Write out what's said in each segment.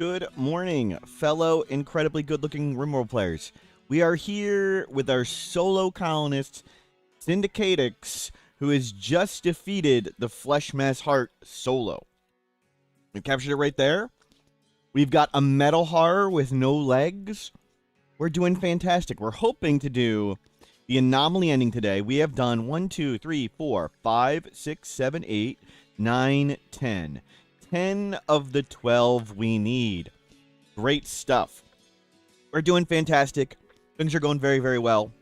Good morning, fellow incredibly good-looking Rimworld players. We are here with our solo colonist, Syndicatix, who has just defeated the Flesh Mass Heart solo. We captured it right there. We've got a metal horror with no legs. We're doing fantastic. We're hoping to do the anomaly ending today. We have done 1, 2, 3, 4, 5, 6, 7, 8, 9, 10. 10 of the 12 we need. Great stuff. We're doing fantastic. Things are going very, very well.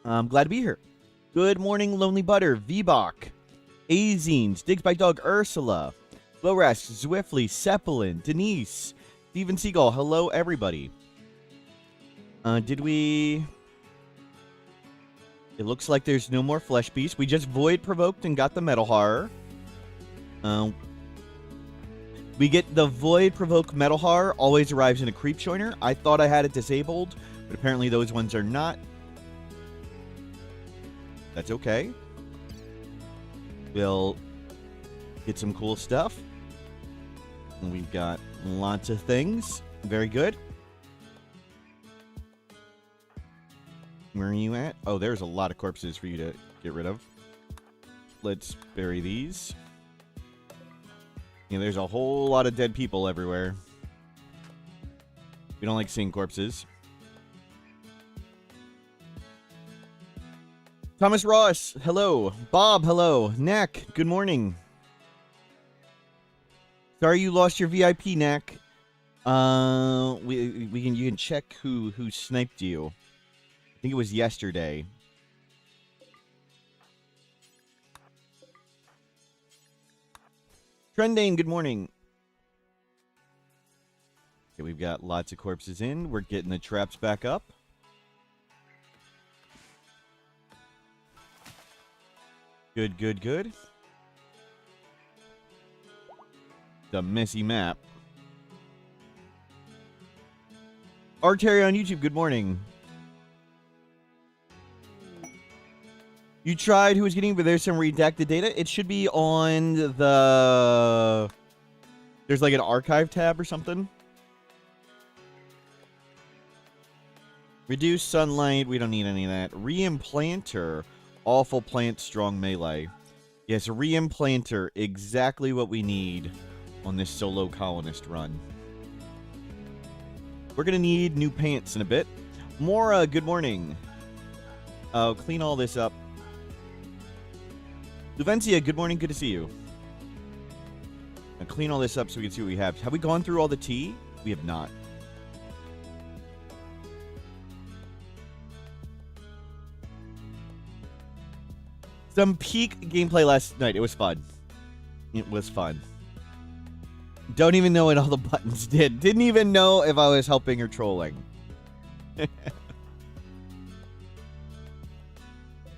I'm glad to be here. Good morning, Lonely Butter, V-Bach, Azines, Digs by Dog, Ursula, Lowrest, Zwiftly, Zeppelin, Denise, Steven Seagull. Hello, everybody. Did we... It looks like there's no more Flesh Beast. We just Void Provoked and got the Metal Horror. We get the Void Provoke Metal Horror, always arrives in a Creep Joiner. I thought I had it disabled, but apparently those ones are not. That's okay. We'll get some cool stuff. And we've got lots of things. Very good. Where are you at? Oh, there's a lot of corpses for you to get rid of. Let's bury these. There's a whole lot of dead people everywhere. We don't like seeing corpses. Thomas Ross, hello. Bob, hello. Knack, good morning. Sorry you lost your VIP, Knack. You can check who sniped you. I think it was yesterday. Trendane, good morning. Okay, we've got lots of corpses in. We're getting the traps back up. Good, good, good. The messy map. Artery on YouTube, good morning. You tried who was getting, but there's some redacted data. It should be on the... There's like an archive tab or something. Reduce sunlight. We don't need any of that. Reimplanter. Awful plant, strong melee. Yes, reimplanter. Exactly what we need on this solo colonist run. We're going to need new pants in a bit. Mora, good morning. I'll clean all this up. Luvencia, good morning. Good to see you. I'll clean all this up so we can see what we have. Have we gone through all the tea? We have not. Some peak gameplay last night. It was fun. It was fun. Don't even know what all the buttons did. Didn't even know if I was helping or trolling.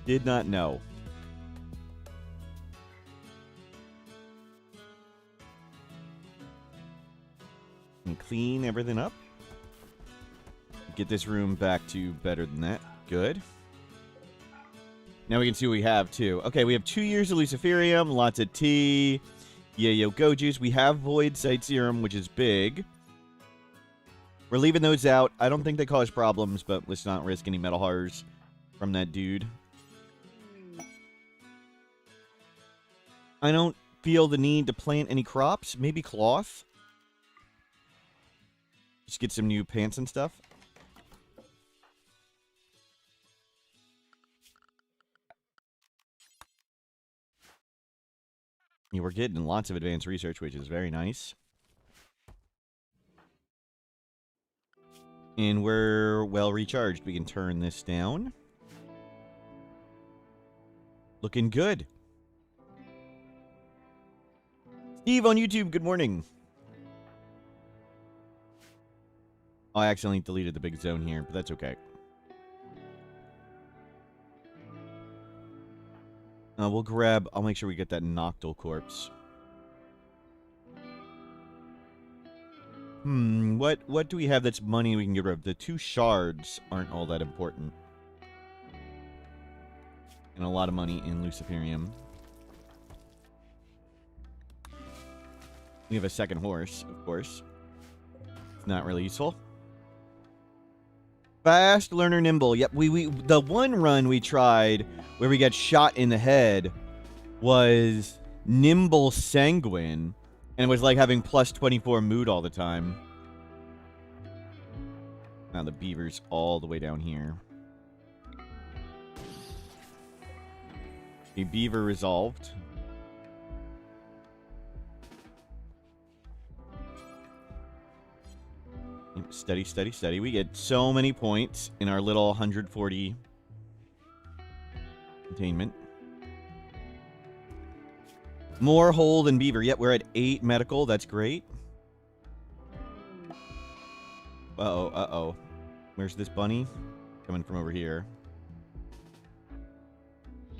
Did not know. And clean everything up. Get this room back to better than that. Good. Now we can see what we have, too. Okay, we have 2 years of Luciferium, lots of tea, Yayo Go Juice. We have Void Sight Serum, which is big. We're leaving those out. I don't think they cause problems, but let's not risk any metal horrors from that dude. I don't feel the need to plant any crops. Maybe cloth. Just get some new pants and stuff. Yeah, we're getting lots of advanced research, which is very nice. And we're well recharged. We can turn this down. Looking good. Steve on YouTube, good morning. Oh, I accidentally deleted the big zone here, but that's okay. We'll grab... I'll make sure we get that Noctil corpse. What do we have that's money we can get rid of? The 2 shards aren't all that important. And a lot of money in Luciferium. We have a second horse, of course. It's not really useful. Fast learner nimble. Yep, the one run we tried where we got shot in the head was nimble sanguine, and it was like having plus 24 mood all the time. Now the beaver's all the way down here. A beaver resolved. Steady, steady, steady. We get so many points in our little 140 containment. More hole than beaver. Yep, we're at 8 medical. That's great. Uh-oh, uh-oh. Where's this bunny? Coming from over here.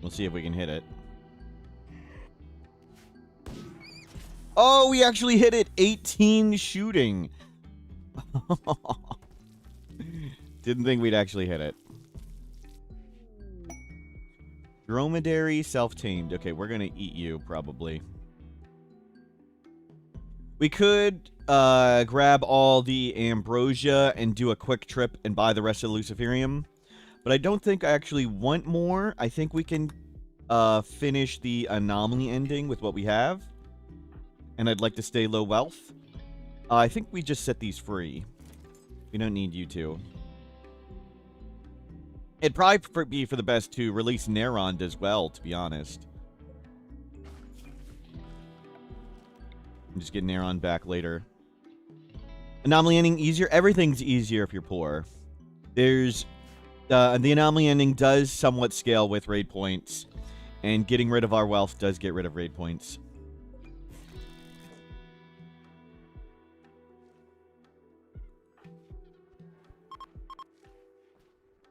We'll see if we can hit it. Oh, we actually hit it! 18 shooting. Didn't think we'd actually hit it. Dromedary self-tamed. Okay, we're gonna eat you, probably. We could grab all the ambrosia and do a quick trip and buy the rest of the luciferium. But I don't think I actually want more. I think we can finish the anomaly ending with what we have. And I'd like to stay low wealth. I think we just set these free. We don't need you two. It'd probably be for the best to release Neron as well, to be honest. And just get Neron back later. Anomaly ending easier? Everything's easier if you're poor. There's... the anomaly ending does somewhat scale with raid points. And getting rid of our wealth does get rid of raid points.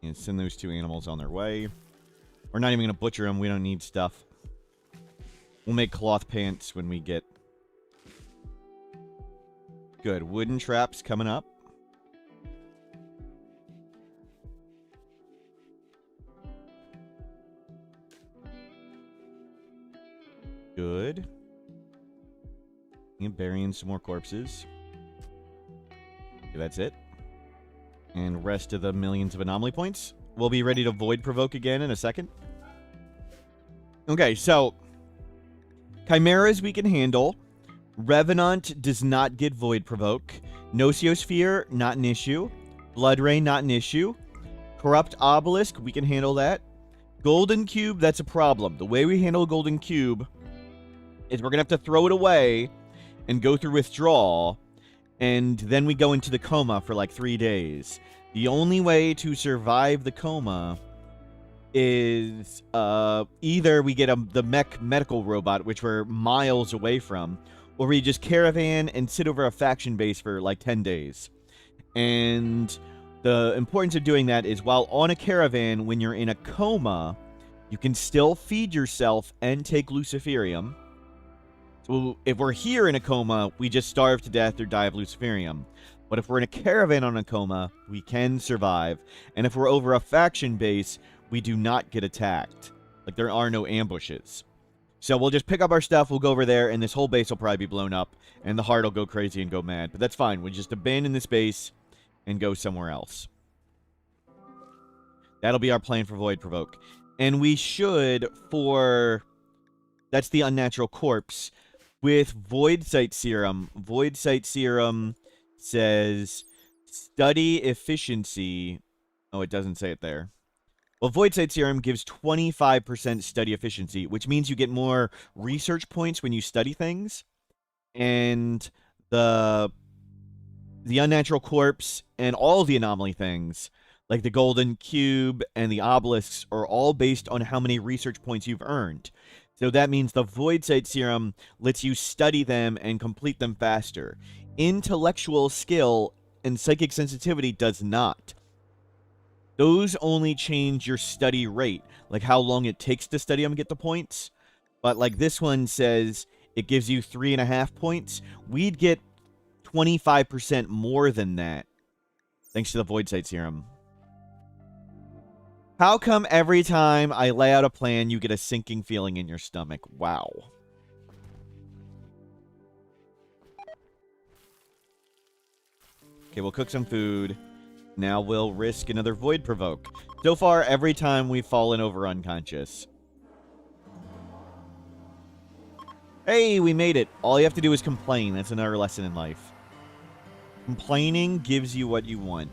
And send those 2 animals on their way. We're not even going to butcher them. We don't need stuff. We'll make cloth pants when we get... Good. Wooden traps coming up. Good. And burying some more corpses. Okay, that's it. And rest of the millions of anomaly points. We'll be ready to void provoke again in a second. Okay, so chimeras we can handle. Revenant does not get void provoke. Nociosphere, not an issue. Blood Rain, not an issue. Corrupt Obelisk, we can handle that. Golden Cube, that's a problem. The way we handle Golden Cube is we're going to have to throw it away and go through withdrawal. And then we go into the coma for like 3 days. The only way to survive the coma is either we get the mech medical robot, which we're miles away from, or we just caravan and sit over a faction base for like 10 days. And the importance of doing that is while on a caravan, when you're in a coma, you can still feed yourself and take luciferium. So if we're here in a coma, we just starve to death or die of luciferium. But if we're in a caravan on a coma, we can survive. And if we're over a faction base, we do not get attacked. Like, there are no ambushes. So we'll just pick up our stuff, we'll go over there, and this whole base will probably be blown up. And the heart will go crazy and go mad. But that's fine. We just abandon this base and go somewhere else. That'll be our plan for Void Provoke. And we should, for... That's the unnatural corpse. With Void Sight Serum says study efficiency. Oh, it doesn't say it there. Well, Void Sight Serum gives 25% study efficiency, which means you get more research points when you study things. And the unnatural corpse and all the anomaly things, like the golden cube and the obelisks, are all based on how many research points you've earned. So that means the Void Sight Serum lets you study them and complete them faster. Intellectual skill and psychic sensitivity does not. Those only change your study rate, like how long it takes to study them and get the points. But like this one says, it gives you 3.5 points. We'd get 25% more than that, thanks to the Void Sight Serum. How come every time I lay out a plan, you get a sinking feeling in your stomach? Wow. Okay, we'll cook some food. Now we'll risk another Void Provoke. So far, every time we've fallen over unconscious. Hey, we made it. All you have to do is complain. That's another lesson in life. Complaining gives you what you want.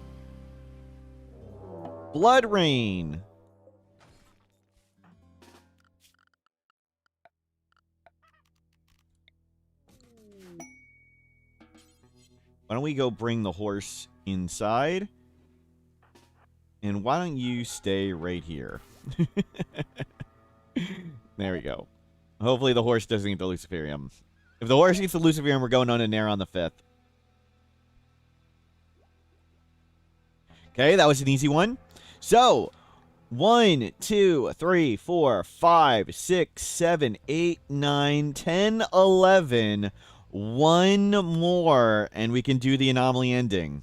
Blood Rain. Why don't we go bring the horse inside? And why don't you stay right here? There we go. Hopefully the horse doesn't eat the Luciferium. If the horse eats the Luciferium, we're going on a Nair on the 5th. Okay, that was an easy one. So, 1, 2, 3, 4, 5, 6, 7, 8, 9, 10, 11. One more, and we can do the anomaly ending.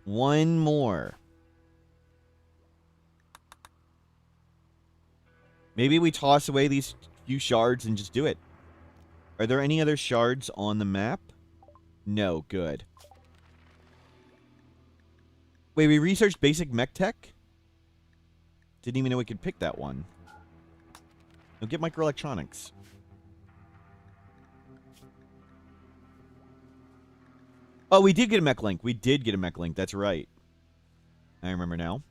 One more. Maybe we toss away these few shards and just do it. Are there any other shards on the map? No, good. Wait, we researched basic mech tech? Didn't even know we could pick that one. Now get microelectronics. Oh, we did get a mech link. We did get a mech link. That's right. I remember now.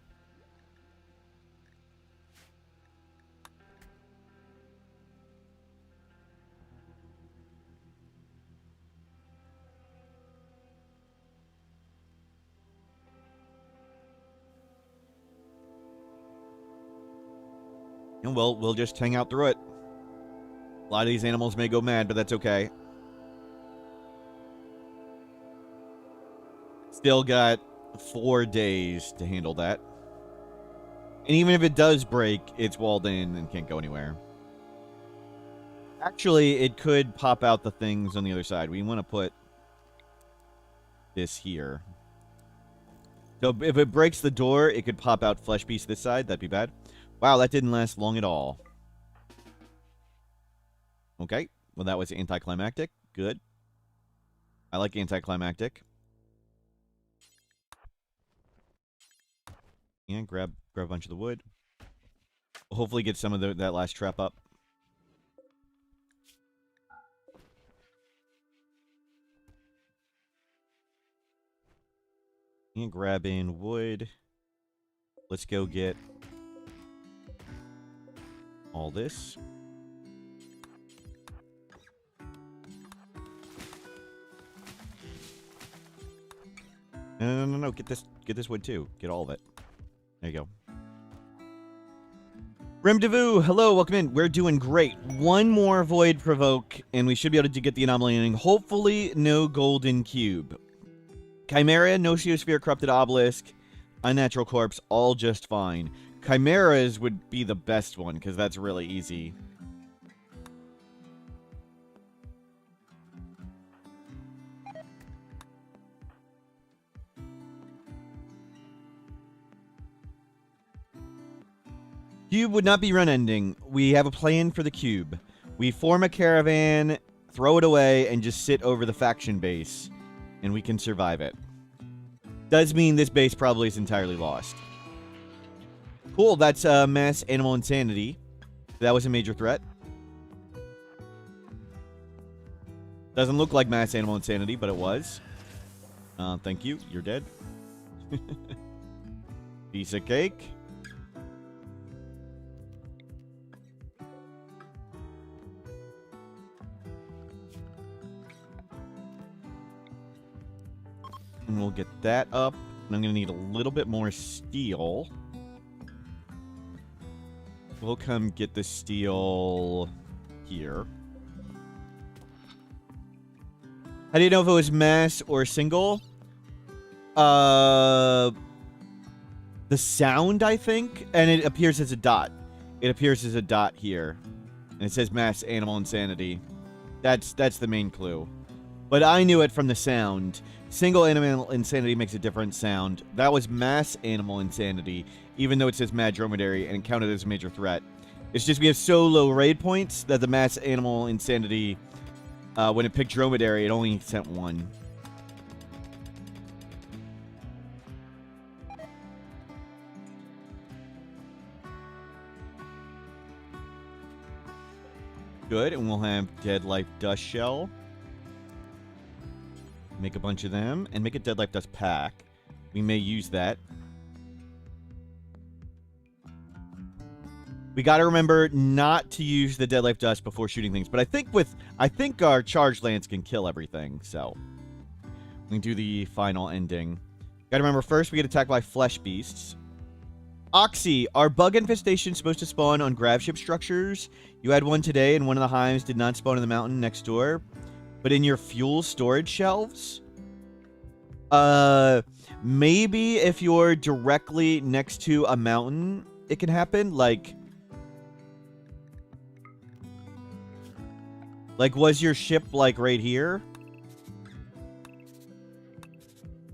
And we'll just hang out through it. A lot of these animals may go mad, but that's okay. Still got 4 days to handle that. And even if it does break, it's walled in and can't go anywhere. Actually, it could pop out the things on the other side. We want to put this here. So if it breaks the door, it could pop out flesh piece this side. That'd be bad. Wow, that didn't last long at all. Okay. Well, that was anticlimactic. Good. I like anticlimactic. And grab a bunch of the wood. We'll hopefully get some of that last trap up. And grab in wood. Let's go get all this. No. Get this wood too. Get all of it. There you go. Remdevu, hello, welcome in. We're doing great. One more Void Provoke, and we should be able to get the anomaly ending. Hopefully, no golden cube. Chimera, no Geosphere, Corrupted Obelisk, Unnatural Corpse, all just fine. Chimeras would be the best one, because that's really easy. Cube would not be run ending. We have a plan for the cube. We form a caravan, throw it away, and just sit over the faction base. And we can survive it. Does mean this base probably is entirely lost. Cool, that's mass animal insanity. That was a major threat. Doesn't look like mass animal insanity, but it was. Thank you, you're dead. Piece of cake. And we'll get that up. And I'm going to need a little bit more steel. We'll come get the steel here. How do you know if it was mass or single? The sound, I think. And it appears as a dot. It appears as a dot here. And it says mass animal insanity. That's the main clue. But I knew it from the sound. Single animal insanity makes a different sound. That was mass animal insanity, even though it says mad dromedary and counted as a major threat. It's just we have so low raid points that the mass animal insanity, when it picked dromedary, it only sent 1. Good, and we'll have Dead Life Dust Shell. Make a bunch of them, and make a Dead Life Dust pack. We may use that. We got to remember not to use the Dead Life Dust before shooting things. But I think our Charged Lance can kill everything. So we can do the final ending. Got to remember first we get attacked by flesh beasts. Oxy, are bug infestations supposed to spawn on gravship structures? You had one today, and one of the hives did not spawn in the mountain next door, but in your fuel storage shelves. Maybe if you're directly next to a mountain, it can happen. Like, was your ship, like, right here?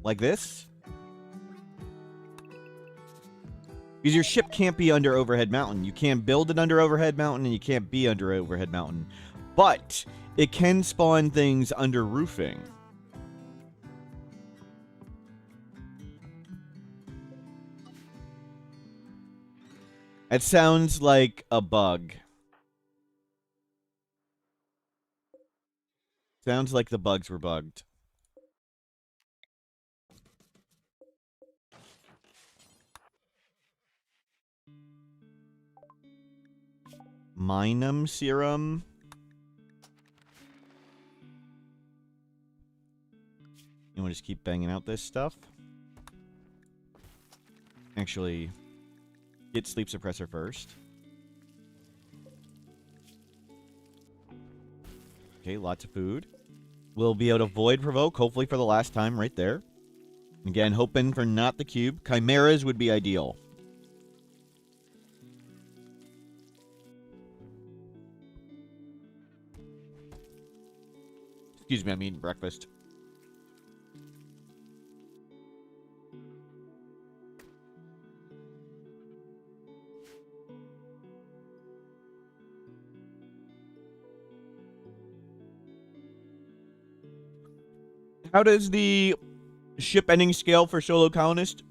Like this? Because your ship can't be under Overhead Mountain. You can't build it under Overhead Mountain, and you can't be under Overhead Mountain. But it can spawn things under roofing. It sounds like a bug. Sounds like the bugs were bugged. Minum serum. You want to just keep banging out this stuff? Actually, get sleep suppressor first. Okay, lots of food. We'll be able to void provoke, hopefully for the last time right there. Again, hoping for not the cube. Chimeras would be ideal. Excuse me, I'm eating breakfast. How does the ship ending scale for solo colonist?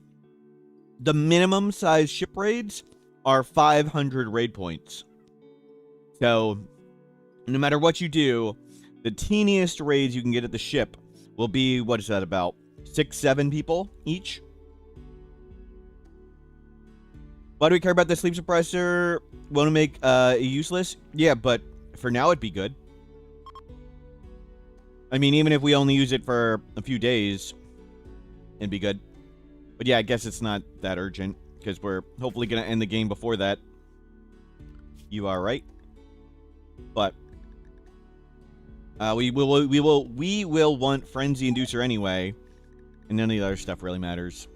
The minimum size ship raids are 500 raid points. So, no matter what you do, the teeniest raids you can get at the ship will be, what is that, about 6-7 people each? Why do we care about the sleep suppressor? Want to make it useless? Yeah, but for now it'd be good. I mean, even if we only use it for a few days, it'd be good. But yeah, I guess it's not that urgent, because we're hopefully going to end the game before that. You are right. But we will want Frenzy Inducer anyway, and none of the other stuff really matters.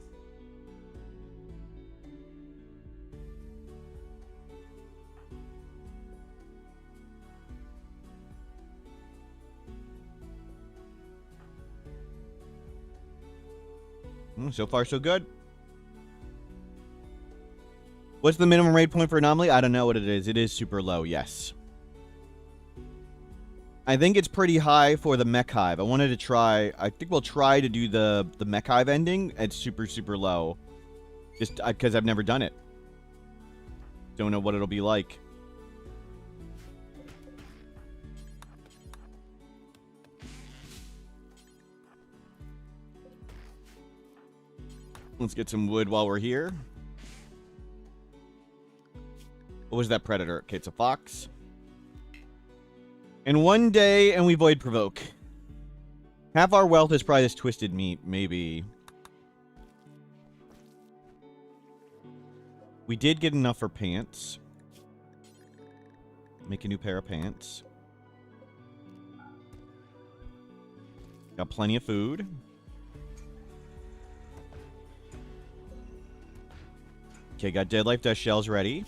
So far, so good. What's the minimum raid point for Anomaly? I don't know what it is. It is super low, yes. I think it's pretty high for the Mech Hive. I wanted to try... I think we'll try to do the Mech Hive ending at super, super low. Just because I've never done it. Don't know what it'll be like. Let's get some wood while we're here. What was that predator? Okay, it's a fox. And one day, and we void provoke. Half our wealth is probably this twisted meat, maybe. We did get enough for pants. Make a new pair of pants. Got plenty of food. Okay, got Dead Life Dust Shells ready.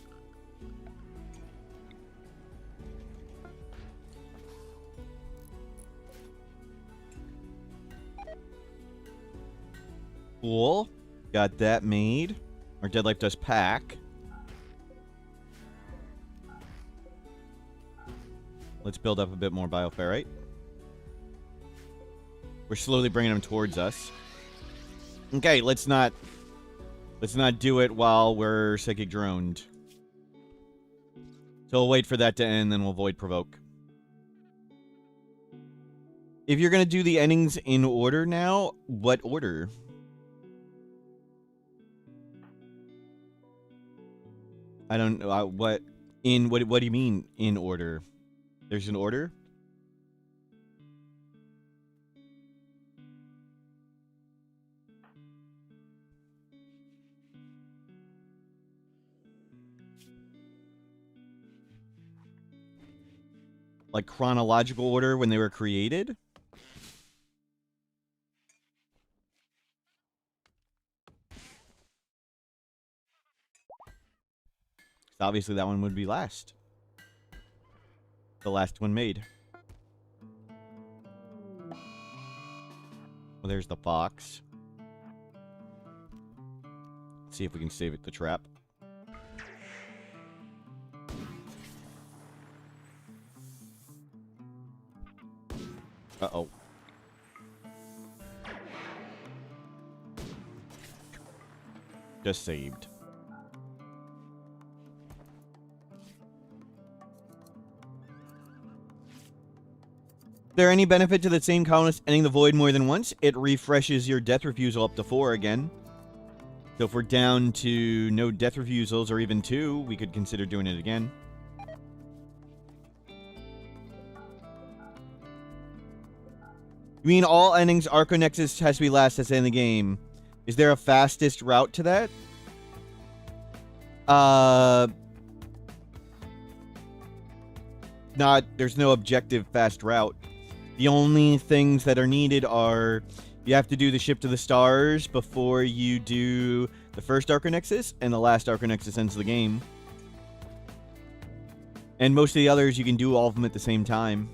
Cool. Got that made. Our Dead Life Dust pack. Let's build up a bit more bioferrite. We're slowly bringing them towards us. Okay, let's not do it while we're psychic droned. So we'll wait for that to end, then we'll void provoke. If you're gonna do the endings in order now, what order? I don't know. What do you mean in order? There's an order? Like chronological order when they were created? So obviously that one would be last. The last one made. Well, there's the fox. Let's see if we can save it the trap. Uh-oh. Just saved. Is there any benefit to the same colonist ending the void more than once? It refreshes your death refusal up to 4 again. So if we're down to no death refusals or even 2, we could consider doing it again. You mean all endings Arconexus has to be last at the end of the game? Is there a fastest route to that? There's no objective fast route. The only things that are needed are you have to do the ship to the stars before you do the first Arconexus, and the last Arconexus ends the game. And most of the others, you can do all of them at the same time.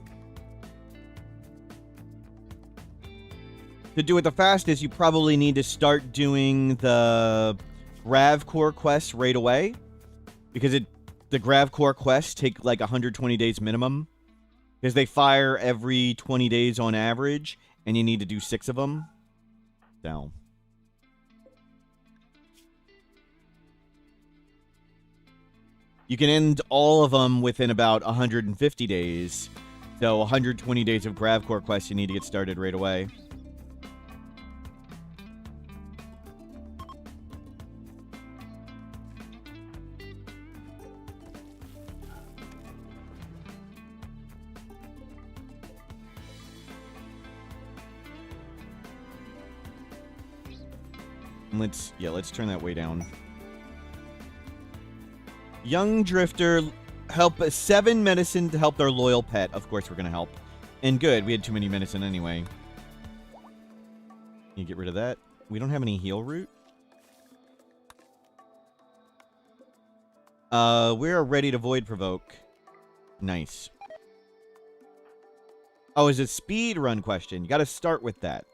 To do it the fastest, you probably need to start doing the Grav Core quests right away. Because the Grav Core quests take like 120 days minimum. Because they fire every 20 days on average, and you need to do 6 of them. So. You can end all of them within about 150 days. So 120 days of Grav Core quests you need to get started right away. Let's turn that way down. Young Drifter, help 7 medicine to help their loyal pet. Of course we're going to help. And good, we had too many medicine anyway. You get rid of that. We don't have any heal root. We're ready to void provoke. Nice. Oh, is it speed run question? You got to start with that.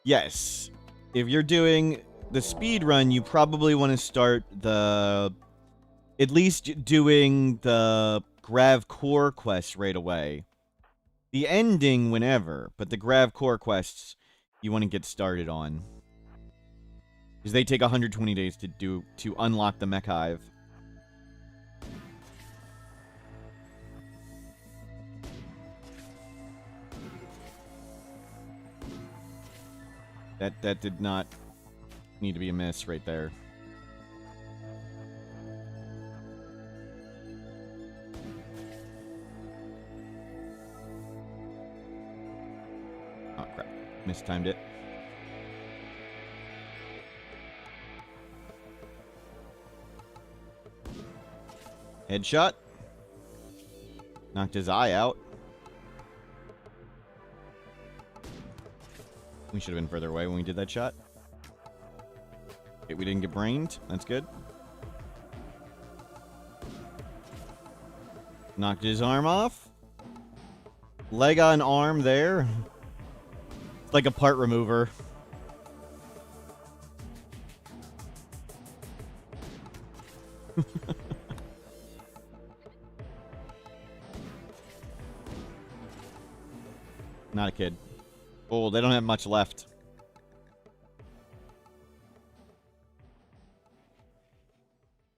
Yes. If you're doing the speed run, you probably want to start at least doing the Grav Core quests right away. The ending whenever, but the Grav Core quests you want to get started on. Because they take 120 days to unlock the Mech Hive. That did not need to be a miss right there. Oh, crap. Mistimed it. Headshot. Knocked his eye out. We should have been further away when we did that shot. Okay, we didn't get brained. That's good. Knocked his arm off. Leg on arm there. It's like a part remover. Not a kid. Oh, they don't have much left.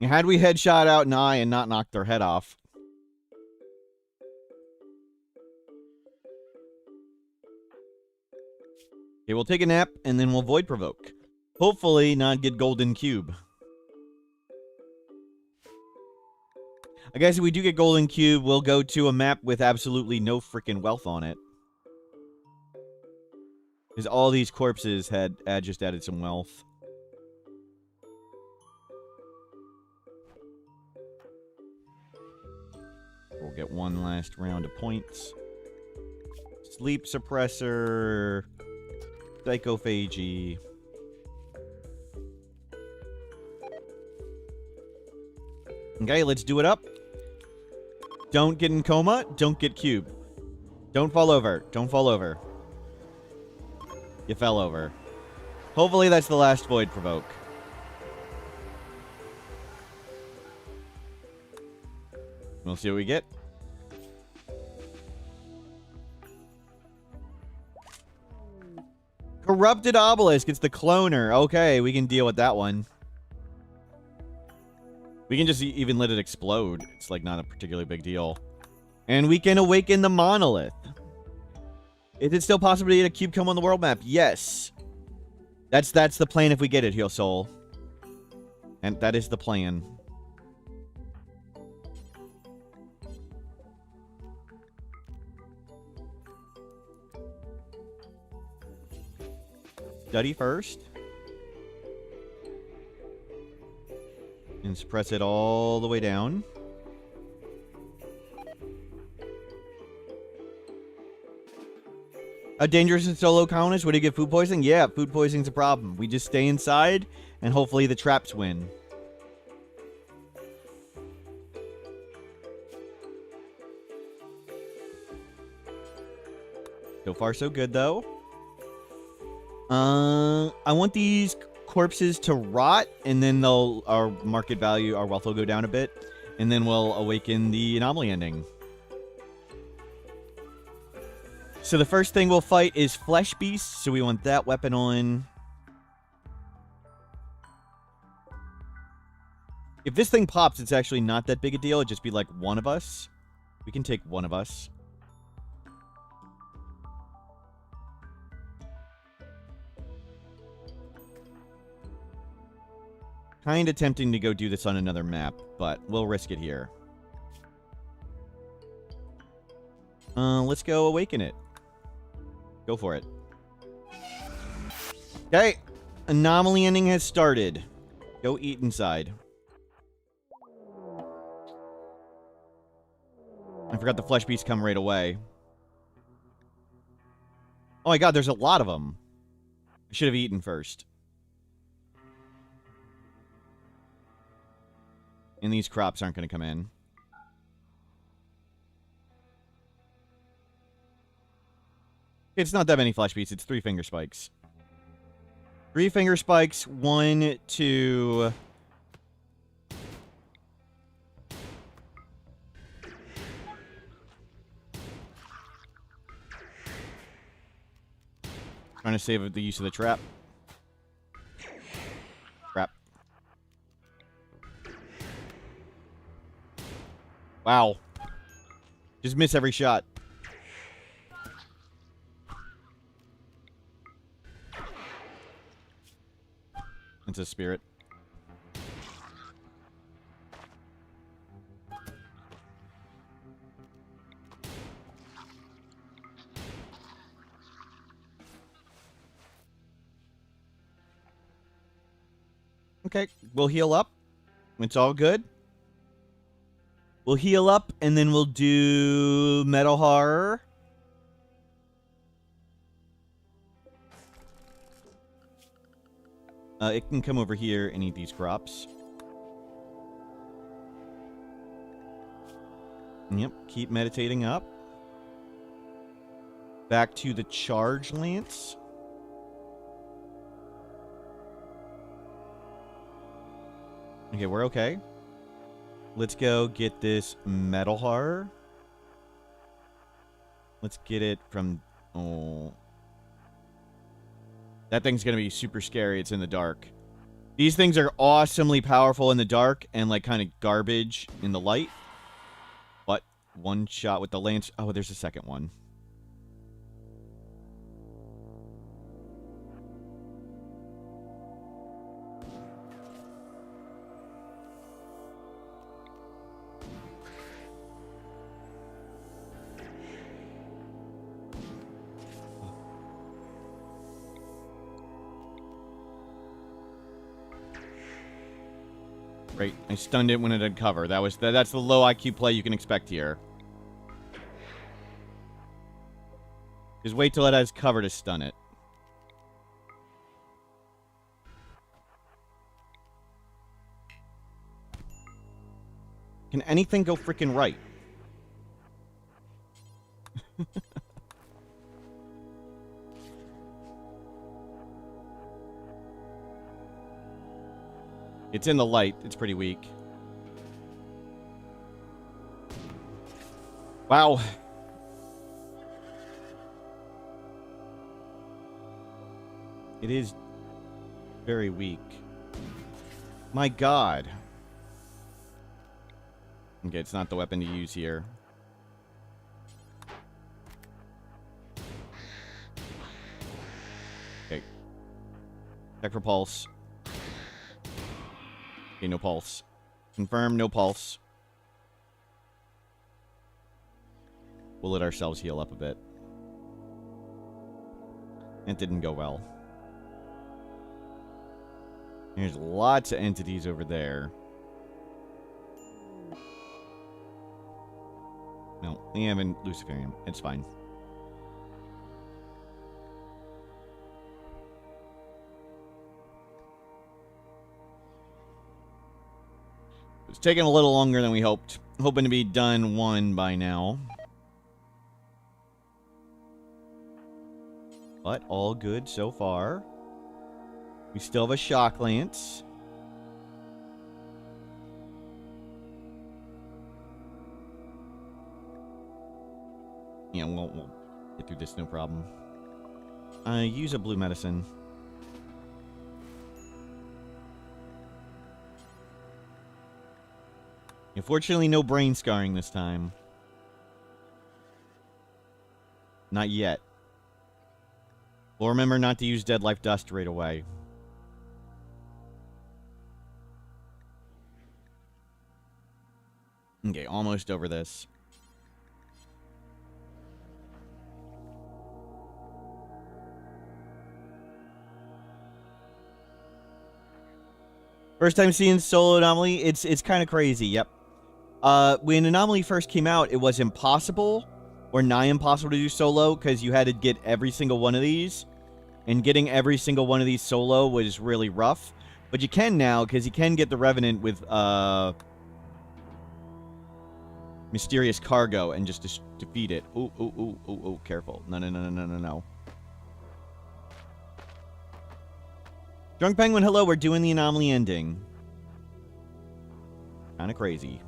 Had we headshot out an eye and not knocked their head off. Okay, we'll take a nap, and then we'll Void Provoke. Hopefully not get Golden Cube. I guess if we do get Golden Cube, we'll go to a map with absolutely no freaking wealth on it. Because all these corpses had just added some wealth. We'll get one last round of points. Sleep Suppressor. Psychophagy. Okay, let's do it up. Don't get in coma. Don't get cube. Don't fall over. Don't fall over. You fell over. Hopefully that's the last Void Provoke. We'll see what we get. Corrupted Obelisk. It's the cloner. Okay, we can deal with that one. We can just even let it explode. It's like not a particularly big deal. And we can awaken the monolith. Is it still possible to get a cube come on the world map? Yes. That's the plan if we get it, Heal Soul. And that is the plan. Study first. And suppress it all the way down. A dangerous and solo colonist? Would he get food poisoning? Yeah, food poisoning's a problem. We just stay inside, and hopefully the traps win. So far, so good, though. I want these corpses to rot, and then our market value, our wealth will go down a bit, and then we'll awaken the anomaly ending. So the first thing we'll fight is Flesh Beasts, so we want that weapon on. If this thing pops, it's actually not that big a deal. It'd just be like one of us. We can take one of us. Kind of tempting to go do this on another map, but we'll risk it here. Let's go awaken it. Go for it. Okay. Anomaly ending has started. Go eat inside. I forgot the flesh beasts come right away. Oh my god, there's a lot of them. I should have eaten first. And these crops aren't going to come in. It's not that many flesh beasts. It's 3 finger spikes. 3 finger spikes. 1, 2... Trying to save the use of the trap. Crap. Wow. Just miss every shot. It's a spirit. Okay, we'll heal up. It's all good. We'll heal up, and then we'll do Metal Horror. It can come over here and eat these crops. Yep, keep meditating up. Back to the Charge Lance. Okay, we're okay. Let's go get this Metal Horror. Let's get it from... Oh... That thing's going to be super scary. It's in the dark. These things are awesomely powerful in the dark and, like, kind of garbage in the light. But one shot with the lance... Oh, there's a second one. Great. I stunned it when it had cover. That's the low IQ play you can expect here. Just wait till it has cover to stun it. Can anything go freaking right? It's in the light. It's pretty weak. Wow. It is very weak. My god. Okay, it's not the weapon to use here. Okay. Check for pulse. Okay, no pulse. Confirm, no pulse. We'll let ourselves heal up a bit. It didn't go well. There's lots of entities over there. No, we haven't Luciferium. It's fine. It's taking a little longer than we hoped. Hoping to be done one by now. But all good so far. We still have a shock lance. Yeah, we'll get through this, no problem. Use a blue medicine. Unfortunately, no brain scarring this time. Not yet. We'll remember not to use Dead Life Dust right away. Okay, almost over this. First time seeing Solo Anomaly, it's kind of crazy, yep. When Anomaly first came out, it was impossible, or nigh impossible to do solo, because you had to get every single one of these. And getting every single one of these solo was really rough. But you can now, because you can get the Revenant with, Mysterious Cargo and just defeat it. Ooh, ooh, ooh, ooh, ooh, careful. No, no, no, no, no, no, no. Drunk Penguin, hello, we're doing the Anomaly ending. Kinda crazy.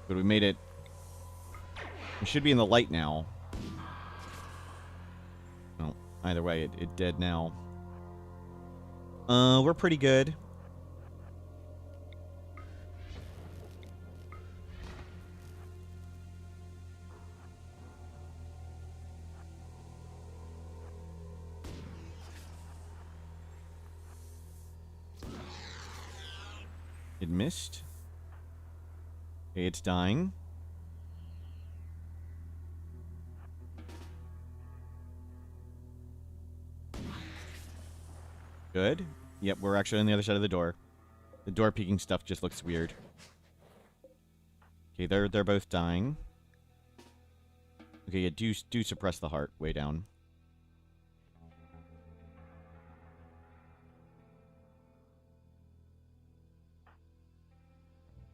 But we made it. We should be in the light now. No, either way, it dead now. We're pretty good. It missed. Okay, it's dying. Good. Yep, we're actually on the other side of the door. The door peeking stuff just looks weird. Okay, they're both dying. Okay, yeah, do suppress the heart way down.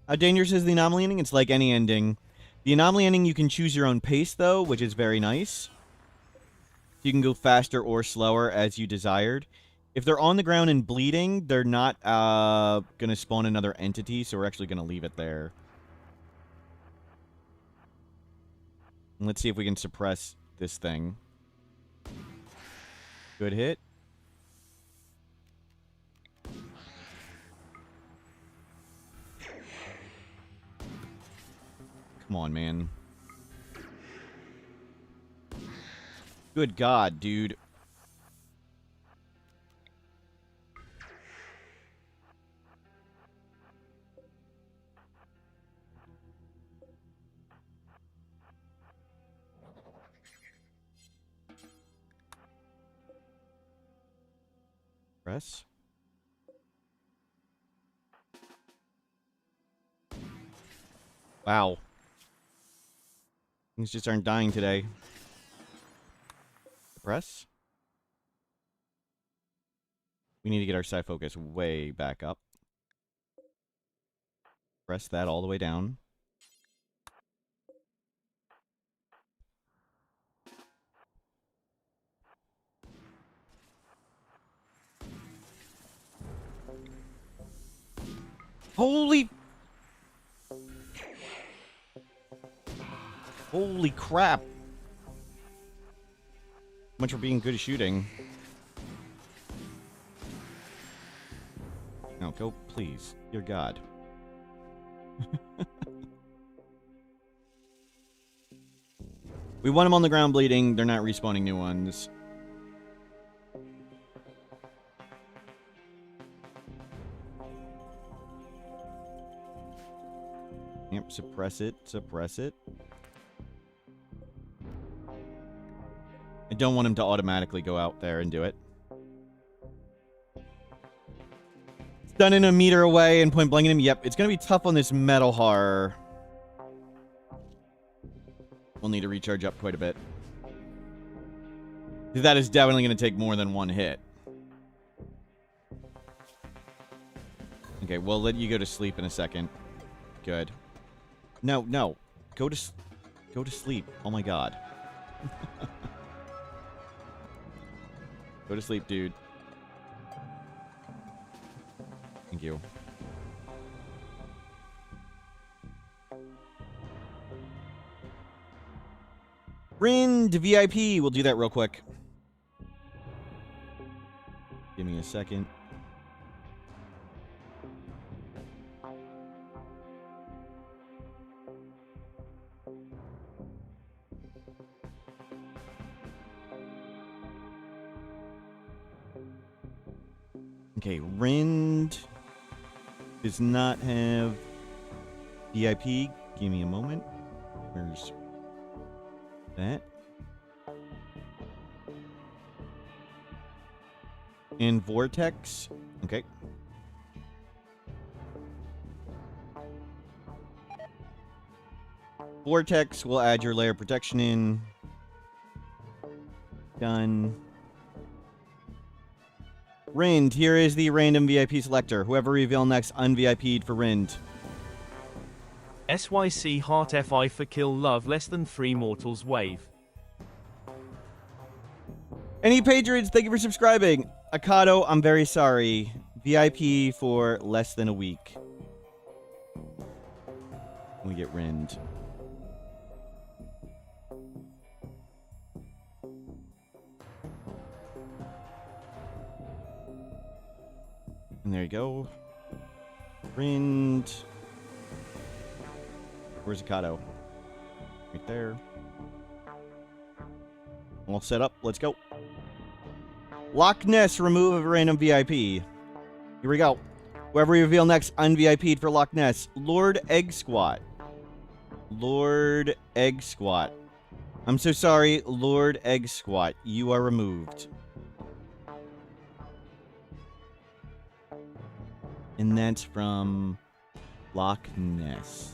How dangerous is the Anomaly ending? It's like any ending. The Anomaly ending, you can choose your own pace, though, which is very nice. You can go faster or slower as you desired. If they're on the ground and bleeding, they're not going to spawn another entity, so we're actually going to leave it there. And let's see if we can suppress this thing. Good hit. Come on, man. Good God, dude. Press. Wow. Things just aren't dying today. Press. We need to get our side focus way back up. Press that all the way down. Holy crap. Much for being good at shooting. No, go, please. Dear God. We want them on the ground bleeding. They're not respawning new ones. Yep, suppress it, suppress it. I don't want him to automatically go out there and do it. Stunning a meter away and point blanking him. Yep, it's going to be tough on this metal horror. We'll need to recharge up quite a bit. That is definitely going to take more than one hit. Okay, we'll let you go to sleep in a second. Good. No, no. Go to sleep. Oh my God. Go to sleep, dude. Thank you. Rind VIP. We'll do that real quick. Give me a second. Okay, Rind does not have VIP. Give me a moment. Where's that? And Vortex. Okay. Vortex will add your layer protection in. Done. Rind, here is the random VIP selector. Whoever reveal next un-VIP'd for Rind. SYC Heart FI for Kill Love less than 3 Mortals Wave. Any patrons, thank you for subscribing. Akado, I'm very sorry. VIP for less than a week. We get Rind. And there you go. Rind. Where's Akado? Right there. All set up. Let's go. Loch Ness, remove a random VIP. Here we go. Whoever we reveal next, un-VIP'd for Loch Ness. Lord Egg Squat. Lord Egg Squat. I'm so sorry, Lord Egg Squat. You are removed. And that's from Loch Ness.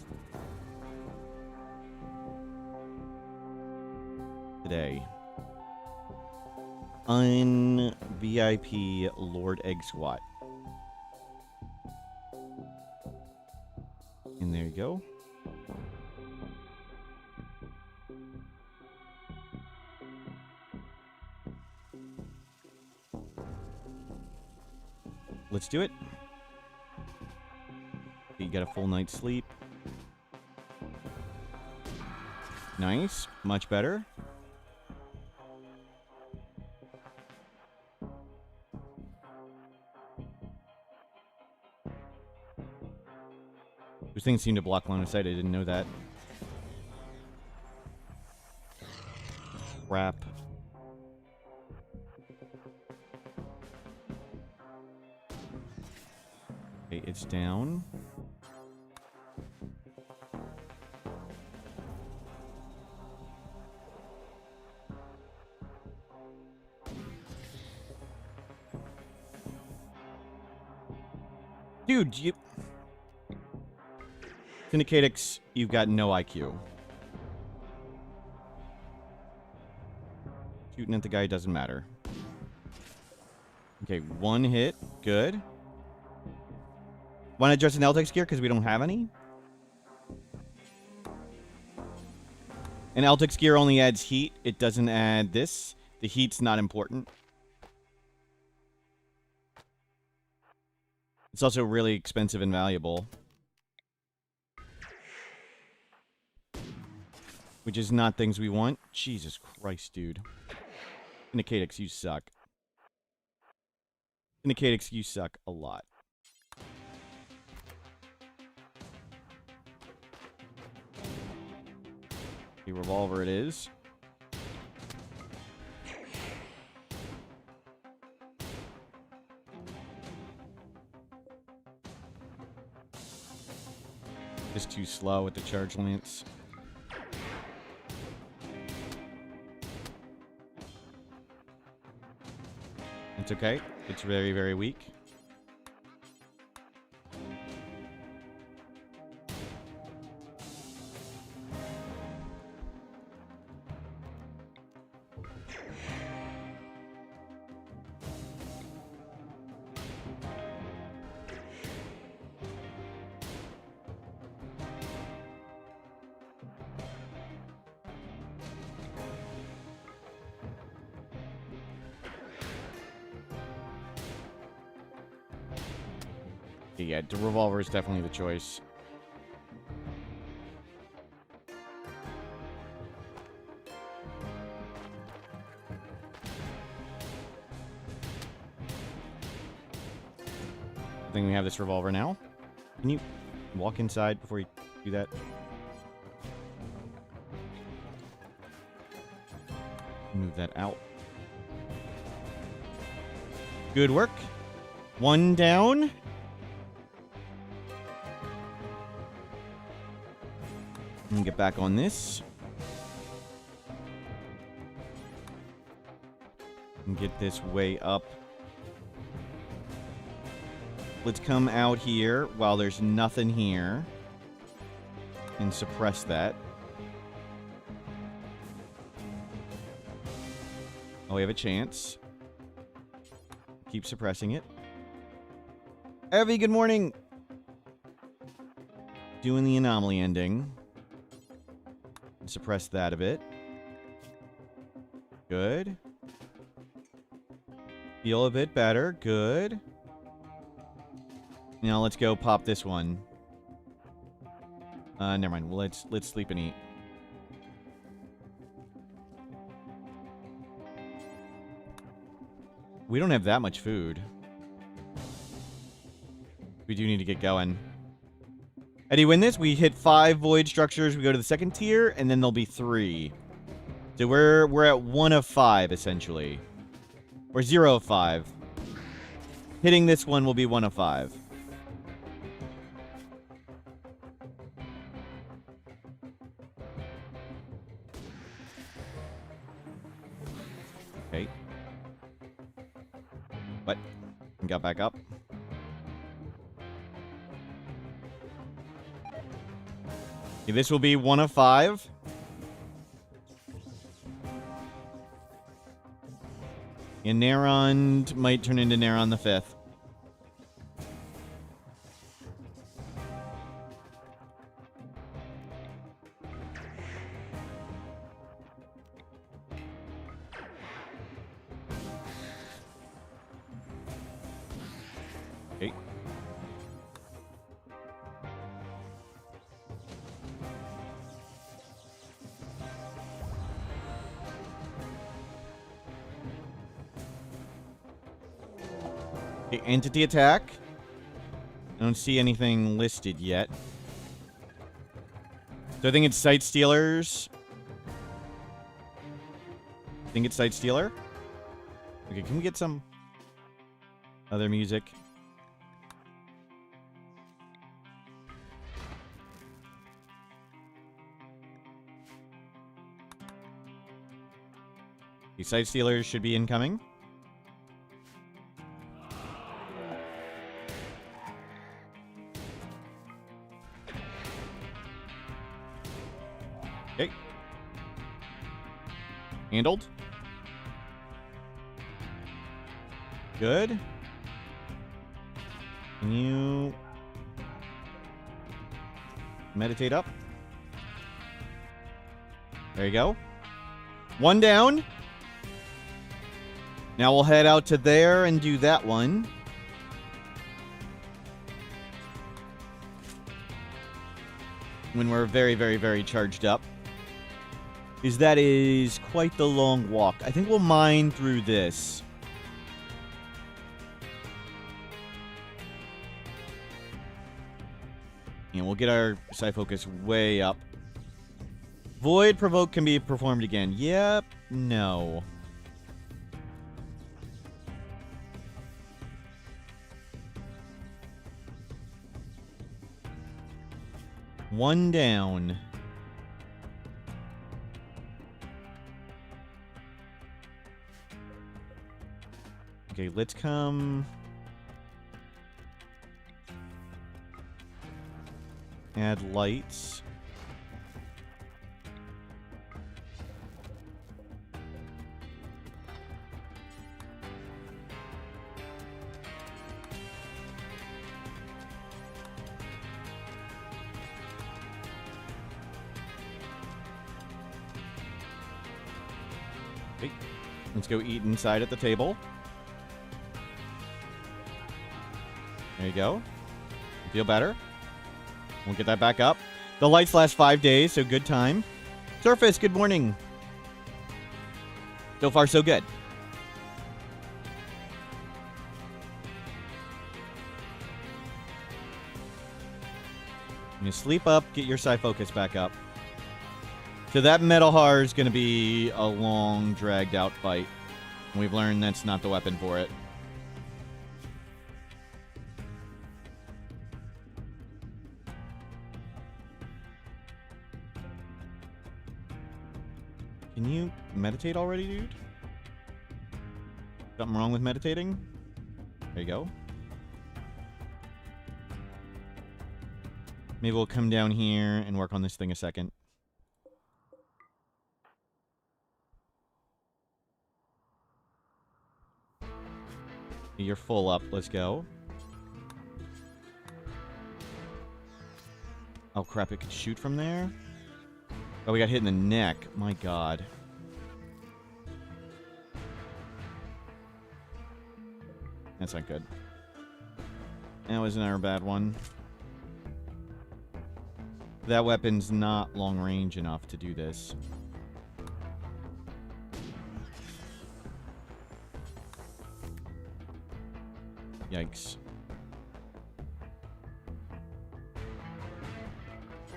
Today. Un-VIP Lord Egg Squat. And there you go. Let's do it. You get a full night's sleep. Nice. Much better. Those things seem to block line of sight. I didn't know that. Crap. Okay, it's down. Dude, you... Syndicatix, you've got no IQ. Shooting at the guy doesn't matter. Okay, one hit. Good. Want to adjust an Eltex gear because we don't have any? An Eltex gear only adds heat. It doesn't add this. The heat's not important. It's also really expensive and valuable. Which is not things we want. Jesus Christ, dude. Syndicatix, you suck. Syndicatix, you suck a lot. The revolver it is. Just too slow with the charge lance. It's okay. It's very, very weak. Yeah, the revolver is definitely the choice. I think we have this revolver now. Can you walk inside before you do that? Move that out. Good work. One down. And get back on this. And get this way up. Let's come out here while there's nothing here. And suppress that. Oh, we have a chance. Keep suppressing it. Evie, good morning. Doing the anomaly ending. Suppress that a bit. Good. Feel a bit better. Good. Now let's go pop this one. Never mind. Well, let's sleep and eat. We don't have that much food. We do need to get going. How do you win this? We hit 5 void structures. We go to the second tier, and then there'll be 3. So we're at 1 of 5, essentially. Or 0 of 5. Hitting this one will be 1 of 5. Okay. What? Got back up. Okay, this will be 1 of 5. And Neron might turn into Neron the 5th. Okay. Okay, entity attack. I don't see anything listed yet. So I think it's Sight Stealers. I think it's Sight Stealer. Okay, can we get some other music? The Sight Stealers should be incoming. Okay. Handled. Good. Can you meditate up? There you go. One down. Now we'll head out to there and do that one. When we're very, very, very charged up. Because that is quite the long walk. I think we'll mine through this. And we'll get our psi focus way up. Void provoke can be performed again. Yep. No. One down. Okay, let's come. Add lights. Okay, let's go eat inside at the table. There you go. Feel better? We'll get that back up. The lights last 5 days, so good time. Surface, good morning. So far, so good. You sleep up, get your psi focus back up. So that metal har is going to be a long, dragged out fight. We've learned that's not the weapon for it. Can you meditate already, dude? Something wrong with meditating? There you go. Maybe we'll come down here and work on this thing a second. You're full up. Let's go. Oh, crap. It could shoot from there? Oh, we got hit in the neck. My God. That's not good. That was another bad one. That weapon's not long range enough to do this. Yikes.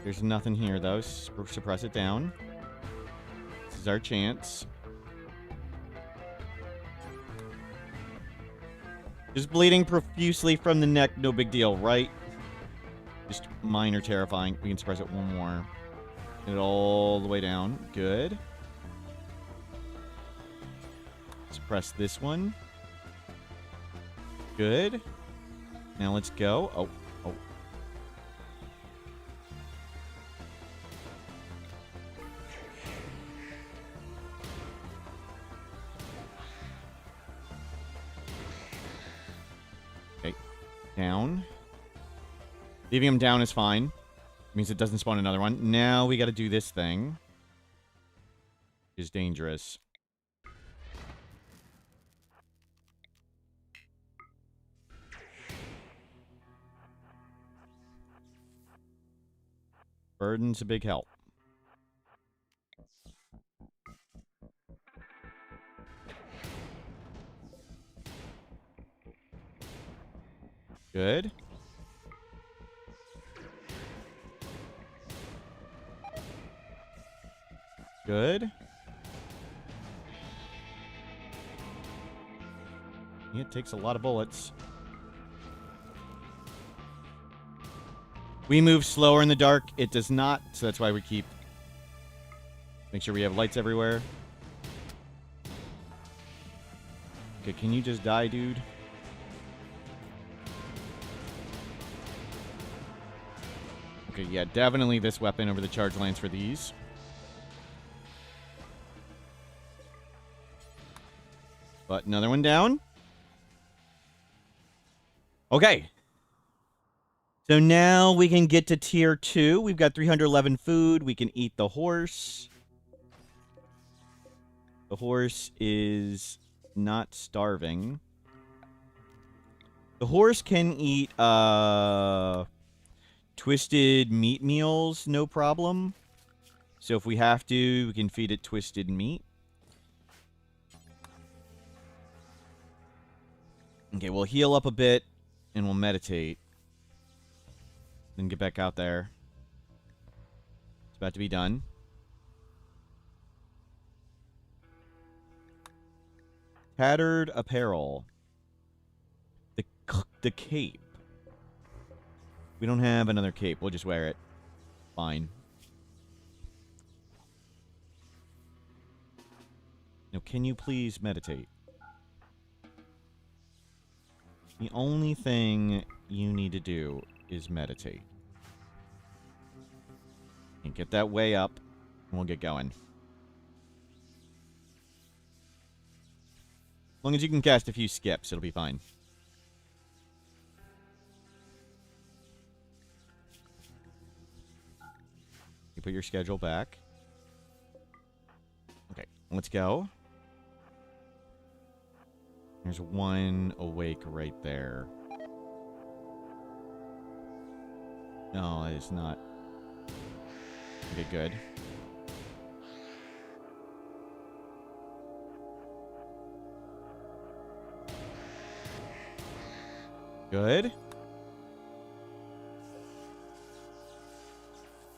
There's nothing here, though. Suppress it down. This is our chance. Just bleeding profusely from the neck, no big deal, right? Just minor terrifying. We can suppress it one more. Get it all the way down. Good. Suppress this one. Good. Now let's go. Oh. Okay. Down. Leaving him down is fine. Means it doesn't spawn another one. Now we got to do this thing. Is dangerous. Burden's a big help. Good. Good. It takes a lot of bullets. We move slower in the dark. It does not, so that's why we keep... Make sure we have lights everywhere. Okay, can you just die, dude? Okay, yeah, definitely this weapon over the charge lance for these. But another one down. Okay. So now we can get to tier 2. We've got 311 food. We can eat the horse. The horse is not starving. The horse can eat twisted meat meals, no problem. So if we have to, we can feed it twisted meat. Okay, we'll heal up a bit, and we'll meditate. Then get back out there. It's about to be done. Tattered apparel. The cape. We don't have another cape. We'll just wear it. Fine. Now, can you please meditate? The only thing you need to do is meditate. And get that way up, and we'll get going. As long as you can cast a few skips, it'll be fine. You put your schedule back. Okay, let's go. There's one awake right there. No, that is not. Okay, good. Good.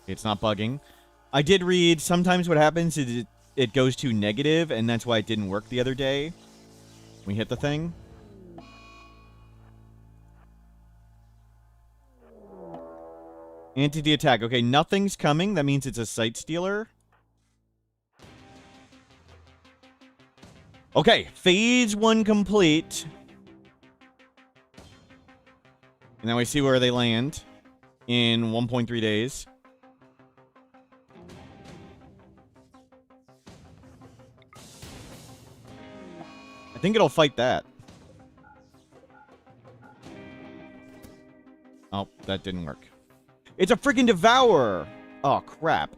It's not bugging. I did read sometimes what happens is it goes to negative, and that's why it didn't work the other day. We hit the thing. Entity attack. Okay, nothing's coming. That means it's a sight stealer. Okay, phase 1 complete. And now we see where they land in 1.3 days. I think it'll fight that. Oh, that didn't work. It's a freaking devourer! Oh, crap.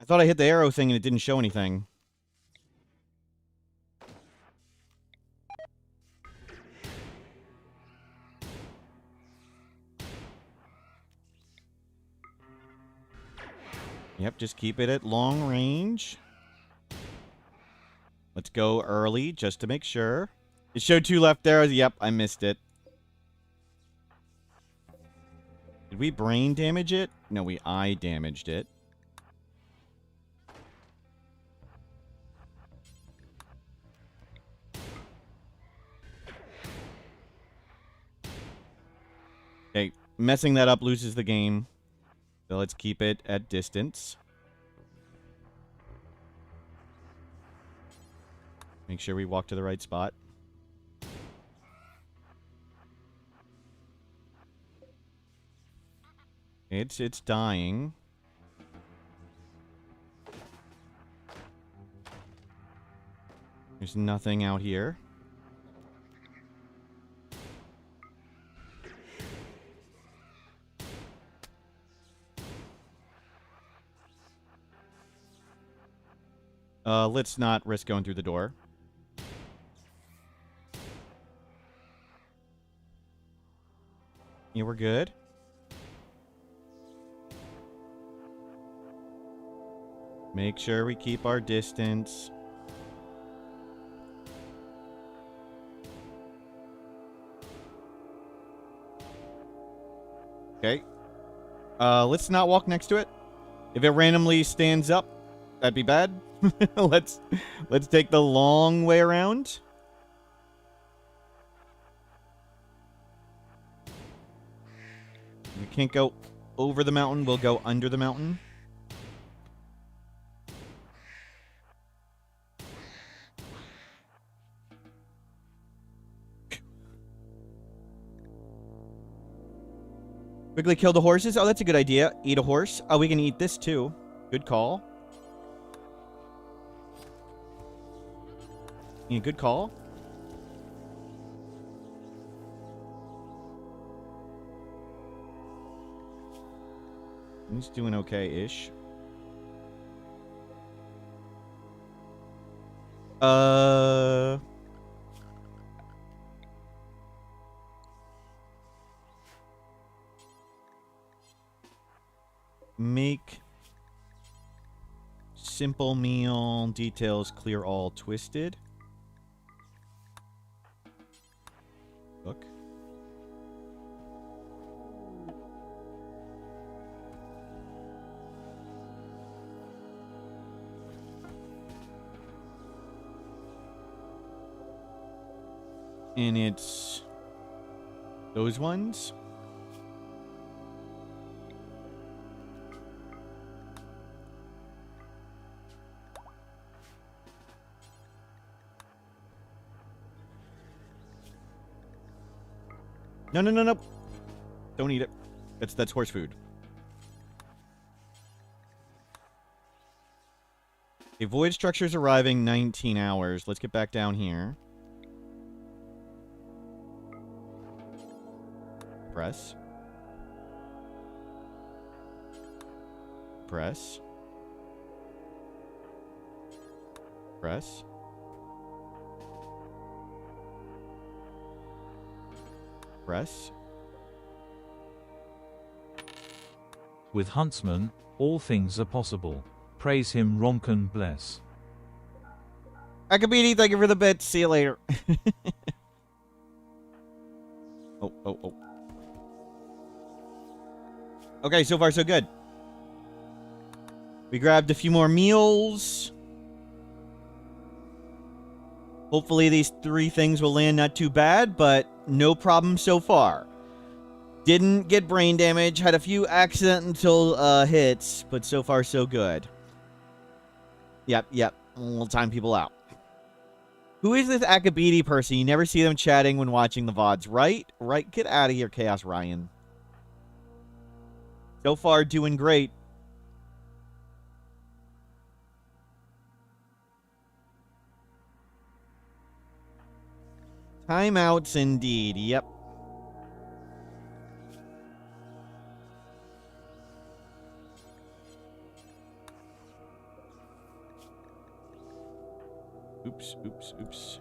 I thought I hit the arrow thing and it didn't show anything. Yep, just keep it at long range. Let's go early just to make sure. It showed 2 left arrows. Yep, I missed it. Did we brain damage it? No, we eye damaged it. Okay, messing that up loses the game. So let's keep it at distance. Make sure we walk to the right spot. It's dying. There's nothing out here. Let's not risk going through the door. Yeah, we're good. Make sure we keep our distance. Okay. Let's not walk next to it. If it randomly stands up, that'd be bad. Let's take the long way around. can't go over the mountain. We'll go under the mountain. Quickly kill the horses. Oh, that's a good idea. Eat a horse. Oh, we can eat this too. Good call. Yeah, good call. He's doing okay-ish. Make simple meal details clear all twisted. Look. And it's those ones. No, no, no, no. Don't eat it. That's horse food. A void structure's arriving 19 hours. Let's get back down here. Press. Press. Press. Press. With Huntsman, all things are possible. Praise him, Ronken bless. Akabidi, thank you for the bit. See you later. Oh. Okay, so far so good. We grabbed a few more meals. Hopefully these 3 things will land not too bad, but no problem so far. Didn't get brain damage, had a few accidental hits, but so far so good. Yep. We'll time people out. Who is this Akabidi person? You never see them chatting when watching the VODs, right? Right, get out of here, Chaos Ryan. So far, doing great. Timeouts indeed, yep. Oops.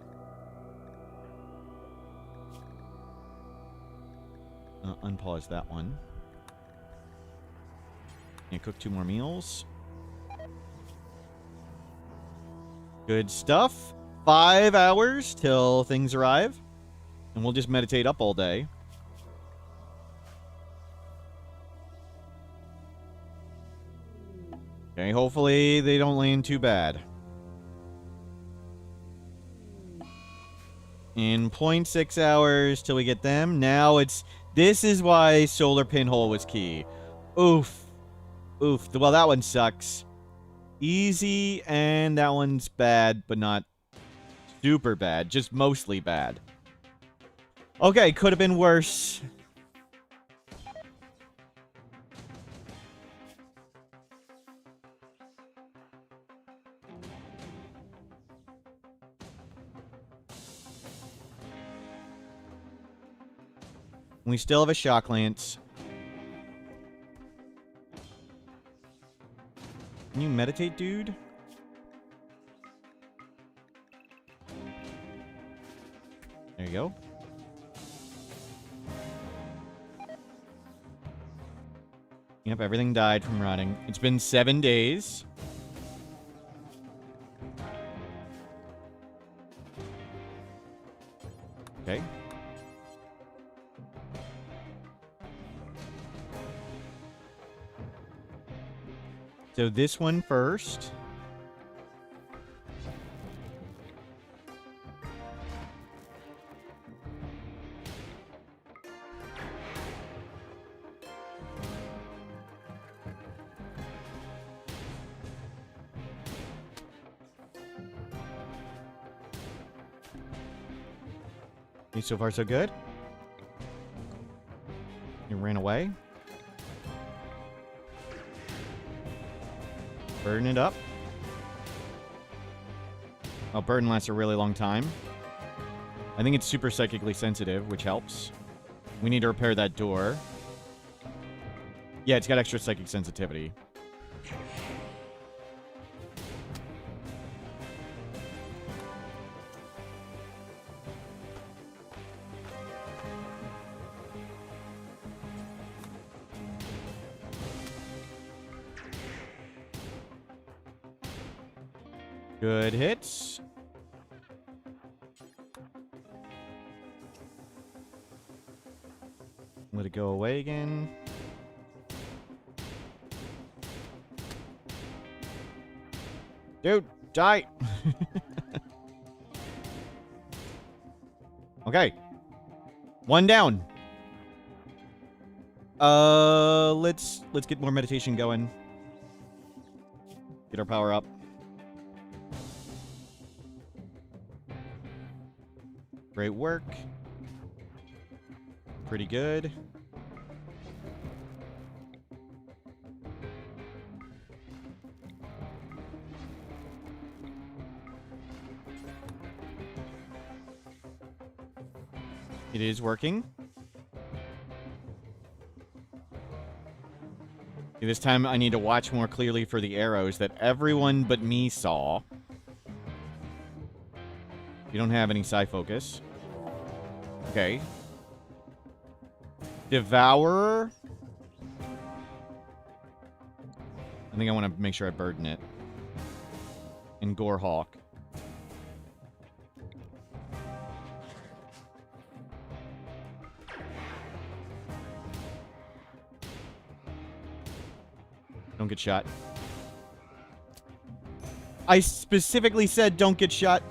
Unpause that one. And cook 2 more meals. Good stuff. 5 hours till things arrive. And we'll just meditate up all day. Okay, hopefully they don't land too bad. In 0.6 hours till we get them. Now it's... This is why Solar Pinhole was key. Oof. Well, that one sucks. Easy, and that one's bad, but not super bad. Just mostly bad. Okay, could have been worse. We still have a shock lance. Can you meditate, dude? There you go. Yep, everything died from rotting. It's been 7 days. Okay. So this one first. Okay, so far so good. He ran away. Burden it up. Oh, burden lasts a really long time. I think it's super psychically sensitive, which helps. We need to repair that door. Yeah, it's got extra psychic sensitivity. Good hits. Let it go away again. Dude, die! Okay. One down. Let's get more meditation going. Get our power up. Great work. Pretty good. It is working. This time I need to watch more clearly for the arrows that everyone but me saw. You don't have any psi focus. Okay. Devourer. I think I want to make sure I burden it. And Gorehawk. Don't get shot. I specifically said don't get shot.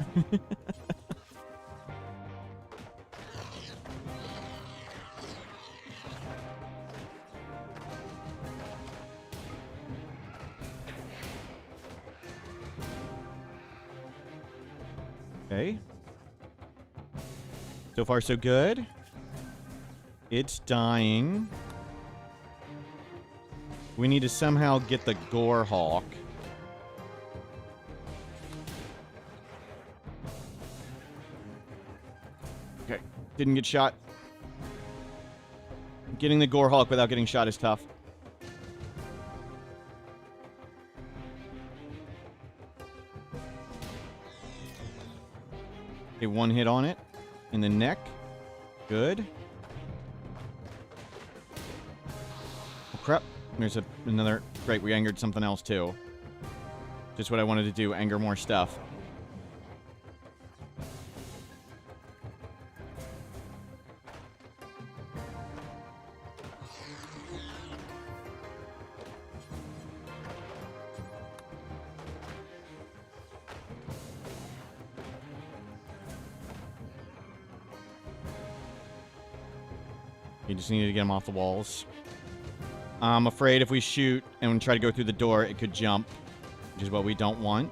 Okay. So far, so good. It's dying. We need to somehow get the Gorehawk. Okay. Didn't get shot. Getting the Gorehawk without getting shot is tough. Okay, one hit on it. In the neck. Good. Oh, crap. There's another... Great, we angered something else, too. Just what I wanted to do, anger more stuff. You just needed to get him off the walls. I'm afraid if we shoot and try to go through the door, it could jump, which is what we don't want.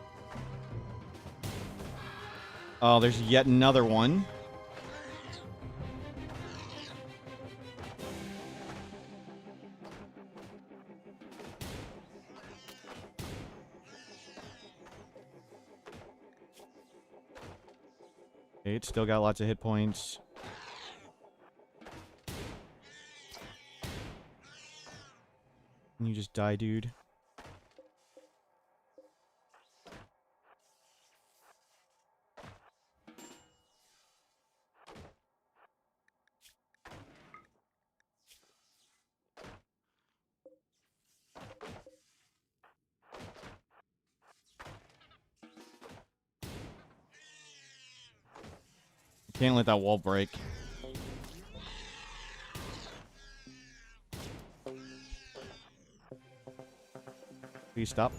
Oh, there's yet another one. Okay, it's still got lots of hit points. Can you just die, dude? Can't let that wall break. Please stop.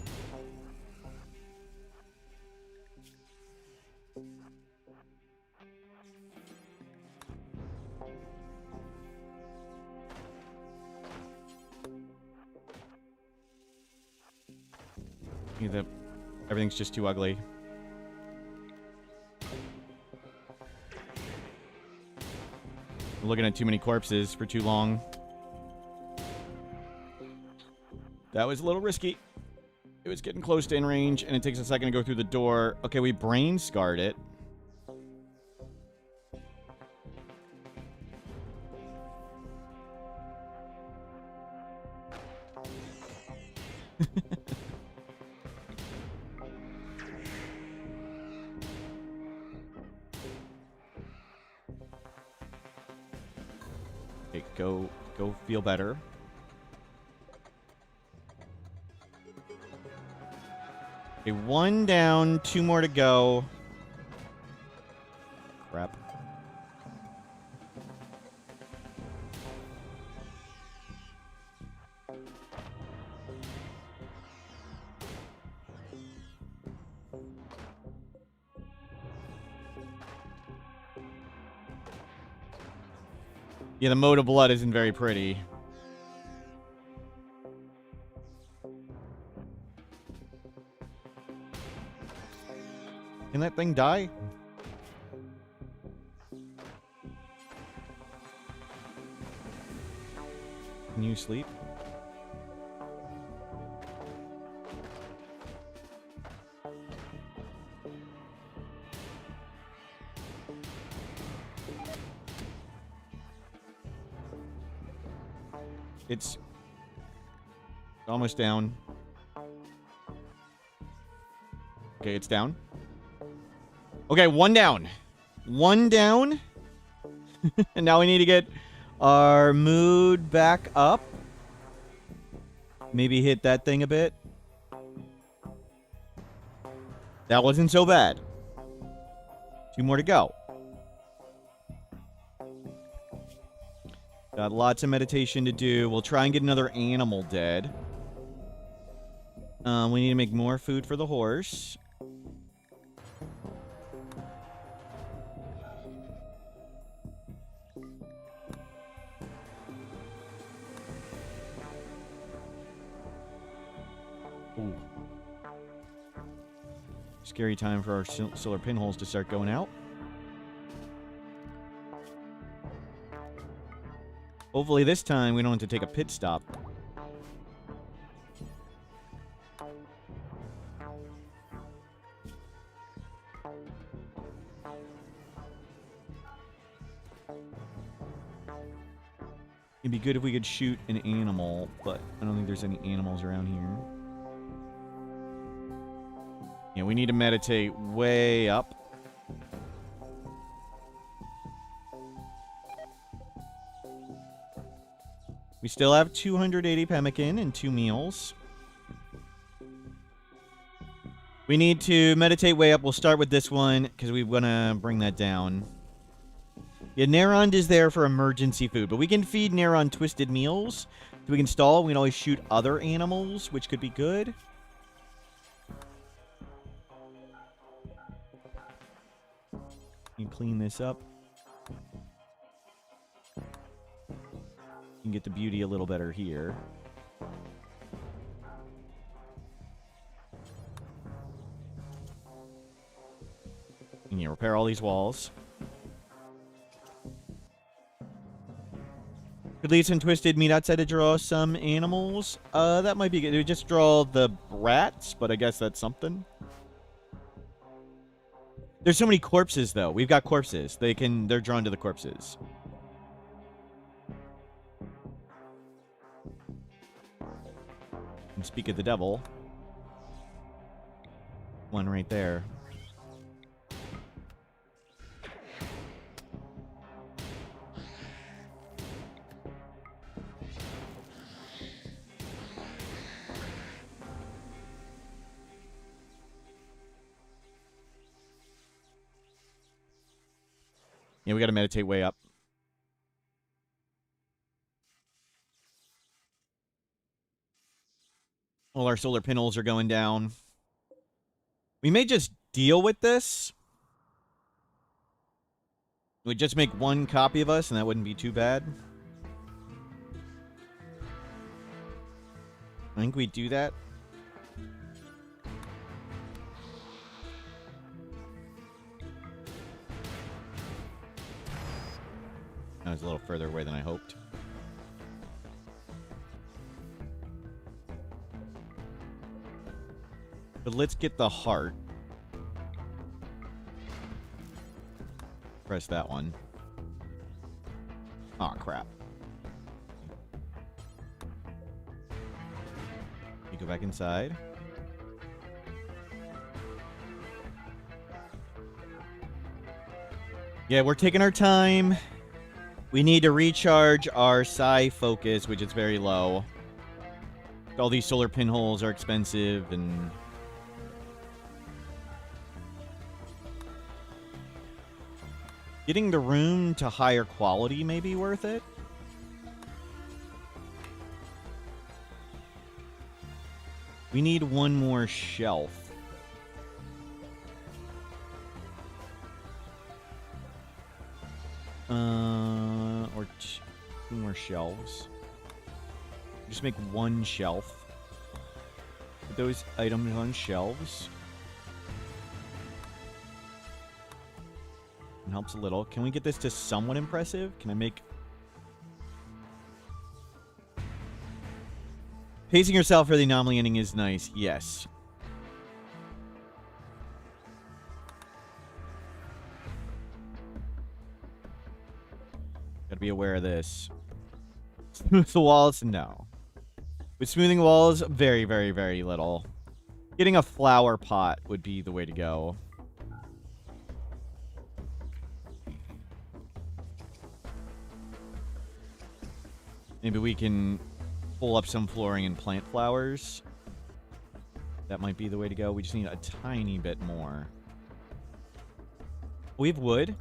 Everything's just too ugly. Looking at too many corpses for too long. That was a little risky. It was getting close to in range, and it takes a second to go through the door. Okay, we brain scarred it. Okay, go feel better. Okay, 1 down, 2 more to go. Crap. Yeah, the mode of blood isn't very pretty. Can that thing die? Can you sleep? It's almost down. Okay, it's down. Okay, 1 down. 1 down. And now we need to get our mood back up. Maybe hit that thing a bit. That wasn't so bad. 2 more to go. Got lots of meditation to do. We'll try and get another animal dead. We need to make more food for the horse. Ooh. Scary time for our solar pinholes to start going out. Hopefully this time we don't have to take a pit stop. It'd be good if we could shoot an animal, but I don't think there's any animals around here. Yeah, we need to meditate way up. We still have 280 pemmican and 2 meals. We need to meditate way up. We'll start with this one because we want to bring that down. Yeah, Neron is there for emergency food, but we can feed Neron twisted meals. So we can stall. We can always shoot other animals, which could be good. You clean this up. Get the beauty a little better here. And you repair all these walls. Could leave some twisted meat outside to draw some animals. That might be good. We just draw the rats, but I guess that's something. There's so many corpses though. We've got corpses. They're drawn to the corpses. And speak of the devil. One right there. Yeah, we gotta meditate way up. All our solar panels are going down. We may just deal with this. We'd just make 1 copy of us, and that wouldn't be too bad. I think we do that. That was a little further away than I hoped. But let's get the heart. Press that one. Aw, crap. You go back inside. Yeah, we're taking our time. We need to recharge our psi focus, which is very low. All these solar pinholes are expensive, and... getting the room to higher quality may be worth it. We need one more shelf. Or two more shelves. Just make one shelf. Put those items on shelves. It helps a little. Can we get this to somewhat impressive? Can I make... Pacing yourself for the anomaly ending is nice. Yes. Gotta be aware of this. Smooth the walls? No. With smoothing walls, very, very, very little. Getting a flower pot would be the way to go. Maybe we can pull up some flooring and plant flowers. That might be the way to go. We just need a tiny bit more. We have wood.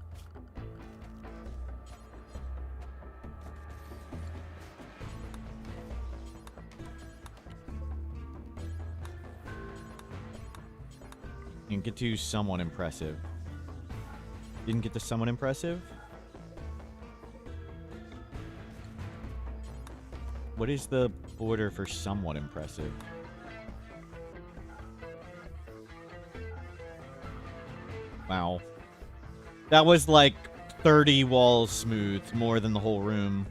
And get to somewhat impressive. Didn't get to somewhat impressive? What is the border for somewhat impressive? Wow. That was like 30 walls smooth, more than the whole room.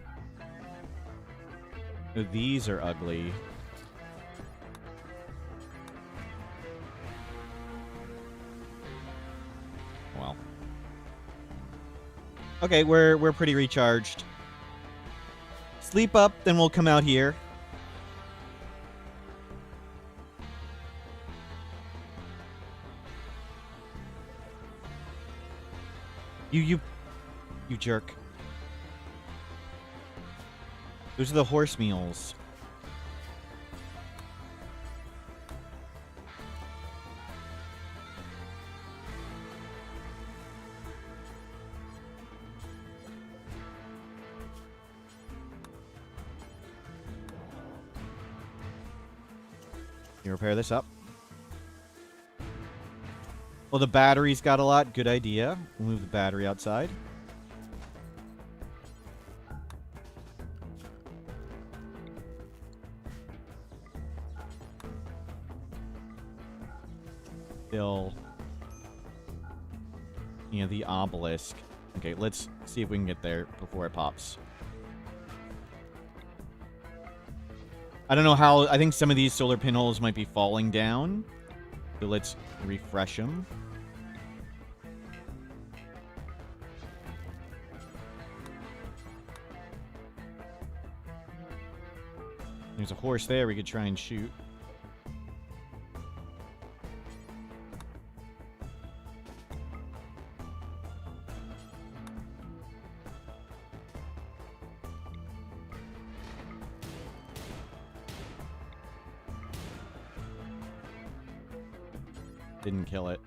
Oh, these are ugly. Well. Okay, we're pretty recharged. Sleep up, then we'll come out here. You jerk. Those are the horse meals. Can you repair this up? Well, the battery's got a lot. Good idea. We'll move the battery outside. Still, you know, the obelisk. Okay, let's see if we can get there before it pops. I don't know how. I think some of these solar pinholes might be falling down. So let's refresh them. There's a horse there we could try and shoot. Didn't kill it.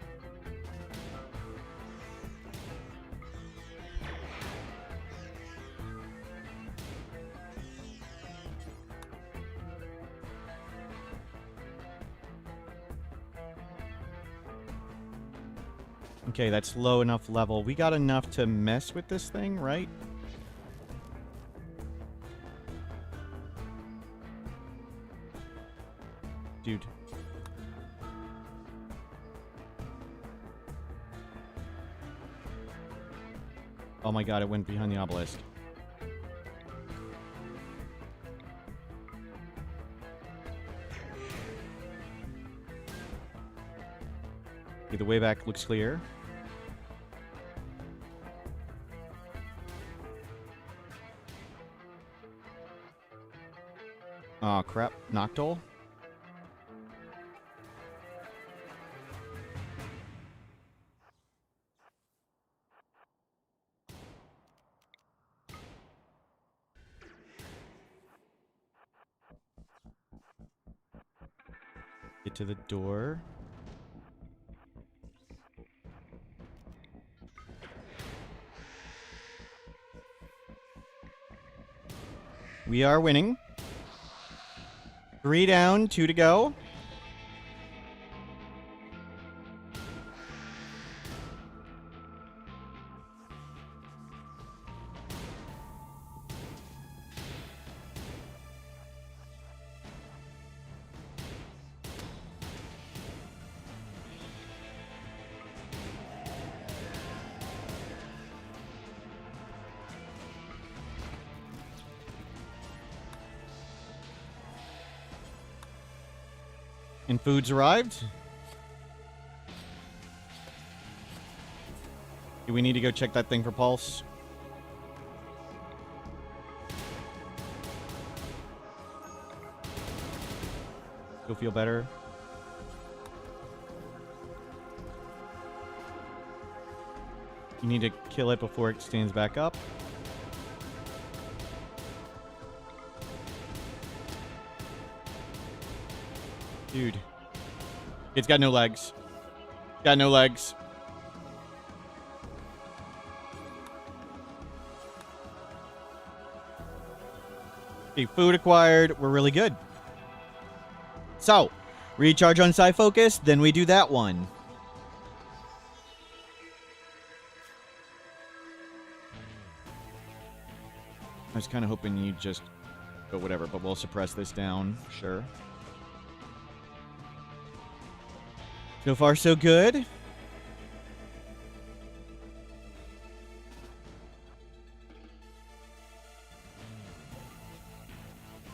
Okay, that's low enough level. We got enough to mess with this thing, right? Dude. Oh my god, it went behind the obelisk. Okay, the way back looks clear. Aw, crap. Noctole? Get to the door. We are winning. 3 down, 2 to go. And food's arrived. Do we need to go check that thing for pulse? You'll feel better. You need to kill it before it stands back up. Dude. It's got no legs. Got no legs. Okay, food acquired. We're really good. So, recharge on Psi Focus, then we do that one. I was kind of hoping you'd just go whatever, but we'll suppress this down. Sure. So far, so good.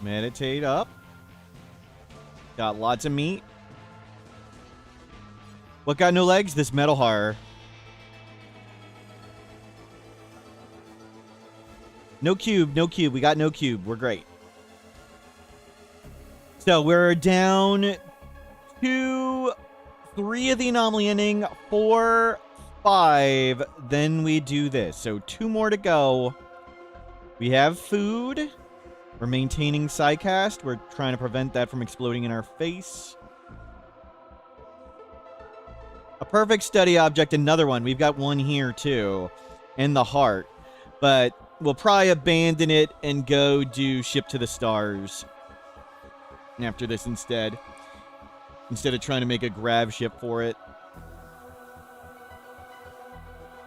Meditate up. Got lots of meat. What got no legs? This metal horror. No cube, no cube. We got no cube. We're great. So we're down to 3 of the anomaly ending, 4, 5. Then we do this. So 2 more to go. We have food. We're maintaining Psycast. We're trying to prevent that from exploding in our face. A perfect study object, another one. We've got one here, too. And the heart. But we'll probably abandon it and go do Ship to the Stars after this instead. Instead of trying to make a grab ship for it.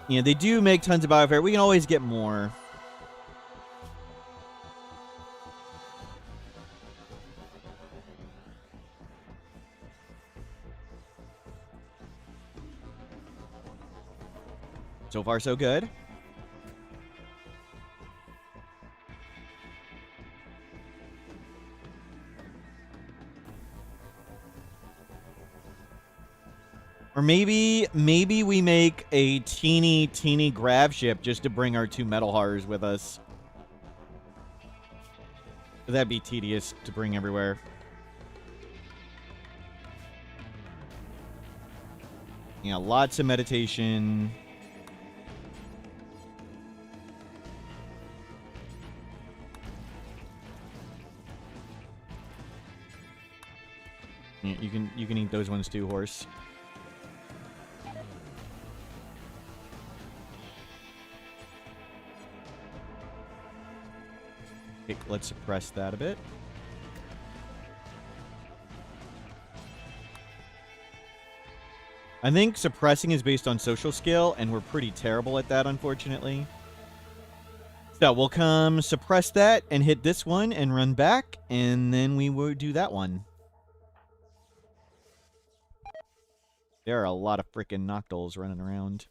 Yeah, they do make tons of biofare. We can always get more. So far, so good. Or maybe we make a teeny grab ship just to bring our 2 metal horrors with us. That'd be tedious to bring everywhere. Yeah, lots of meditation. Yeah, you can eat those ones too, horse. Okay, let's suppress that a bit. I think suppressing is based on social skill, and we're pretty terrible at that, unfortunately. So we'll come suppress that and hit this one and run back, and then we will do that one. There are a lot of freaking Noctoles running around.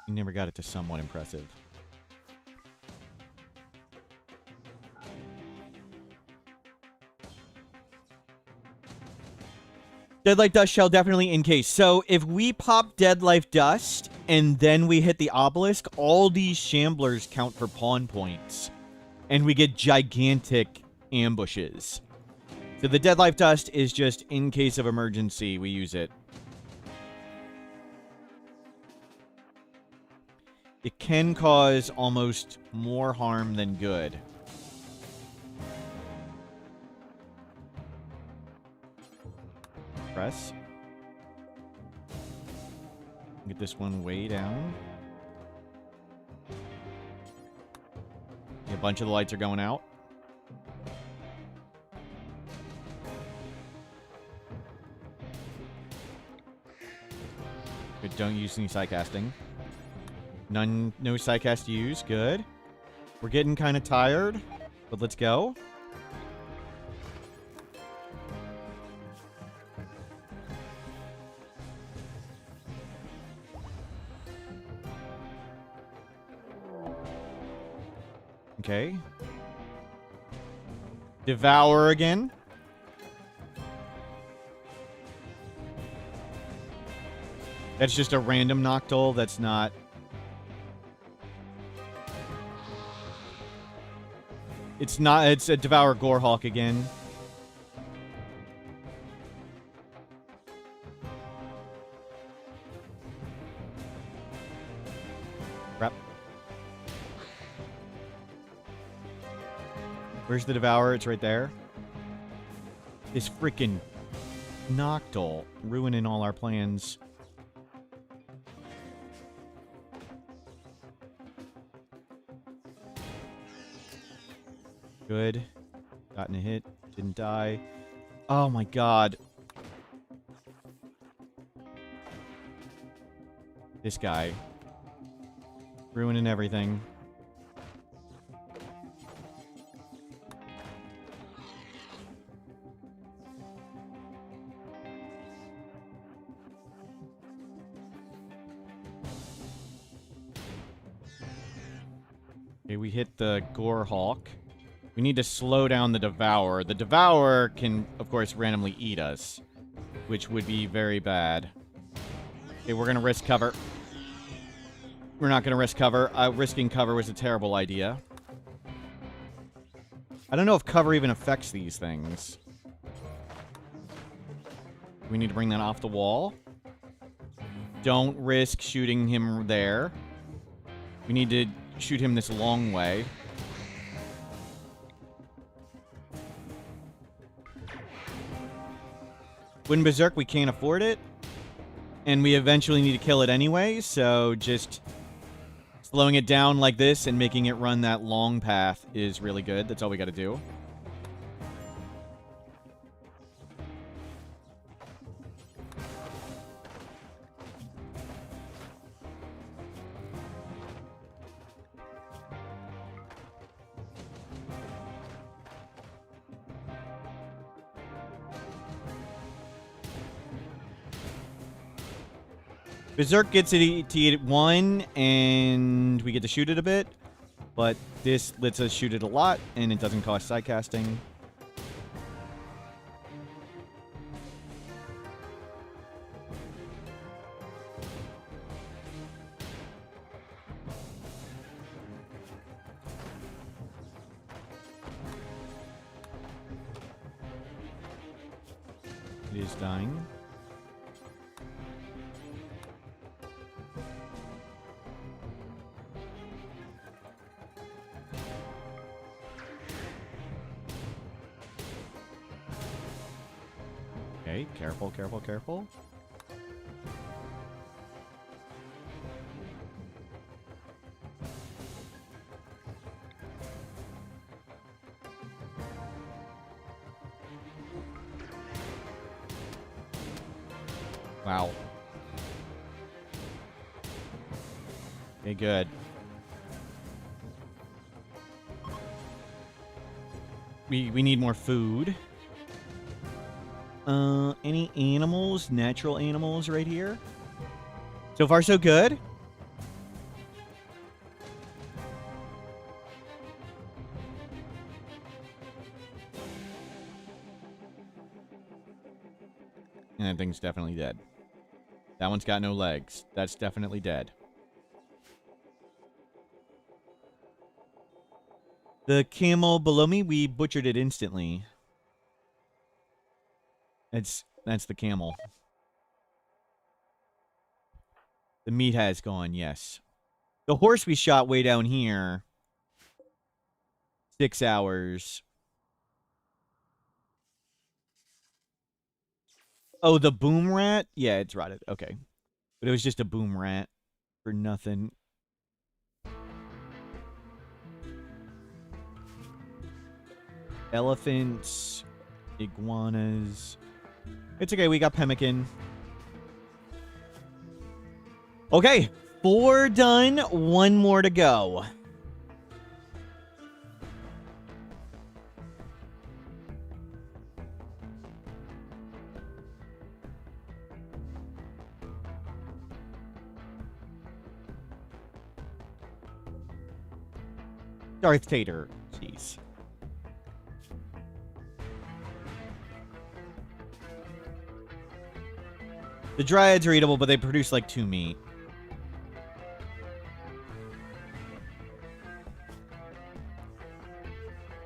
You never got it to somewhat impressive. Dead Life Dust shall definitely encase. So if we pop Dead Life Dust and then we hit the obelisk, all these shamblers count for pawn points. And we get gigantic ambushes. So the Dead Life Dust is just in case of emergency, we use it. It can cause almost more harm than good. Press. Get this one way down. A bunch of the lights are going out. Good, don't use any sidecasting. No sidecast to use. Good. We're getting kind of tired, but let's go. Okay. Devour again. That's just a random Noctole. That's not... It's not... It's a Devour Gorehawk again. Crap. Where's the Devourer? It's right there. This freaking Noctole ruining all our plans. Good. Gotten a hit. Didn't die. Oh my god. This guy. Ruining everything. Okay, we hit the Gorehawk. We need to slow down the Devourer. The Devourer can, of course, randomly eat us, which would be very bad. Okay, we're going to risk cover. We're not going to risk cover. Risking cover was a terrible idea. I don't know if cover even affects these things. We need to bring that off the wall. Don't risk shooting him there. We need to shoot him this long way. When Berserk, we can't afford it. And we eventually need to kill it anyway, so just slowing it down like this and making it run that long path is really good. That's all we gotta do. Berserk gets it to at 1, and we get to shoot it a bit. But this lets us shoot it a lot, and it doesn't cost sidecasting. It is dying. Okay, careful, careful, careful. Wow. Okay, good. We need more food. Any animals? Natural animals right here? So far, so good. that thing's definitely dead. That one's got no legs. That's definitely dead. The camel below me, we butchered it instantly. That's the camel. The meat has gone, yes. The horse we shot way down here. 6 hours. Oh, the boom rat? Yeah, it's rotted. Okay. But it was just a boom rat for nothing. Elephants. Iguanas. It's okay, we got pemmican. Okay, 4 done, 1 more to go. Darth Tater. Jeez. The dryads are eatable, but they produce like 2 meat.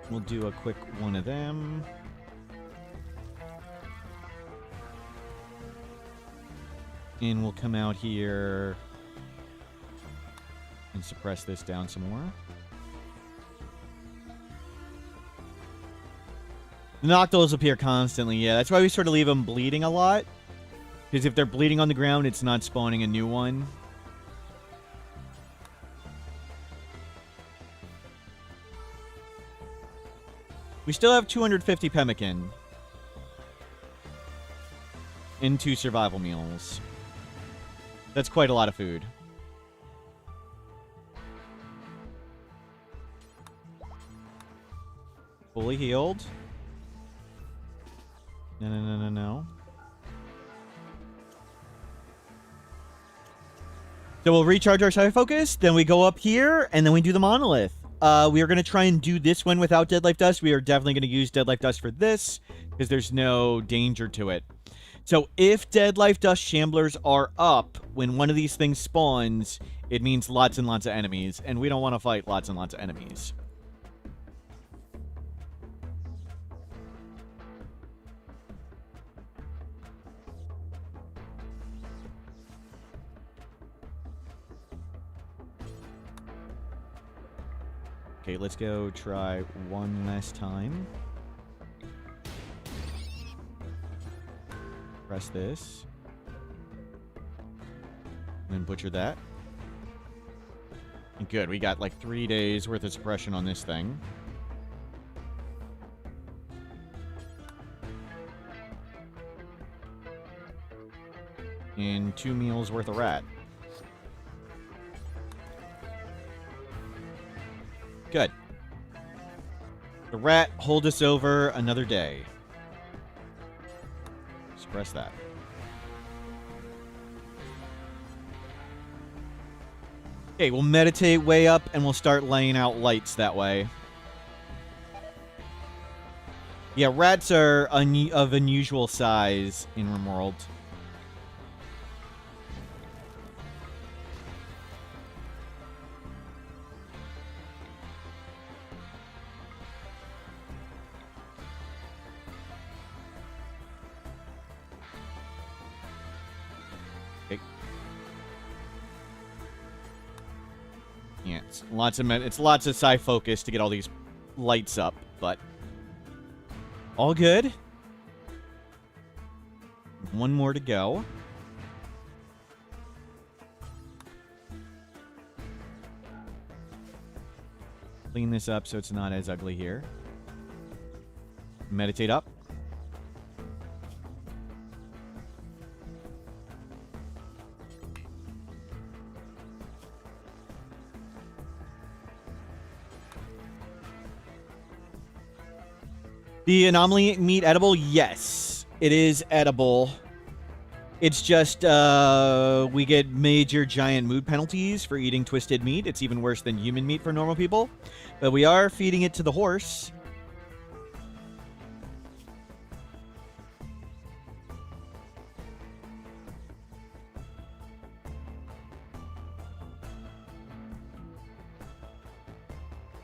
We'll do a quick one of them. And we'll come out here and suppress this down some more. The Noctals appear constantly, yeah. That's why we sort of leave them bleeding a lot. Because if they're bleeding on the ground, it's not spawning a new one. We still have 250 pemmican. And 2 survival meals. That's quite a lot of food. Fully healed. No. So we'll recharge our Psi Focus, then we go up here, and then we do the monolith. We are going to try and do this one without Dead Life Dust. We are definitely going to use Dead Life Dust for this, because there's no danger to it. So if Dead Life Dust Shamblers are up when one of these things spawns, it means lots and lots of enemies, and we don't want to fight lots and lots of enemies. Okay, let's go try one last time. Press this. And then butcher that. And good, we got like 3 days worth of suppression on this thing. And 2 meals worth of rat. Good. The rat hold us over another day. Suppress that. Okay, we'll meditate way up and we'll start laying out lights that way. Yeah, rats are of unusual size in Rimworld. Yeah, it's lots of Psi Focus to get all these lights up, but all good. 1 more to go. Clean this up so it's not as ugly here. Meditate up. The anomaly meat edible? Yes, it is edible. It's just we get major giant mood penalties for eating twisted meat. It's even worse than human meat for normal people. But we are feeding it to the horse.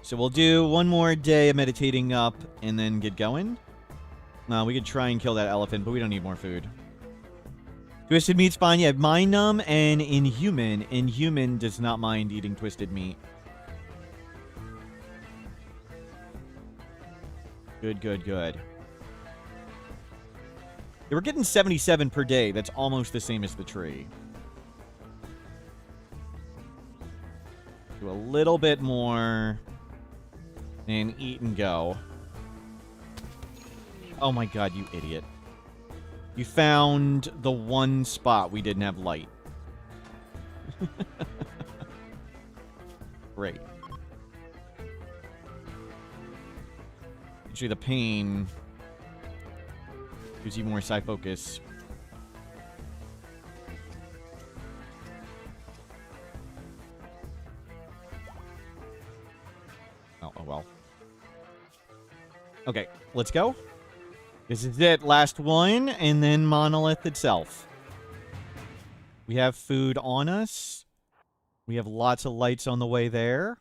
So we'll do one more day of meditating up and then get going. We could try and kill that elephant, but we don't need more food. Twisted meat's fine. Yeah, Mind Numb and Inhuman. Inhuman does not mind eating twisted meat. Good, good, good. Yeah, we're getting 77 per day. That's almost the same as the tree. Do a little bit more and eat and go. Oh my god, you idiot. You found the one spot we didn't have light. Great. Actually, the pain gives you more psi focus. Oh well. Okay, let's go. This is it. Last one, and then monolith itself. We have food on us. We have lots of lights on the way there.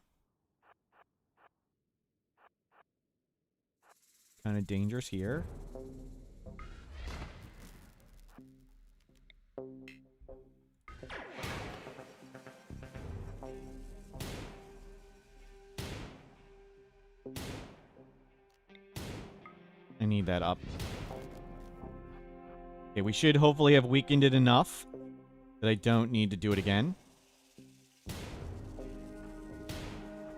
Kind of dangerous here. I need that up. Okay, we should hopefully have weakened it enough that I don't need to do it again.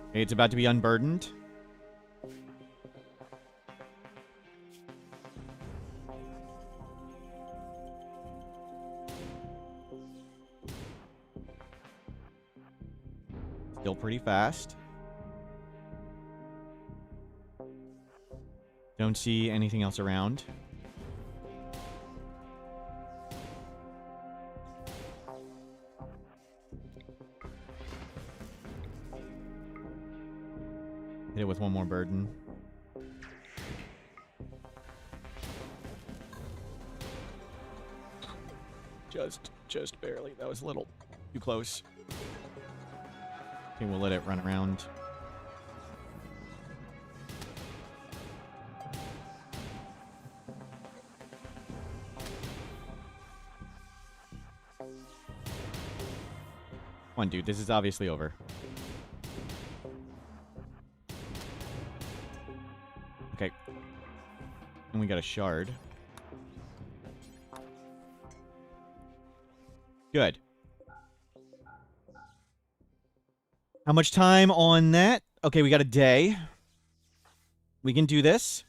Okay, it's about to be unburdened. Still pretty fast. Don't see anything else around. Hit it with one more burden. Just barely. That was a little too close. Okay, we'll let it run around. Come on, dude. This is obviously over. Okay. And we got a shard. Good. How much time on that? Okay, we got a day. We can do this.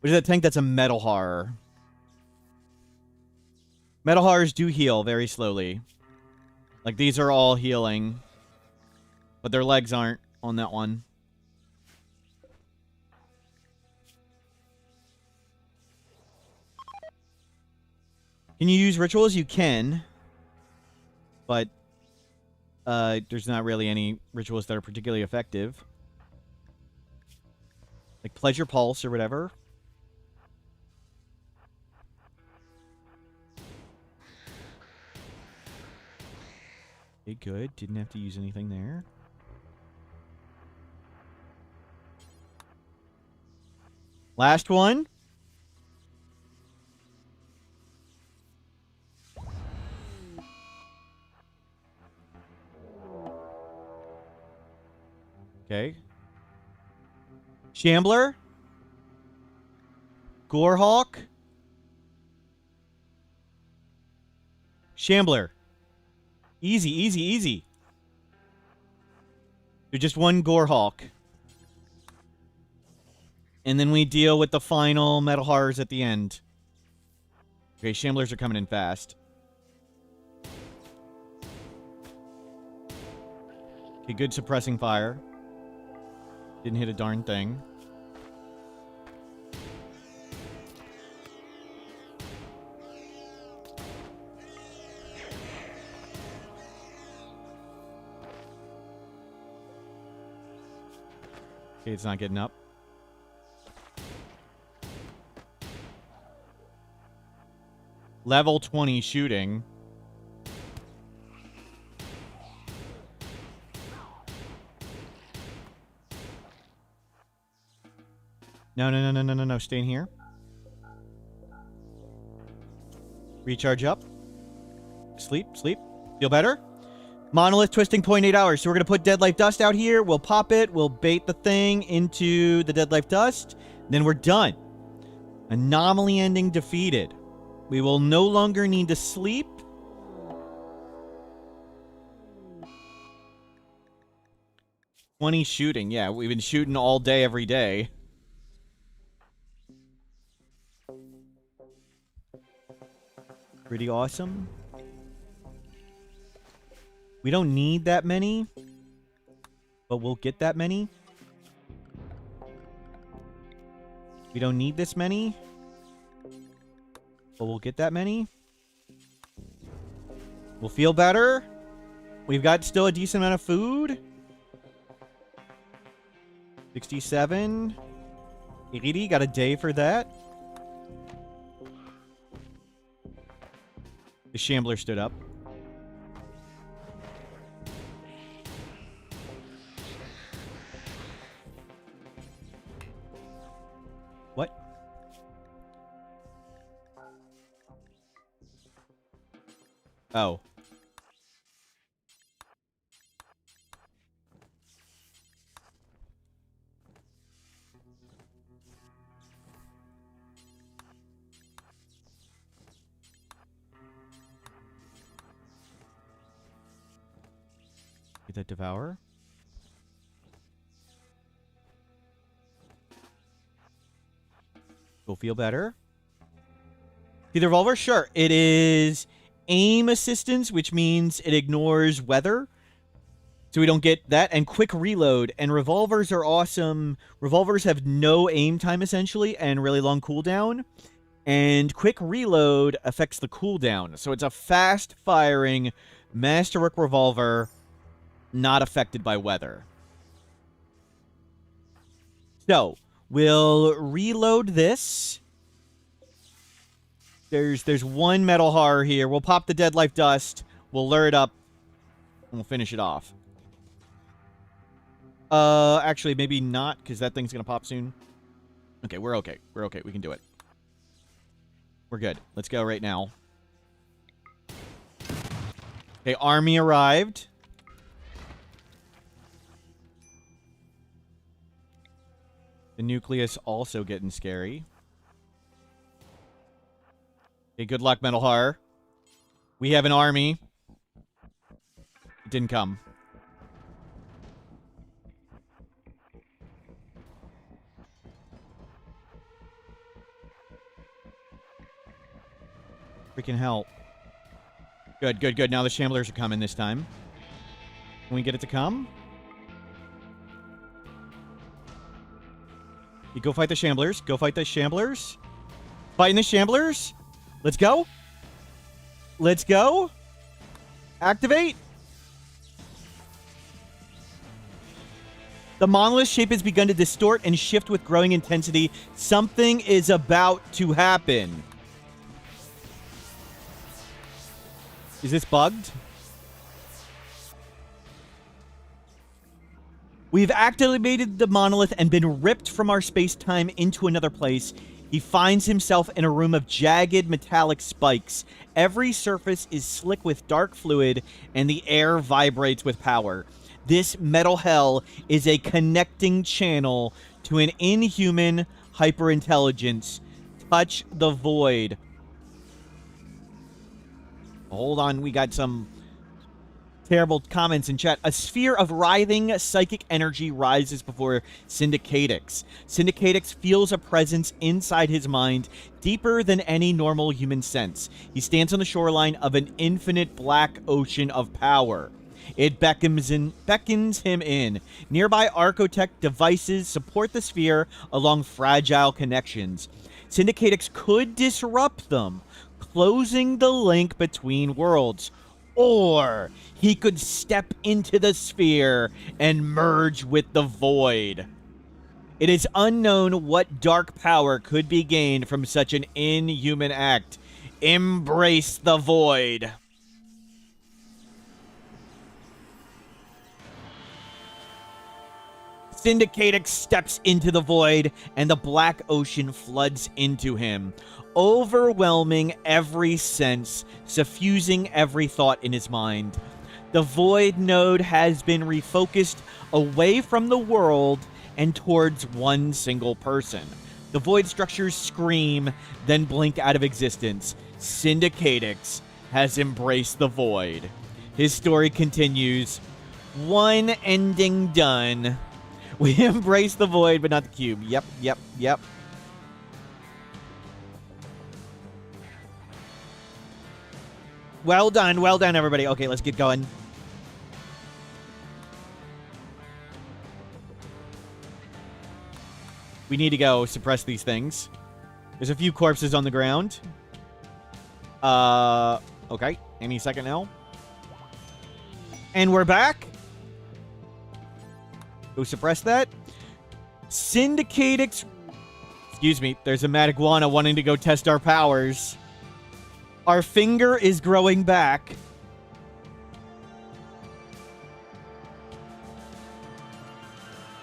What is that tank? That's a metal horror. Metal horrors do heal very slowly. Like, these are all healing. But their legs aren't on that one. Can you use rituals? You can. But there's not really any rituals that are particularly effective. Like Pleasure Pulse or whatever. Okay, good. Didn't have to use anything there. Last one. Okay. Shambler. Gorehawk. Shambler. Easy, easy, easy. There's just one Gorehawk. And then we deal with the final metal horrors at the end. Okay, Shamblers are coming in fast. Okay, good suppressing fire. Didn't hit a darn thing. Okay, it's not getting up. Level 20 shooting. No. Stay in here. Recharge up. Sleep. Feel better? Monolith twisting 0.8 hours. So we're going to put Dead Life Dust out here. We'll pop it. We'll bait the thing into the Dead Life Dust. Then we're done. Anomaly ending defeated. We will no longer need to sleep. Shooting. Yeah, we've been shooting all day, every day. Pretty awesome. We don't need that many, but we'll get that many. We don't need this many, but we'll get that many. We'll feel better. We've got still a decent amount of food. 67. 80. Got a day for that. The Shambler stood up. What? Oh. Get that devour. Go feel better. See the revolver? Sure. It is aim assistance, which means it ignores weather. So we don't get that. And quick reload. And revolvers are awesome. Revolvers have no aim time, essentially, and really long cooldown. And quick reload affects the cooldown. So it's a fast-firing masterwork revolver, not affected by weather. So, we'll reload this. There's one metal horror here. We'll pop the Dead Life Dust. We'll lure it up. And we'll finish it off. Actually, maybe not, because that thing's going to pop soon. Okay, we're okay. We're okay. We can do it. We're good. Let's go right now. Okay, army arrived. The nucleus also getting scary. Okay, good luck, Metal Horror. We have an army. It didn't come. Freaking hell. Good. Now the Shamblers are coming this time. Can we get it to come? You go fight the Shamblers. Go fight the Shamblers. Fighting the Shamblers. Let's go. Let's go. Activate. The monolith shape has begun to distort and shift with growing intensity. Something is about to happen. Is this bugged? We've activated the monolith and been ripped from our space-time into another place. He finds himself in a room of jagged metallic spikes. Every surface is slick with dark fluid, and the air vibrates with power. This metal hell is a connecting channel to an inhuman hyperintelligence. Touch the void. Hold on, we got some terrible comments in chat. A sphere of writhing psychic energy rises before Syndicatix. Syndicatix feels a presence inside his mind, deeper than any normal human sense. He stands on the shoreline of an infinite black ocean of power. It beckons him in. Nearby Archotech devices support the sphere along fragile connections. Syndicatix could disrupt them, closing the link between worlds. Or he could step into the sphere and merge with the void. It is unknown what dark power could be gained from such an inhuman act. Embrace the void. Syndicatix steps into the void, and the black ocean floods into him, overwhelming every sense, suffusing every thought in his mind. The void node has been refocused away from the world and towards one single person. The void structures scream, then blink out of existence. Syndicatix has embraced the void. His story continues. One ending done. We embrace the void, but not the cube. Yep. Well done, everybody. Okay, let's get going. We need to go suppress these things. There's a few corpses on the ground. Okay. Any second now. And we're back. Go suppress that. Syndicatix. Excuse me. There's a mad iguana wanting to go test our powers. Our finger is growing back.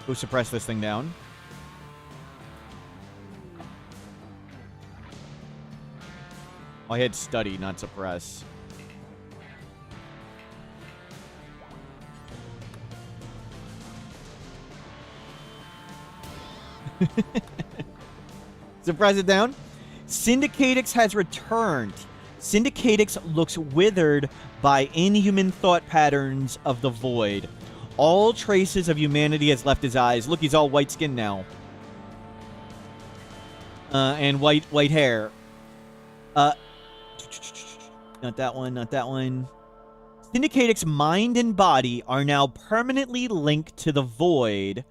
Go suppress this thing down. I had study, not suppress. Suppress it down. Syndicatix has returned. Syndicatix looks withered by inhuman thought patterns of the void. All traces of humanity has left his eyes. Look, he's all white skin now. And white hair. Not that one, not that one. Syndicatix's mind and body are now permanently linked to the void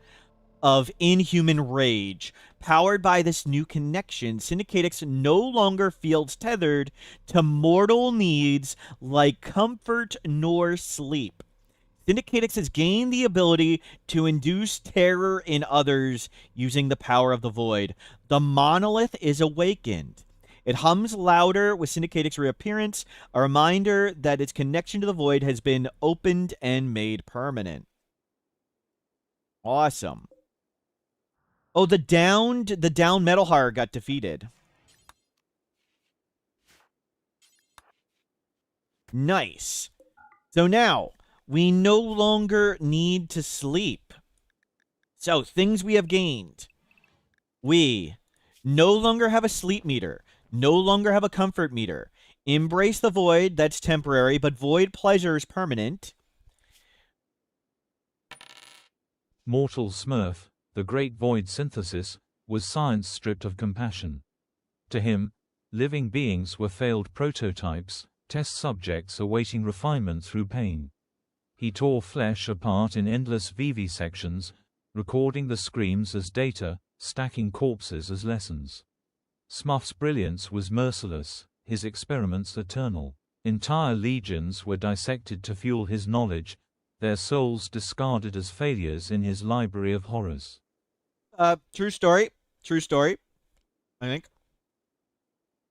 of inhuman rage. Powered by this new connection, Syndicatix no longer feels tethered to mortal needs like comfort nor sleep. Syndicatix has gained the ability to induce terror in others using the power of the void. The monolith is awakened. It hums louder with Syndicatix's reappearance, a reminder that its connection to the void has been opened and made permanent. Awesome. Oh, the downed metal horror got defeated. Nice. So now, we no longer need to sleep. So, things we have gained. We no longer have a sleep meter. No longer have a comfort meter. Embrace the void, that's temporary, but void pleasure is permanent. Mortal Smurf, the great void synthesis, was science stripped of compassion. To him, living beings were failed prototypes, test subjects awaiting refinement through pain. He tore flesh apart in endless vivisections, recording the screams as data, stacking corpses as lessons. Smuff's brilliance was merciless, his experiments eternal. Entire legions were dissected to fuel his knowledge, their souls discarded as failures in his library of horrors. True story. True story. I think.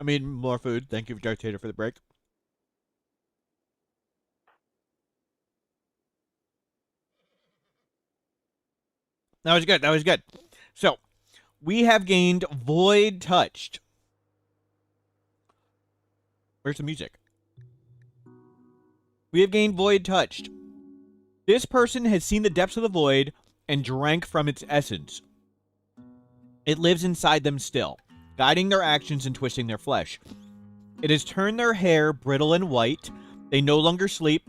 I mean, more food. Thank you, Darth Vader, for the break. That was good. That was good. So, we have gained Void Touched. Where's the music? We have gained Void Touched. This person has seen the depths of the void and drank from its essence. It lives inside them still, guiding their actions and twisting their flesh. It has turned their hair brittle and white. They no longer sleep,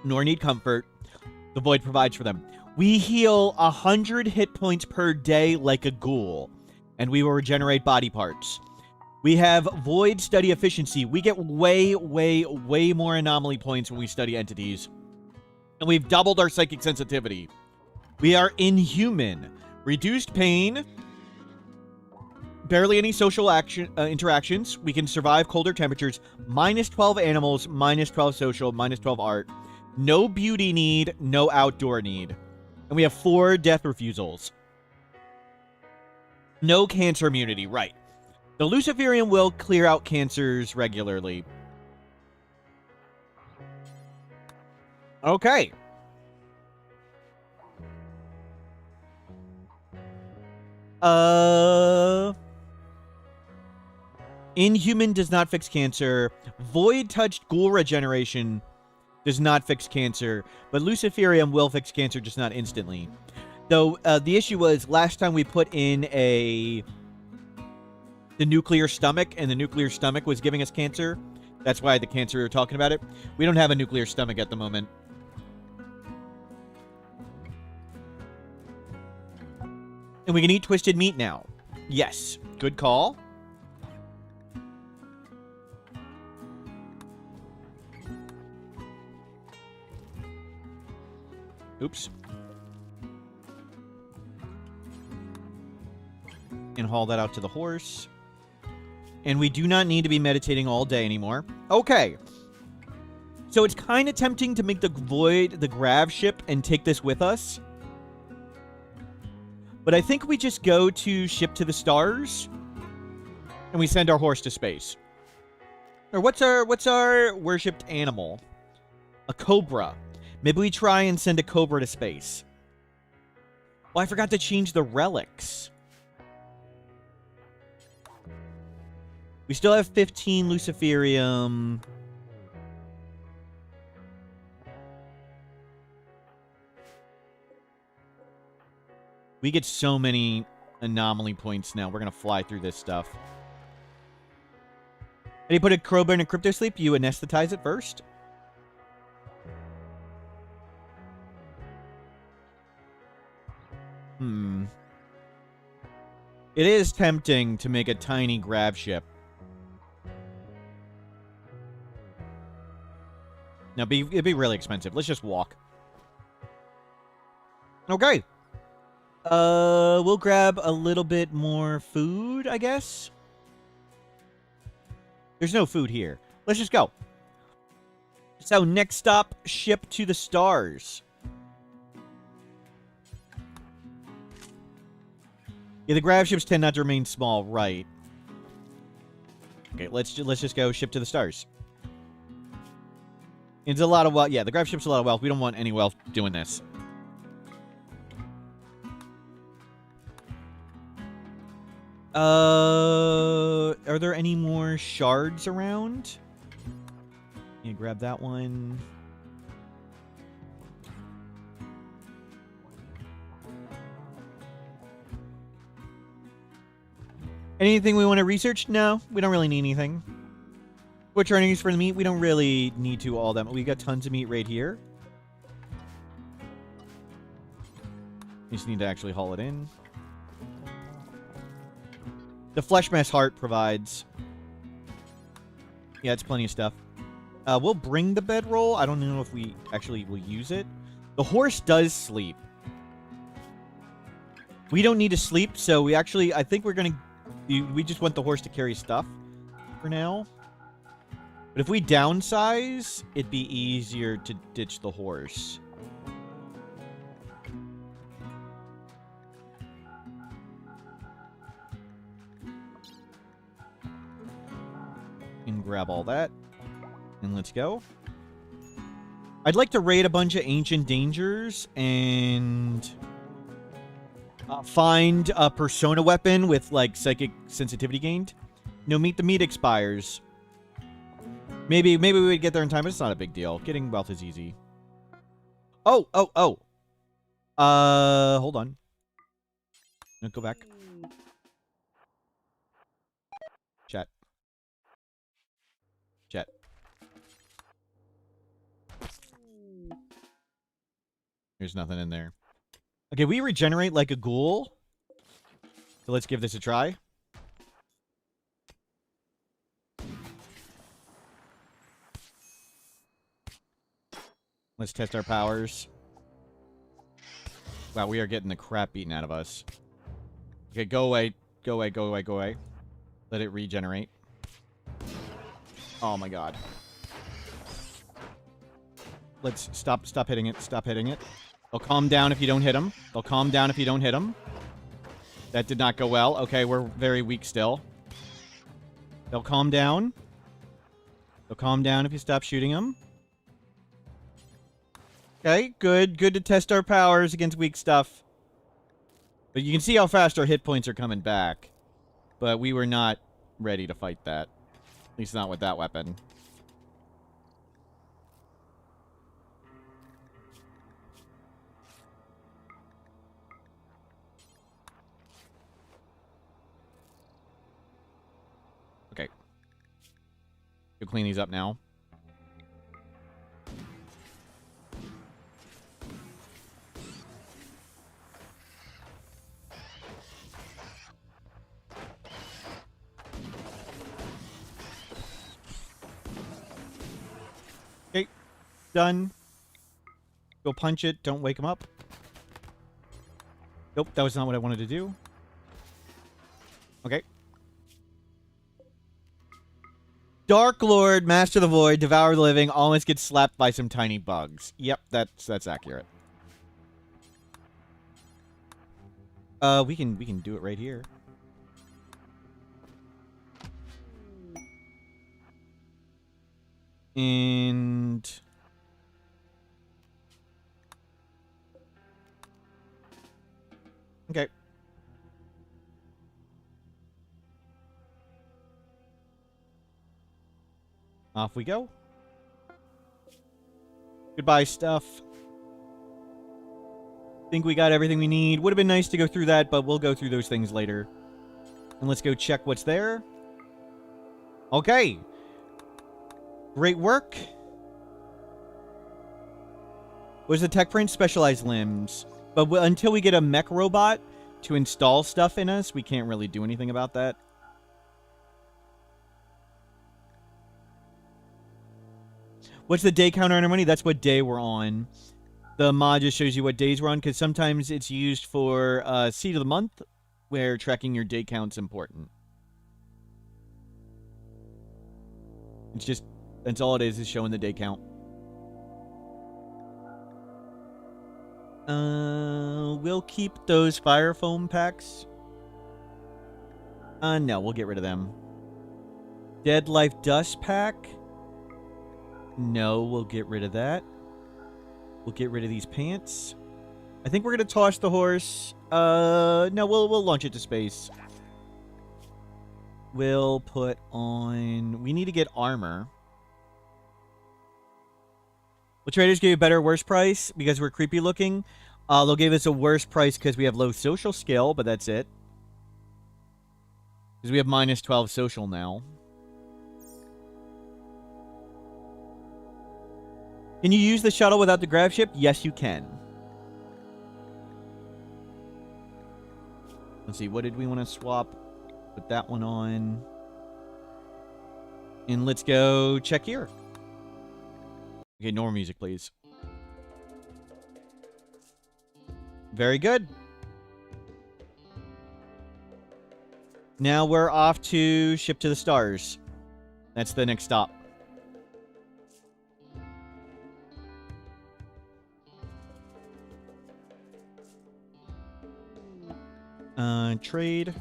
nor need comfort. The void provides for them. We heal 100 hit points per day like a ghoul, and we will regenerate body parts. We have void study efficiency. We get way more anomaly points when we study entities. And we've doubled our psychic sensitivity. We are inhuman. Reduced pain. Barely any social interactions. We can survive colder temperatures. Minus 12 animals, minus 12 social, minus 12 art. No beauty need, no outdoor need. And we have 4 death refusals. No cancer immunity, right. The Luciferian will clear out cancers regularly. Okay. Inhuman does not fix cancer. Void-touched ghoul regeneration does not fix cancer. But Luciferium will fix cancer, just not instantly. Though, the issue was, last time we put in the nuclear stomach, and the nuclear stomach was giving us cancer. That's why the cancer we were talking about it. We don't have a nuclear stomach at the moment. And we can eat twisted meat now. Yes. Good call. Oops. And haul that out to the horse. And we do not need to be meditating all day anymore. Okay. So it's kind of tempting to make the Void the grav ship and take this with us. But I think we just go to Ship to the Stars. And we send our horse to space. Or what's our worshipped animal? A cobra. Maybe we try and send a cobra to space. Oh, I forgot to change the relics. We still have 15 Luciferium. We get so many anomaly points now. We're going to fly through this stuff. And you put a crowbar in a crypto sleep, you anesthetize it first. It is tempting to make a tiny grav ship. No, it'd be really expensive. Let's just walk. Okay. We'll grab a little bit more food, I guess. There's no food here. Let's just go. So, next stop, Ship to the Stars. Yeah, the grav ships tend not to remain small, right? Okay, let's just go Ship to the Stars. It's a lot of wealth. Yeah, the grav ship's a lot of wealth. We don't want any wealth doing this. Are there any more shards around? Yeah, grab that one. Anything we want to research? No, we don't really need anything. Which earnings for the meat? We don't really need to all that. We got tons of meat right here. We just need to actually haul it in. The flesh mess heart provides. Yeah, it's plenty of stuff. We'll bring the bedroll. I don't know if we actually will use it. The horse does sleep. We don't need to sleep, so we actually... I think we're going to... We just want the horse to carry stuff for now. But if we downsize, it'd be easier to ditch the horse. And grab all that. And let's go. I'd like to raid a bunch of ancient dangers and find a persona weapon with like psychic sensitivity gained. No, meet the meat expires. Maybe we would get there in time, but it's not a big deal. Getting wealth is easy. Oh. Hold on. No, go back. Chat. There's nothing in there. Okay, we regenerate like a ghoul. So let's give this a try. Let's test our powers. Wow, we are getting the crap beaten out of us. Okay, go away. Go away, go away, go away. Let it regenerate. Oh my god. Let's stop hitting it. Stop hitting it. They'll calm down if you don't hit them. They'll calm down if you don't hit them. That did not go well. Okay, we're very weak still. They'll calm down. They'll calm down if you stop shooting them. Okay, good. Good to test our powers against weak stuff. But you can see how fast our hit points are coming back. But we were not ready to fight that. At least not with that weapon. Okay. Go clean these up now. Okay. Done. Go punch it. Don't wake him up. Nope, that was not what I wanted to do. Okay. Dark Lord, Master of the Void, Devour the Living, almost gets slapped by some tiny bugs. Yep, that's accurate. We can do it right here. And okay. Off we go. Goodbye, stuff. Think we got everything we need. Would have been nice to go through that, but we'll go through those things later. And let's go check what's there. Okay. Great work. Was the tech print specialized limbs? But until we get a mech robot to install stuff in us, we can't really do anything about that. What's the day counter on our money? That's what day we're on. The mod just shows you what days we're on, because sometimes it's used for seed of the month, where tracking your day count's important. It's just, that's all it is showing the day count. We'll keep those fire foam packs. No, we'll get rid of them. Dead Life Dust Pack. No, we'll get rid of that. We'll get rid of these pants. I think we're gonna toss the horse. No, we'll launch it to space. We'll put on... We need to get armor. Will traders give you a better or worse price because we're creepy looking? They'll give us a worse price because we have low social skill, but that's it. Because we have minus 12 social now. Can you use the shuttle without the grab ship? Yes, you can. Let's see, what did we want to swap? Put that one on. And let's go check here. Okay, normal music, please. Very good. Now we're off to Ship to the Stars. That's the next stop. Trade.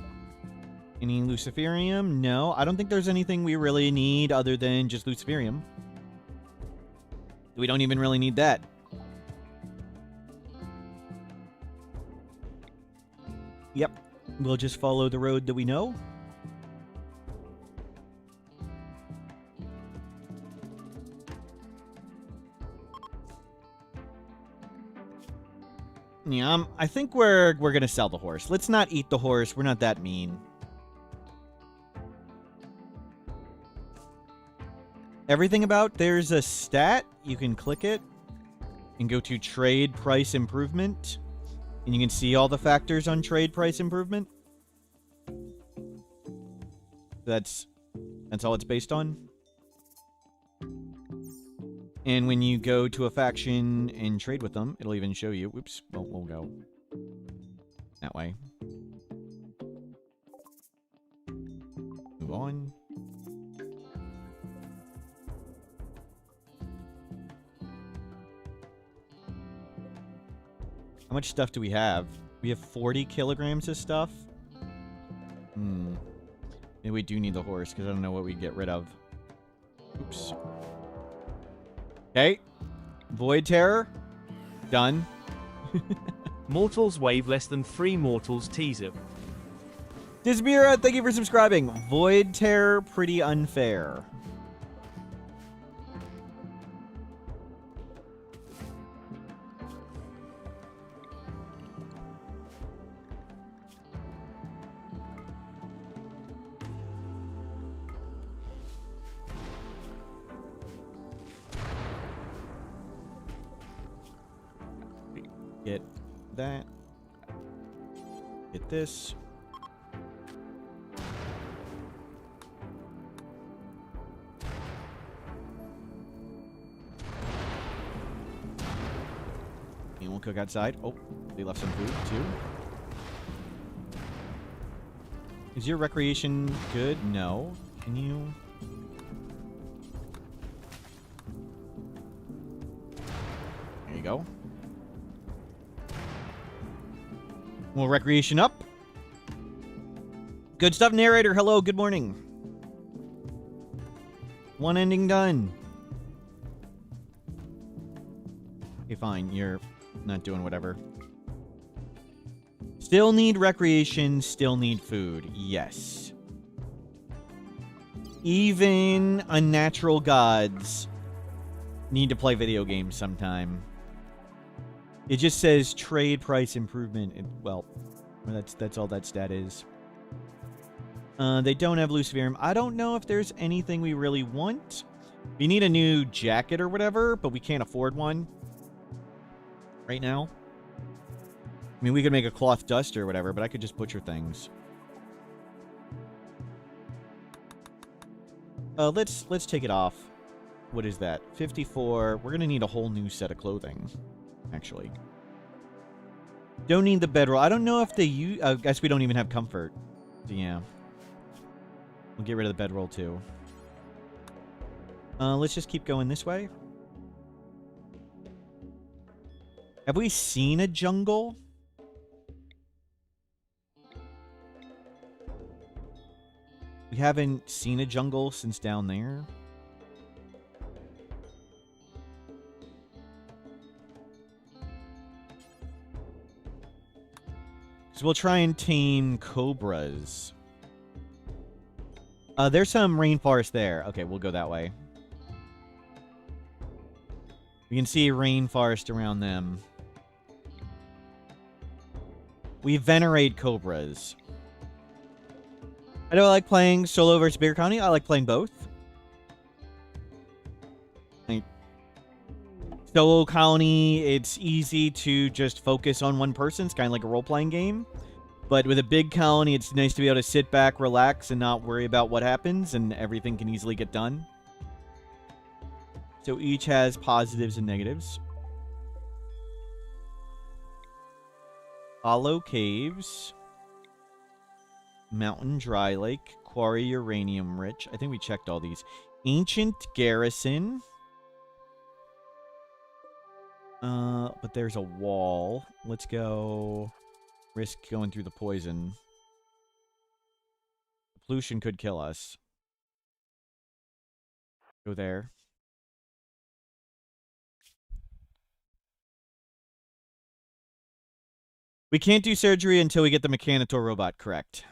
Any Luciferium? No, I don't think there's anything we really need other than just Luciferium. We don't even really need that. Yep. We'll just follow the road that we know. Yeah, I think we're gonna sell the horse. Let's not eat the horse. We're not that mean. Everything about there's a stat. You can click it and go to trade price improvement, and you can see all the factors on trade price improvement. That's all it's based on. And when you go to a faction and trade with them, it'll even show you. Oops, we'll go that way. Move on. How much stuff do we have? We have 40 kilograms of stuff. Maybe we do need the horse, because I don't know what we'd get rid of. Oops. Okay. Void Terror. Done. Mortals wave less than 3 mortals teaser. Dismira, thank you for subscribing. Void Terror, pretty unfair. Get that. Get this. And we'll cook outside. Oh, they left some food too. Is your recreation good? No. Can you? There you go. More recreation up. Good stuff, narrator. Hello, good morning. One ending done. Okay, fine. You're not doing whatever. Still need recreation, still need food. Yes. Even unnatural gods need to play video games sometime. It just says trade price improvement. Well, that's all that stat is. They don't have Luciferium. I don't know if there's anything we really want. We need a new jacket or whatever, but we can't afford one right now. I mean, we could make a cloth duster or whatever, but I could just butcher things. Let's take it off. What is that? 54. We're gonna need a whole new set of clothing, actually. Don't need the bedroll. I don't know if they use... I guess we don't even have comfort. So, yeah. We'll get rid of the bedroll, too. Let's just keep going this way. Have we seen a jungle? We haven't seen a jungle since down there. So we'll try and tame cobras. There's some rainforest there. Okay, we'll go that way. We can see rainforest around them. We venerate cobras. I don't like playing solo versus bigger colony. I like playing both. Solo colony, it's easy to just focus on one person. It's kind of like a role-playing game. But with a big colony, it's nice to be able to sit back, relax, and not worry about what happens, and everything can easily get done. So each has positives and negatives. Hollow caves. Mountain dry lake. Quarry uranium rich. I think we checked all these. Ancient garrison. But there's a wall. Let's go... Risk going through the poison. Pollution could kill us. Go there. We can't do surgery until we get the Mechanitor robot correct.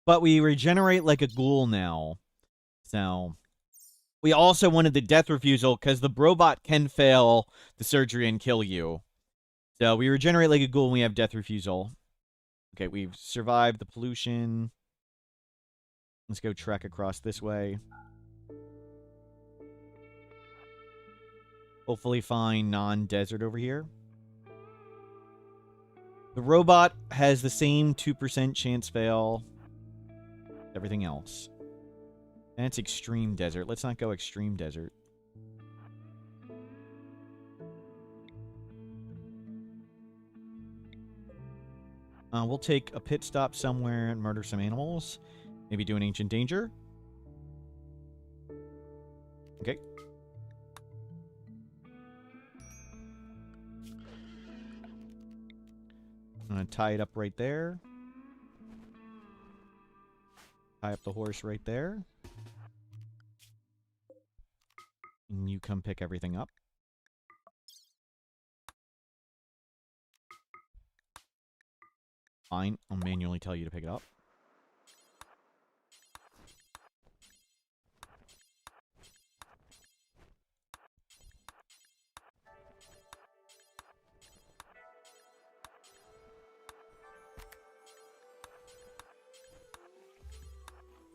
But we regenerate like a ghoul now. So... We also wanted the death refusal because the robot can fail the surgery and kill you. So we regenerate like a ghoul and we have death refusal. Okay, we've survived the pollution. Let's go trek across this way. Hopefully find non-desert over here. The robot has the same 2% chance fail. Everything else. That's extreme desert. Let's not go extreme desert. We'll take a pit stop somewhere and murder some animals. Maybe do an ancient danger. Okay. I'm going to tie it up right there. Tie up the horse right there. And you come pick everything up. Fine. I'll manually tell you to pick it up.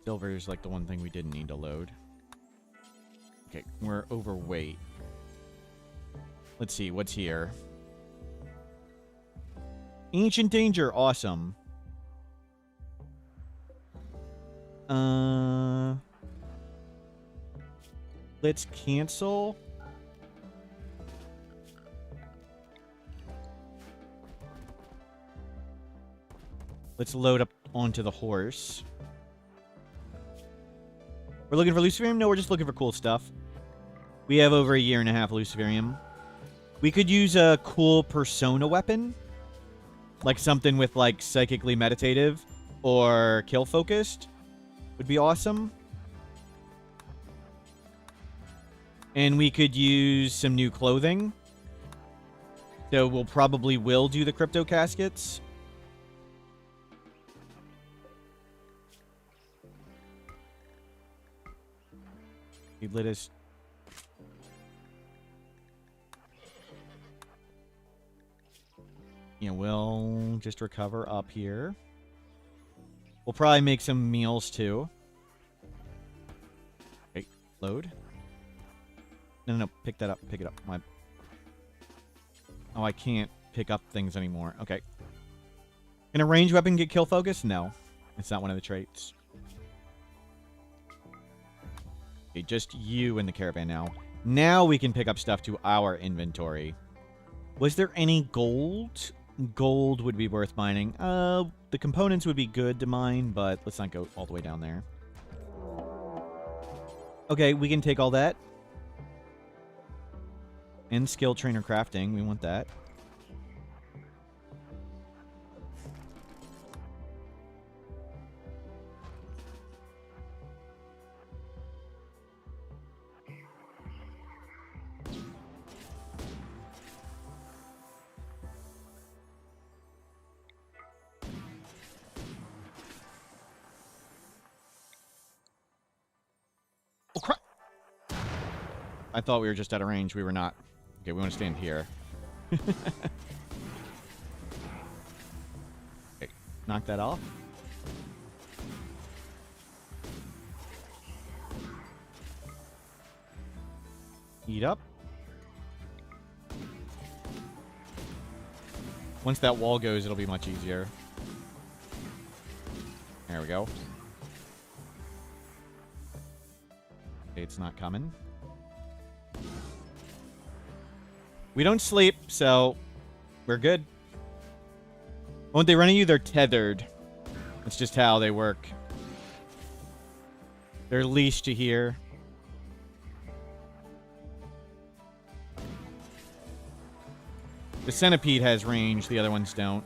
Silver is like the one thing we didn't need to load. Okay, we're overweight. Let's see, what's here? Ancient Danger, awesome. Let's cancel. Let's load up onto the horse. We're looking for Luciferium? No, we're just looking for cool stuff. We have over 1.5 years of Luciferium. We could use a cool persona weapon. Like something with, like, psychically meditative or kill focused. Would be awesome. And we could use some new clothing. So we'll probably do the crypto caskets. He let us... Yeah, we'll just recover up here. We'll probably make some meals, too. Okay, load. No, pick that up. Pick it up. Oh, I can't pick up things anymore. Okay. Can a ranged weapon get kill focus? No. It's not one of the traits. Okay, just you in the caravan now. Now we can pick up stuff to our inventory. Was there any gold? Gold would be worth mining. The components would be good to mine, but let's not go all the way down there. Okay, we can take all that. And skill trainer crafting. We want that. Oh, crap! I thought we were just out of range. We were not. Okay, we want to stand here. Okay, knock that off. Eat up. Once that wall goes, it'll be much easier. There we go. Okay, it's not coming. We don't sleep, so we're good. Won't they run at you? They're tethered. That's just how they work. They're leashed to here. The centipede has range, the other ones don't.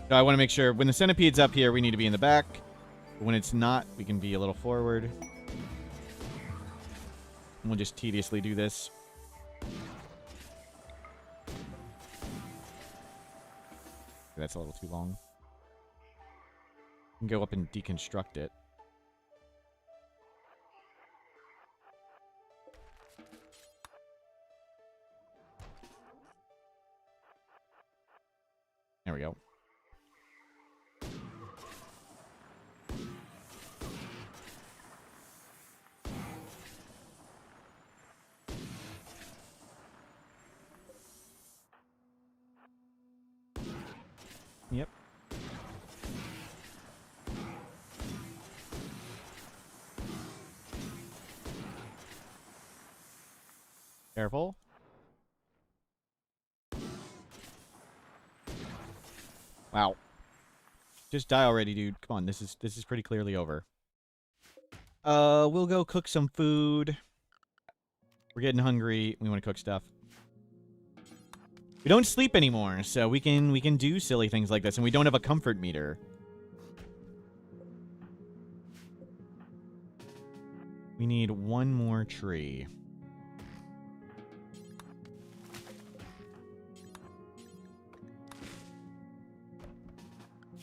So I want to make sure when the centipede's up here, we need to be in the back. But when it's not, we can be a little forward. And we'll just tediously do this. That's a little too long. We can go up and deconstruct it. There we go. Yep. Careful. Wow. Just die already, dude. Come on, this is pretty clearly over. We'll go cook some food. We're getting hungry. We want to cook stuff. We don't sleep anymore, so we can do silly things like this, and we don't have a comfort meter. We need one more tree.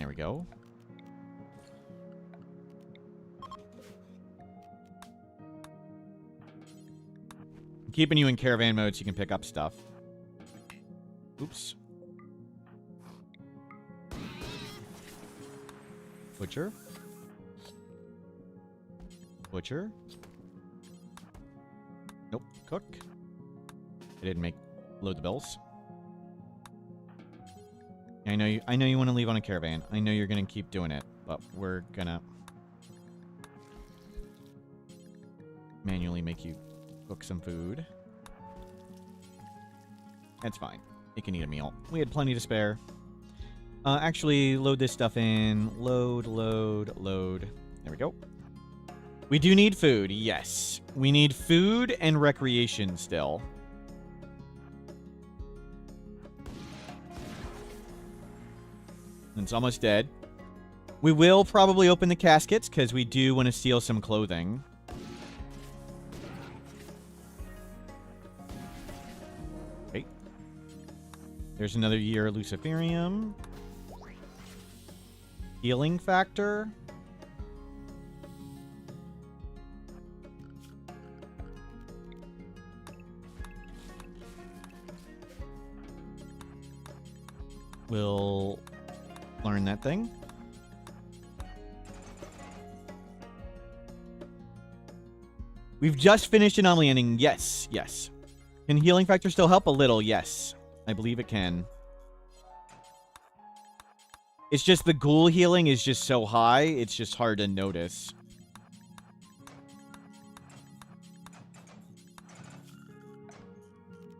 There we go. I'm keeping you in caravan mode so you can pick up stuff. Oops. Butcher. Butcher. Nope. Cook. I didn't load the bills. I know you want to leave on a caravan. I know you're gonna keep doing it, but we're gonna manually make you cook some food. That's fine. You can eat a meal. We had plenty to spare. Actually, load this stuff in. Load. There we go. We do need food, yes. We need food and recreation still. It's almost dead. We will probably open the caskets, because we do want to steal some clothing. Okay. There's another year Luciferium. Healing factor. We'll learn that thing. We've just finished Anomaly ending. Yes, yes. Can healing factor still help a little? Yes. I believe it can. It's just the ghoul healing is just so high, it's just hard to notice.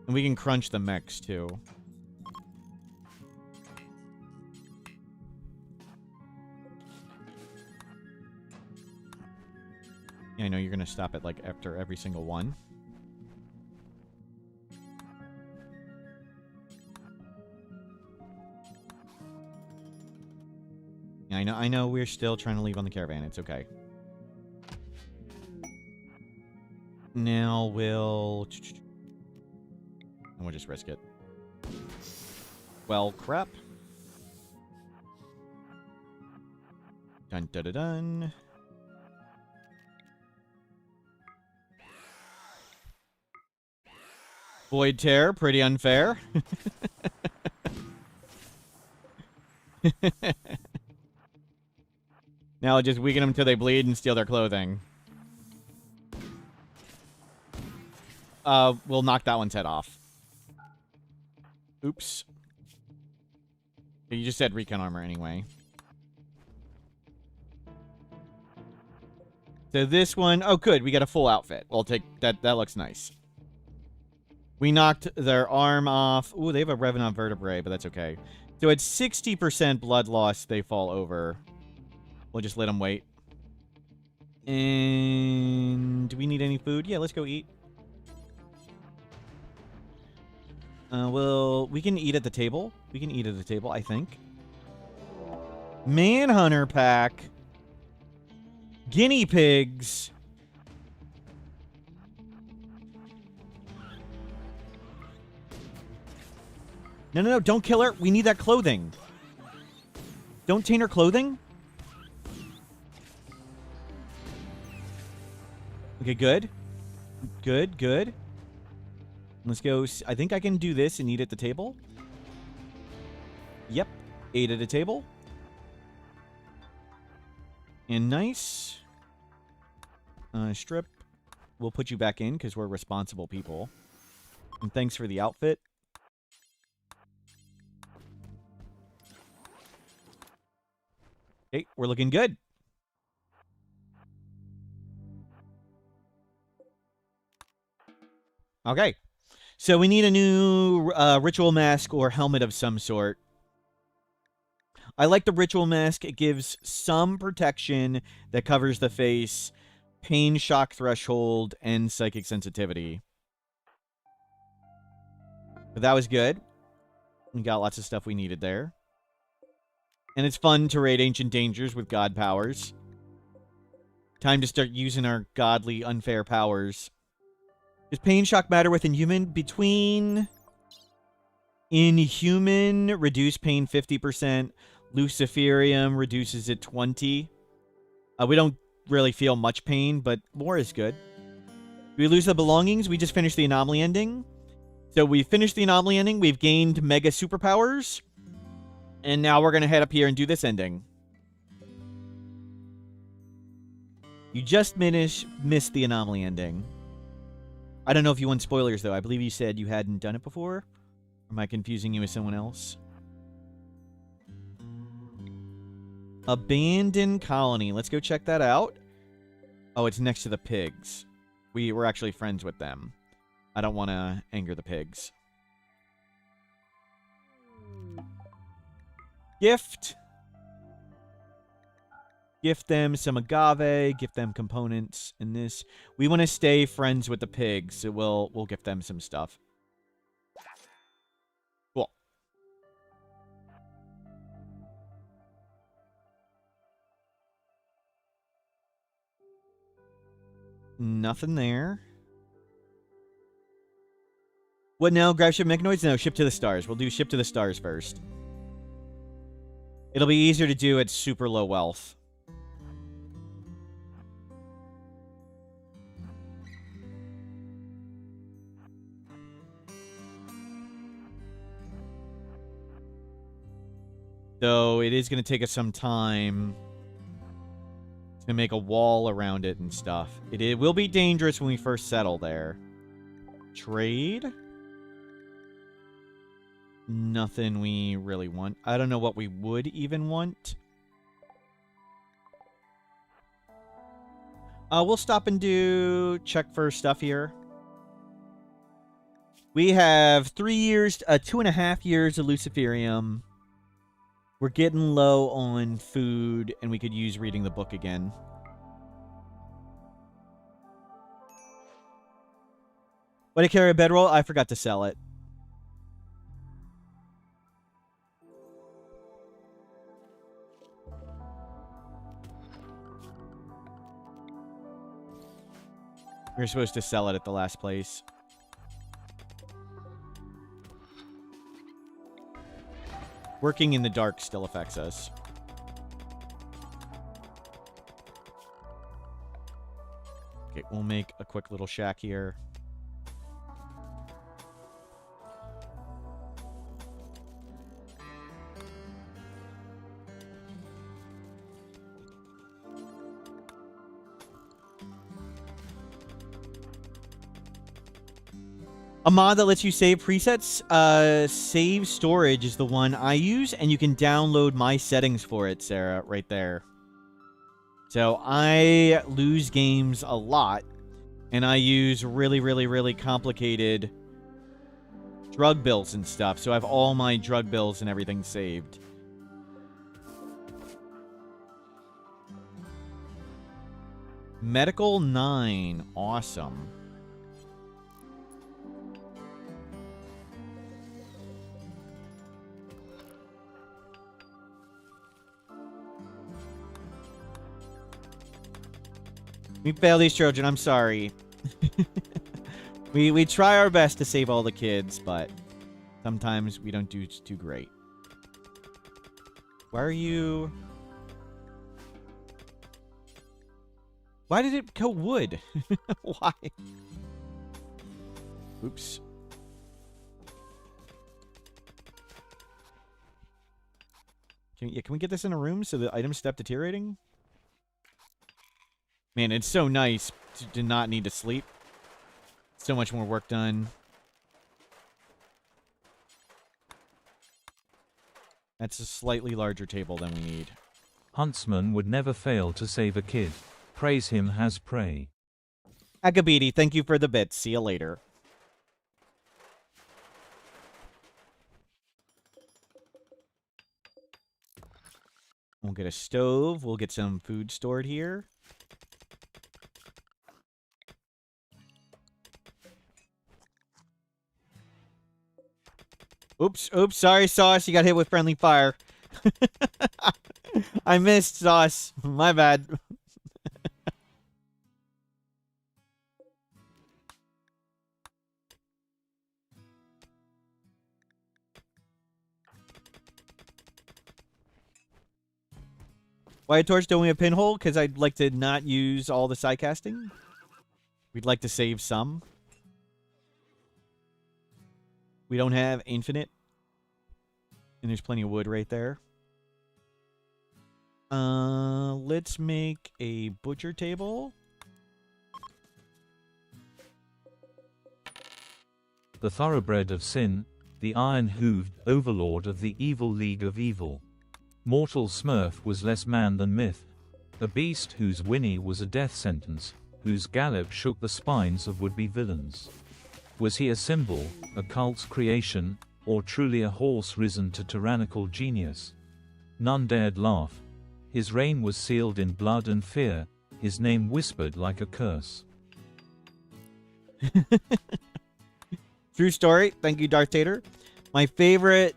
And we can crunch the mechs, too. Yeah, I know you're going to stop it, like, after every single one. Yeah, I know we're still trying to leave on the caravan. It's okay. Now we'll just risk it. Well, crap. Dun dun dun dun. Void Tear, pretty unfair. Now I'll just weaken them until they bleed and steal their clothing. We'll knock that one's head off. Oops. You just said recon armor anyway. So this one... Oh, good. We got a full outfit. We'll take... That looks nice. We knocked their arm off. Ooh, they have a Revenant vertebrae, but that's okay. So at 60% blood loss, they fall over. We'll just let them wait. And... Do we need any food? Yeah, let's go eat. Well, we can eat at the table. We can eat at the table, I think. Manhunter pack. Guinea pigs. No, don't kill her. We need that clothing. Don't taint her clothing. Okay, good. Good. Let's go. I think I can do this and eat at the table. Yep. Ate at a table. And nice. Strip. We'll put you back in because we're responsible people. And thanks for the outfit. Okay, we're looking good. Okay. So we need a new ritual mask or helmet of some sort. I like the ritual mask. It gives some protection that covers the face, pain shock threshold, and psychic sensitivity. But that was good. We got lots of stuff we needed there. And it's fun to raid Ancient Dangers with god powers. Time to start using our godly unfair powers. Does pain shock matter with Inhuman? Between Inhuman, reduce pain 50%, Luciferium reduces it 20. We don't really feel much pain, but more is good. We lose the belongings. We just finished the anomaly ending. So we finished the anomaly ending. We've gained mega superpowers. And now we're going to head up here and do this ending. You just missed the anomaly ending. I don't know if you want spoilers, though. I believe you said you hadn't done it before. Or am I confusing you with someone else? Abandoned colony. Let's go check that out. Oh, it's next to the pigs. We're actually friends with them. I don't want to anger the pigs. Gift. Gift them some agave. Gift them components in this. We want to stay friends with the pigs, so we'll gift them some stuff. Cool. Nothing there. What now? Grab ship mechanoids? No, ship to the stars. We'll do ship to the stars first. It'll be easier to do at super low wealth. Though it is going to take us some time to make a wall around it and stuff. It will be dangerous when we first settle there. Trade? Nothing we really want. I don't know what we would even want. We'll stop and check for stuff here. We have 3 years, 2.5 years of Luciferium. We're getting low on food, and we could use reading the book again. What, I carry a bedroll? I forgot to sell it. We were supposed to sell it at the last place. Working in the dark still affects us. Okay, we'll make a quick little shack here. A mod that lets you save presets, Savestorage is the one I use, and you can download my settings for it, Sarah, right there. So I lose games a lot, and I use really, really, really complicated drug bills and stuff, so I have all my drug bills and everything saved. Medical 9, awesome. We fail these children, I'm sorry. we try our best to save all the kids, but sometimes we don't do too great. Why are you... Why did it go wood? Why? Oops. Can we get this in a room so the items stop deteriorating? Man, it's so nice to not need to sleep. So much more work done. That's a slightly larger table than we need. Huntsman would never fail to save a kid. Praise him has prey. Agabidi, thank you for the bits. See you later. We'll get a stove. We'll get some food stored here. Oops, sorry, Sauce. You got hit with friendly fire. I missed, Sauce. My bad. Why a torch? Don't we have pinhole? Because I'd like to not use all the side casting. We'd like to save some. We don't have infinite. And there's plenty of wood right there. Let's make a butcher table. The thoroughbred of sin, the iron-hooved overlord of the evil league of evil. Mortal Smurf was less man than myth. A beast whose whinny was a death sentence, whose gallop shook the spines of would-be villains. Was he a symbol, a cult's creation, or truly a horse risen to tyrannical genius? None dared laugh. His reign was sealed in blood and fear, his name whispered like a curse. True story. Thank you, Darth Tater. My favorite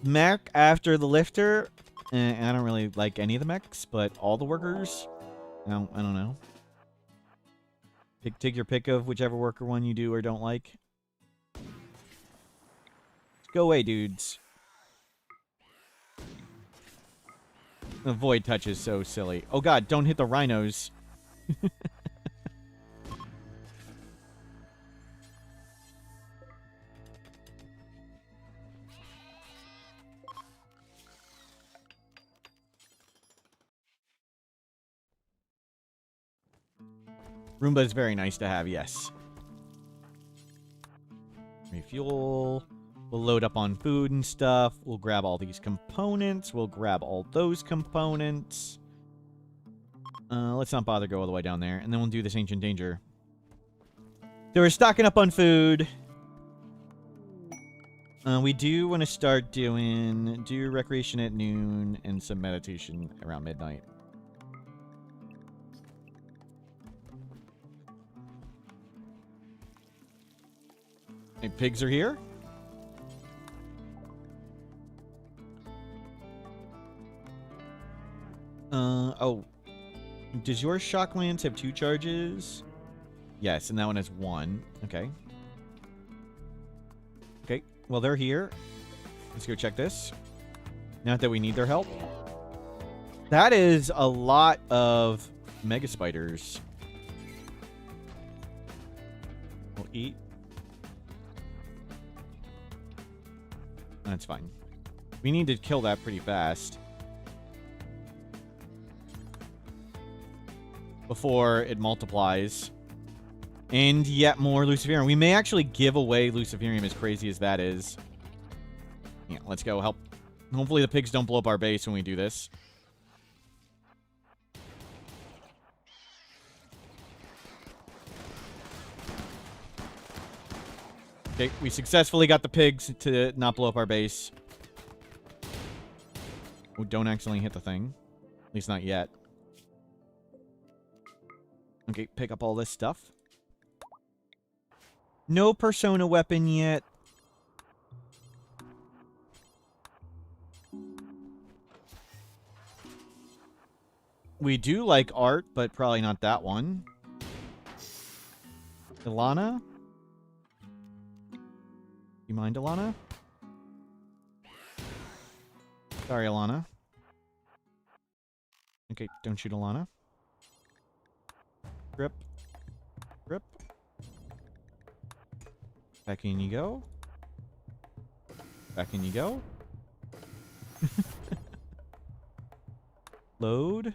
mech after the lifter. I don't really like any of the mechs, but all the workers. I don't know. Take your pick of whichever worker one you do or don't like. Go away, dudes. The void touch is so silly. Oh god, don't hit the rhinos. Roomba is very nice to have, yes. Refuel. We'll load up on food and stuff. We'll grab all these components. We'll grab all those components. Let's not bother go all the way down there. And then we'll do this Ancient Danger. So we're stocking up on food. We do want to start do recreation at noon and some meditation around midnight. Hey, pigs are here. Oh. Does your shock lance have 2 charges? Yes, and that one has 1. Okay. Okay, well, they're here. Let's go check this. Not that we need their help. That is a lot of mega spiders. We'll eat. That's fine. We need to kill that pretty fast. Before it multiplies. And yet more Luciferium. We may actually give away Luciferium, as crazy as that is. Yeah, let's go help. Hopefully the pigs don't blow up our base when we do this. Okay, we successfully got the pigs to not blow up our base. Oh, don't accidentally hit the thing. At least not yet. Okay, pick up all this stuff. No persona weapon yet. We do like art, but probably not that one. Ilana? You mind, Ilana? Sorry, Ilana. Okay, don't shoot Ilana. Grip. Grip. Back in you go. Back in you go. Load.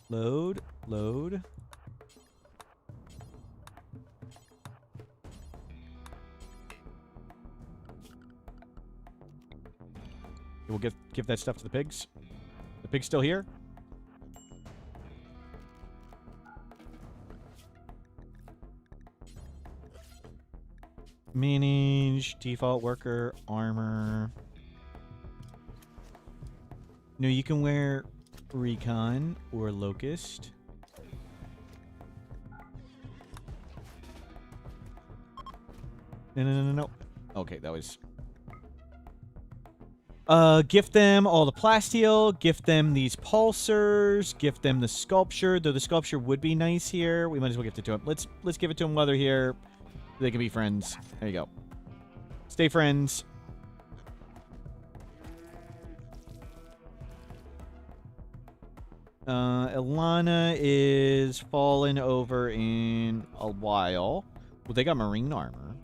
Load. Load. We'll give that stuff to the pigs. The pig's still here? Manage, default worker, armor. No, you can wear recon or locust. No. Okay, that was... gift them all the plasteel, gift them these pulsers, gift them the sculpture, though the sculpture would be nice here. We might as well gift it to them. Let's give it to them while they're here. They can be friends. There you go. Stay friends. Ilana is fallen over in a while. Well, they got marine armor.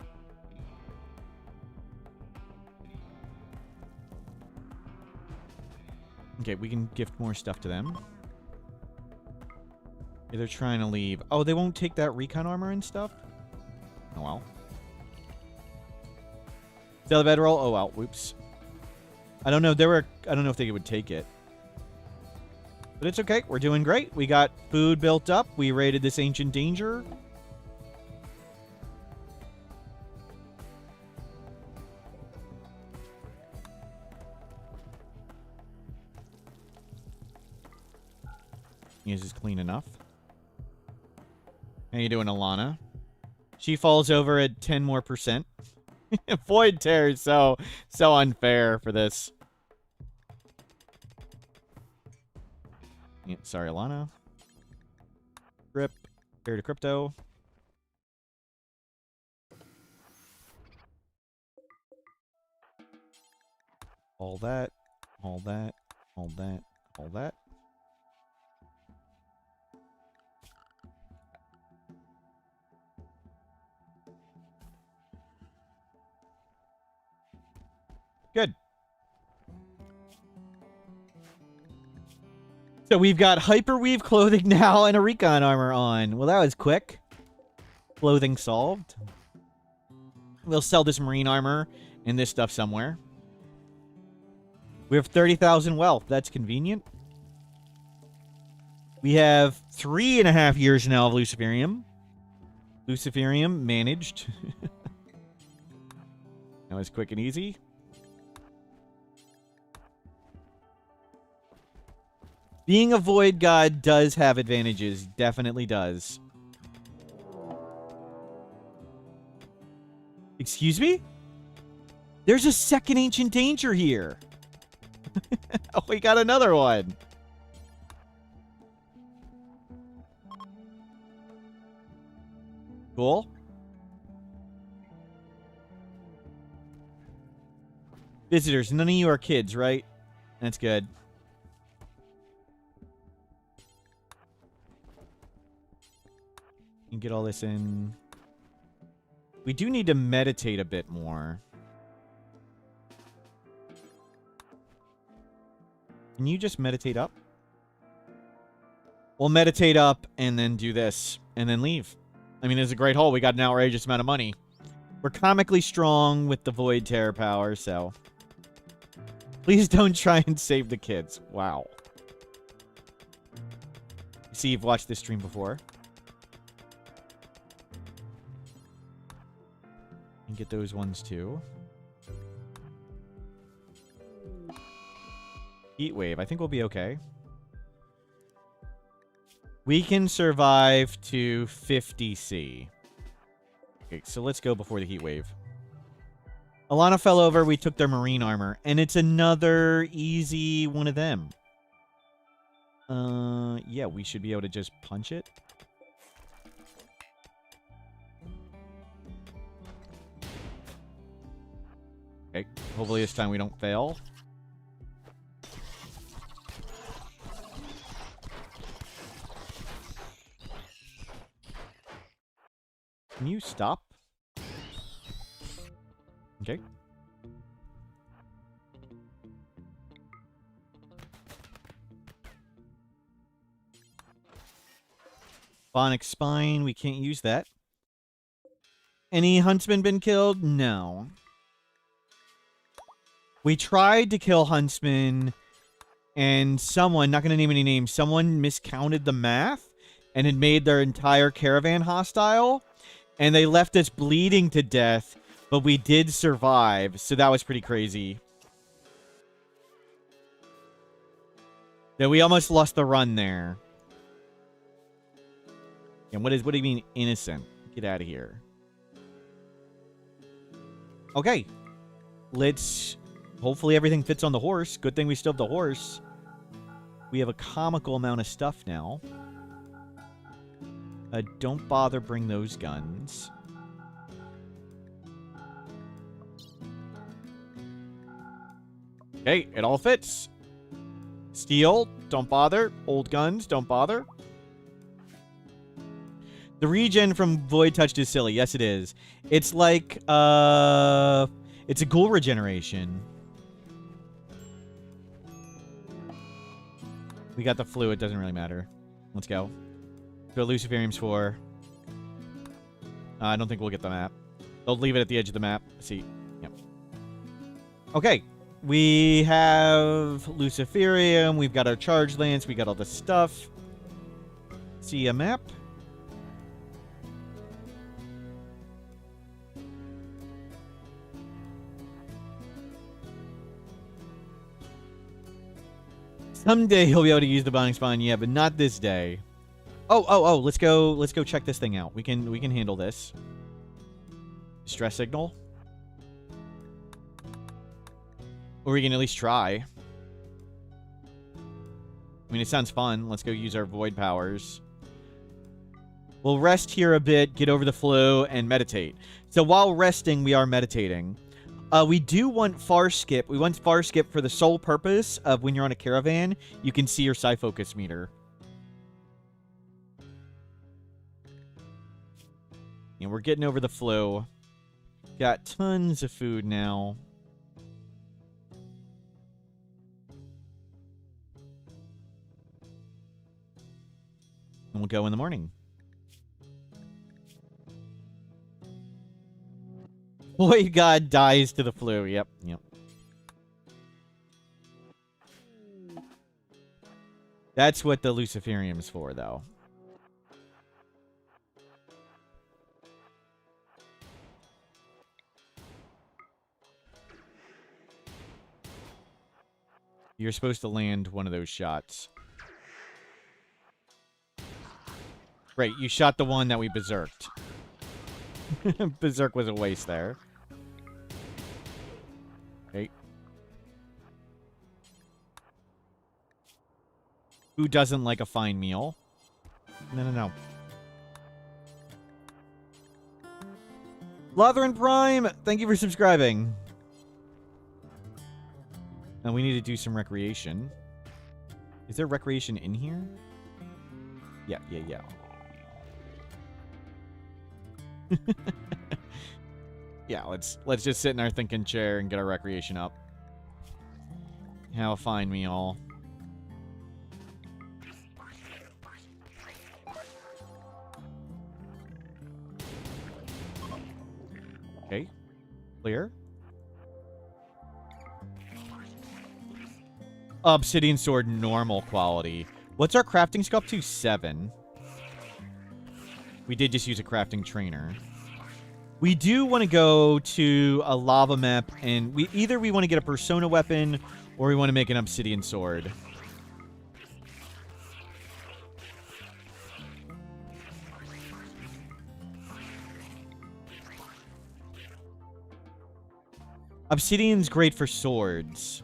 Okay, we can gift more stuff to them. Yeah, they're trying to leave. Oh, they won't take that recon armor and stuff? Oh, well. Still a bedroll? Oh, well. Whoops. I don't know. I don't know if they would take it. But it's okay. We're doing great. We got food built up. We raided this ancient danger. Is this clean enough? How you doing, Alana? She falls over at 10 more %. Void Tear is so unfair for this. Yeah, sorry, Alana. Rip. Here to crypto. All that. All that. All that. All that. Good. So we've got hyperweave clothing now and a recon armor on. Well, that was quick. Clothing solved. We'll sell this marine armor and this stuff somewhere. We have 30,000 wealth. That's convenient. We have 3.5 years now of Luciferium. Luciferium managed. That was quick and easy. Being a void god does have advantages. Definitely does. Excuse me? There's a second ancient danger here. Oh, we got another one. Cool. Visitors, none of you are kids, right? That's good. You can get all this in. We do need to meditate a bit more. Can you just meditate up? We'll meditate up and then do this and then leave. I mean, it's a great haul. We got an outrageous amount of money. We're comically strong with the Void Terror power, so... Please don't try and save the kids. Wow. You see, you've watched this stream before. And get those ones, too. Heat wave. I think we'll be okay. We can survive to 50C. Okay, so let's go before the heat wave. Alana fell over. We took their marine armor. And it's another easy one of them. Yeah, we should be able to just punch it. Okay, hopefully this time we don't fail. Can you stop? Okay. Phonic Spine, we can't use that. Any huntsmen been killed? No. We tried to kill huntsmen, and someone, not going to name any names, someone miscounted the math and had made their entire caravan hostile. And they left us bleeding to death, but we did survive, so that was pretty crazy. Yeah, we almost lost the run there. And what do you mean innocent? Get out of here. Okay. Let's... Hopefully everything fits on the horse. Good thing we still have the horse. We have a comical amount of stuff now. Don't bother bring those guns. Okay, it all fits. Steel, Don't bother. Old guns, don't bother. The regen from Void Touch is silly. Yes, it is. It's like, it's a ghoul regeneration. We got the flu. It doesn't really matter. Let's go. Go Luciferium's for. I don't think we'll get the map. They'll leave it at the edge of the map. See. Yep. Okay. We have Luciferium. We've got our charge lance. We got all the stuff. See a map. Someday he'll be able to use the binding spine, yeah, but not this day. Oh, let's go check this thing out. We can handle this. Stress signal. Or we can at least try. I mean, it sounds fun. Let's go use our void powers. We'll rest here a bit, get over the flu, and meditate. So while resting, we are meditating. We do want far skip. We want far skip for the sole purpose of when you're on a caravan, you can see your psi focus meter. And we're getting over the flu. Got tons of food now. And we'll go in the morning. Void God dies to the flu. Yep. That's what the Luciferium's for, though. You're supposed to land one of those shots. Great, you shot the one that we berserked. Berserk was a waste there. Okay. Who doesn't like a fine meal? No. Lotherin Prime, thank you for subscribing. Now we need to do some recreation. Is there recreation in here? Yeah. Yeah, let's just sit in our thinking chair and get our recreation up. Have a fine meal. Okay. Clear. Obsidian sword, normal quality. What's our crafting scope to? 7. We did just use a crafting trainer. We do want to go to a lava map, and we want to get a persona weapon, or we want to make an obsidian sword. Obsidian's great for swords.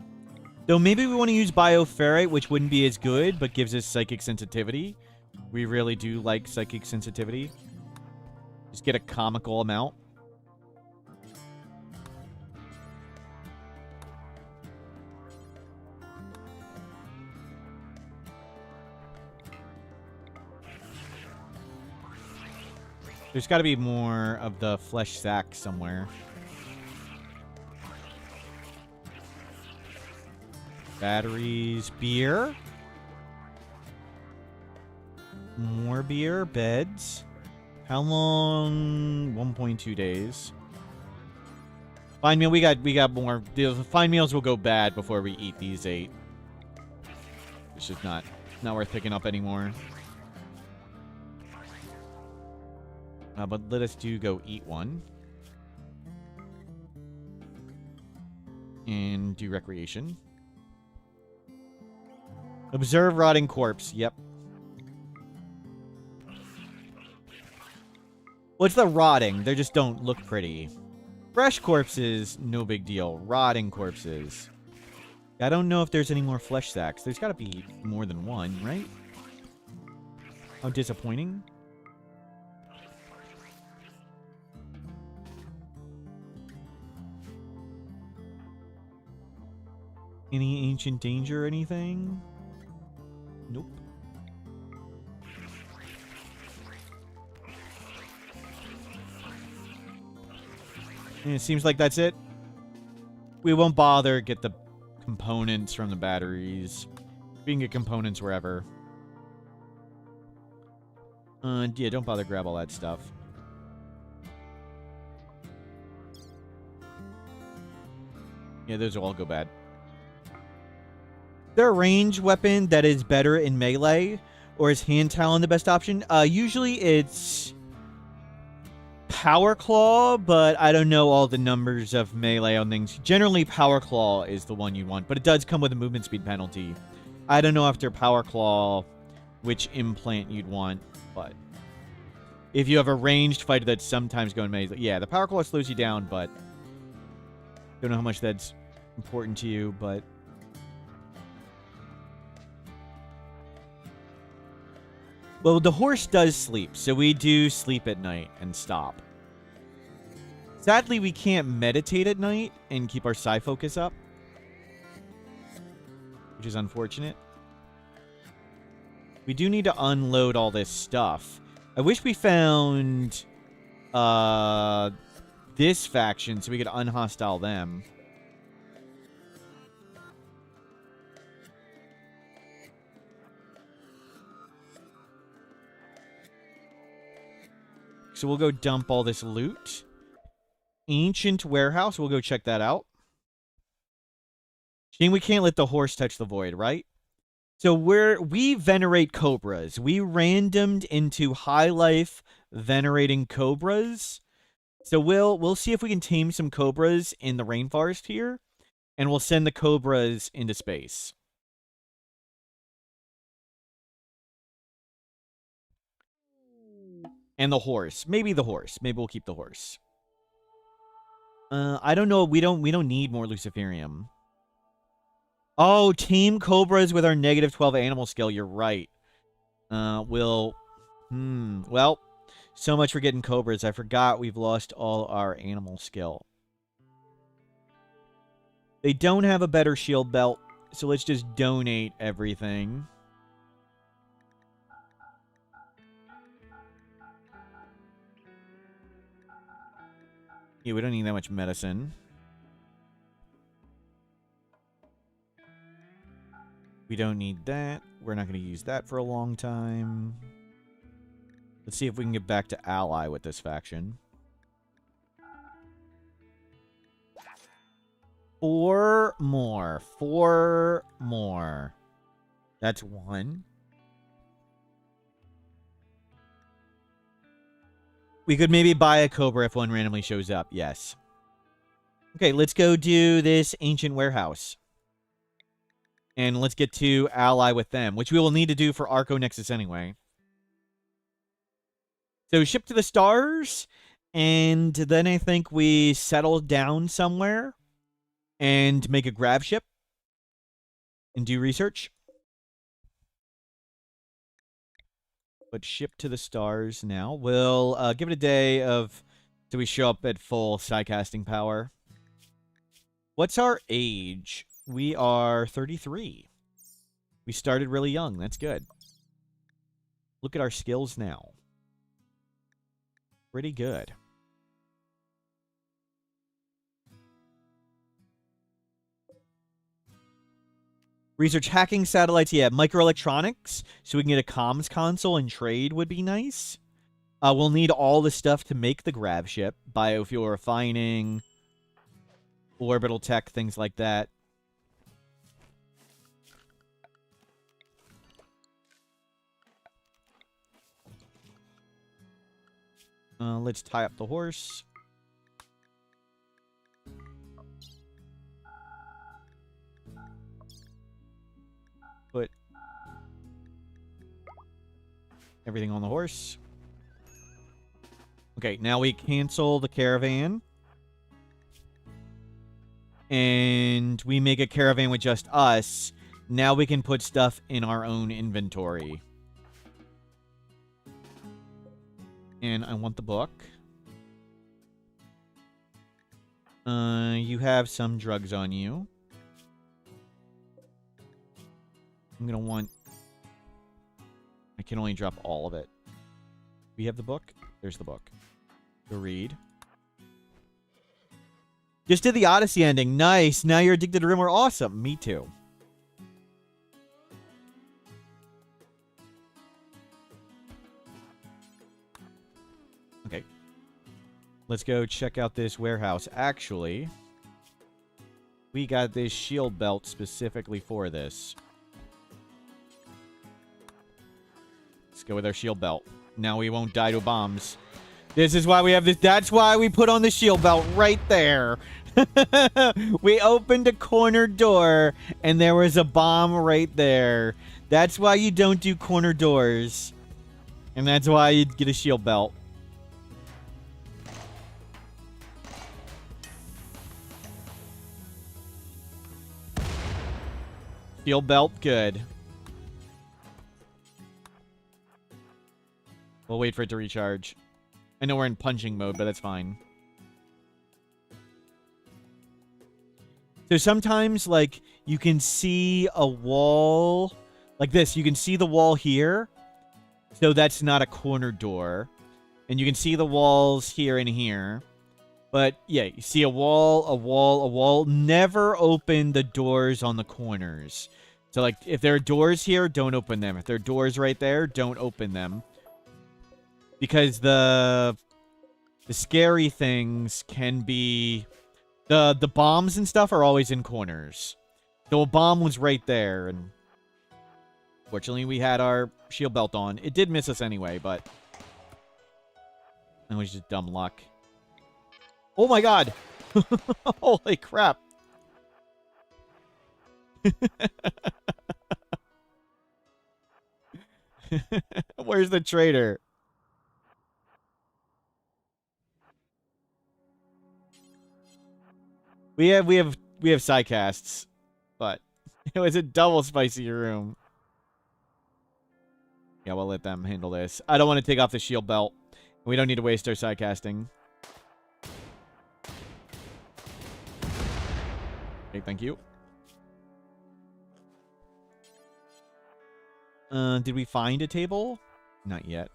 Though maybe we want to use Bioferrite, which wouldn't be as good, but gives us psychic sensitivity. We really do like psychic sensitivity. Just get a comical amount. There's got to be more of the flesh sack somewhere. Batteries, beer. More beer, beds. How long? 1.2 days. Fine meal, we got more. The fine meals will go bad before we eat these 8. It's just not worth picking up anymore. But let us go eat one. And do recreation. Observe rotting corpse. Yep. What's the rotting? They just don't look pretty. Fresh corpses, no big deal. Rotting corpses. I don't know if there's any more flesh sacks. There's got to be more than one, right? How disappointing. Any ancient danger or anything? Nope. And it seems like that's it. We won't bother get the components from the batteries. We can get components wherever. Yeah, don't bother grab all that stuff. Yeah, those will all go bad. There a range weapon that is better in melee, or is hand talon the best option? Usually it's Power Claw, but I don't know all the numbers of melee on things. Generally, Power Claw is the one you want, but it does come with a movement speed penalty. I don't know after Power Claw which implant you'd want, but if you have a ranged fighter that's sometimes going melee, yeah, the Power Claw slows you down, but don't know how much that's important to you, but well, the horse does sleep, so we do sleep at night and stop. Sadly, we can't meditate at night and keep our psi focus up, which is unfortunate. We do need to unload all this stuff. I wish we found this faction so we could unhostile them. So we'll go dump all this loot. Ancient warehouse. We'll go check that out. Shame we can't let the horse touch the void, right? So we venerate cobras. We randomed into high life venerating cobras. So we'll see if we can tame some cobras in the rainforest here, and we'll send the cobras into space. And the horse. Maybe the horse. Maybe we'll keep the horse. I don't know. We don't need more Luciferium. Oh, tame cobras with our negative 12 animal skill. You're right. Well, so much for getting cobras. I forgot we've lost all our animal skill. They don't have a better shield belt, so let's just donate everything. Yeah, we don't need that much medicine. We don't need that. We're not going to use that for a long time. Let's see if we can get back to ally with this faction. 4 more. 4 more. That's 1. We could maybe buy a Cobra if one randomly shows up. Yes. Okay, let's go do this ancient warehouse. And let's get to ally with them, which we will need to do for Arco Nexus anyway. So ship to the stars, and then I think we settle down somewhere and make a grab ship and do research. But ship to the stars now. We'll give it a day of so we show up at full psi-casting power. What's our age? We are 33. We started really young. That's good. Look at our skills now. Pretty good. Research hacking satellites. Yeah, microelectronics. So we can get a comms console and trade would be nice. We'll need all the stuff to make the grav ship. Biofuel refining. Orbital tech, things like that. Let's tie up the horse. Put everything on the horse. Okay, now we cancel the caravan. And we make a caravan with just us. Now we can put stuff in our own inventory. And I want the book. You have some drugs on you. I'm going to want can only drop all of it. We have the book. There's the book. Go read. Just did the Odyssey ending. Nice. Now you're addicted to Rimworld. Awesome. Me too. Okay. Let's go check out this warehouse. Actually, we got this shield belt specifically for this. Let's go with our shield belt. Now we won't die to bombs. This is why we have this. That's why we put on the shield belt right there. We opened a corner door, and there was a bomb right there. That's why you don't do corner doors. And that's why you get a shield belt. Shield belt, good. We'll wait for it to recharge. I know we're in punching mode, but that's fine. So sometimes, like, you can see a wall like this. You can see the wall here. So that's not a corner door. And you can see the walls here and here. But, yeah, you see a wall, a wall, a wall. Never open the doors on the corners. So, like, if there are doors here, don't open them. If there are doors right there, don't open them. Because the scary things can be... The bombs and stuff are always in corners. So a bomb was right there, and... Fortunately, we had our shield belt on. It did miss us anyway, but... It was just dumb luck. Oh my god! Holy crap! Where's the traitor? We have sidecasts, but it was a double spicy room. Yeah, we'll let them handle this. I don't want to take off the shield belt. We don't need to waste our sidecasting. Okay, thank you. Did we find a table? Not yet.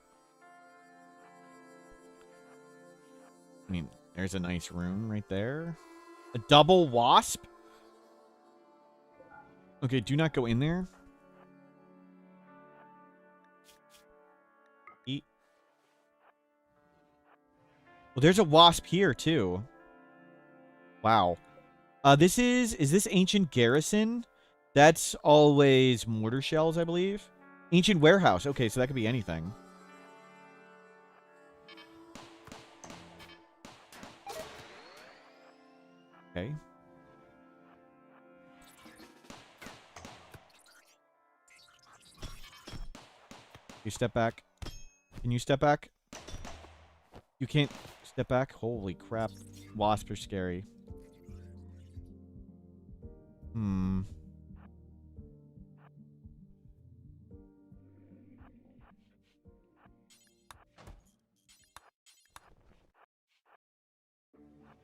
I mean, there's a nice room right there. A double wasp? Okay, do not go in there. Eat. Well, there's a wasp here, too. Wow. Is this Ancient Garrison? That's always mortar shells, I believe. Ancient Warehouse. Okay, so that could be anything. Okay. You step back. Can you step back? You can't step back? Holy crap. Wasps are scary. Hmm.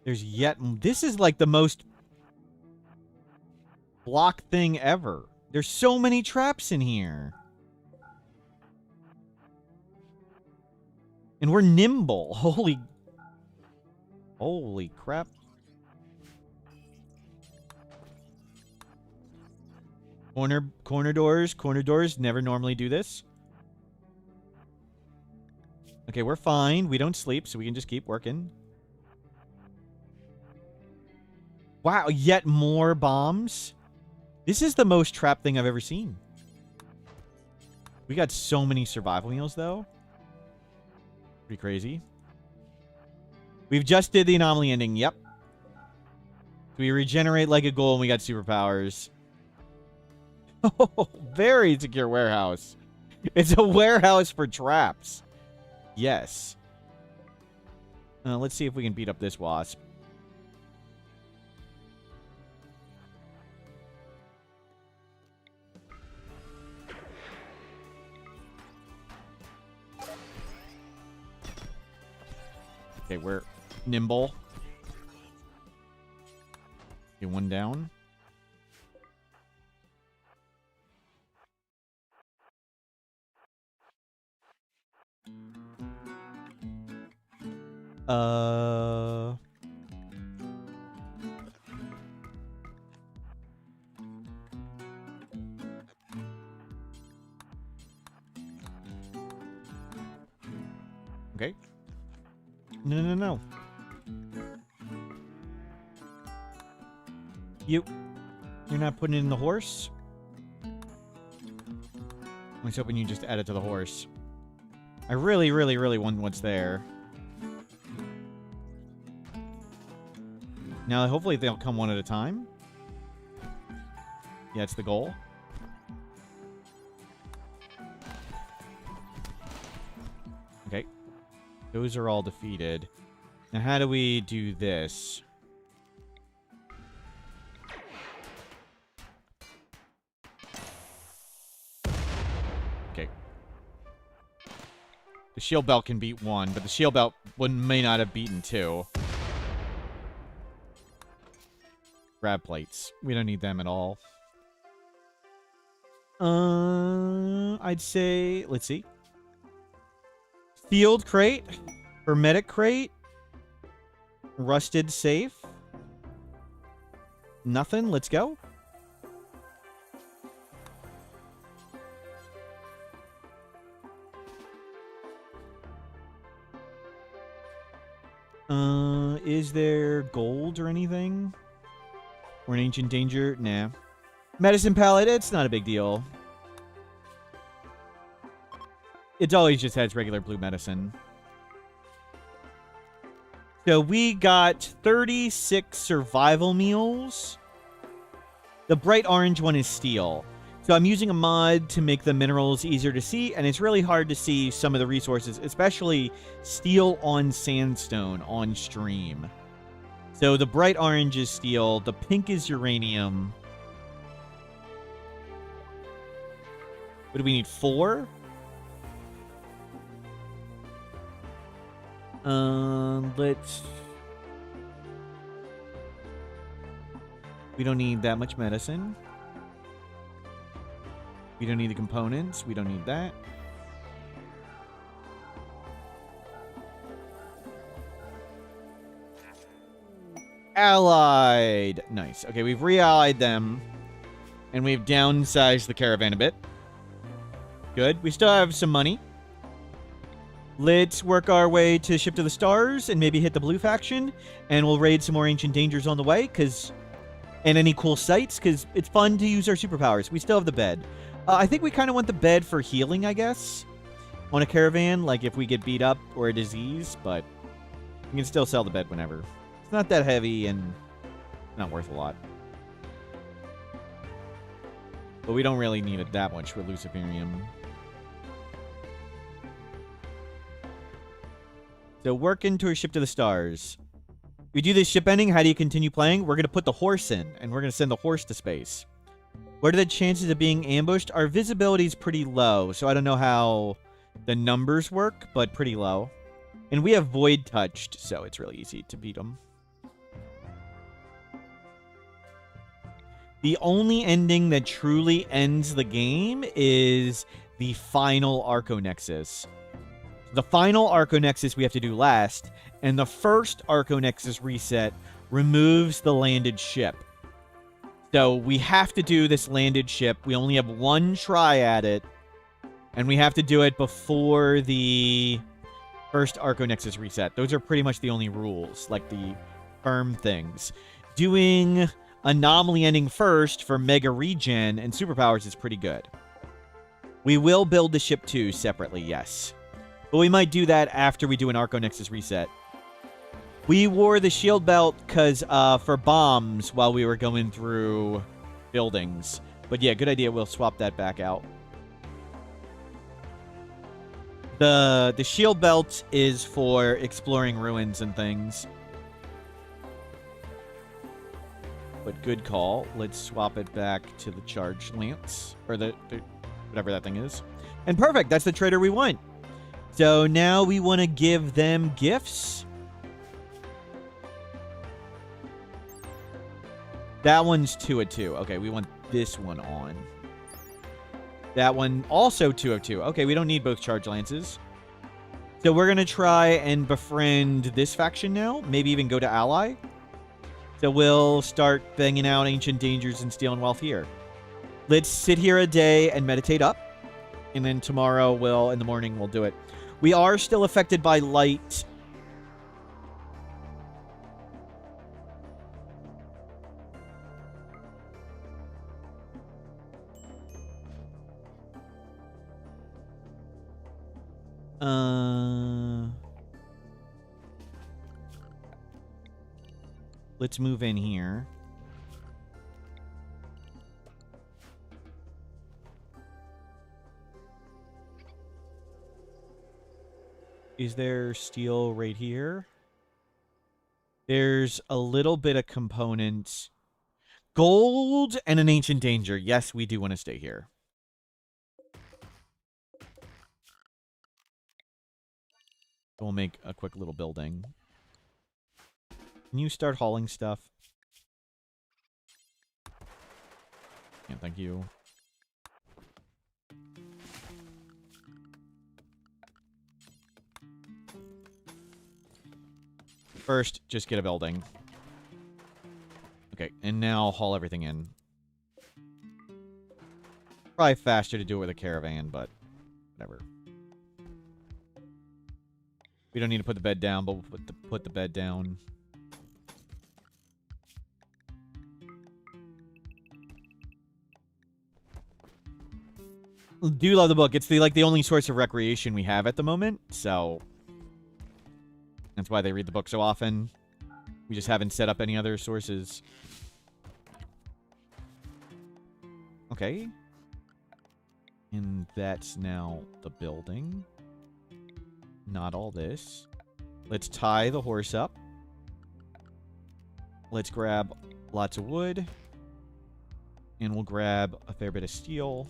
There's yet... This is like the most block thing ever. There's so many traps in here. And we're nimble. Holy crap. Corner doors never normally do this. Okay, we're fine. We don't sleep, so we can just keep working. Wow, yet more bombs. This is the most trap thing I've ever seen. We got so many survival meals, though. Pretty crazy. We've just did the anomaly ending. Yep. We regenerate like a ghoul and we got superpowers. Oh, very secure warehouse. It's a warehouse for traps. Yes. Let's see if we can beat up this wasp. Okay, we're nimble. Okay, one down. Okay. No. You're not putting it in the horse? I was hoping you just add it to the horse. I really, really, really want what's there. Now, hopefully they'll come one at a time. Yeah, it's the goal. Okay. Those are all defeated. Now, how do we do this? Okay. The shield belt can beat one, but the shield belt may not have beaten two. Grab plates. We don't need them at all. I'd say, let's see. Field crate, hermetic crate, rusted safe. Nothing. Let's go. Is there gold or anything? Or an ancient danger? Nah. Medicine palette, it's not a big deal. It always just has regular blue medicine. So we got 36 survival meals. The bright orange one is steel. So I'm using a mod to make the minerals easier to see, and it's really hard to see some of the resources, especially steel on sandstone on stream. So the bright orange is steel, the pink is uranium. What do we need? 4? Let's... We don't need that much medicine. We don't need the components. We don't need that. Allied. Nice. Okay, we've re-allied them. And we've downsized the caravan a bit. Good. We still have some money. Let's work our way to Ship to the Stars and maybe hit the blue faction. And we'll raid some more ancient dangers on the way, because... And any cool sites, because it's fun to use our superpowers. We still have the bed. I think we kind of want the bed for healing, I guess. On a caravan, like if we get beat up or a disease, but we can still sell the bed whenever. It's not that heavy and not worth a lot. But we don't really need it that much for Luciferium. So working to a Ship to the Stars. We do this ship ending, how do you continue playing? We're going to put the horse in, and we're going to send the horse to space. What are the chances of being ambushed? Our visibility is pretty low, so I don't know how the numbers work, but pretty low. And we have Void touched, so it's really easy to beat them. The only ending that truly ends the game is the final Arconexus. The final Arconexus we have to do last, and the first Arconexus reset removes the landed ship. So we have to do this landed ship. We only have one try at it, and we have to do it before the first Arconexus reset. Those are pretty much the only rules, like the firm things. Doing Anomaly ending first for Mega Regen and Superpowers is pretty good. We will build the ship too separately, yes. But we might do that after we do an Arconexus reset. We wore the shield belt because for bombs while we were going through buildings. But yeah, good idea. We'll swap that back out. The shield belt is for exploring ruins and things. But good call. Let's swap it back to the charged lance. Or the whatever that thing is. And perfect. That's the trader we want. So now we want to give them gifts. That one's 2 of 2. Okay, we want this one on. That one also 2 of 2. Okay, we don't need both charge lances. So we're going to try and befriend this faction now. Maybe even go to ally. So we'll start banging out Ancient Dangers and Stealing Wealth here. Let's sit here a day and meditate up. And then tomorrow in the morning, we'll do it. We are still affected by light. Let's move in here. Is there steel right here? There's a little bit of components. Gold and an Ancient Danger. Yes, we do want to stay here. We'll make a quick little building. Can you start hauling stuff? Yeah, thank you. First, just get a building. Okay, and now haul everything in. Probably faster to do it with a caravan, but whatever. We don't need to put the bed down, but we'll put the bed down. Do love the book. It's the only source of recreation we have at the moment, so that's why they read the book so often. We just haven't set up any other sources. Okay. And that's now the building. Not all this. Let's tie the horse up. Let's grab lots of wood. And we'll grab a fair bit of steel.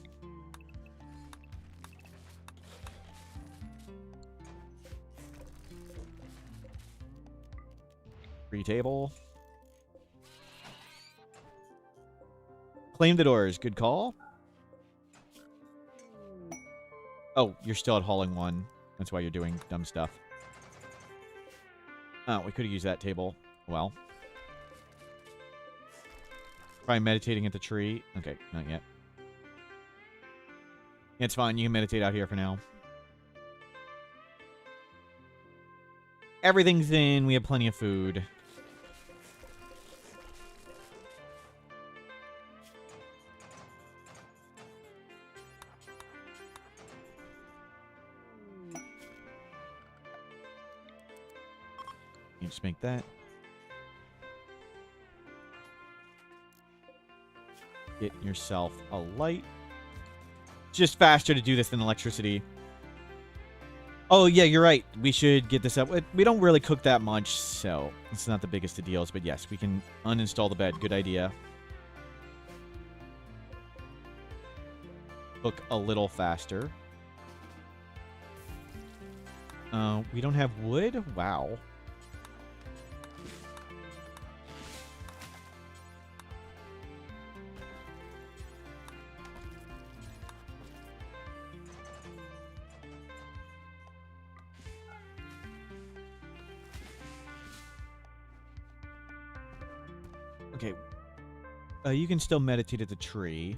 Free table. Claim the doors. Good call. Oh, you're still at hauling one. That's why you're doing dumb stuff. Oh, we could have used that table. Well. Try meditating at the tree. Okay, not yet. Yeah, it's fine. You can meditate out here for now. Everything's in. We have plenty of food. You just make that. Get yourself a light. It's just faster to do this than electricity. Oh, yeah, you're right. We should get this up. We don't really cook that much, so it's not the biggest of deals. But yes, we can uninstall the bed. Good idea. Cook a little faster. We don't have wood? Wow. Okay. You can still meditate at the tree.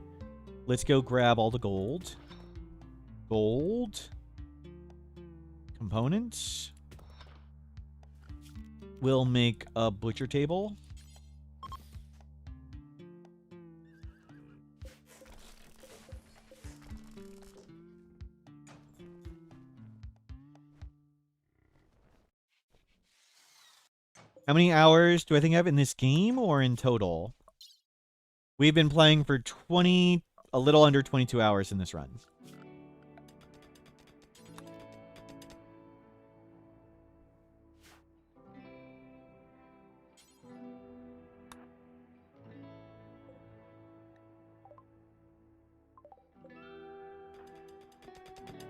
Let's go grab all the gold. Gold. Components. We'll make a butcher table. How many hours do I think I have in this game or in total? We've been playing for a little under 22 hours in this run.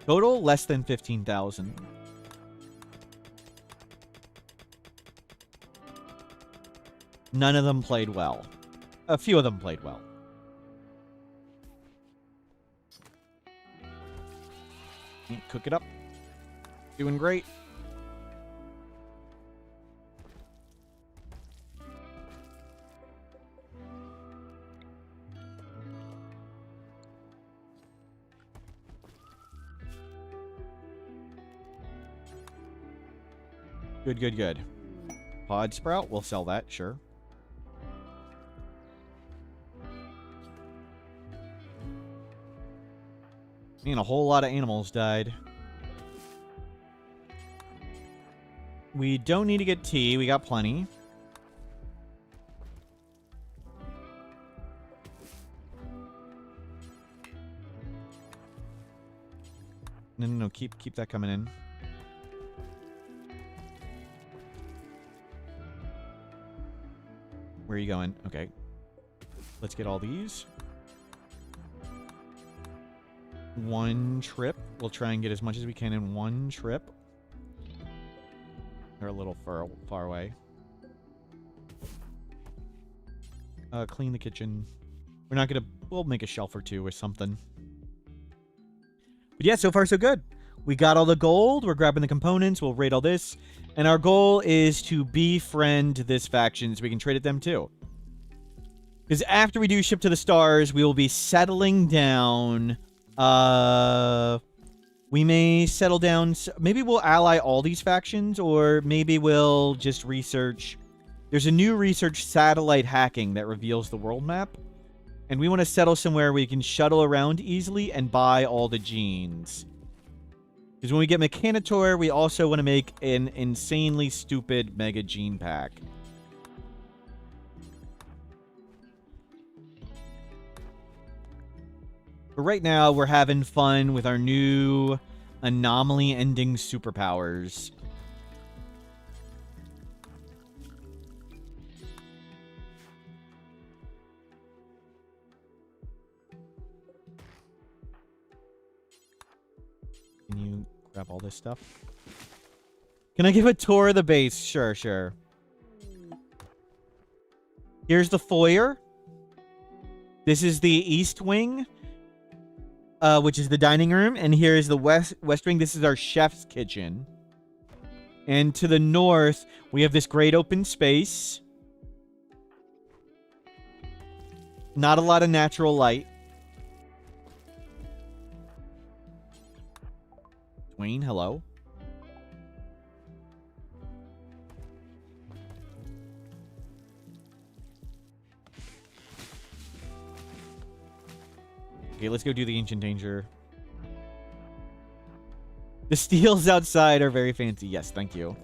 Total, less than 15,000. None of them played well. A few of them played well. Cook it up. Doing great. Good, good, good. Pod sprout, we'll sell that, sure. Man, a whole lot of animals died. We don't need to get tea. We got plenty. No, keep that coming in. Where are you going? Okay. Let's get all these. One trip. We'll try and get as much as we can in one trip. They're a little far away. Clean the kitchen. We're not gonna... We'll make a shelf or two or something. But yeah, so far so good. We got all the gold. We're grabbing the components. We'll raid all this. And our goal is to befriend this faction so we can trade at them too. Because after we do Ship to the Stars, we will be settling down... we may settle down... Maybe we'll ally all these factions, or maybe we'll just research... There's a new research satellite hacking that reveals the world map. And we want to settle somewhere where we can shuttle around easily and buy all the genes. Because when we get Mechanitor, we also want to make an insanely stupid Mega Gene Pack. But right now, we're having fun with our new anomaly-ending superpowers. Can you grab all this stuff? Can I give a tour of the base? Sure, sure. Here's the foyer. This is the east wing, which is the dining room. And here is the west wing. This is our chef's kitchen. And to the north, we have this great open space. Not a lot of natural light. Dwayne, hello. Okay, let's go do the Ancient Danger. The steels outside are very fancy. Yes, thank you.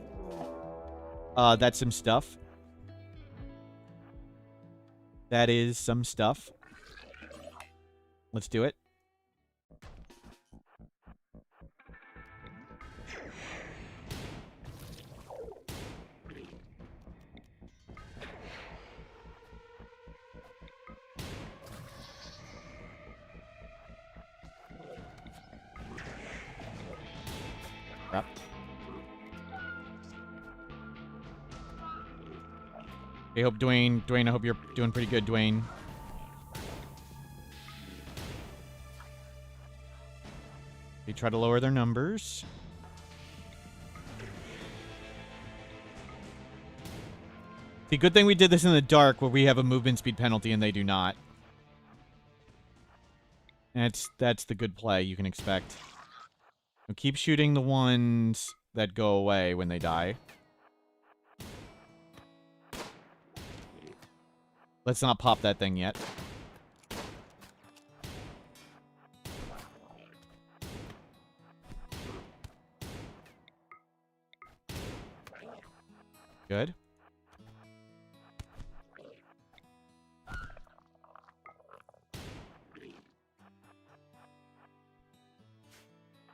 That's some stuff. That is some stuff. Let's do it. Crap. I hope Dwayne, I hope you're doing pretty good, Dwayne. They try to lower their numbers. See, good thing we did this in the dark where we have a movement speed penalty and they do not. That's the good play you can expect. Now keep shooting the ones that go away when they die. Let's not pop that thing yet. Good.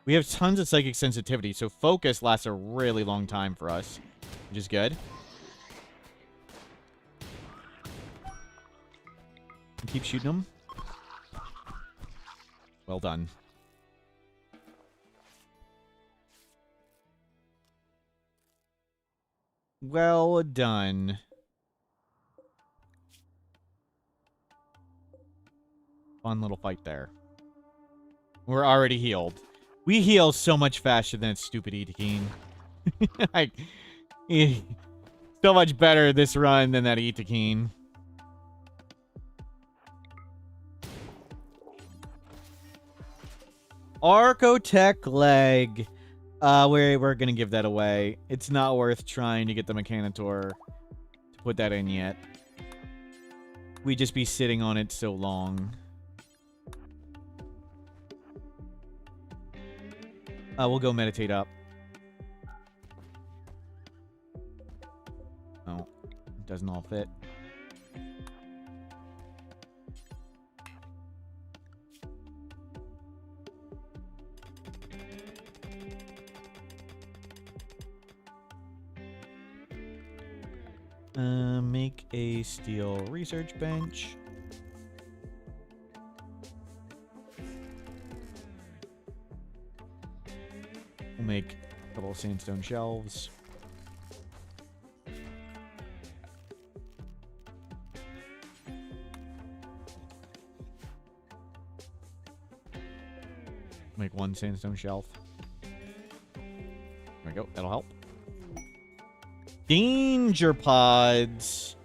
We have tons of psychic sensitivity, so focus lasts a really long time for us, which is good. Keep shooting them. Well done. Well done. Fun little fight there. We're already healed. We heal so much faster than stupid Itakeen. Like, so much better this run than that Itakeen. Archotech leg. We're gonna give that away. It's not worth trying to get the Mechanitor to put that in yet. We'd just be sitting on it so long. We'll go meditate up. Oh, it doesn't all fit. Make a steel research bench. We'll make a couple of sandstone shelves. Make one sandstone shelf. There we go. That'll help. Danger pods.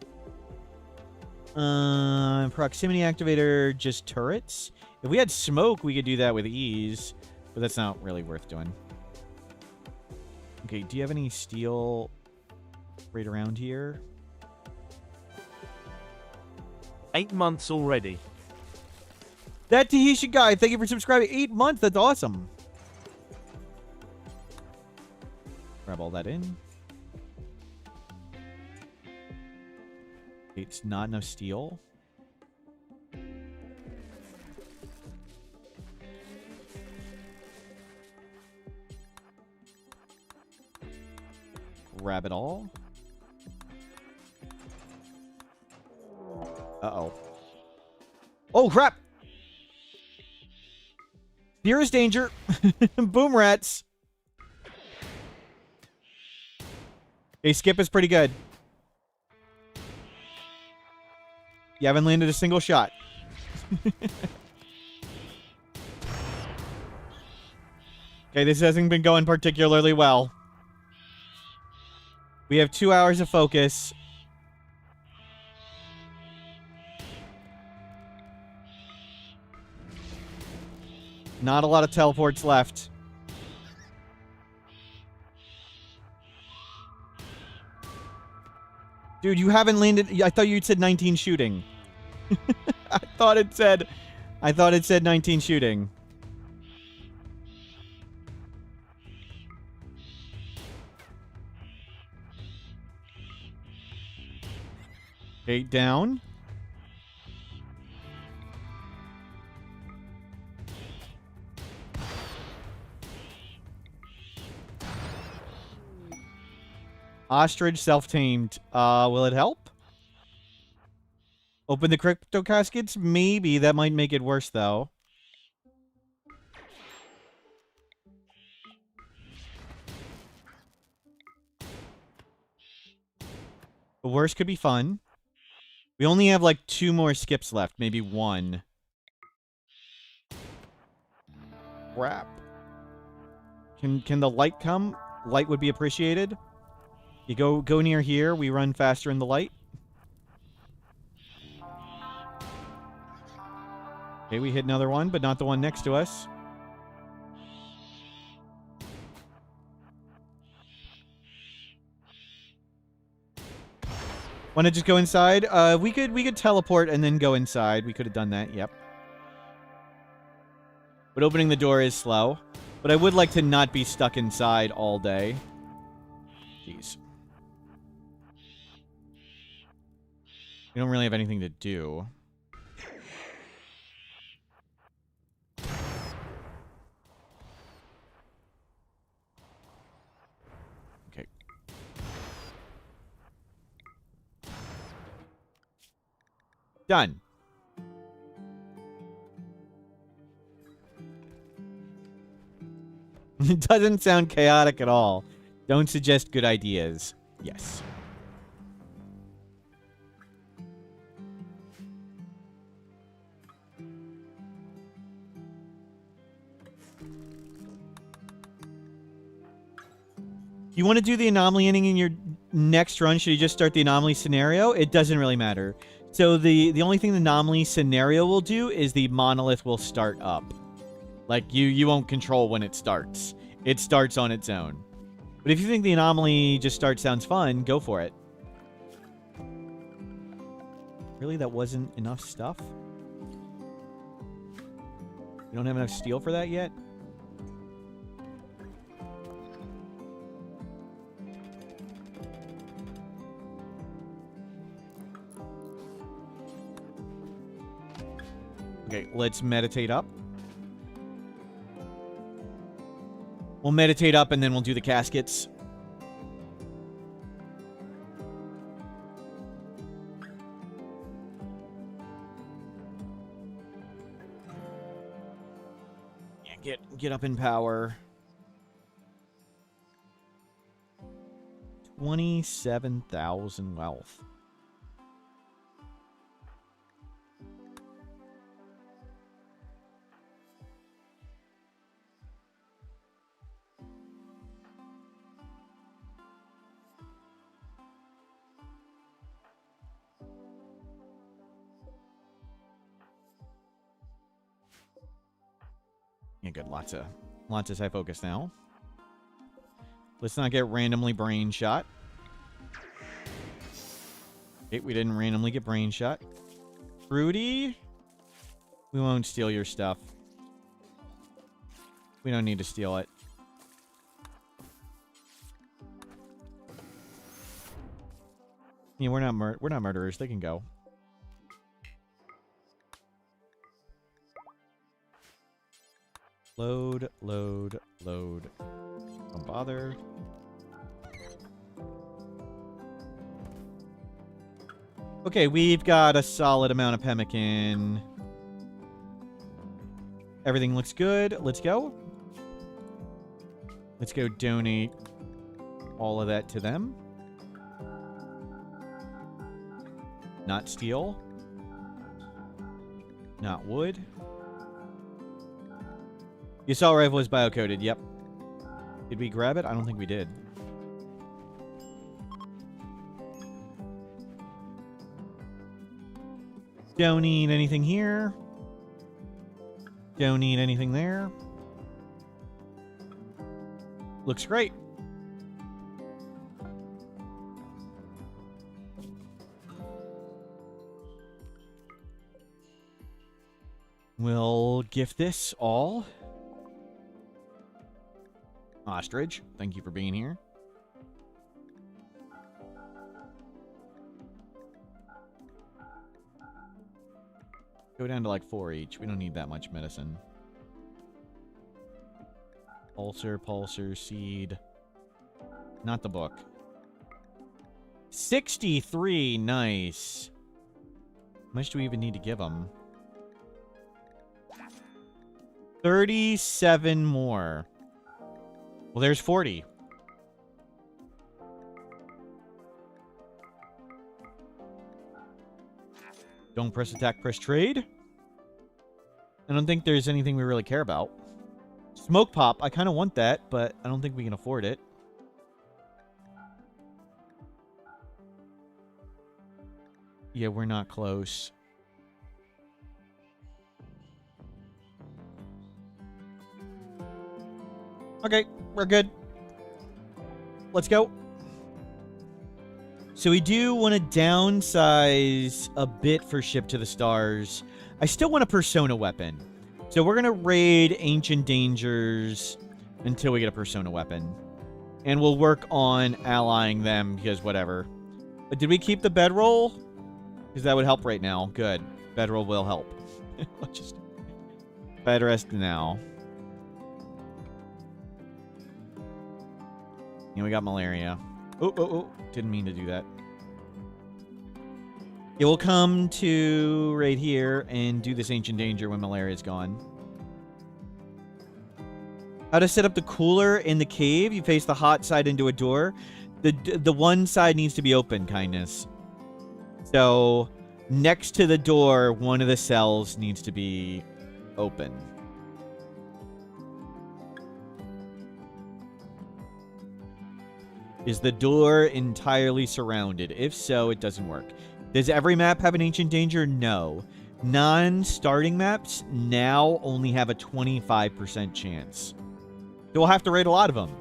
Proximity activator, just turrets. If we had smoke, we could do that with ease, but that's not really worth doing. Okay, do you have any steel right around here? 8 months already. That Tahishi guy, thank you for subscribing. 8 months, that's awesome. Grab all that in. It's not enough steel. Grab it all. Uh-oh. Oh, crap! Here is danger. Boom rats. Okay, skip is pretty good. You haven't landed a single shot. Okay, this hasn't been going particularly well. We have 2 hours of focus. Not a lot of teleports left. Dude, you haven't landed. I thought you said 19 shooting. I thought it said 19 shooting. Okay, down. Ostrich self-tamed. Will it help? Open the crypto caskets? Maybe. That might make it worse, though. The worst could be fun. We only have, like, 2 more skips left. Maybe 1. Crap. Can the light come? Light would be appreciated. You go near here. We run faster in the light. Okay, we hit another one, but not the one next to us. Want to just go inside? We could teleport and then go inside. We could have done that. Yep. But opening the door is slow. But I would like to not be stuck inside all day. Jeez. We don't really have anything to do. Okay. Done. It doesn't sound chaotic at all. Don't suggest good ideas. Yes. you want to do the anomaly ending in your next run, should you just start the anomaly scenario? It doesn't really matter. So the only thing the anomaly scenario will do is the monolith will start up. Like, you won't control when it starts. It starts on its own. But if you think the anomaly just start sounds fun, go for it. Really, that wasn't enough stuff? You don't have enough steel for that yet? Okay, let's meditate up. We'll meditate up and then we'll do the caskets. Yeah, get up in power. 27,000 wealth. Yeah, good. Lots of high focus now. Let's not get randomly brain shot. Okay, we didn't randomly get brain shot. Fruity, we won't steal your stuff. We don't need to steal it. Yeah, we're not murderers. They can go. Load, load, load. Don't bother. Okay, we've got a solid amount of pemmican. Everything looks good. Let's go. Let's go donate all of that to them. Not steel. Not wood. The assault rifle is biocoded. Yep. Did we grab it? I don't think we did. Don't need anything here. Don't need anything there. Looks great. We'll gift this all. Ostrich, thank you for being here. Go down to like 4 each. We don't need that much medicine. Pulsar, seed. Not the book. 63, nice. How much do we even need to give them? 37 more. Well, there's 40. Don't press attack, press trade. I don't think there's anything we really care about. Smoke pop, I kind of want that, but I don't think we can afford it. Yeah, we're not close. Okay, we're good. Let's go. So we do want to downsize a bit for Ship to the Stars. I still want a Persona weapon. So we're going to raid Ancient Dangers until we get a Persona weapon. And we'll work on allying them because whatever. But did we keep the bedroll? Because that would help right now. Good. Bedroll will help. Let's just bed rest now. Yeah, we got malaria. Oh. Didn't mean to do that. Yeah, we'll come to right here and do this Ancient Danger when malaria's gone. How to set up the cooler in the cave. You face the hot side into a door. The one side needs to be open, kindness. So, next to the door, one of the cells needs to be open. Is the door entirely surrounded? If so, it doesn't work. Does every map have an ancient danger? No. Non-starting maps now only have a 25% chance. So we'll have to raid a lot of them.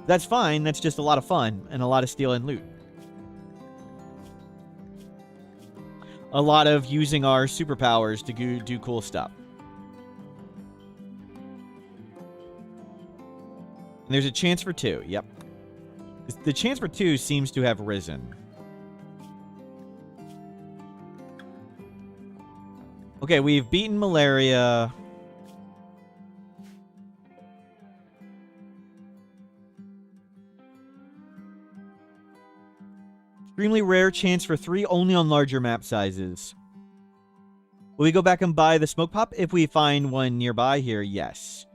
That's fine. That's just a lot of fun and a lot of steal and loot. A lot of using our superpowers to do cool stuff. And there's a chance for 2. Yep. The chance for 2 seems to have risen. Okay, we've beaten malaria. Extremely rare chance for 3, only on larger map sizes. Will we go back and buy the smoke pop if we find one nearby here? Yes.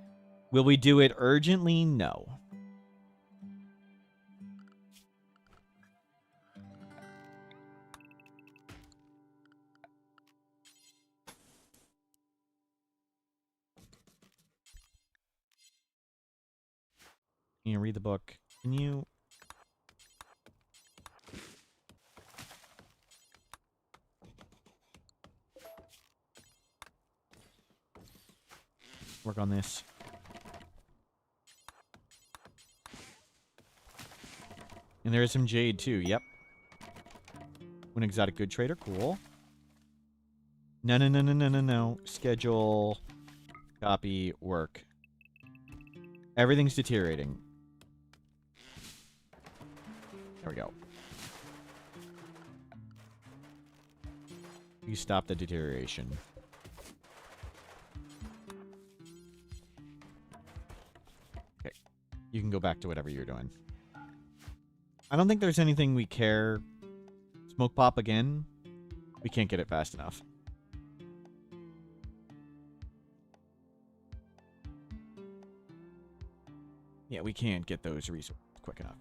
Will we do it urgently? No. Can you read the book? Can you... work on this. And there is some jade too. Yep. One exotic good trader. Cool. No. Schedule. Copy. Work. Everything's deteriorating. There we go. You stop the deterioration. Okay. You can go back to whatever you're doing. I don't think there's anything we care. Smoke pop again. We can't get it fast enough. Yeah, we can't get those resources quick enough.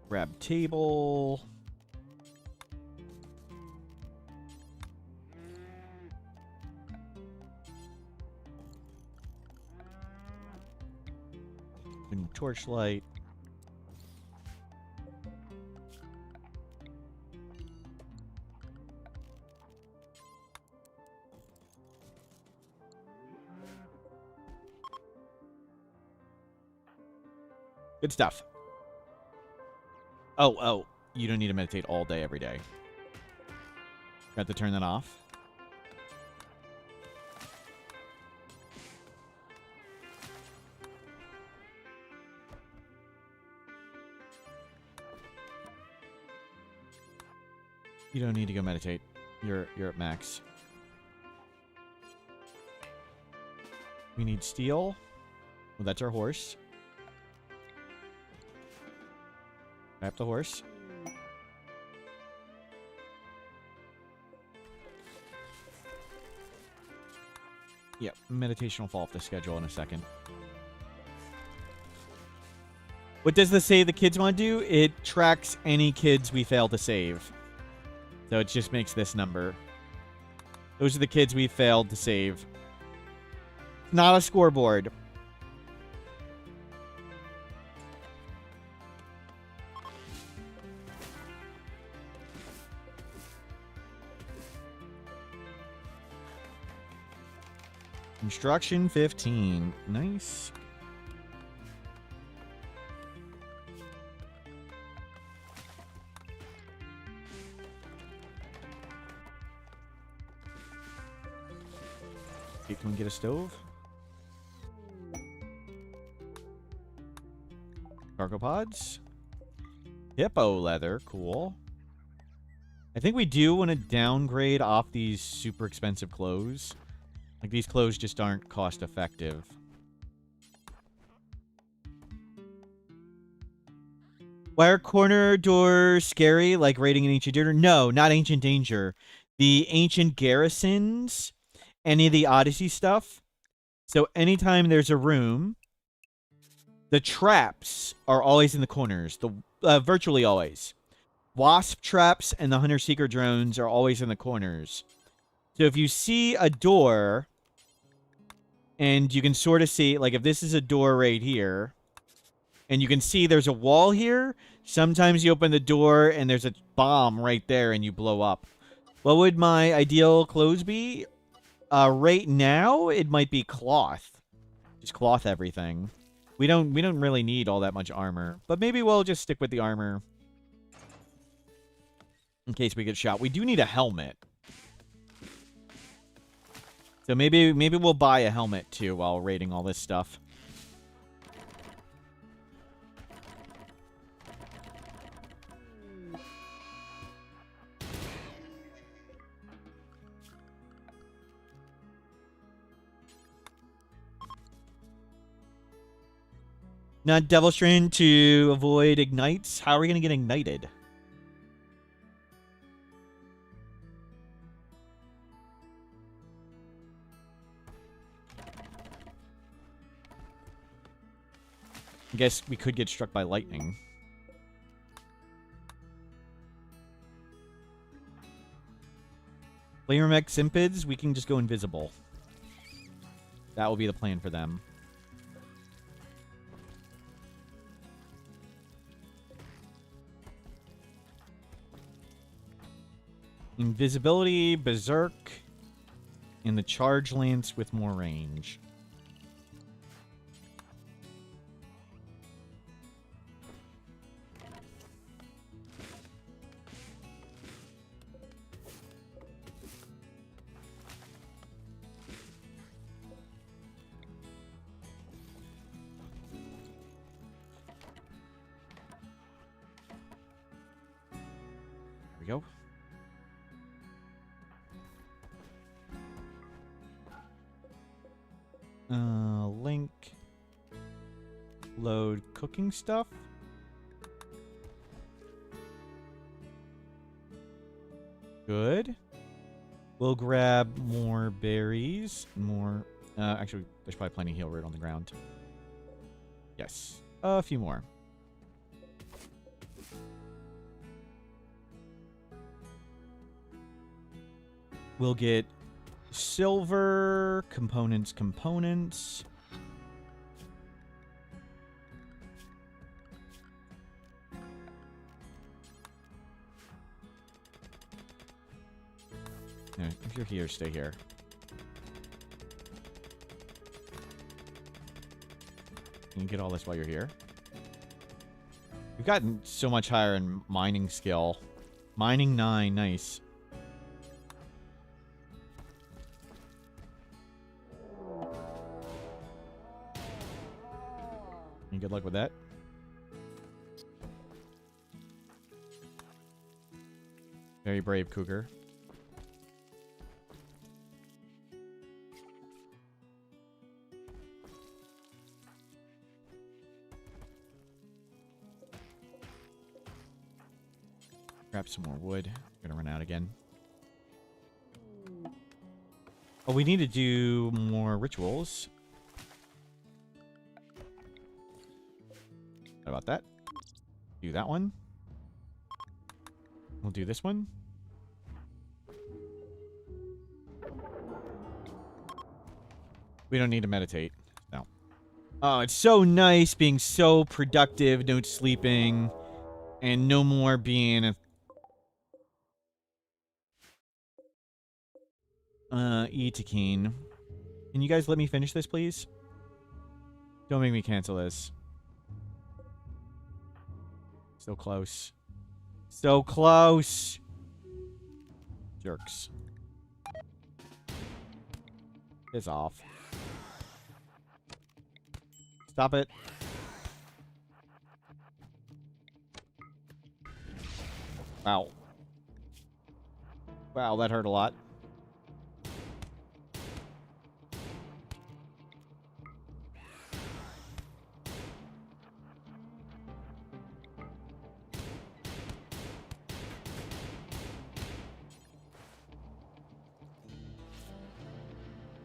Grab table. And torchlight. Good stuff. Oh, you don't need to meditate all day, every day. Got to turn that off. You don't need to go meditate. You're at max. We need steel. Well, that's our horse. Grab the horse. Yep, meditation will fall off the schedule in a second. What does the save the kids want to do? It tracks any kids we fail to save. So it just makes this number. Those are the kids we failed to save. Not a scoreboard. Instruction 15. Nice. Okay, can we get a stove? Cargo pods. Hippo leather. Cool. I think we do want to downgrade off these super expensive clothes. Like, these clothes just aren't cost effective. Why are corner doors scary, like raiding an ancient danger? No, not ancient danger. The ancient garrisons, any of the Odyssey stuff. So anytime there's a room, the traps are always in the corners. Virtually always. Wasp traps and the hunter-seeker drones are always in the corners. So if you see a door And you can sort of see, like, if this is a door right here, and you can see there's a wall here, sometimes you open the door and there's a bomb right there and you blow up. What would my ideal clothes be? Right now, it might be cloth. Just cloth everything. We don't really need all that much armor. But maybe we'll just stick with the armor in case we get shot. We do need a helmet. So maybe we'll buy a helmet too while raiding all this stuff. Not Devil Strand to avoid ignites. How are we going to get ignited? I guess we could get struck by lightning. Flamer Simpids, we can just go invisible. That will be the plan for them. Invisibility, Berserk, and the Charge Lance with more range. There we go. Link. Load cooking stuff. Good. We'll grab more berries. More. Actually, there's probably plenty of heal root on the ground. Yes. A few more. We'll get silver, components. Yeah, if you're here, stay here. You can get all this while you're here. You've gotten so much higher in mining skill. Mining 9, nice. Good luck with that. Very brave, Cougar. Grab some more wood. Gonna run out again. Oh, we need to do more rituals. How about that? Do that one. We'll do this one. We don't need to meditate. No. Oh, it's so nice being so productive, no sleeping, and no more being Etekine. Can you guys let me finish this, please? Don't make me cancel this. So close. So close! Jerks. Piss off. Stop it. Wow. Wow, that hurt a lot.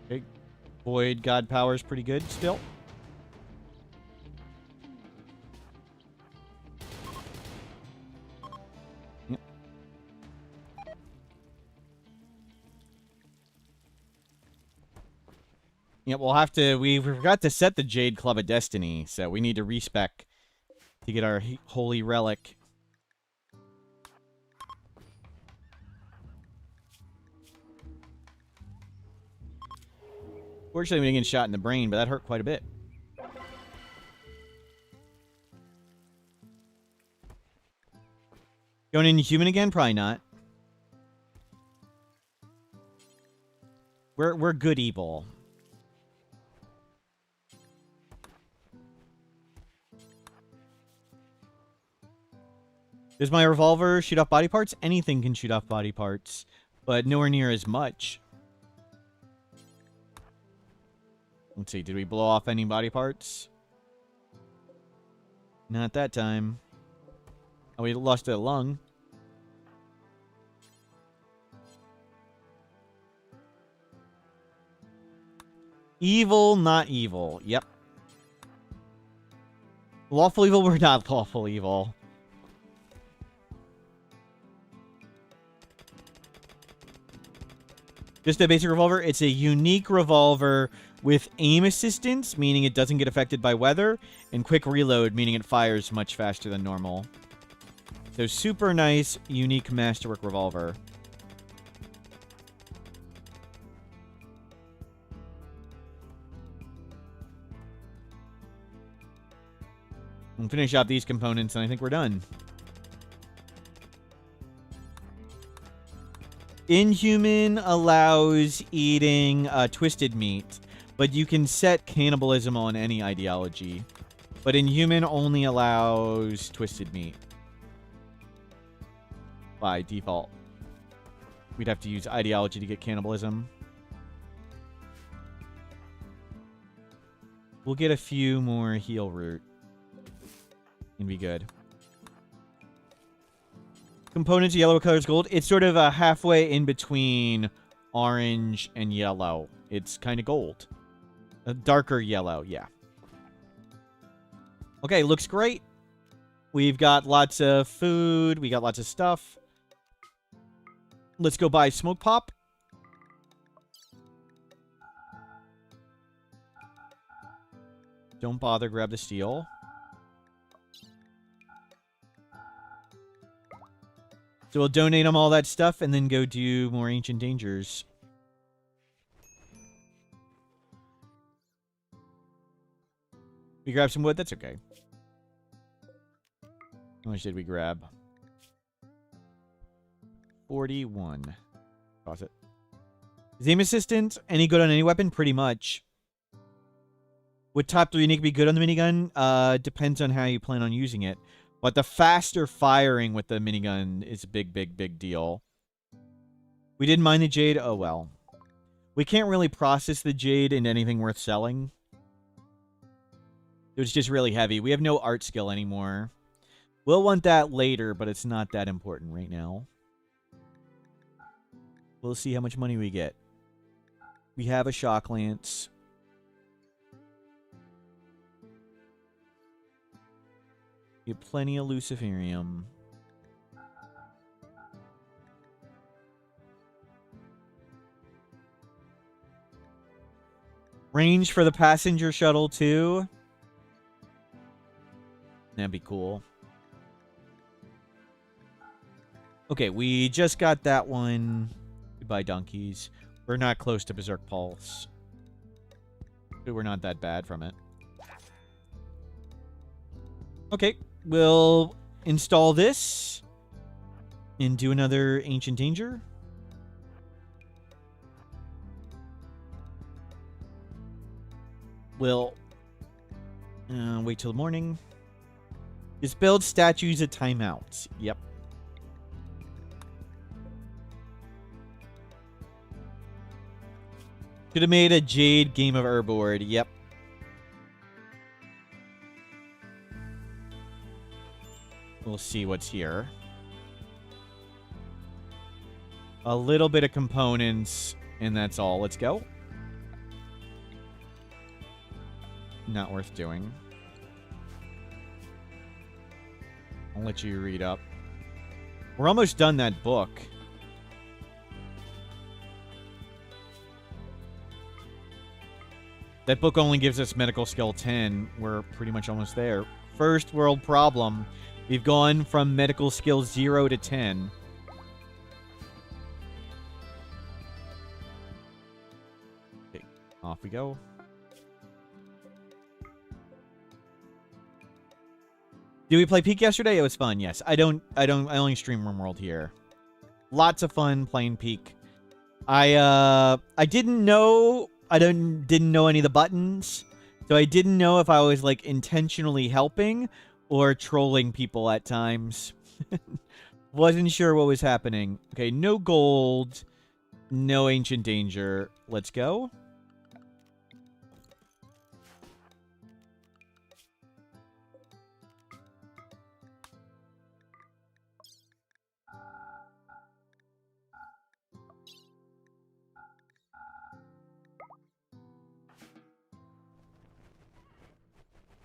Okay. Void God power is pretty good still. Yep. Yeah, we'll have to... We forgot to set the Jade Club of Destiny, so we need to respec to get our holy relic. Fortunately, we didn't get shot in the brain, but that hurt quite a bit. Going Inhuman again? Probably not. We're good evil. Does my revolver shoot off body parts? Anything can shoot off body parts, but nowhere near as much. Let's see, did we blow off any body parts? Not that time. Oh, we lost a lung. Evil, not evil. Yep. Lawful evil, we're not lawful evil. Just a basic revolver. It's a unique revolver with aim assistance, meaning it doesn't get affected by weather, and quick reload, meaning it fires much faster than normal. So super nice, unique masterwork revolver. We'll finish out these components, and I think we're done. Inhuman allows eating twisted meat, but you can set cannibalism on any ideology. But Inhuman only allows twisted meat. By default. We'd have to use ideology to get cannibalism. We'll get a few more heal root. And be good. Components, yellow colors gold. It's sort of a halfway in between orange and yellow. It's kind of gold. A darker yellow, yeah. Okay, looks great. We've got lots of food. We got lots of stuff. Let's go buy smoke pop. Don't bother, grab the steel. So we'll donate them all that stuff and then go do more Ancient Dangers. We grab some wood? That's okay. How much did we grab? 41. Toss it. Is aim assistant any good on any weapon? Pretty much. Would top 3 unique be good on the minigun? Depends on how you plan on using it. But the faster firing with the minigun is a big, big, big deal. We didn't mine the jade. Oh, well. We can't really process the jade into anything worth selling. It was just really heavy. We have no art skill anymore. We'll want that later, but it's not that important right now. We'll see how much money we get. We have a shock lance. Get plenty of luciferium. Range for the passenger shuttle, too. That'd be cool. Okay, we just got that one. Goodbye, donkeys. We're not close to Berserk Pulse. But we're not that bad from it. Okay, we'll install this and do another Ancient Danger. We'll wait till the morning. Just build statues at timeouts. Yep. Should have made a Jade Game of Urboard. Yep. We'll see what's here. A little bit of components, and that's all. Let's go. Not worth doing. I'll let you read up. We're almost done that book. That book only gives us medical skill 10. We're pretty much almost there. First world problem. We've gone from medical skill 0 to 10. Okay, off we go. Did we play Peak yesterday? It was fun, yes. I only stream Rimworld here. Lots of fun playing Peak. I didn't know didn't know any of the buttons. So I didn't know if I was like intentionally helping or trolling people at times. Wasn't sure what was happening. Okay, no gold, no ancient danger. Let's go.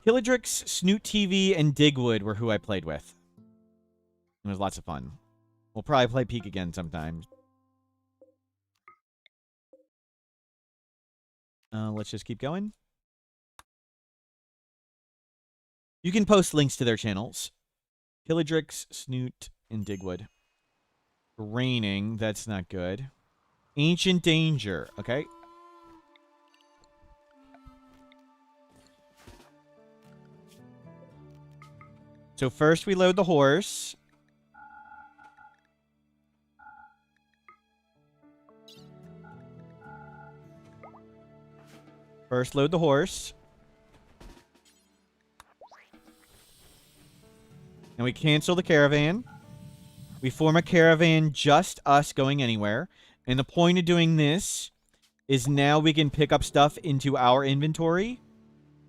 Killadrix, Snoot TV, and Digwood were who I played with. It was lots of fun. We'll probably play Peak again sometime. Let's just keep going. You can post links to their channels. Killadrix, Snoot, and Digwood. Raining, that's not good. Ancient Danger, okay. So first we load the horse. First load the horse. And we cancel the caravan. We form a caravan, just us going anywhere. And the point of doing this is now we can pick up stuff into our inventory.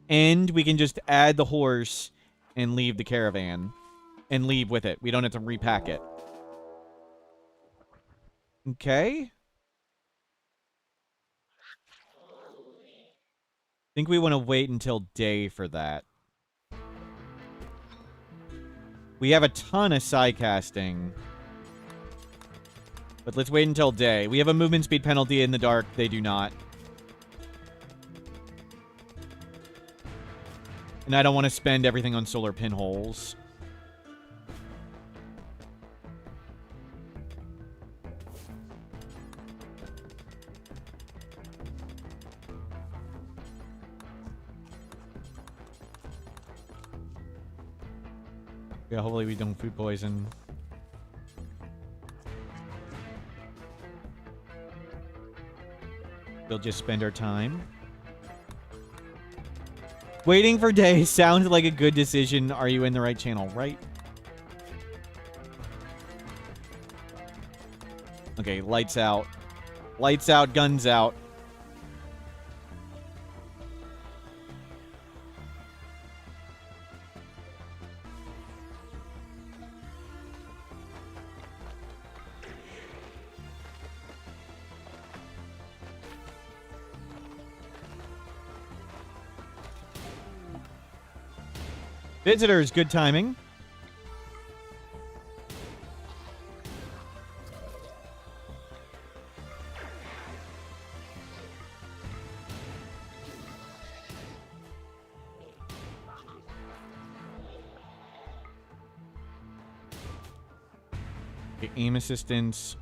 And we can just add the horse and leave the caravan. And leave with it. We don't have to repack it. Okay. I think we want to wait until day for that. We have a ton of side casting. But let's wait until day. We have a movement speed penalty in the dark. They do not. And I don't want to spend everything on solar pinholes. Yeah, hopefully we don't food poison. We'll just spend our time. Waiting for day sounds like a good decision. Are you in the right channel? Right? Okay, lights out. Lights out, guns out. Visitors, good timing. Okay, aim assistance.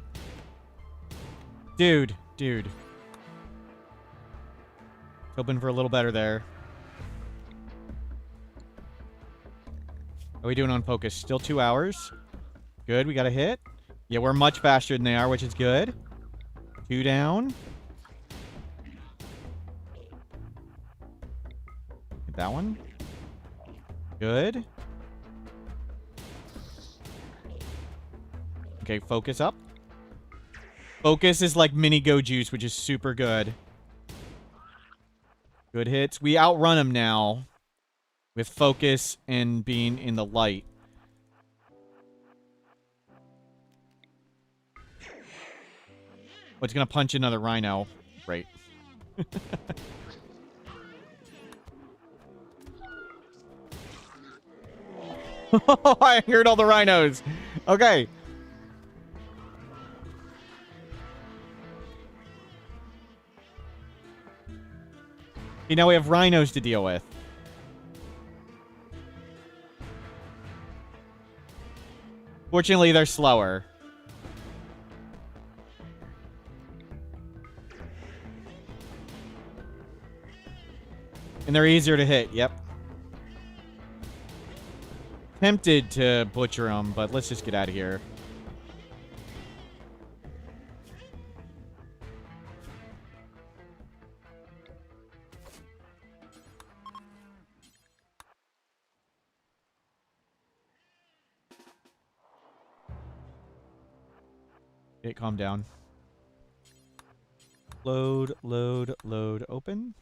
Dude. Hoping for a little better there. How are we doing on focus? Still 2 hours. Good, we got a hit. Yeah, we're much faster than they are, which is good. 2 down. Hit that one. Good. Okay, focus up. Focus is like mini go juice, which is super good. Good hits. We outrun them now. With focus and being in the light. What's gonna punch another rhino? Great. I heard all the rhinos. Okay. Okay, now we have rhinos to deal with. Fortunately, they're slower. And they're easier to hit, yep. Tempted to butcher them, but let's just get out of here. Okay, calm down. Load, load, load, open.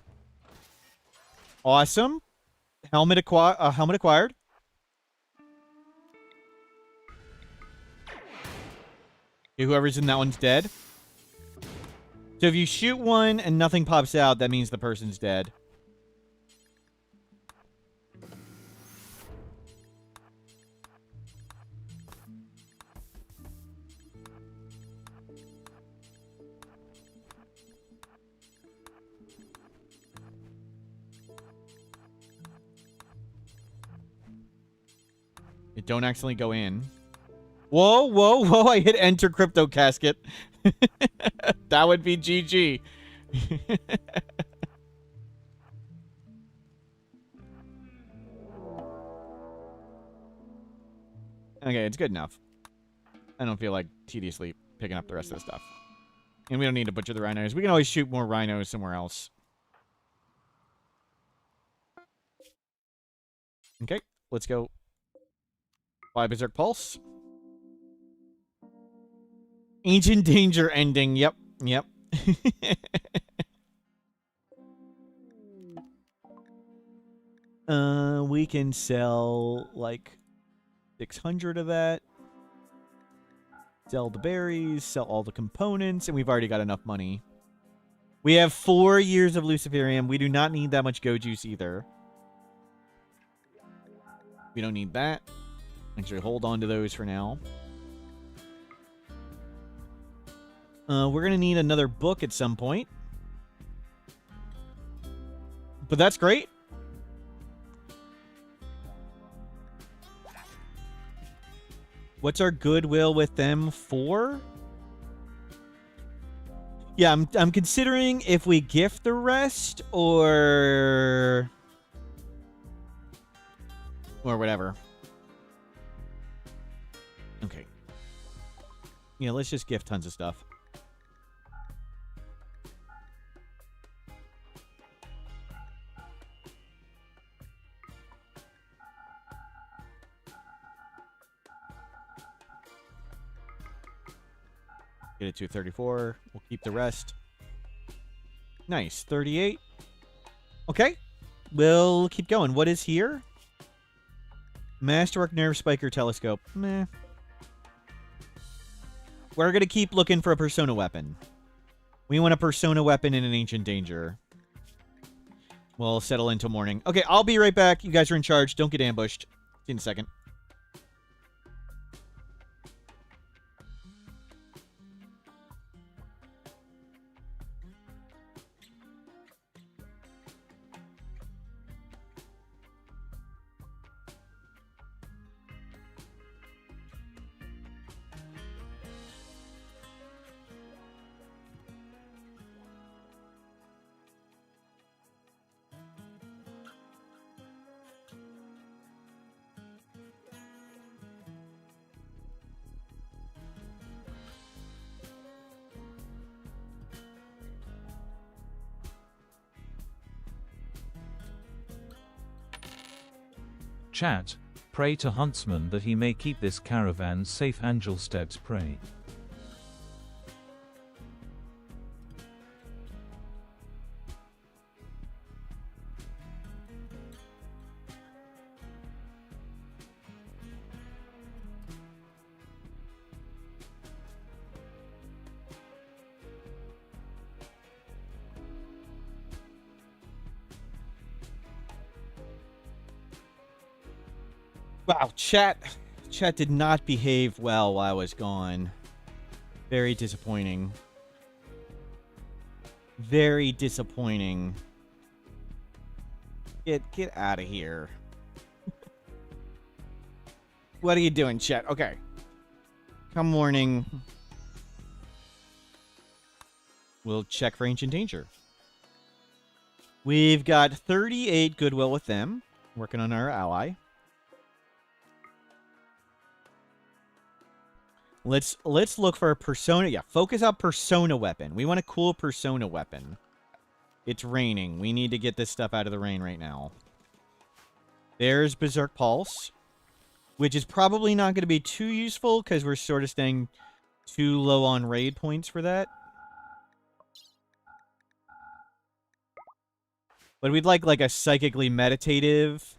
Awesome. Helmet acquired. Okay, whoever's in that one's dead. So if you shoot one and nothing pops out, that means the person's dead. It don't accidentally go in. Whoa, whoa, whoa, I hit enter crypto casket. That would be GG. Okay, it's good enough. I don't feel like tediously picking up the rest of the stuff. And we don't need to butcher the rhinos. We can always shoot more rhinos somewhere else. Okay, let's go. Fly Berserk Pulse. Ancient Danger ending. Yep, yep. We can sell like 600 of that. Sell the berries, sell all the components, and we've already got enough money. We have 4 years of Luciferium. We do not need that much Go Juice either. We don't need that. Actually, hold on to those for now. We're going to need another book at some point. But that's great. What's our goodwill with them for? Yeah, I'm considering if we gift the rest or whatever. Okay. Yeah, let's just gift tons of stuff. Get it to 34. We'll keep the rest. Nice. 38. Okay. We'll keep going. What is here? Masterwork Nerve Spiker Telescope. Meh. We're going to keep looking for a Persona weapon. We want a Persona weapon in an Ancient Danger. We'll settle into morning. Okay, I'll be right back. You guys are in charge. Don't get ambushed. See you in a second. Chat, pray to Huntsman that he may keep this caravan safe. Angel steps pray. Wow, chat did not behave well while I was gone. Very disappointing. Very disappointing. Get out of here. What are you doing, chat? Okay. Come morning. We'll check for Ancient Danger. We've got 38 goodwill with them. Working on our ally. Let's look for a persona. Yeah, focus on persona weapon. We want a cool persona weapon. It's raining. We need to get this stuff out of the rain right now. There's Berserk Pulse, which is probably not going to be too useful because we're sort of staying too low on raid points for that. But we'd like a psychically meditative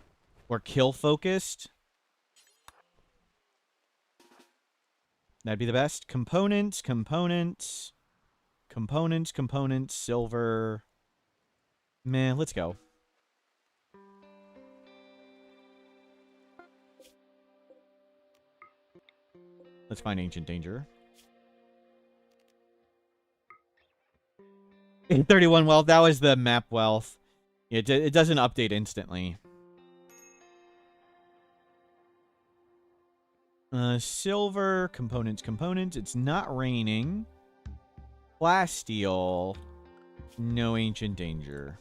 or kill focused. That'd be the best. Components, silver. Man, let's go. Let's find Ancient Danger. 831 wealth. That was the map wealth. It doesn't update instantly. Silver, components. It's not raining. Plasteel. No Ancient Danger.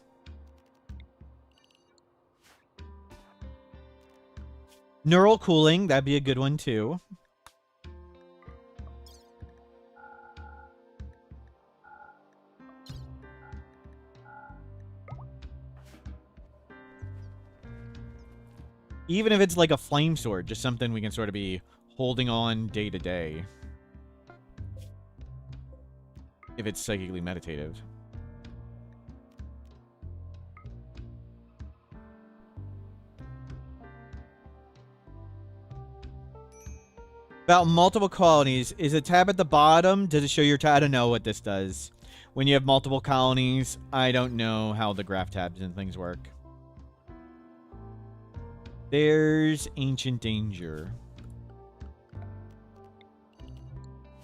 Neural cooling. That'd be a good one, too. Even if it's like a flame sword, just something we can sort of be holding on day to day. If it's psychically meditative. About multiple colonies. Is a tab at the bottom? Does it show your tab? I don't know what this does. When you have multiple colonies, I don't know how the graph tabs and things work. There's Ancient Danger.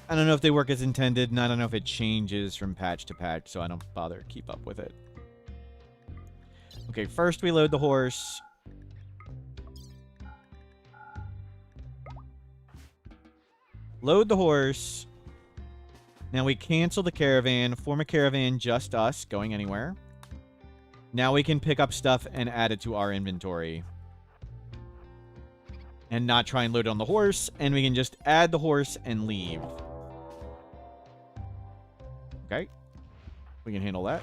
I don't know if they work as intended, and I don't know if it changes from patch to patch, so I don't bother to keep up with it. Okay, first we load the horse. Load the horse. Now we cancel the caravan, form a caravan, just us, going anywhere. Now we can pick up stuff and add it to our inventory. And not try and load it on the horse, and we can just add the horse and leave. Okay. We can handle that.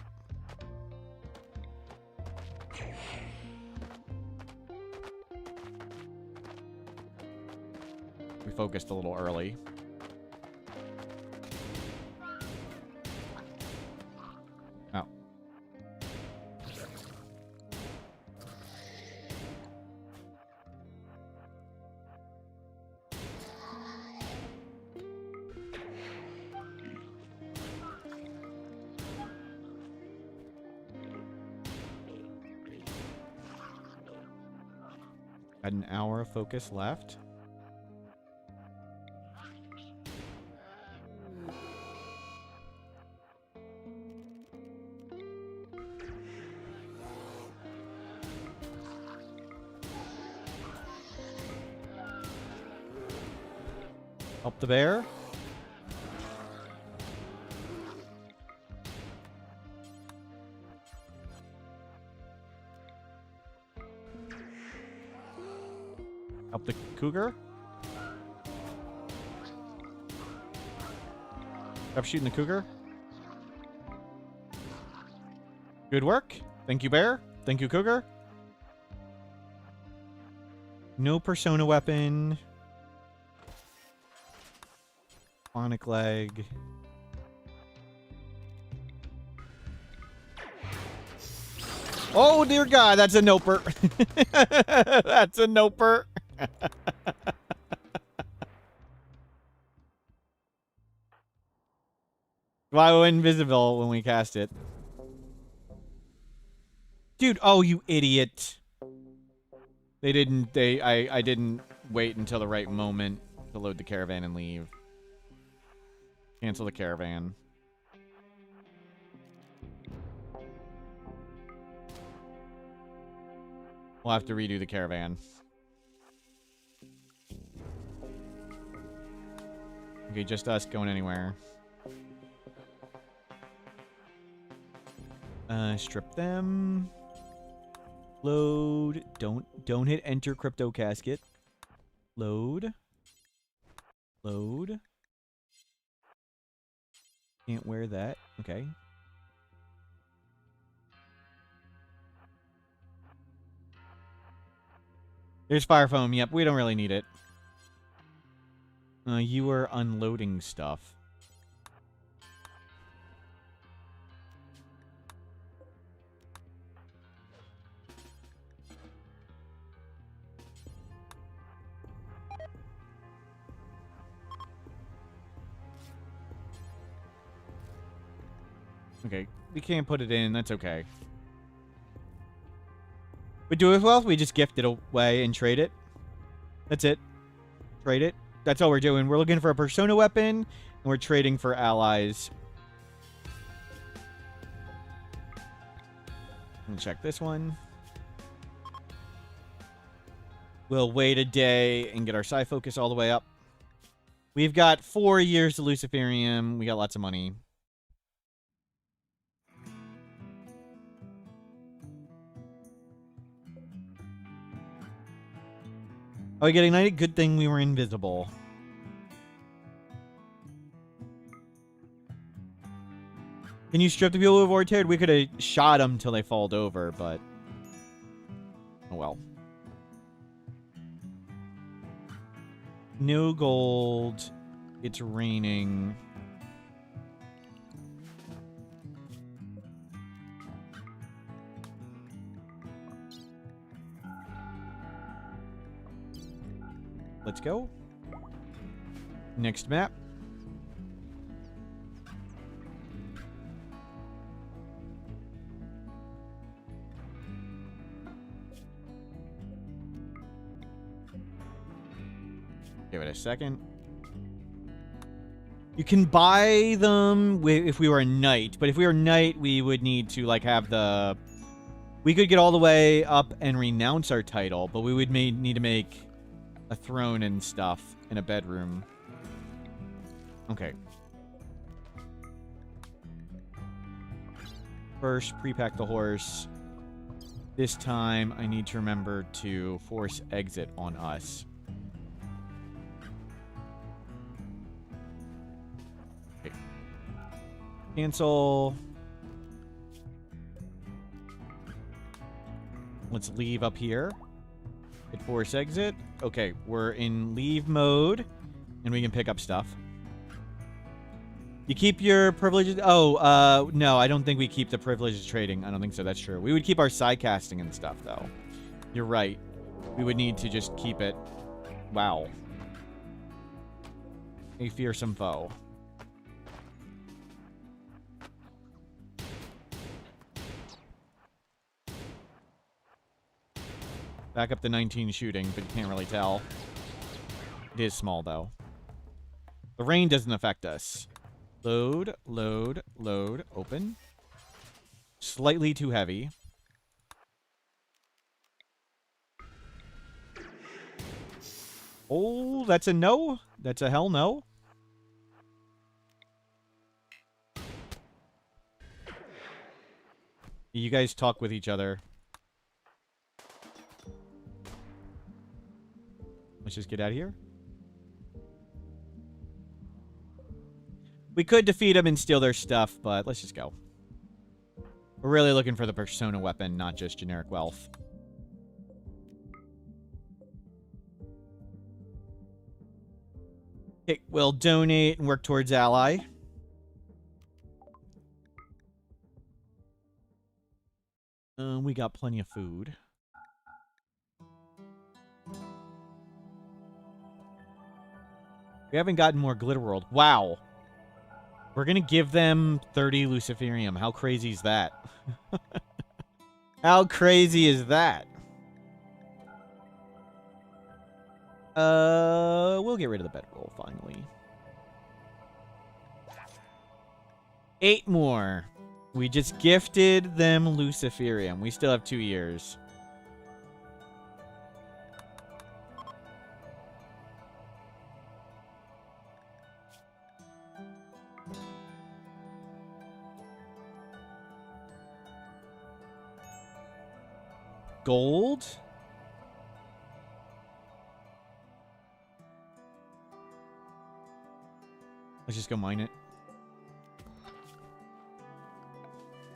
We focused a little early. Oh. Got an hour of focus left. Help the bear. Help the cougar. Stop shooting the cougar. Good work. Thank you, bear. Thank you, cougar. No persona weapon. Sonic leg. Oh, dear God, that's a noper. That's a noper. Why we're invisible when we cast it? Dude, oh, you idiot. I didn't wait until the right moment to load the caravan and leave. Cancel the caravan. We'll have to redo the caravan. Okay, just us going anywhere. Strip them. Load. Don't hit enter crypto casket. Load. Load. Can't wear that. Okay. There's fire foam. Yep, we don't really need it. You were unloading stuff. Okay, we can't put it in. That's okay. We do as well. We just gift it away and trade it. That's it. Trade it. That's all we're doing. We're looking for a persona weapon, and we're trading for allies. Let me check this one. We'll wait a day and get our psi focus all the way up. We've got 4 years to Luciferium. We got lots of money. Oh, we get ignited? Good thing we were invisible. Can you strip the people who have already teared? We could have shot them till they falled over, but... oh well. No gold. It's raining. Let's go. Next map. Give it a second. You can buy them if we were a knight, but if we were a knight, we would need to like have the... we could get all the way up and renounce our title, but we would need to make a throne and stuff in a bedroom. Okay. First, pre-pack the horse. This time, I need to remember to force exit on us. Okay. Cancel. Let's leave up here. Hit force exit. Okay, we're in leave mode, and we can pick up stuff. You keep your privileges... oh, no, I don't think we keep the privileges trading. I don't think so. That's true. We would keep our side casting and stuff, though. You're right. We would need to just keep it... wow. A fearsome foe. Back up to 19 shooting, but you can't really tell. It is small, though. The rain doesn't affect us. Load, load, load, open. Slightly too heavy. Oh, that's a no. That's a hell no. You guys talk with each other. Let's just get out of here. We could defeat them and steal their stuff, but let's just go. We're really looking for the persona weapon, not just generic wealth. Okay, we'll donate and work towards ally. We got plenty of food. We haven't gotten more Glitter World. Wow. We're going to give them 30 Luciferium. How crazy is that? How crazy is that? We'll get rid of the bedroll finally. 8 more. We just gifted them Luciferium. We still have 2 years. gold. Let's just go mine it.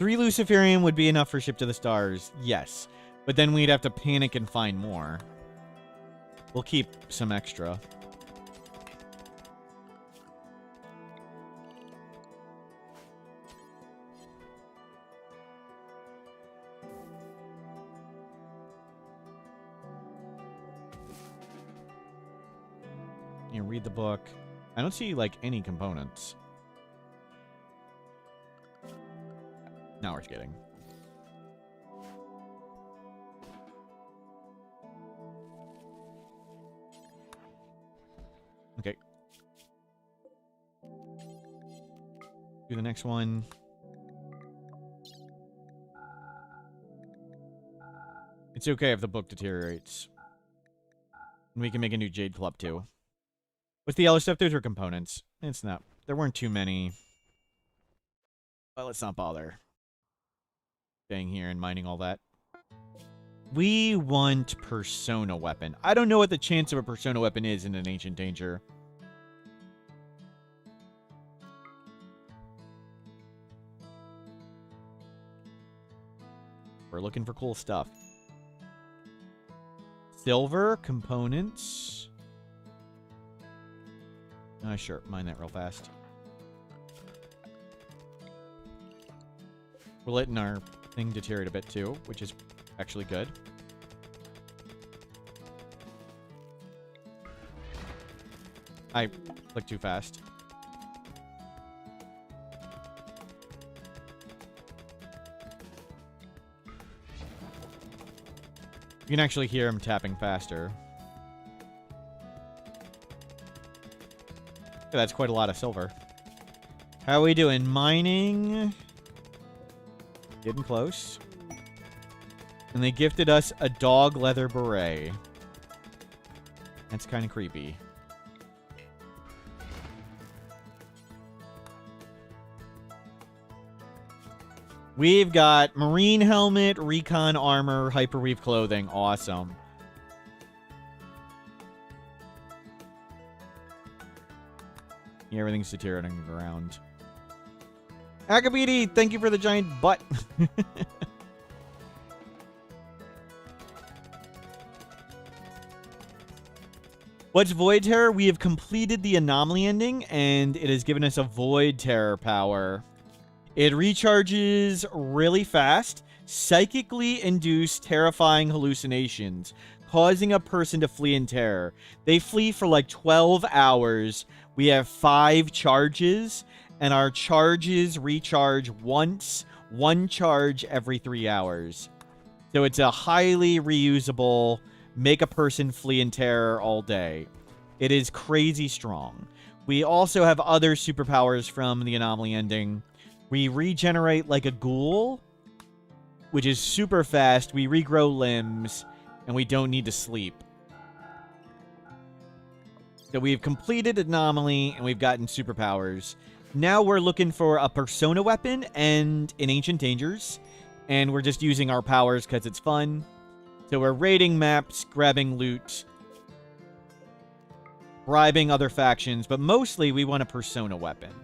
3 Luciferium would be enough for Ship to the Stars. Yes. But then we'd have to panic and find more. We'll keep some extra. You read the book. I don't see, like, any components. Now we're kidding. Okay. Do the next one. It's okay if the book deteriorates. We can make a new Jade Club, too. What's the yellow stuff? Those are components. It's not. There weren't too many. But let's not bother staying here and mining all that. We want Persona Weapon. I don't know what the chance of a Persona Weapon is in an Ancient Danger. We're looking for cool stuff. Silver components. Sure. Mine that real fast. We're letting our thing deteriorate a bit too, which is actually good. I clicked too fast. You can actually hear him tapping faster. Yeah, that's quite a lot of silver. How are we doing? Mining. Getting close. And they gifted us a dog leather beret. That's kind of creepy. We've got marine helmet, recon armor, hyperweave clothing. Awesome. Yeah, everything's deteriorating around. Akabidi, thank you for the giant butt. What's Void Terror? We have completed the anomaly ending, and it has given us a Void Terror power. It recharges really fast, psychically induce terrifying hallucinations, causing a person to flee in terror. They flee for like 12 hours. We have 5 charges, and our charges recharge once, 1 charge every 3 hours. So it's a highly reusable, make a person flee in terror all day. It is crazy strong. We also have other superpowers from the anomaly ending. We regenerate like a ghoul, which is super fast. We regrow limbs, and we don't need to sleep. So we've completed Anomaly, and we've gotten superpowers. Now we're looking for a Persona Weapon and an Ancient Dangers, and we're just using our powers because it's fun. So we're raiding maps, grabbing loot, bribing other factions, but mostly we want a Persona Weapon.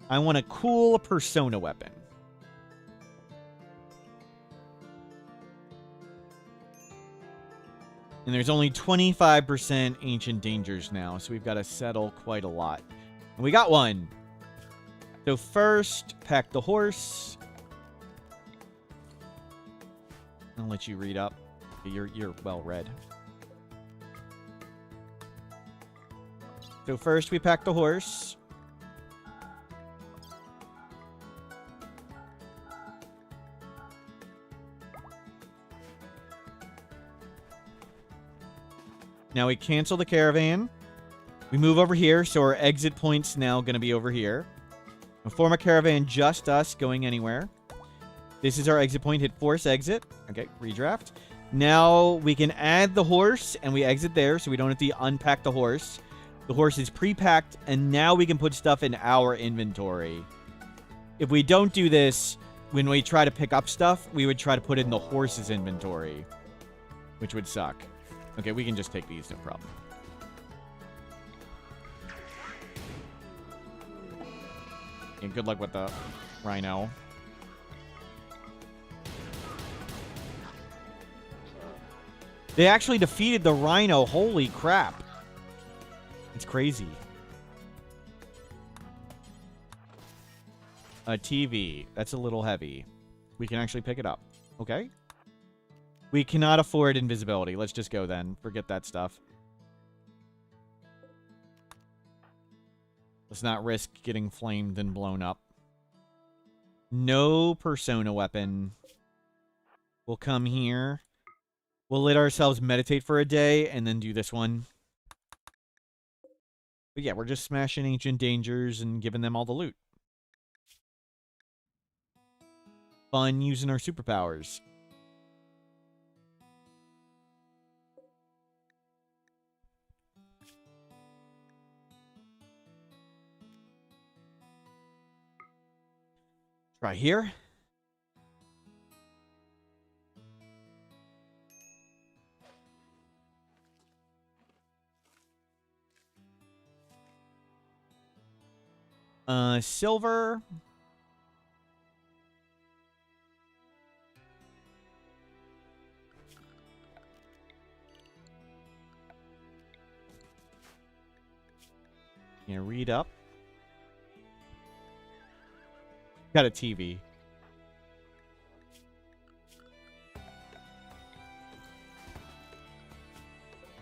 I want a cool Persona Weapon. And there's only 25% Ancient Dangers now, so we've got to settle quite a lot. And we got one. So first, pack the horse. I'll let you read up. You're well read. So first, we pack the horse. Now we cancel the caravan. We move over here, so our exit point's now going to be over here. We'll form a caravan, just us going anywhere. This is our exit point. Hit force exit. Okay, redraft. Now we can add the horse, and we exit there, so we don't have to unpack the horse. The horse is pre-packed, and now we can put stuff in our inventory. If we don't do this, when we try to pick up stuff, we would try to put it in the horse's inventory, which would suck. Okay, we can just take these, no problem. And good luck with the rhino. They actually defeated the rhino. Holy crap. It's crazy. A TV. That's a little heavy. We can actually pick it up. Okay. We cannot afford invisibility. Let's just go then. Forget that stuff. Let's not risk getting flamed and blown up. No persona weapon. We'll come here. We'll let ourselves meditate for a day and then do this one. But yeah, we're just smashing ancient dangers and giving them all the loot. Fun using our superpowers. Try here. Silver. Yeah, read up. Got a TV.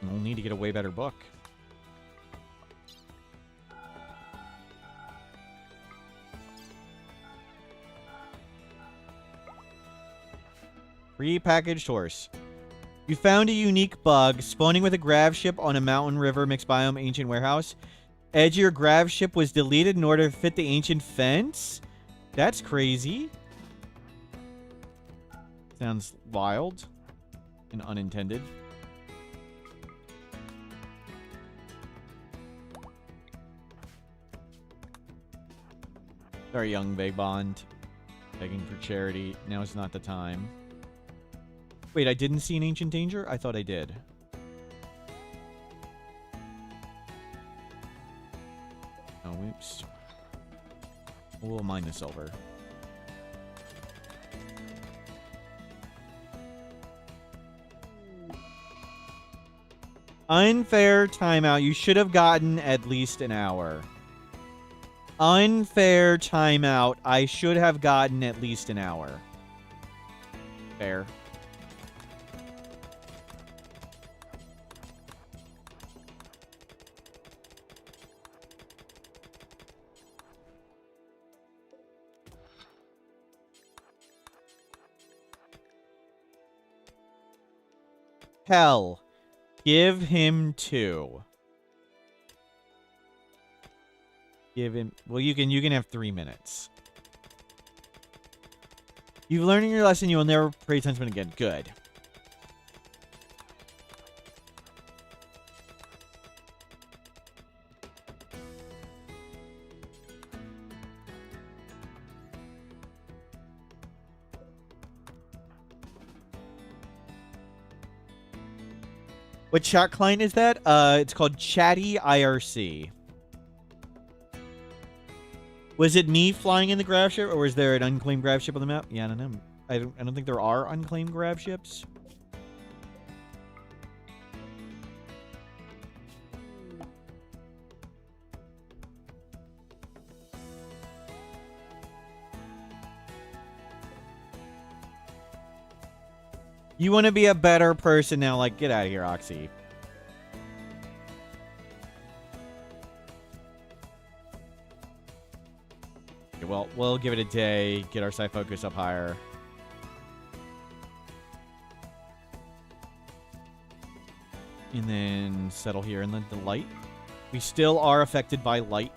We'll need to get a way better book. Pre-packaged horse. You found a unique bug spawning with a grav ship on a mountain river mixed biome ancient warehouse. Edge of your grav ship was deleted in order to fit the ancient fence? That's crazy. Sounds wild and unintended. Sorry, young Vagbond. Begging for charity. Now is not the time. Wait, I didn't see an ancient danger? I thought I did. Oh, whoops. We'll mine the silver. Unfair timeout. You should have gotten at least an hour. Unfair timeout. I should have gotten at least an hour. Fair. Hell. Give him 2. Give him... Well, you can have 3 minutes. You've learned your lesson. You will never pray attention again. Good. What chat client is that? It's called Chatty IRC. Was it me flying in the grav ship, or was there an unclaimed grav ship on the map? Yeah, I don't know. I don't think there are unclaimed grav ships. You want to be a better person now. Like, get out of here, Oxy. Okay, well, we'll give it a day. Get our side focus up higher. And then settle here. And then the light. We still are affected by light.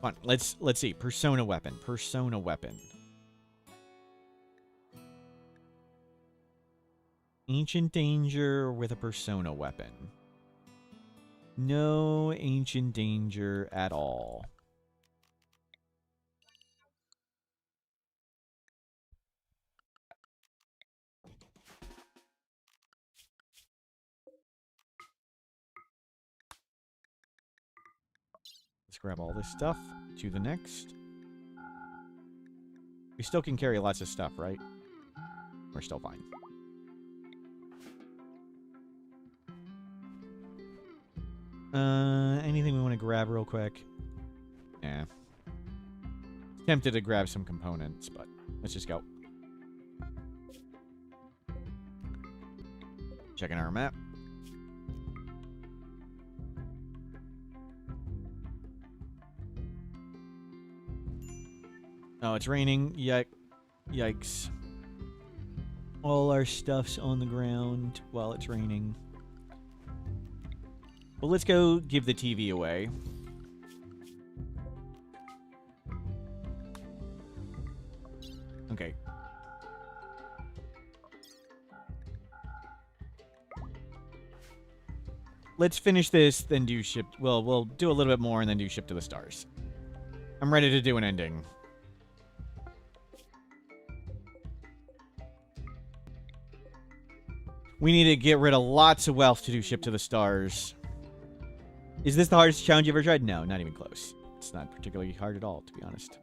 Come on, let's see. Persona weapon. Persona weapon. Ancient danger with a persona weapon. No ancient danger at all. grab all this stuff to the next. We still can carry lots of stuff, right? We're still fine. Anything we want to grab real quick? Yeah. Tempted to grab some components, but let's just go. Checking our map. Oh, it's raining. Yikes. All our stuff's on the ground while it's raining. Well, let's go give the TV away. Okay. Let's finish this, then do ship... Well, we'll do a little bit more and then do ship to the stars. I'm ready to do an ending. We need to get rid of lots of wealth to do ship to the stars. Is this the hardest challenge you've ever tried? No, not even close. It's not particularly hard at all, to be honest.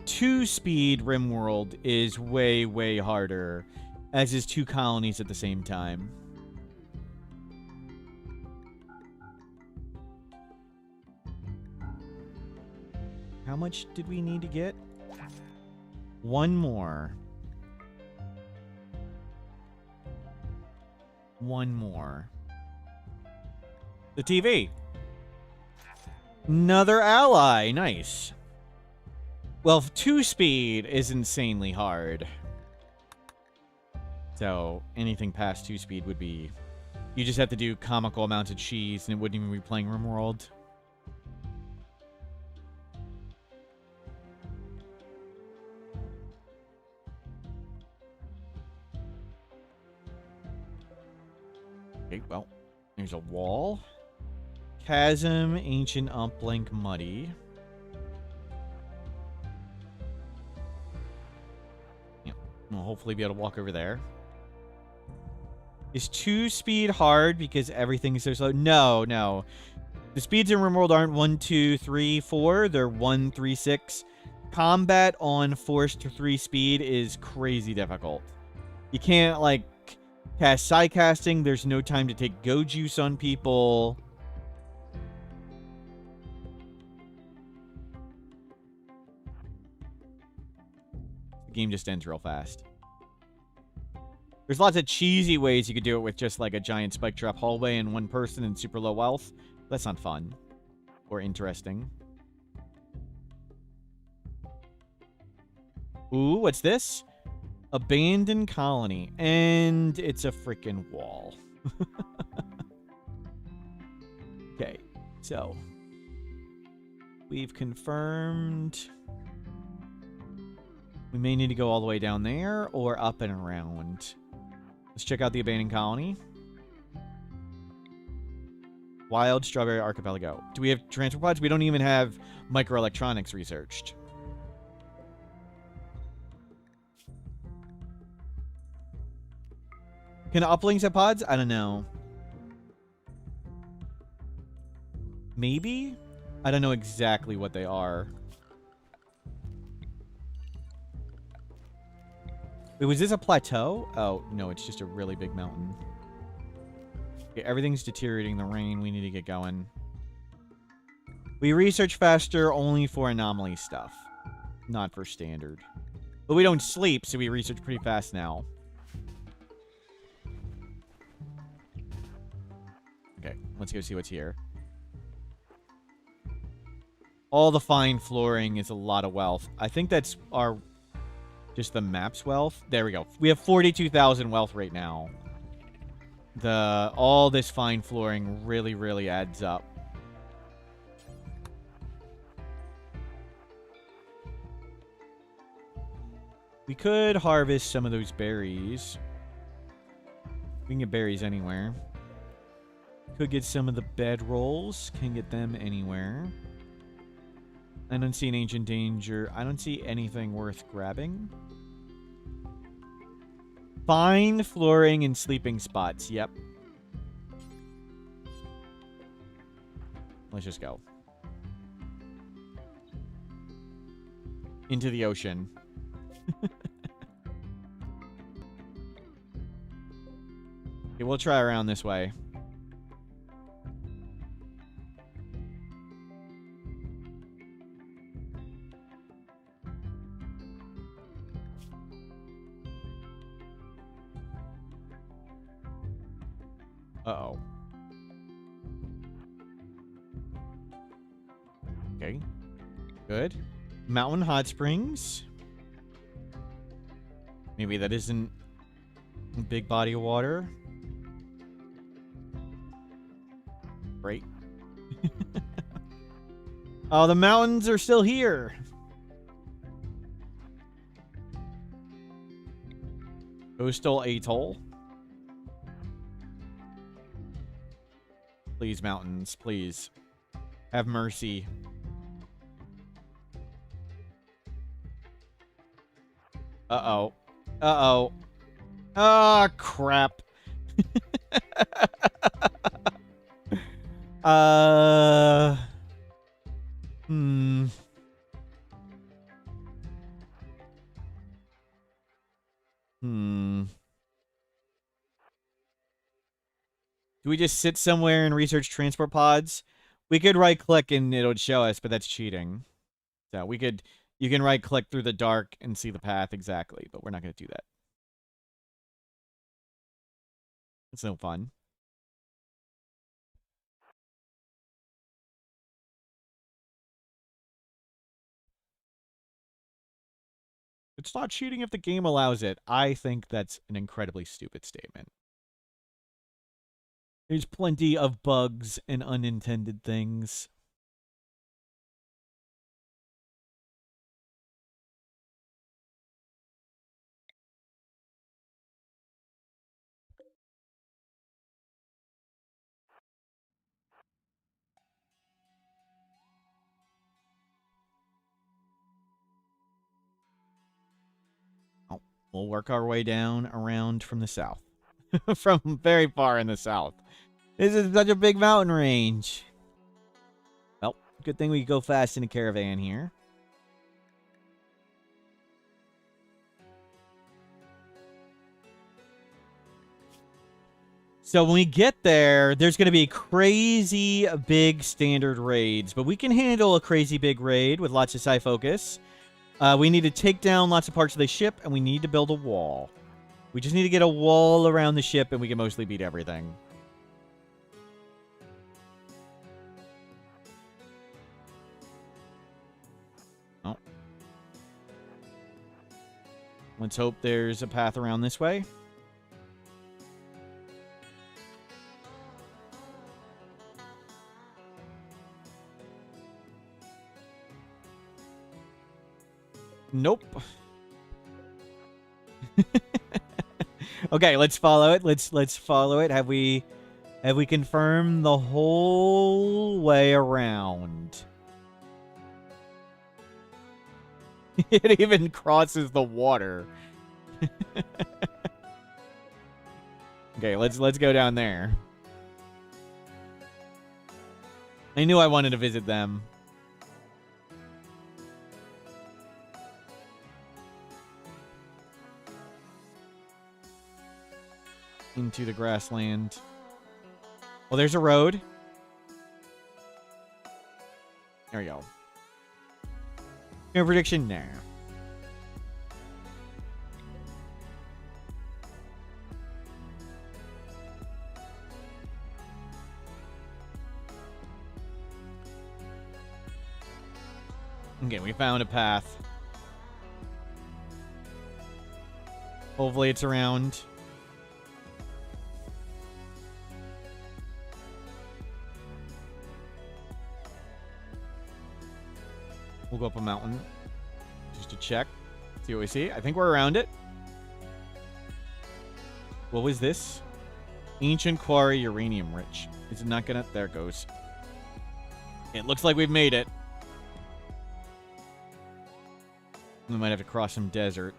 Two-speed Rimworld is way, way harder, as is two colonies at the same time. How much did we need to get? One more. One more. The TV. Another ally. Nice. Well, two-speed is insanely hard. So, anything past two-speed would be... You just have to do comical amounts of cheese, and it wouldn't even be playing Rimworld. Okay, well, there's a wall. Chasm, ancient, uplink, muddy. Yeah, we'll hopefully be able to walk over there. Is two-speed hard because everything's so slow? No, no. The speeds in Rimworld aren't 1, 2, 3, 4. They're 1, 3, 6. Combat on forced 3 speed is crazy difficult. You can't, like... cast sidecasting. There's no time to take go juice on people. The game just ends real fast. There's lots of cheesy ways you could do it with just like a giant spike trap hallway and one person and super low wealth. That's not fun or interesting. Ooh, what's this? Abandoned colony. And it's a freaking wall. Okay, so we've confirmed we may need to go all the way down there or up and around. Let's check out the abandoned colony. Wild Strawberry Archipelago. Do we have transfer pods? We don't even have microelectronics researched. Can uplinks have pods? I don't know. Maybe? I don't know exactly what they are. Wait, was this a plateau? Oh, no, it's just a really big mountain. Okay, everything's deteriorating in the rain. We need to get going. We research faster only for anomaly stuff. Not for standard. But we don't sleep, so we research pretty fast now. Okay, let's go see what's here. All the fine flooring is a lot of wealth. I think that's our... just the map's wealth. There we go. We have 42,000 wealth right now. All this fine flooring really, really adds up. We could harvest some of those berries. We can get berries anywhere. Could get some of the bedrolls. Can get them anywhere. I don't see an ancient danger. I don't see anything worth grabbing. Fine flooring and sleeping spots. Yep. Let's just go. Into the ocean. Okay, we'll try around this way. Uh-oh. Okay. Good. Mountain hot springs. Maybe that isn't a big body of water. Great. Oh, the mountains are still here. Coastal Atoll. Please, mountains, please. Have mercy. Uh-oh. Uh-oh. Ah, crap. Hmm. Hmm. Do we just sit somewhere and research transport pods? We could right-click and it would show us, but that's cheating. So we could... You can right-click through the dark and see the path exactly, but we're not going to do that. It's no fun. It's not cheating if the game allows it. I think that's an incredibly stupid statement. There's plenty of bugs and unintended things. Oh, we'll work our way down around from the south. From very far in the south. This is such a big mountain range. Well, good thing we go fast in a caravan here. So when we get there, there's going to be crazy big standard raids. But we can handle a crazy big raid with lots of psi focus. We need to take down lots of parts of the ship, and we need to build a wall. We just need to get a wall around the ship, and we can mostly beat everything. Oh. Let's hope there's a path around this way. Nope. Okay, let's follow it. Let's follow it. Have we confirmed the whole way around? It even crosses the water. Okay, let's go down there. I knew I wanted to visit them. Into the grassland. Well, there's a road. There we go. Your prediction now. Okay, we found a path. Hopefully it's around. We'll go up a mountain just to check. See what we see. I think we're around it. What was this? Ancient quarry, uranium rich. Is it not gonna... There it goes. It looks like we've made it. We might have to cross some desert.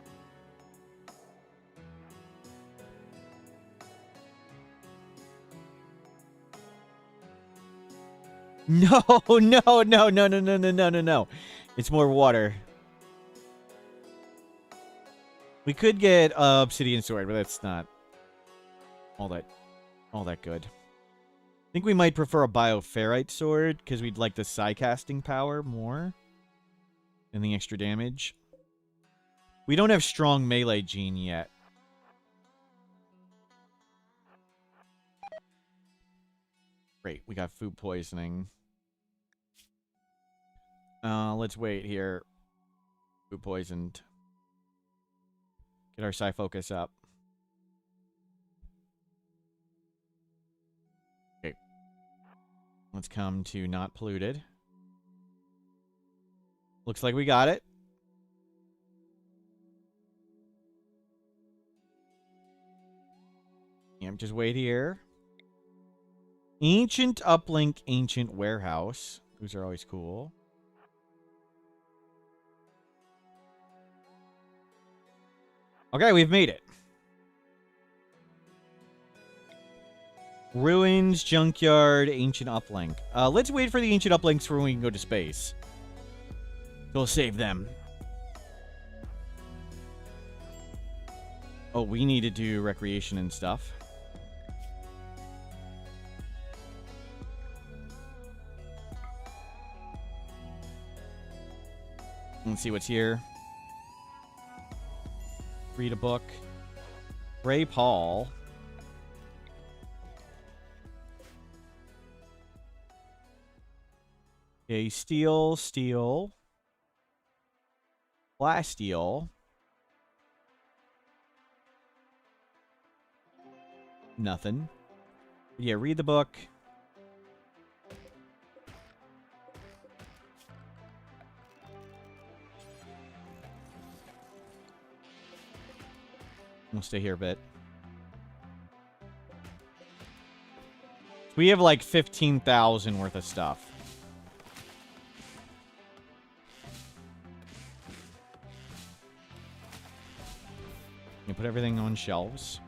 No, no, no, no, no, no, no, no, no, no. It's more water. We could get obsidian sword, but that's not all that good. I think we might prefer a bioferrite sword because we'd like the psi-casting power more and the extra damage. We don't have strong melee gene yet. Great, we got food poisoning. Let's wait here. Food poisoned. Get our psi focus up. Okay. Let's come to not polluted. Looks like we got it. Yeah, just wait here. Ancient uplink, ancient warehouse. Those are always cool. Okay, we've made it. Ruins, junkyard, ancient uplink. Let's wait for the ancient uplinks for when we can go to space. We'll save them. Oh, we need to do recreation and stuff. Let's see what's here. Read a book. Ray Paul. Okay, steel, steel. Plasteel. Nothing. Yeah, read the book. We'll stay here a bit. We have like 15,000 worth of stuff. You put everything on shelves.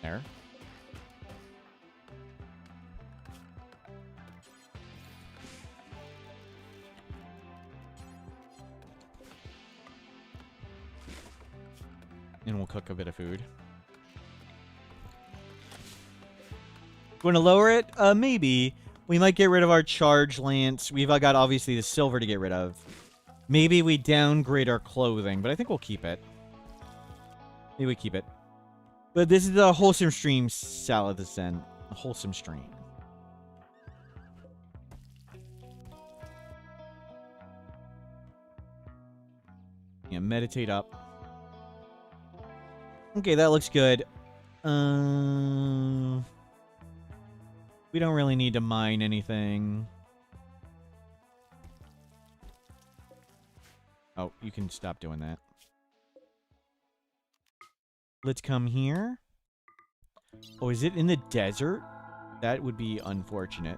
There. And we'll cook a bit of food. Want to lower it? Maybe. We might get rid of our charge lance. We've got, obviously, the silver to get rid of. Maybe we downgrade our clothing, but I think we'll keep it. Maybe we keep it. But this is a wholesome stream, Salad Ascent. A wholesome stream. Yeah, meditate up. Okay, that looks good. We don't really need to mine anything. Oh, you can stop doing that. Let's come here. Oh, is it in the desert? That would be unfortunate.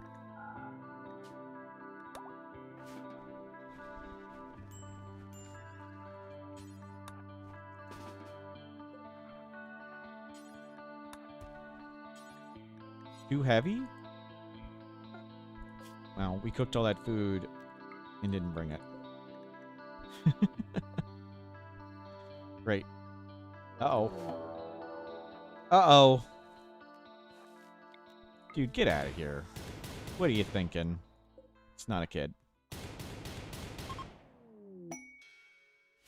Too heavy? Wow, we cooked all that food and didn't bring it. Great. Uh-oh. Uh-oh. Dude, get out of here. What are you thinking? It's not a kid.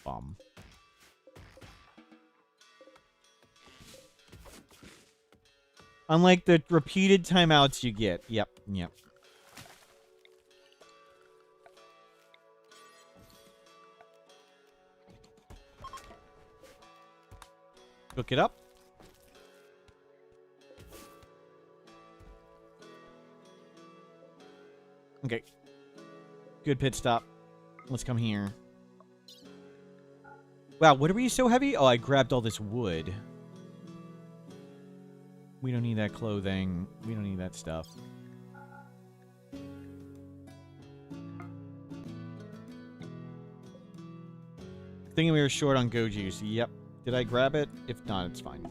Bum. Unlike the repeated timeouts you get. Yep, yep. Cook it up. Okay. Good pit stop. Let's come here. Wow, what are we so heavy? Oh, I grabbed all this wood. We don't need that clothing. We don't need that stuff. Thinking we were short on go juice. Yep. Did I grab it? If not, it's fine.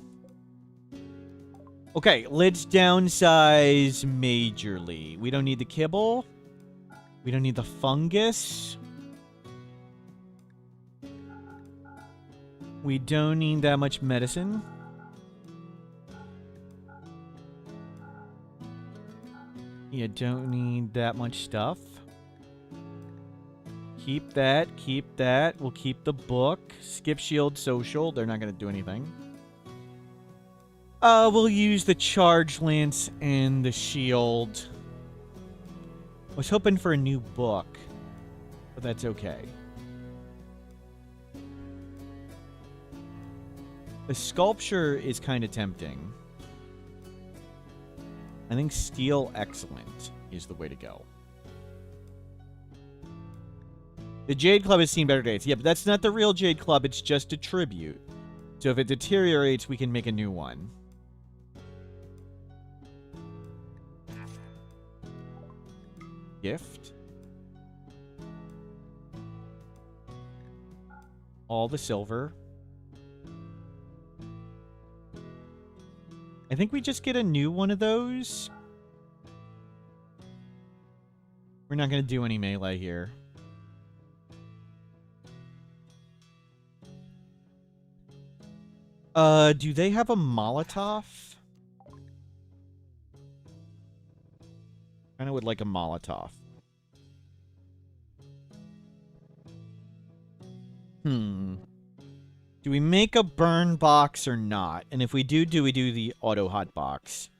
Okay, let's downsize majorly. We don't need the kibble. We don't need the fungus. We don't need that much medicine. You don't need that much stuff. Keep that. Keep that. We'll keep the book. Skip shield social. They're not going to do anything. We'll use the charge lance and the shield. I was hoping for a new book, but that's okay. The sculpture is kind of tempting. I think steel excellent is the way to go. The Jade Club has seen better days. Yeah, but that's not the real Jade Club. It's just a tribute. So if it deteriorates, we can make a new one. Gift. All the silver. I think we just get a new one of those. We're not going to do any melee here. Do they have a Molotov? Kind of would like a Molotov. Do we make a burn box or not? And if we do we do the auto hot box?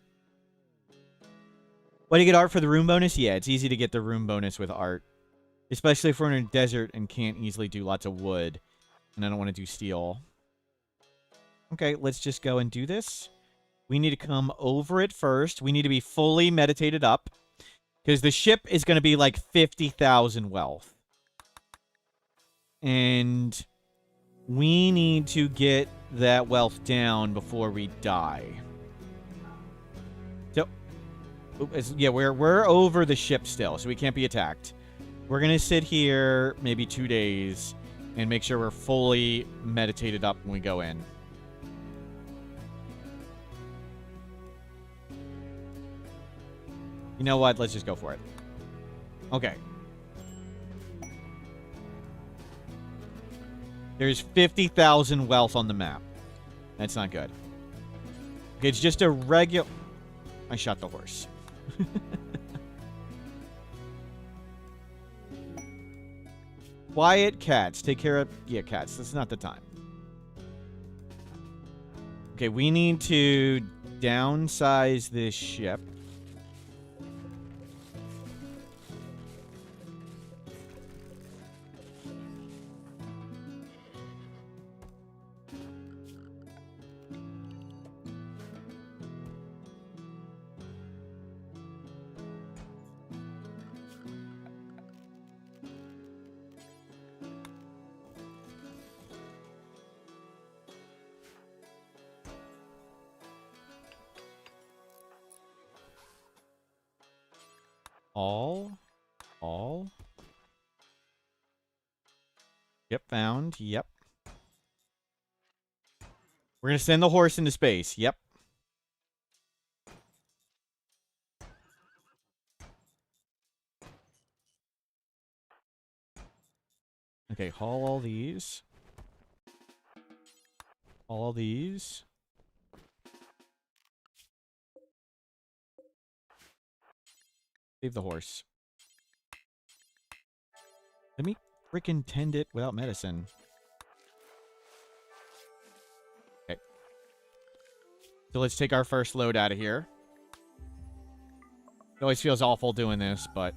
What do you get art for the room bonus? Yeah, it's easy to get the room bonus with art. Especially if we're in a desert and can't easily do lots of wood. And I don't want to do steel. Okay, let's just go and do this. We need to come over it first. We need to be fully meditated up. Because the ship is going to be like 50,000 wealth. And we need to get that wealth down before we die. So, yeah, we're over the ship still, so we can't be attacked. We're going to sit here maybe 2 days and make sure we're fully meditated up when we go in. You know what? Let's just go for it. Okay. There's 50,000 wealth on the map. That's not good. Okay, it's just a regular... I shot the horse. Quiet cats. Take care of... Yeah, cats. That's not the time. Okay, we need to downsize this ship. All. Yep, found. Yep. We're going to send the horse into space. Yep. Okay, haul all these. All these. Save the horse. Let me freaking tend it without medicine. Okay. So let's take our first load out of here. It always feels awful doing this, but...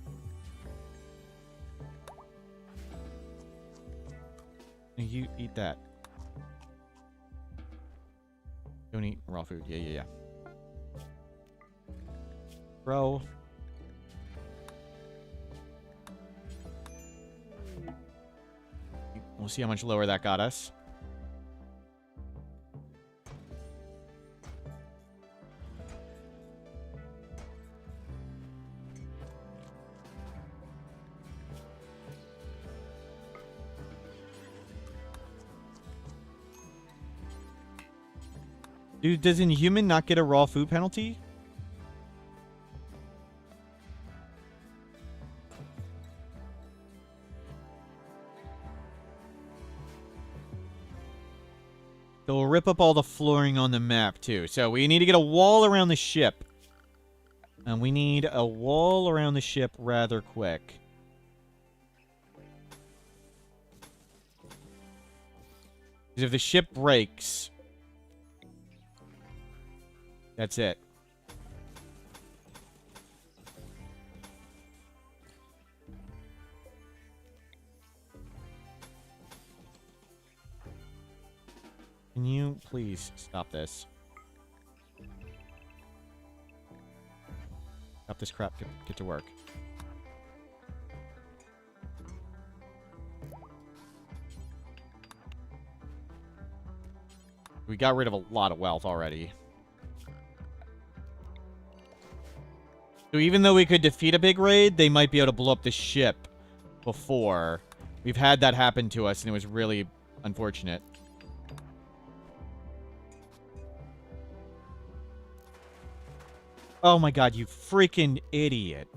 You eat that. Don't eat raw food. Yeah. Bro. We'll see how much lower that got us. Dude, does Inhuman not get a raw food penalty? They'll rip up all the flooring on the map, too. So we need to get a wall around the ship. And we need a wall around the ship rather quick. Because if the ship breaks... That's it. Can you please stop this? Stop this crap. Get to work. We got rid of a lot of wealth already. So even though we could defeat a big raid, they might be able to blow up the ship before. We've had that happen to us, and it was really unfortunate. Oh my god, you freaking idiot.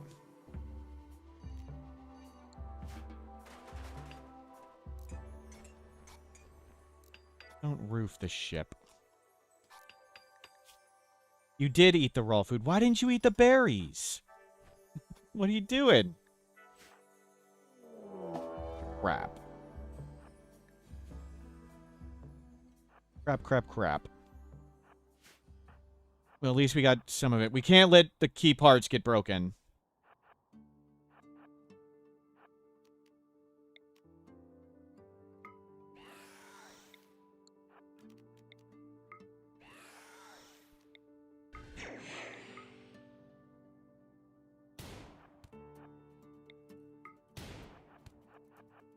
Don't roof the ship. You did eat the raw food. Why didn't you eat the berries? What are you doing? Crap. Crap. Well, at least we got some of it. We can't let the key parts get broken.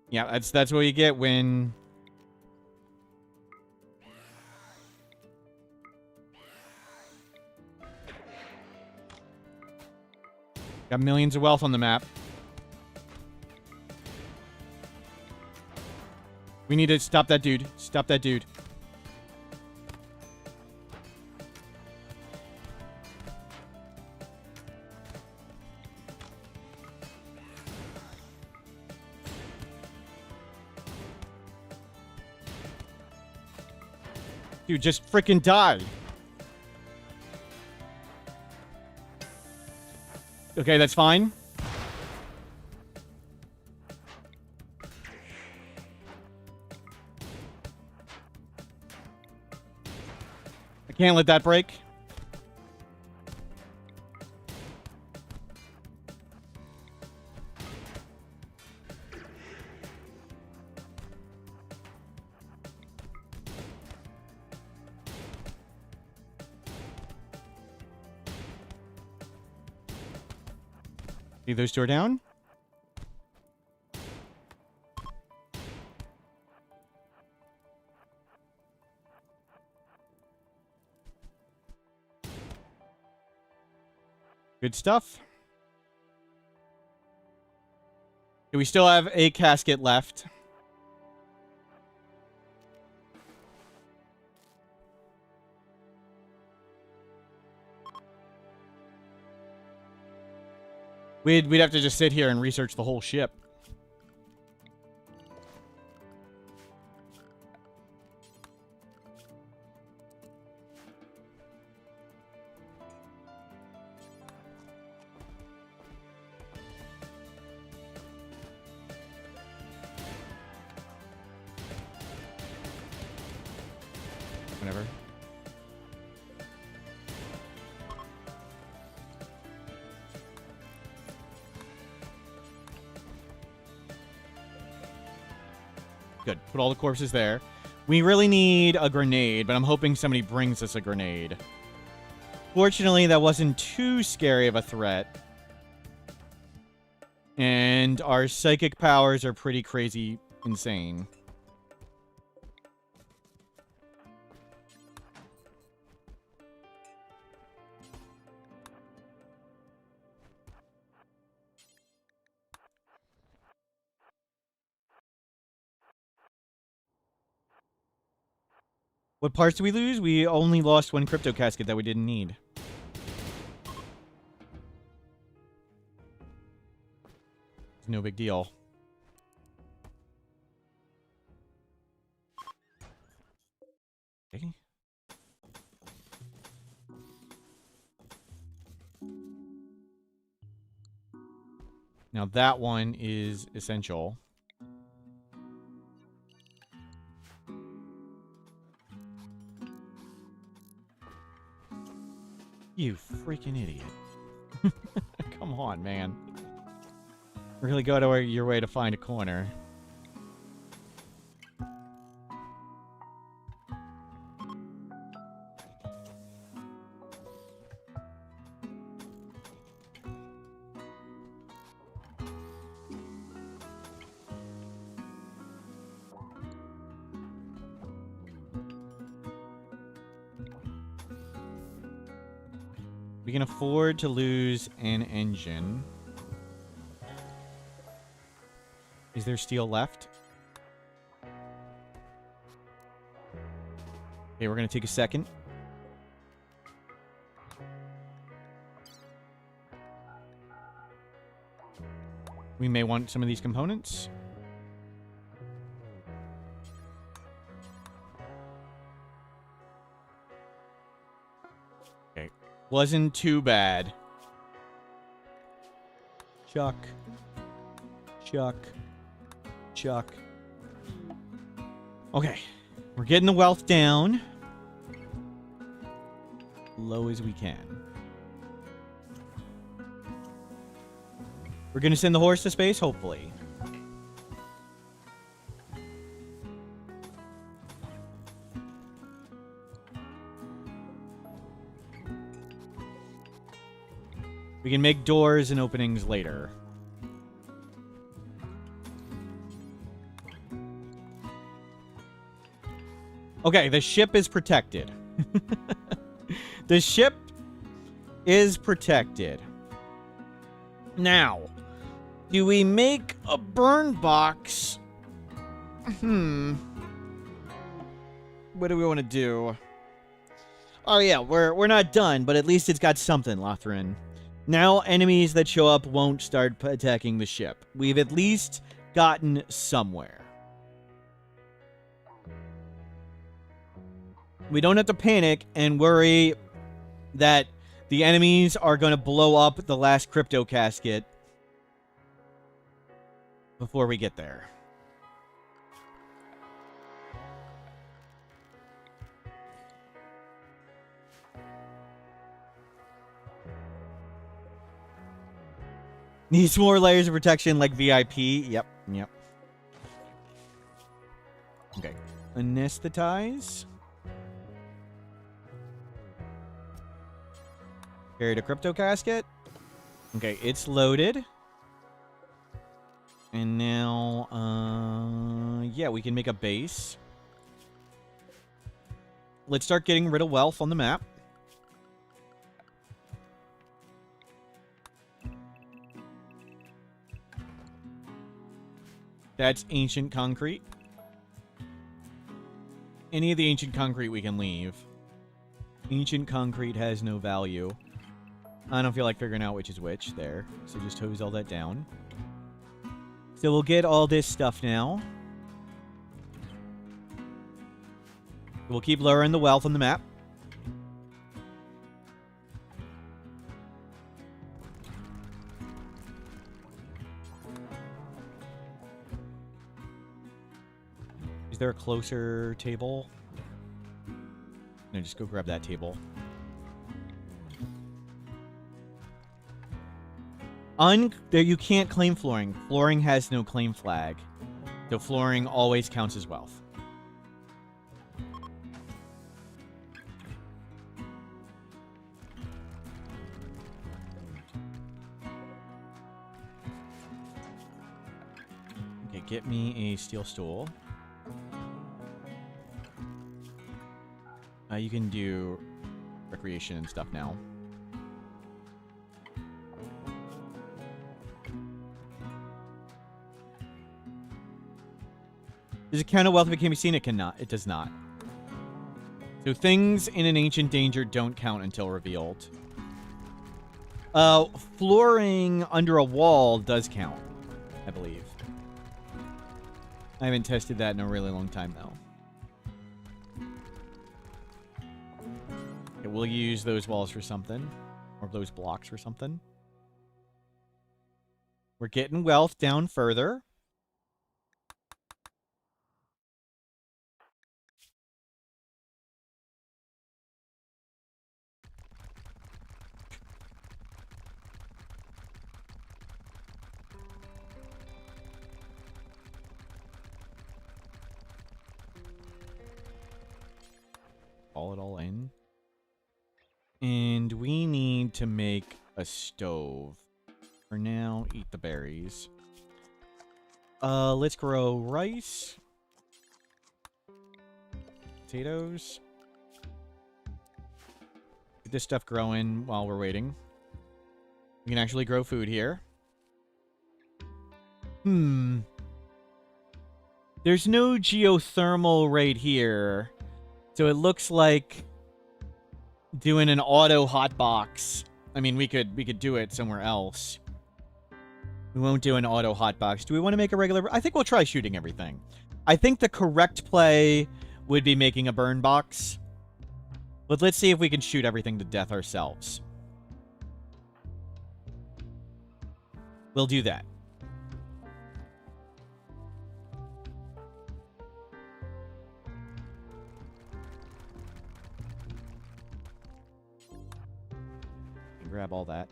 Yeah, that's what you get when... Got millions of wealth on the map. We need to stop that dude. Stop that dude. Dude, just freaking die. Okay, that's fine. I can't let that break. See those two are down? Good stuff. Okay, we still have a casket left. We'd have to just sit here and research the whole ship. Whatever. Good. Put all the corpses there. We really need a grenade, but I'm hoping somebody brings us a grenade. Fortunately, that wasn't too scary of a threat. And our psychic powers are pretty crazy insane. What parts did we lose? We only lost one crypto casket that we didn't need. It's no big deal. Okay. Now that one is essential. You freaking idiot. Come on, man. Really go to your way to find a corner. We can afford to lose an engine. Is there steel left? Okay, we're going to take a second. We may want some of these components. Okay. Wasn't too bad. Chuck. Chuck. Chuck. Okay. We're getting the wealth down. Low as we can. We're going to send the horse to space, hopefully. We can make doors and openings later. Okay, the ship is protected. The ship is protected. Now, do we make a burn box? What do we want to do? Oh yeah, we're not done, but at least it's got something, Lothrin. Now enemies that show up won't start attacking the ship. We've at least gotten somewhere. We don't have to panic and worry that the enemies are going to blow up the last crypto casket before we get there. Needs more layers of protection like VIP. Yep. Okay. Anesthetize. Carried a crypto casket. Okay, it's loaded. And now, yeah, we can make a base. Let's start getting rid of wealth on the map. That's ancient concrete. Any of the ancient concrete we can leave. Ancient concrete has no value. I don't feel like figuring out which is which there. So just hose all that down. So we'll get all this stuff now. We'll keep lowering the wealth on the map. Is there a closer table? No, just go grab that table. There, you can't claim flooring. Flooring has no claim flag. So flooring always counts as wealth. Okay, get me a steel stool. You can do recreation and stuff now. Does it count a wealth if it can be seen? It cannot. It does not. So things in an ancient danger don't count until revealed. Flooring under a wall does count, I believe. I haven't tested that in a really long time, though. Okay, we'll use those walls for something. Or those blocks for something. We're getting wealth down further. Fall it all in. And we need to make a stove. For now, eat the berries. Let's grow rice. Potatoes. Get this stuff growing while we're waiting. We can actually grow food here. There's no geothermal right here. So it looks like doing an auto hotbox. I mean, we could do it somewhere else. We won't do an auto hotbox. Do we want to make a regular? I think we'll try shooting everything. I think the correct play would be making a burn box. But let's see if we can shoot everything to death ourselves. We'll do that. Grab all that.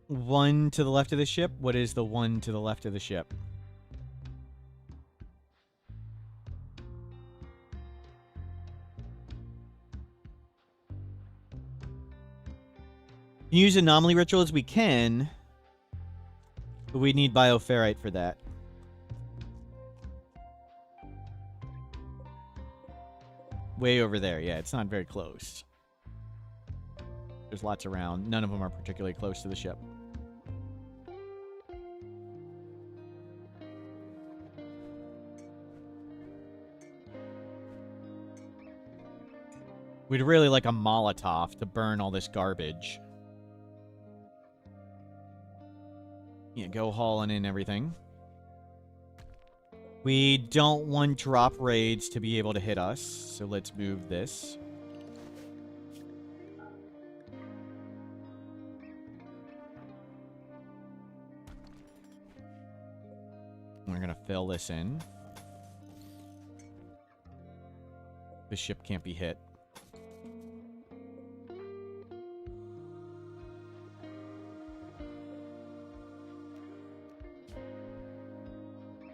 One to the left of the ship? What is the one to the left of the ship? Use anomaly rituals, we can. But we need bioferrite for that. Way over there. Yeah, it's not very close. There's lots around. None of them are particularly close to the ship. We'd really like a Molotov to burn all this garbage. Yeah, go hauling in everything. We don't want drop raids to be able to hit us, so let's move this. We're gonna fill this in. The ship can't be hit.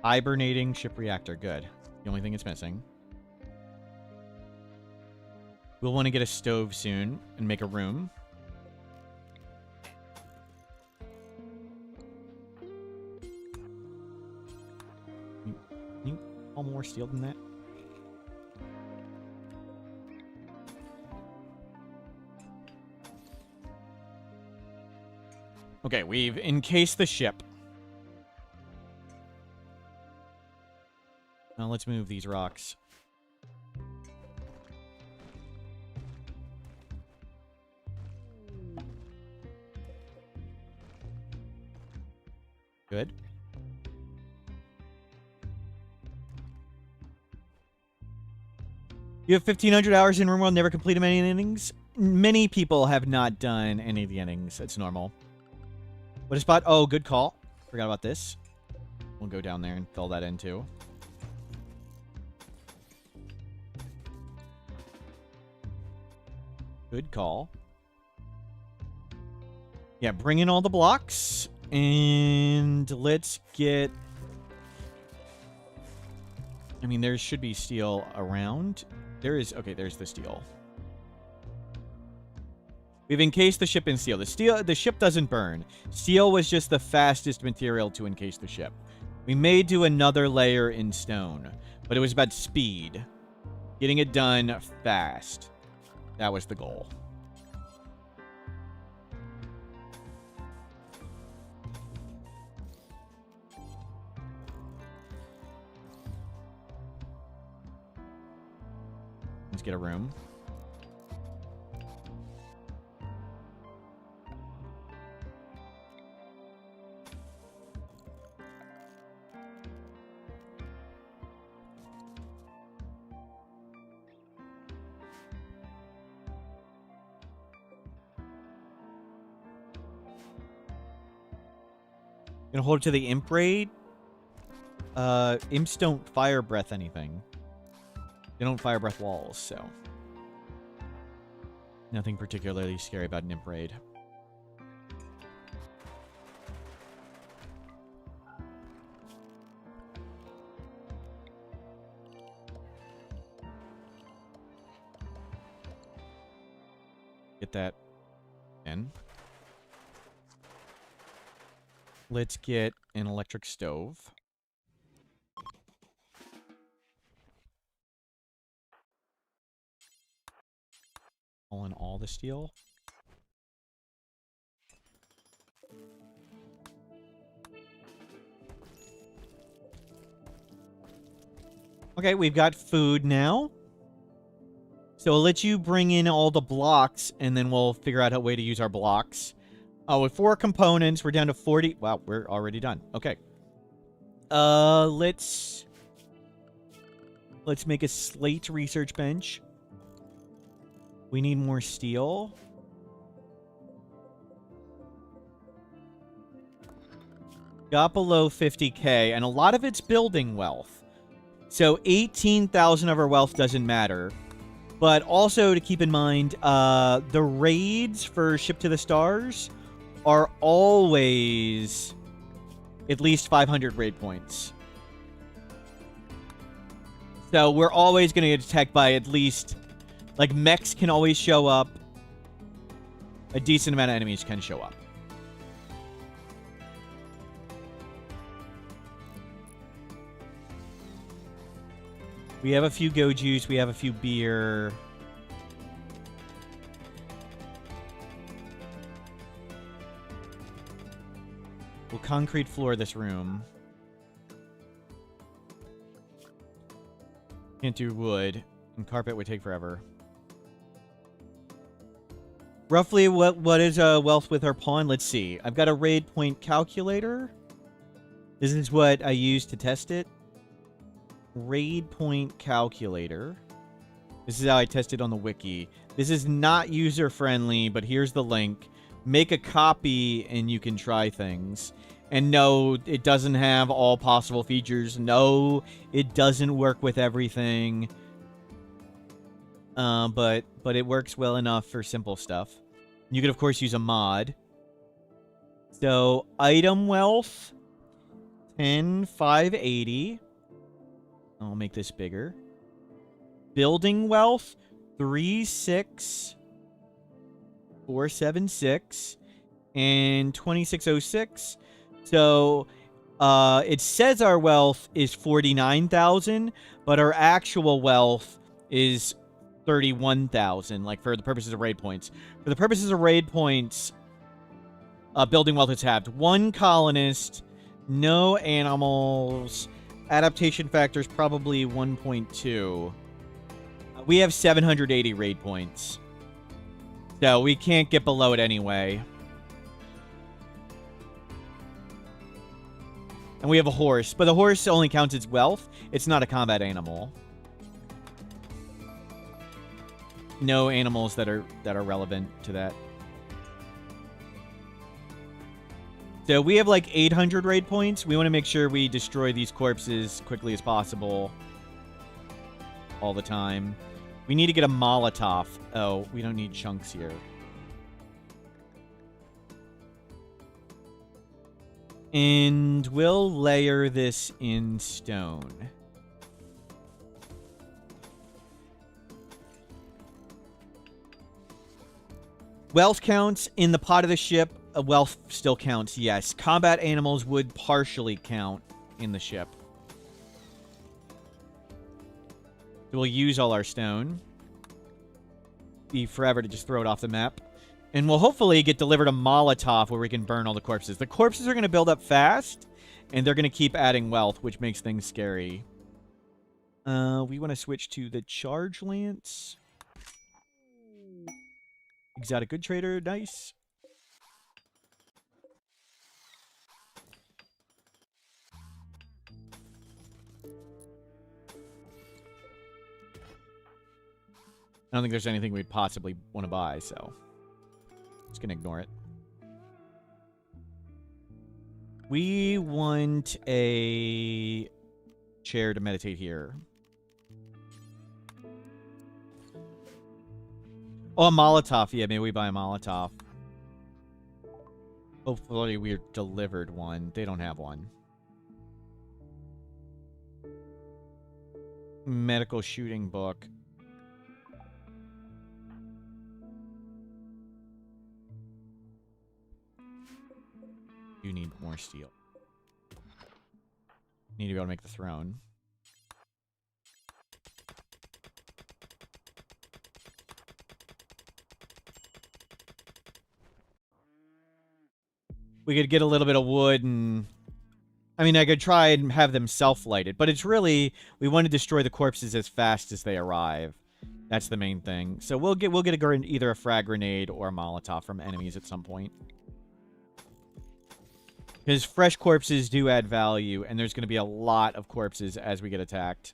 Hibernating ship reactor. Good. The only thing it's missing. We'll want to get a stove soon and make a room. Need all more steel than that. Okay, we've encased the ship. Now let's move these rocks. Good. You have 1,500 hours in Rimworld, never completed many endings? Many people have not done any of the endings. It's normal. What a spot. Oh, good call. Forgot about this. We'll go down there and fill that in too. Good call. Yeah, bring in all the blocks. And let's get... I mean, there should be steel around. There is... Okay, there's the steel. We've encased the ship in steel. The ship doesn't burn. Steel was just the fastest material to encase the ship. We may do another layer in stone, but it was about speed. Getting it done fast. That was the goal. Let's get a room. Gonna hold it to the imp raid. Imps don't fire breath anything. They don't fire breath walls, so nothing particularly scary about an imp raid. Get that in. Let's get an electric stove. Pull in all the steel. Okay, we've got food now. So I'll let you bring in all the blocks, and then we'll figure out a way to use our blocks. With 4 components, we're down to 40. Wow, we're already done. Okay. Let's make a slate research bench. We need more steel. Got below 50k, and a lot of it's building wealth. So 18,000 of our wealth doesn't matter. But also to keep in mind, the raids for Ship to the Stars are always at least 500 raid points. So we're always going to get attacked by at least... Like, mechs can always show up. A decent amount of enemies can show up. We have a few gojus. We have a few beer. We'll concrete floor this room. Can't do wood. And carpet would take forever. Roughly, what is wealth with our pawn? Let's see. I've got a raid point calculator. This is what I use to test it. Raid point calculator. This is how I test it on the wiki. This is not user-friendly, but here's the link. Make a copy and you can try things. And no, it doesn't have all possible features. No, it doesn't work with everything. But it works well enough for simple stuff. You could, of course, use a mod. So, item wealth, 10,580. I'll make this bigger. Building wealth, 36,476. And 2606. So, it says our wealth is 49,000, but our actual wealth is 31,000, like, for the purposes of raid points. For the purposes of raid points, building wealth is halved. 1 colonist, no animals, adaptation factor is probably 1.2. We have 780 raid points. So we can't get below it anyway. And we have a horse, but the horse only counts as wealth. It's not a combat animal. No animals that are relevant to that. So we have like 800 raid points. We want to make sure we destroy these corpses quickly as possible. All the time. We need to get a Molotov. Oh, we don't need chunks here. And we'll layer this in stone. Wealth counts in the pot of the ship. Wealth still counts, yes. Combat animals would partially count in the ship. So we'll use all our stone. Be forever to just throw it off the map. And we'll hopefully get delivered a Molotov where we can burn all the corpses. The corpses are going to build up fast, and they're going to keep adding wealth, which makes things scary. We want to switch to the Charge Lance. Exotic Good Trader, nice. I don't think there's anything we'd possibly want to buy, so just gonna ignore it. We want a chair to meditate here. Oh, a Molotov. Yeah, maybe we buy a Molotov. Hopefully we're delivered one. They don't have one. Medical shooting book. You need more steel. Need to be able to make the throne. We could get a little bit of wood and... I mean, I could try and have them self-lighted, but it's really... We want to destroy the corpses as fast as they arrive. That's the main thing. So we'll get either a frag grenade or a Molotov from enemies at some point. Because fresh corpses do add value, and there's going to be a lot of corpses as we get attacked.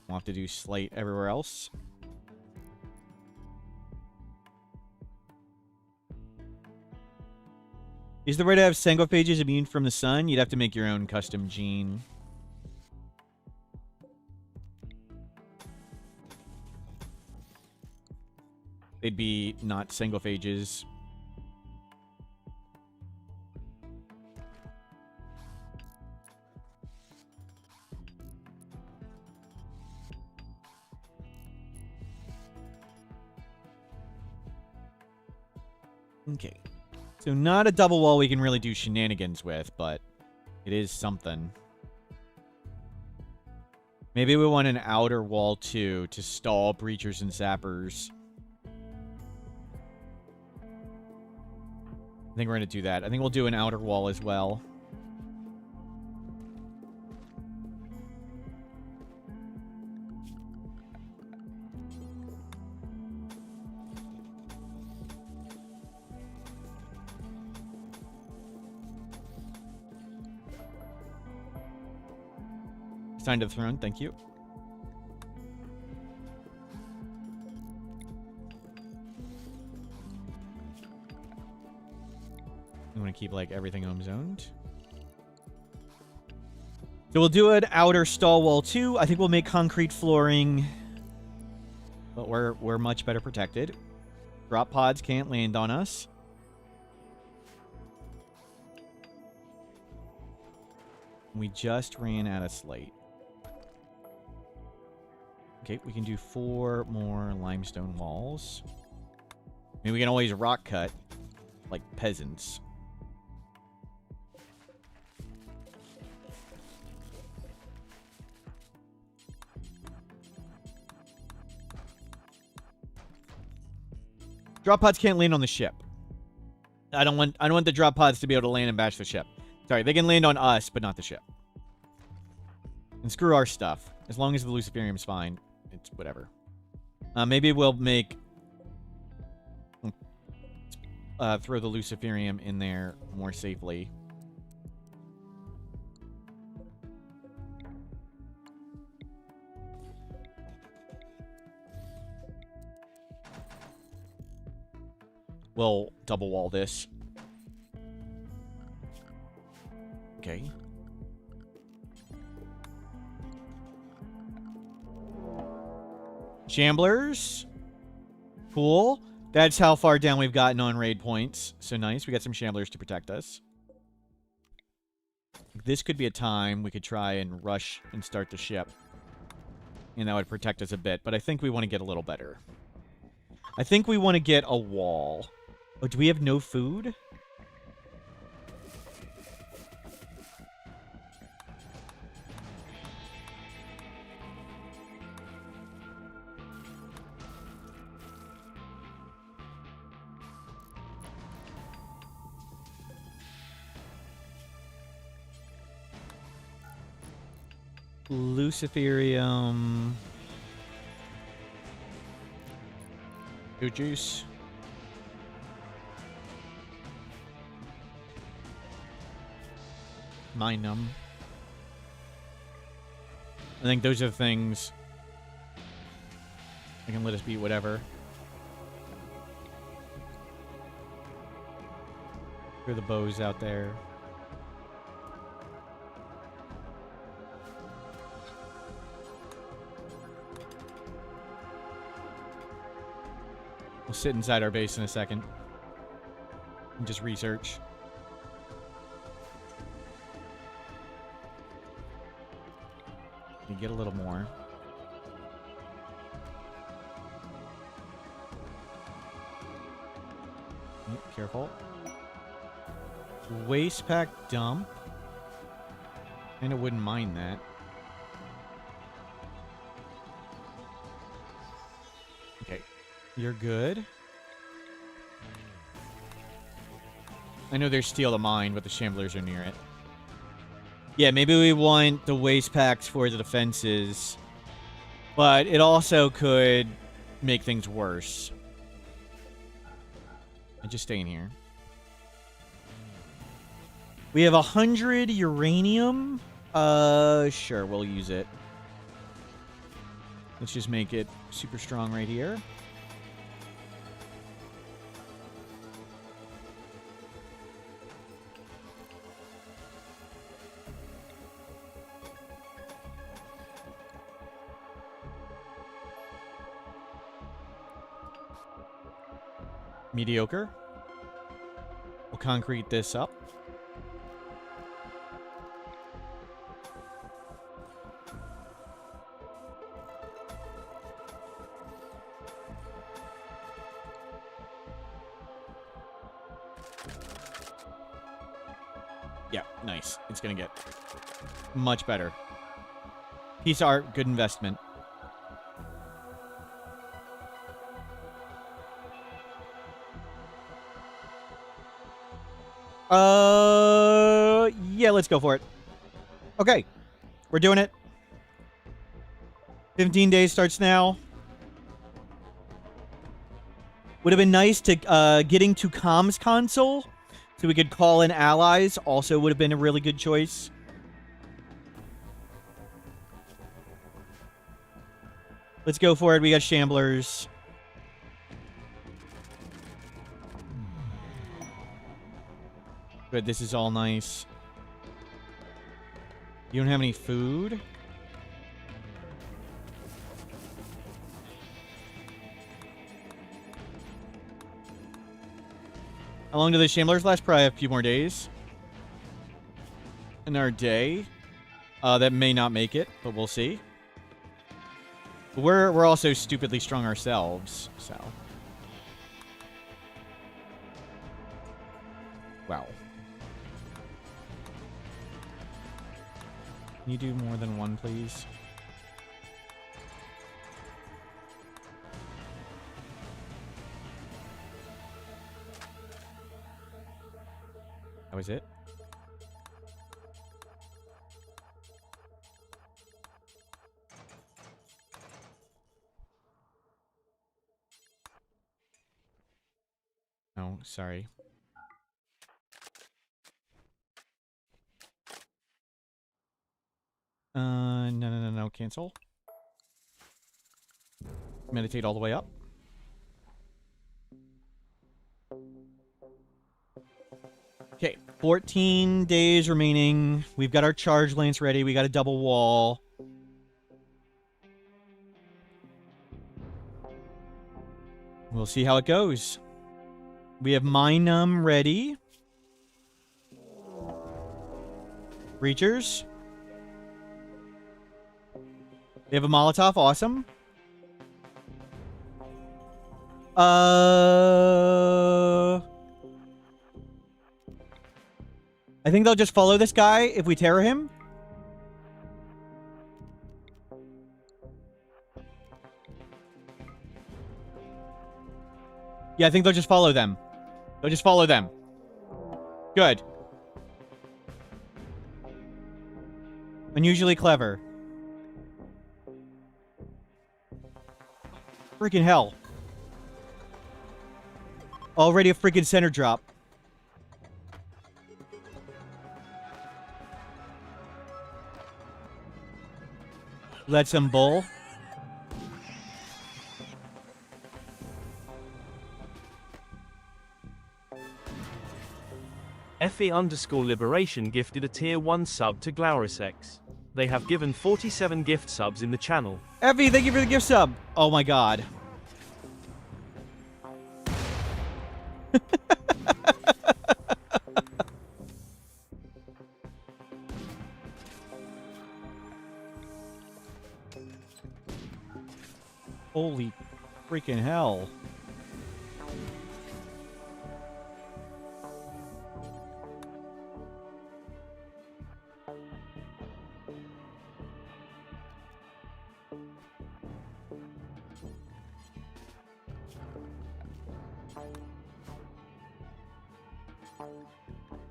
We'll have to do slate everywhere else. Is the way to have Sangophages immune from the sun? You'd have to make your own custom gene. They'd be not Sangophages. Okay. So not a double wall we can really do shenanigans with, but it is something. Maybe we want an outer wall, too, to stall breachers and zappers. I think we're going to do that. I think we'll do an outer wall as well. Sign to the throne, thank you. We want to keep, like, everything home zoned. So we'll do an outer stall wall, too. I think we'll make concrete flooring. But we're much better protected. Drop pods can't land on us. We just ran out of slate. Okay, we can do 4 more limestone walls. I mean, we can always rock cut, like peasants. Drop pods can't land on the ship. I don't want the drop pods to be able to land and bash the ship. Sorry, they can land on us, but not the ship. And screw our stuff. As long as the Luciferium's fine. It's whatever. Maybe we'll make... throw the Luciferium in there more safely. We'll double wall this. Okay. Shamblers. Cool. That's how far down we've gotten on raid points. So nice. We got some Shamblers to protect us. This could be a time we could try and rush and start the ship. and that would protect us a bit, but I think we want to get a little better. I think we want to get a wall. Oh, do we have no food? Luciferium. Good juice. Minum. I think those are the things that can let us beat whatever. Throw the bows out there. We'll sit inside our base in a second and just research. You get a little more. Careful. Waste pack dump. Kinda wouldn't mind that. Okay. You're good. I know there's Steal the Mine, but the Shamblers are near it. Yeah, maybe we want the waste packs for the defenses, but it also could make things worse. I'm just staying here. We have 100 uranium. Sure, we'll use it. Let's just make it super strong right here. Mediocre. We'll concrete this up. Yeah, nice. It's gonna get much better. Piece of art, good investment. Yeah, let's go for it. Okay. We're doing it. 15 days starts now. Would have been nice to getting to comms console so we could call in allies. Also would have been a really good choice. Let's go for it. We got Shamblers. Good, this is all nice. You don't have any food? How long do the Shamblers last? Probably a few more days. In our day. That may not make it, but we'll see. But we're also stupidly strong ourselves, so. Wow. Can you do more than one, please? That was it? Oh, sorry. No, cancel. Meditate all the way up. Okay, 14 days remaining. We've got our charge lance ready. We got a double wall. We'll see how it goes. We have Minum ready. Breachers. They have a Molotov. Awesome. I think they'll just follow this guy if we terror him. Yeah, I think they'll just follow them. They'll just follow them. Good. Unusually clever. Freaking hell. Already a freaking center drop. Let some bull. FE_Liberation gifted a tier 1 sub to Glaurisex. They have given 47 gift subs in the channel. Effie, thank you for the gift sub. Oh my god. Holy freaking hell.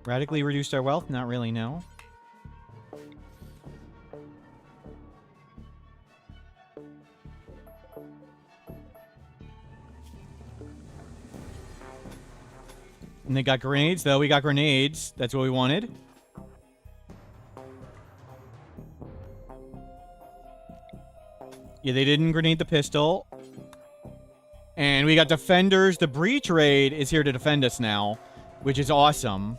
Radically reduced our wealth? Not really, no. And they got grenades, though. We got grenades. That's what we wanted. Yeah, they didn't grenade the pistol. And we got defenders. The breach raid is here to defend us now, which is awesome.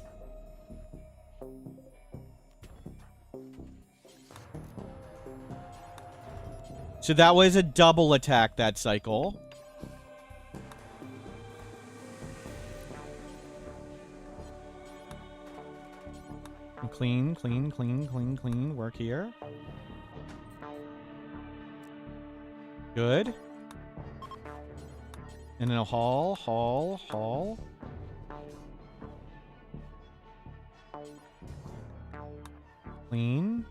So that was a double attack that cycle. Clean, clean, clean, clean, clean. Work here. Good. And then a haul, haul, haul. Clean.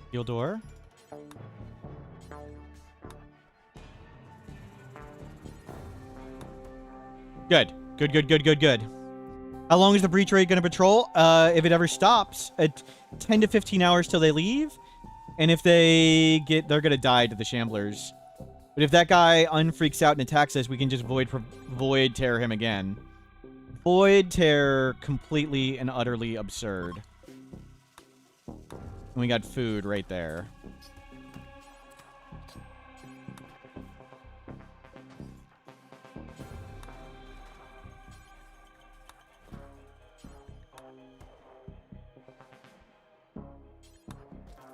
Steel door. Good. Good, good, good, good, good. How long is the breach raid going to patrol? If it ever stops, at 10 to 15 hours till they leave. And if they get, they're going to die to the Shamblers. But if that guy unfreaks out and attacks us, we can just void tear him again. Void tear, completely and utterly absurd. And we got food right there.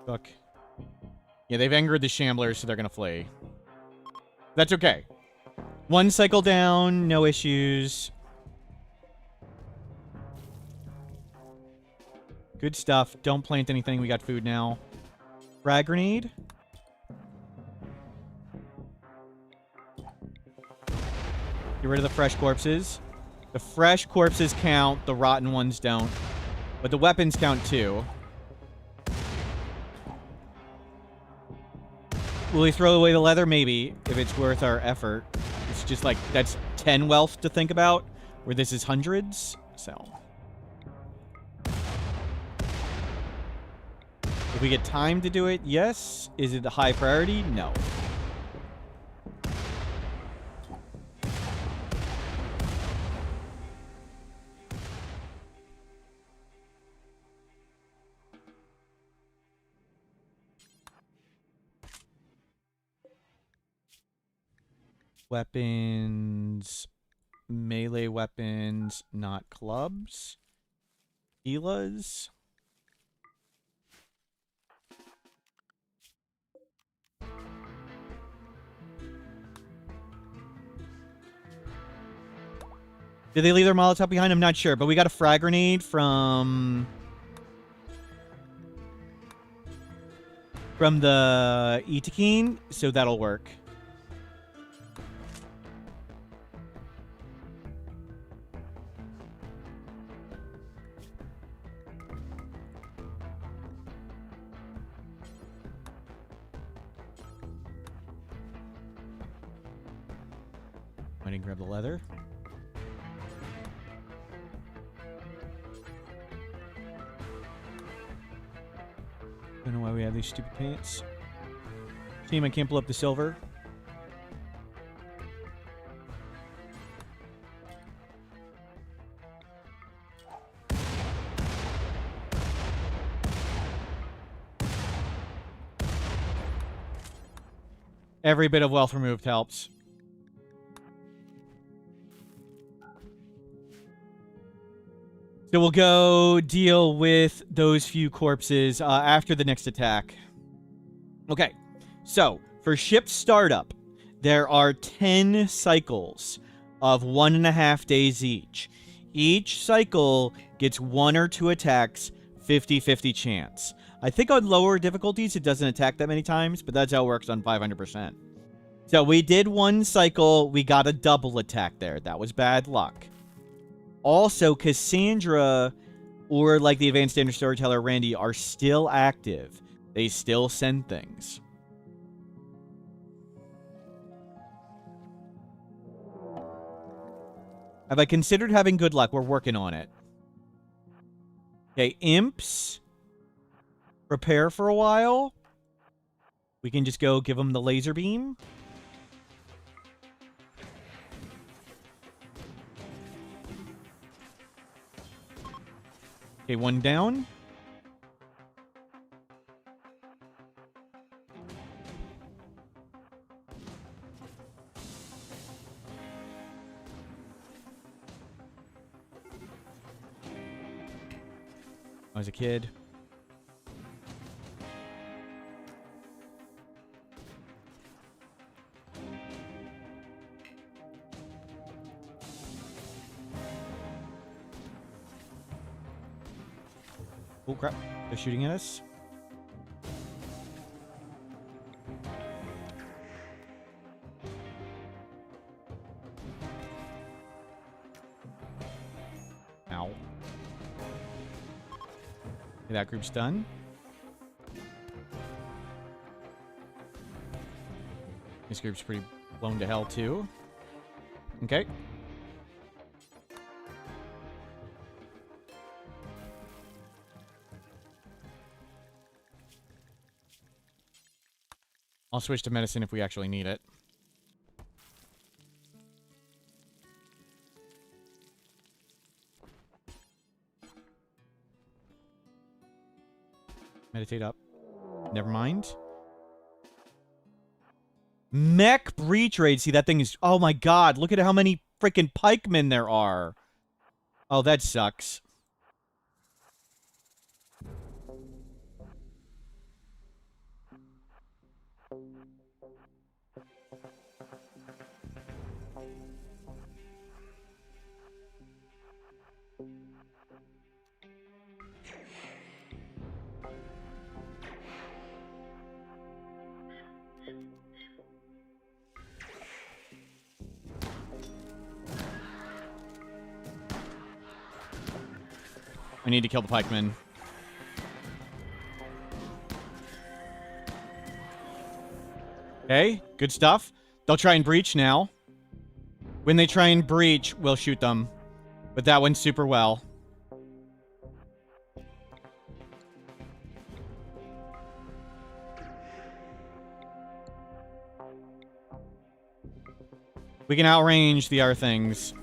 Look. Yeah, they've angered the Shamblers, so they're gonna flee. That's okay. One cycle down, no issues. Good stuff. Don't plant anything. We got food now. Frag grenade. Get rid of the fresh corpses. The fresh corpses count. The rotten ones don't. But the weapons count too. Will we throw away the leather? Maybe, if it's worth our effort. It's just like, that's 10 wealth to think about, where this is hundreds, so. If we get time to do it, yes. Is it a high priority? No. Weapons, melee weapons, not clubs. Elas. Did they leave their Molotov behind? I'm not sure, but we got a frag grenade from from the Itakeen, so that'll work. I didn't grab the leather. Don't know why we have these stupid pants. Shame I can't pull up the silver. Every bit of wealth removed helps. So we'll go deal with those few corpses after the next attack. Okay, so for ship startup, there are 10 cycles of 1.5 days each. Each cycle gets 1 or 2 attacks, 50-50 chance. I think on lower difficulties it doesn't attack that many times, but that's how it works on 500%. So we did 1 cycle, we got a double attack there. That was bad luck. Also, Cassandra or like the Advanced Standard Storyteller Randy are still active. They still send things. Have I considered having good luck? We're working on it. Okay, imps. Prepare for a while. We can just go give them the laser beam. Okay, 1 down. I was a kid. Oh, crap. They're shooting at us. Ow. Okay, that group's done. This group's pretty blown to hell, too. Okay. I'll switch to medicine if we actually need it. Meditate up. Never mind. Mech breach raid. See, that thing is... Oh my god, look at how many freaking pikemen there are. Oh, that sucks. I need to kill the pikemen. Okay, good stuff. They'll try and breach now. When they try and breach, we'll shoot them. But that went super well. We can outrange the other things.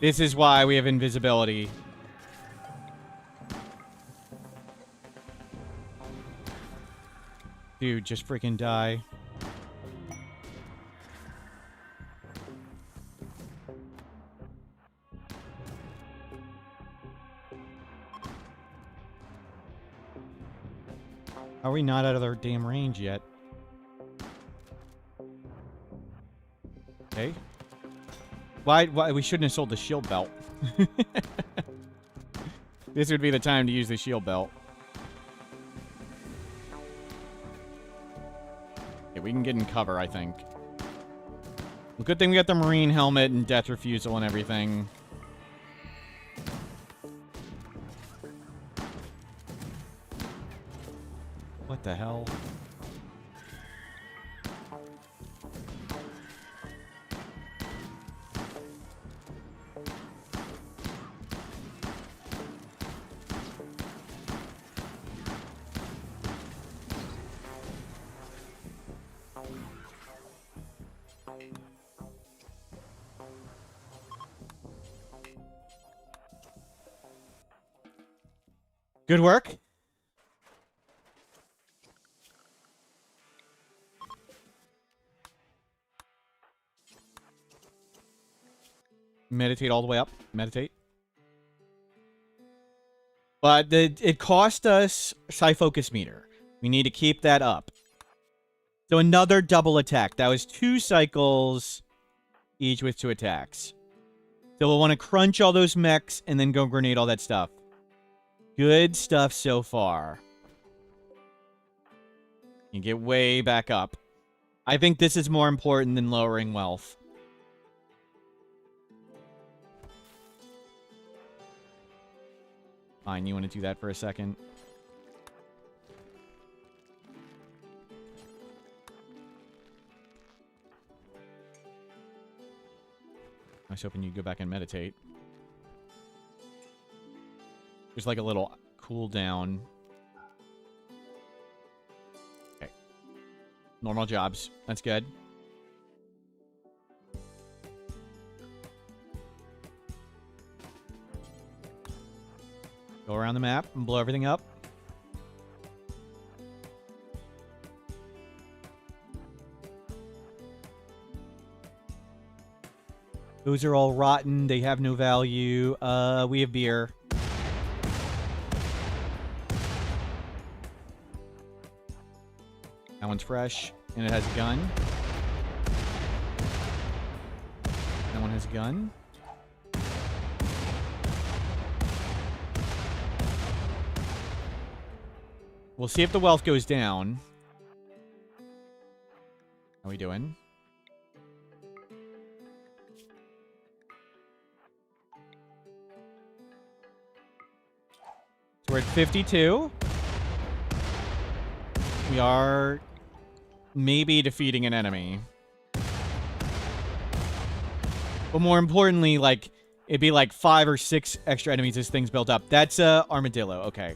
This is why we have invisibility. Dude, just freaking die. How we not out of their damn range yet? Okay. Why we shouldn't have sold the shield belt. This would be the time to use the shield belt. Okay, we can get in cover, I think. Well, good thing we got the marine helmet and death refusal and everything. What the hell? Good work. Meditate all the way up. Meditate. But it cost us Psi Focus Meter. We need to keep that up. So another double attack. That was 2 cycles, each with 2 attacks. So we'll want to crunch all those mechs and then go grenade all that stuff. Good stuff so far. You get way back up. I think this is more important than lowering wealth. Fine, you want to do that for a second? I was hoping you'd go back and meditate. There's like a little cooldown. Okay. Normal jobs. That's good. Go around the map and blow everything up. Those are all rotten. They have no value. We have beer. That one's fresh, and it has a gun. That one has a gun. We'll see if the wealth goes down. How we doing? So we're at 52. We are maybe defeating an enemy. But more importantly, like, it'd be like 5 or 6 extra enemies as things built up. That's a armadillo. Okay.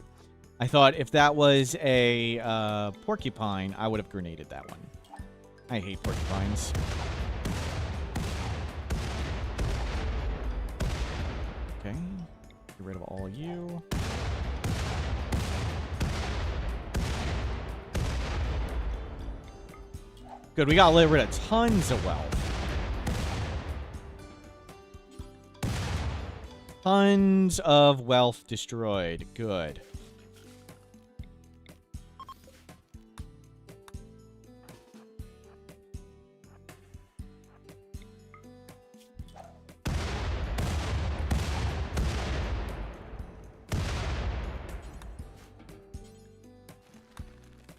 I thought if that was a porcupine, I would have grenaded that one. I hate porcupines. Okay. Get rid of all of you. Good, we got rid of tons of wealth. Tons of wealth destroyed. Good.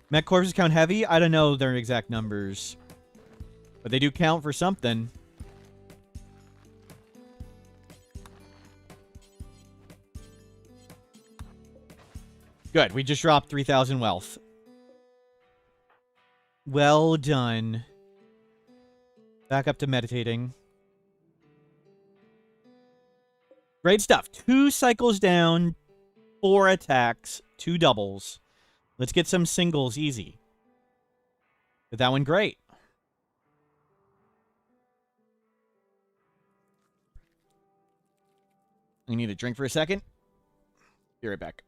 Mech corpses count heavy? I don't know their exact numbers. But they do count for something. Good. We just dropped 3,000 wealth. Well done. Back up to meditating. Great stuff. 2 cycles down, 4 attacks, 2 doubles. Let's get some singles easy. Did that one great. I need a drink for a second. Be right back.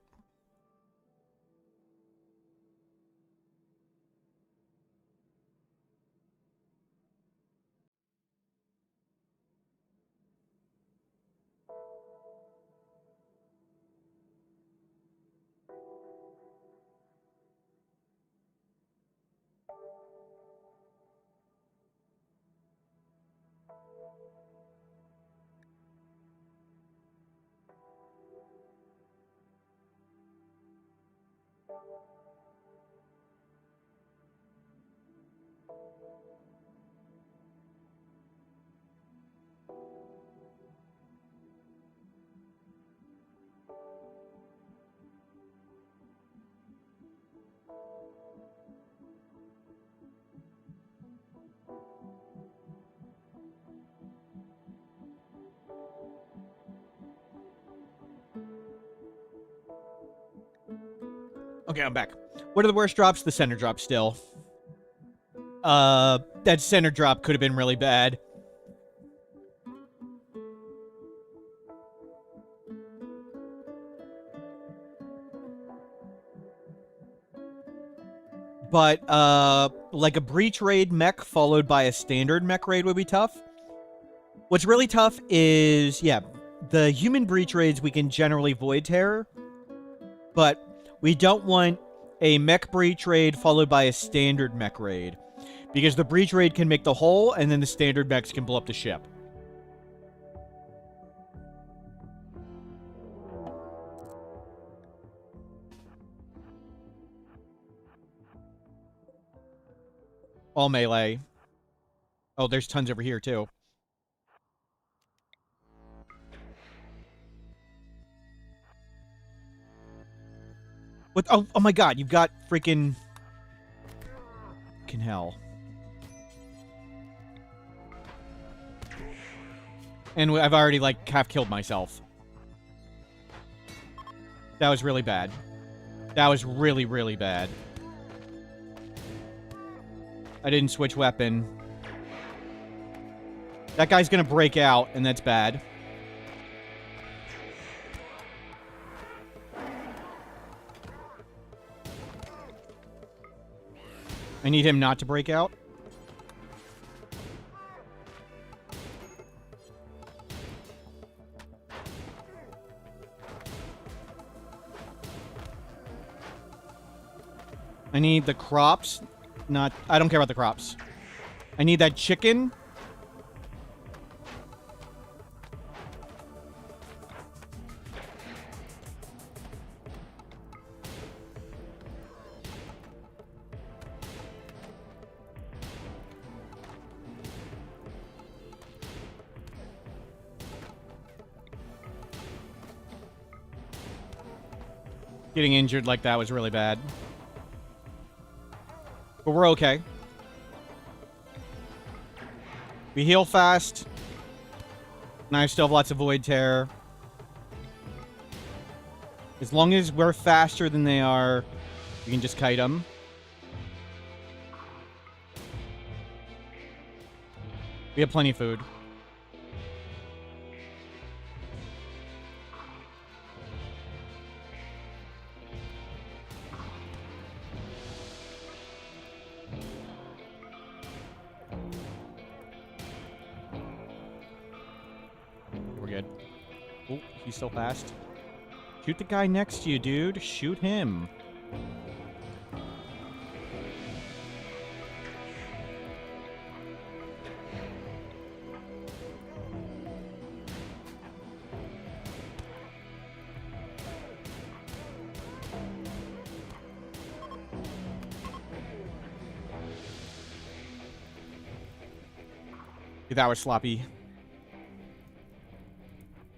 Okay, I'm back. What are the worst drops? The center drop still. That center drop could have been really bad. But, like a breach raid mech followed by a standard mech raid would be tough. What's really tough is, yeah, the human breach raids we can generally void terror, but we don't want a mech breach raid followed by a standard mech raid, because the breach raid can make the hole, and then the standard mechs can blow up the ship. All melee. Oh, there's tons over here, too. What? Oh my god, you've got freaking... Fucking hell. And I've already, like, half killed myself. That was really bad. That was really, really bad. I didn't switch weapon. That guy's gonna break out, and that's bad. I need him not to break out. I need the crops. I don't care about the crops. I need that chicken. Getting injured like that was really bad. But we're okay. We heal fast. And I still have lots of void terror. As long as we're faster than they are, we can just kite them. We have plenty of food. Oh, he's so fast. Shoot the guy next to you, dude. Shoot him. That was sloppy.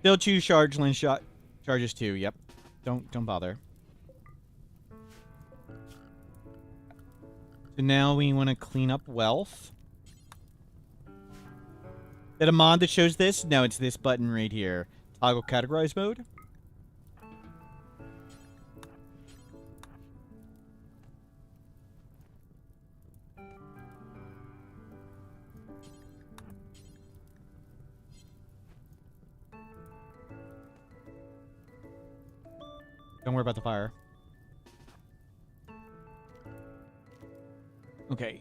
Still choose charge, Lynn shot. Charges too, yep. Don't bother. So now we want to clean up wealth. Is that a mod that shows this? No, it's this button right here. Toggle categorize mode. Don't worry about the fire. Okay.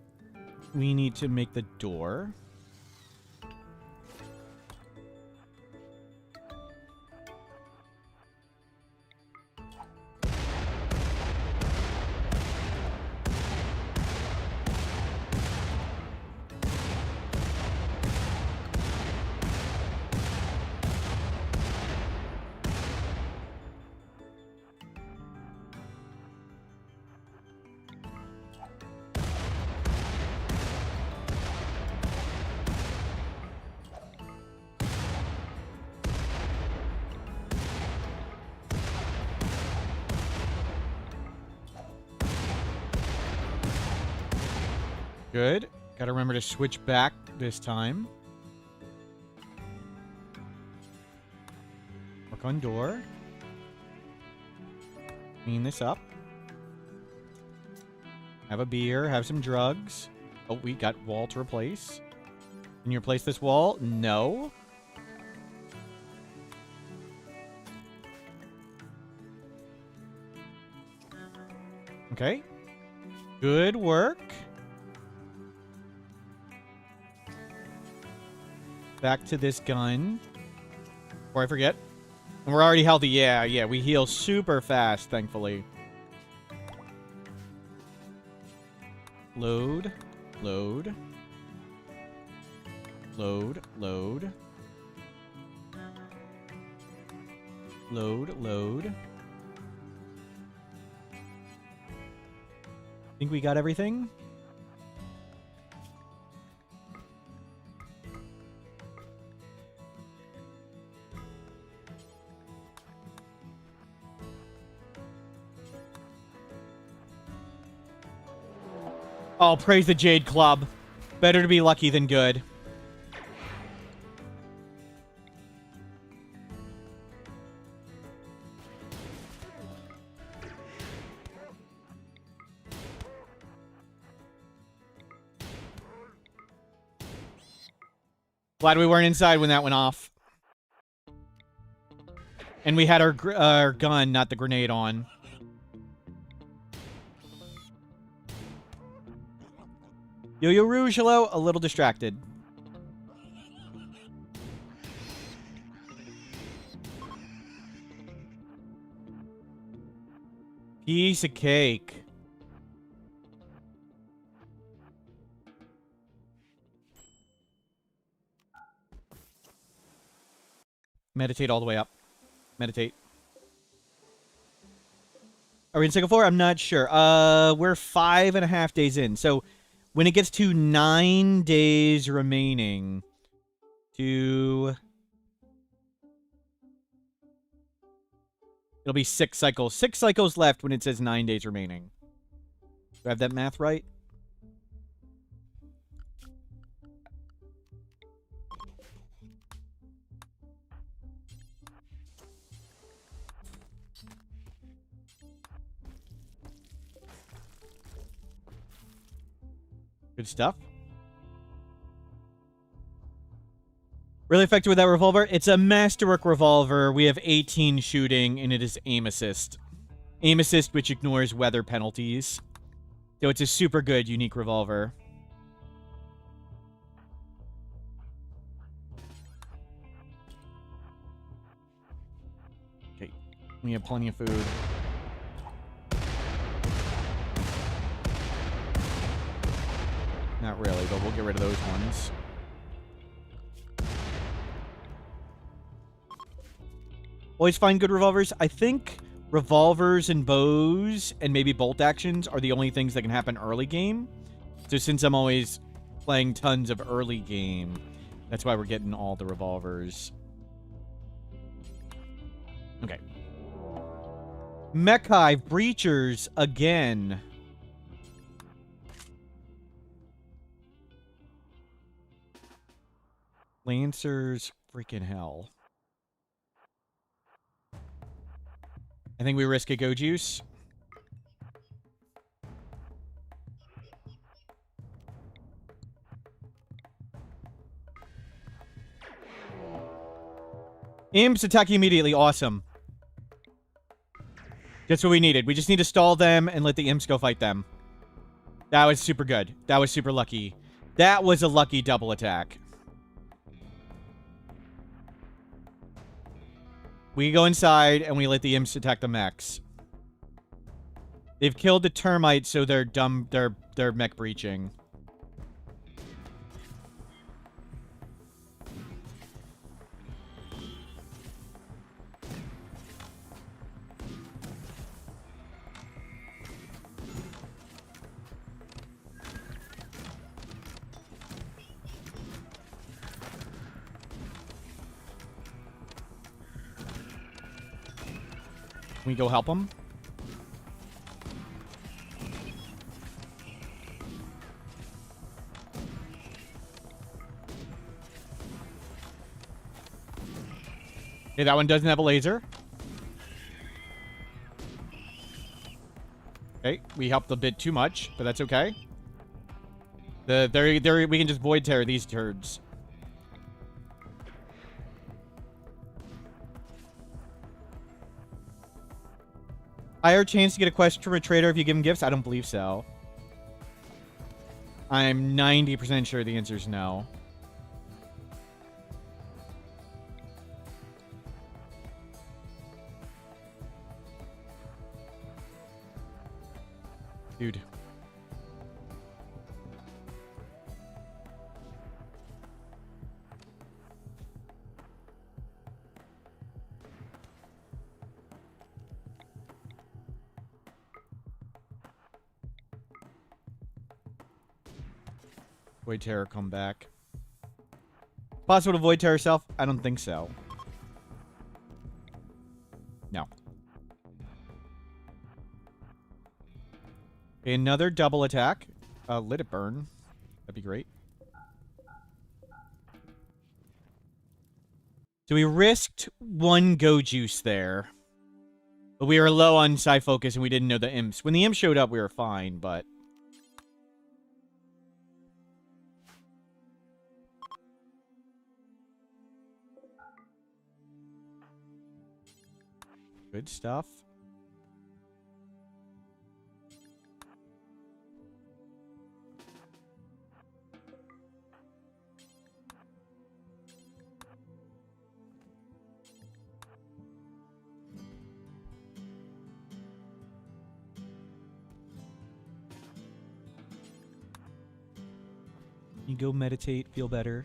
We need to make the door. Good. Gotta remember to switch back this time. Work on door. Clean this up. Have a beer. Have some drugs. Oh, we got wall to replace. Can you replace this wall? No. Okay. Good work. Back to this gun. Before I forget. And we're already healthy. Yeah. We heal super fast, thankfully. Load. Load. Load. Load. Load. Load. Think we got everything? Oh, praise the Jade Club. Better to be lucky than good. Glad we weren't inside when that went off. And we had our gun, not the grenade, on. Yo-Yo Rouge, hello. A little distracted. Piece of cake. Meditate all the way up. Meditate. Are we in cycle 4? I'm not sure. We're 5.5 days in. So when it gets to 9 days remaining to... It'll be 6 cycles. 6 cycles left when it says 9 days remaining. Do I have that math right? Good stuff. Really effective with that revolver. It's a Masterwork revolver. We have 18 shooting, and it is aim assist. Aim assist, which ignores weather penalties. So it's a super good, unique revolver. Okay, we have plenty of food. Not really, but we'll get rid of those ones. Always find good revolvers. I think revolvers and bows and maybe bolt actions are the only things that can happen early game. So since I'm always playing tons of early game, that's why we're getting all the revolvers. Okay. Mech Hive Breachers again. Lancers, freaking hell. I think we risk a Go Juice. Imps attacking immediately. Awesome. That's what we needed. We just need to stall them and let the imps go fight them. That was super good. That was super lucky. That was a lucky double attack. We go inside and we let the imps attack the mechs. They've killed the termites, so they're dumb. They're mech breaching. Can we go help them? Okay, that one doesn't have a laser. Okay, we helped a bit too much, but that's okay. We can just void tear these turds. Higher chance to get a quest from a trader if you give him gifts? I don't believe so. I'm 90% sure the answer is no. Dude. Void Terror come back. Possible to Void Terror self? I don't think so. No. Okay, another double attack. Let it burn. That'd be great. So we risked one Go Juice there. But we were low on Psi Focus and we didn't know the imps. When the imps showed up, we were fine, but... Good stuff. You go meditate, feel better.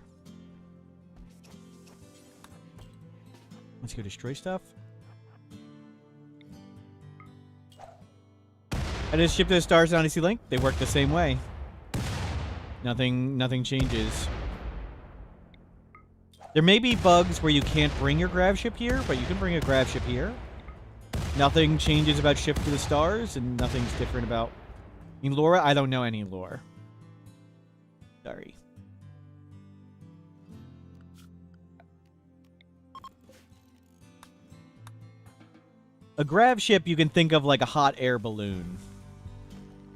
Let's go destroy stuff. I just shipped to the stars on Odyssey Link. They work the same way. Nothing changes. There may be bugs where you can't bring your grav ship here, but you can bring a grav ship here. Nothing changes about ship to the stars, and nothing's different about... I mean, Laura, I don't know any lore. Sorry. A grav ship you can think of like a hot air balloon.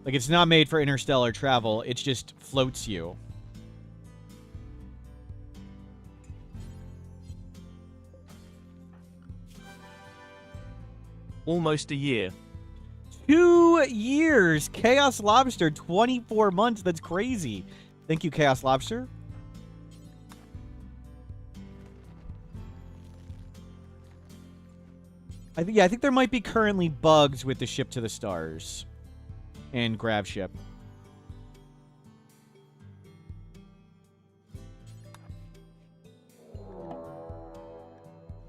Like, it's not made for interstellar travel. It just floats you. Almost a year. 2 years! Chaos Lobster, 24 months. That's crazy. Thank you, Chaos Lobster. I think there might be currently bugs with the ship to the stars. And grav ship.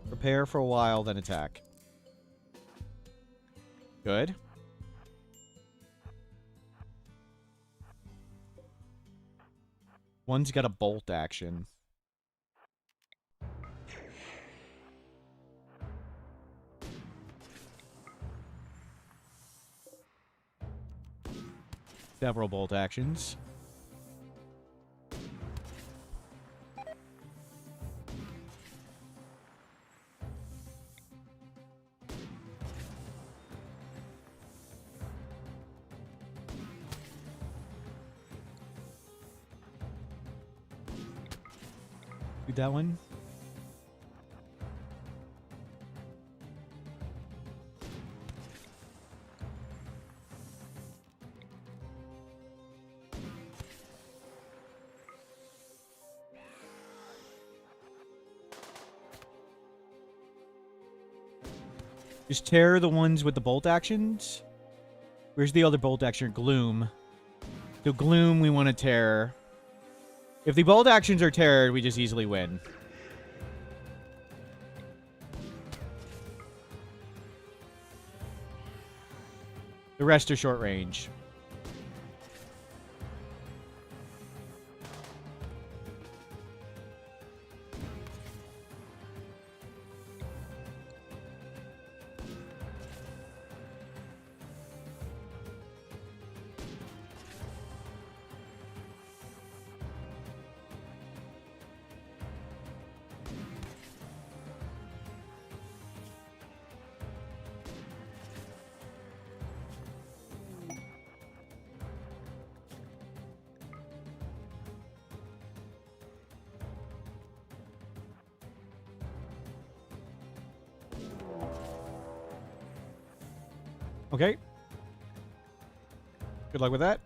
Prepare for a while, then attack. Good. One's got a bolt action. Several bolt actions. Do that one. Just tear the ones with the bolt actions. Where's the other bolt action? Gloom. So Gloom we want to tear. If the bolt actions are teared, we just easily win. The rest are short range. Okay. Good luck with that.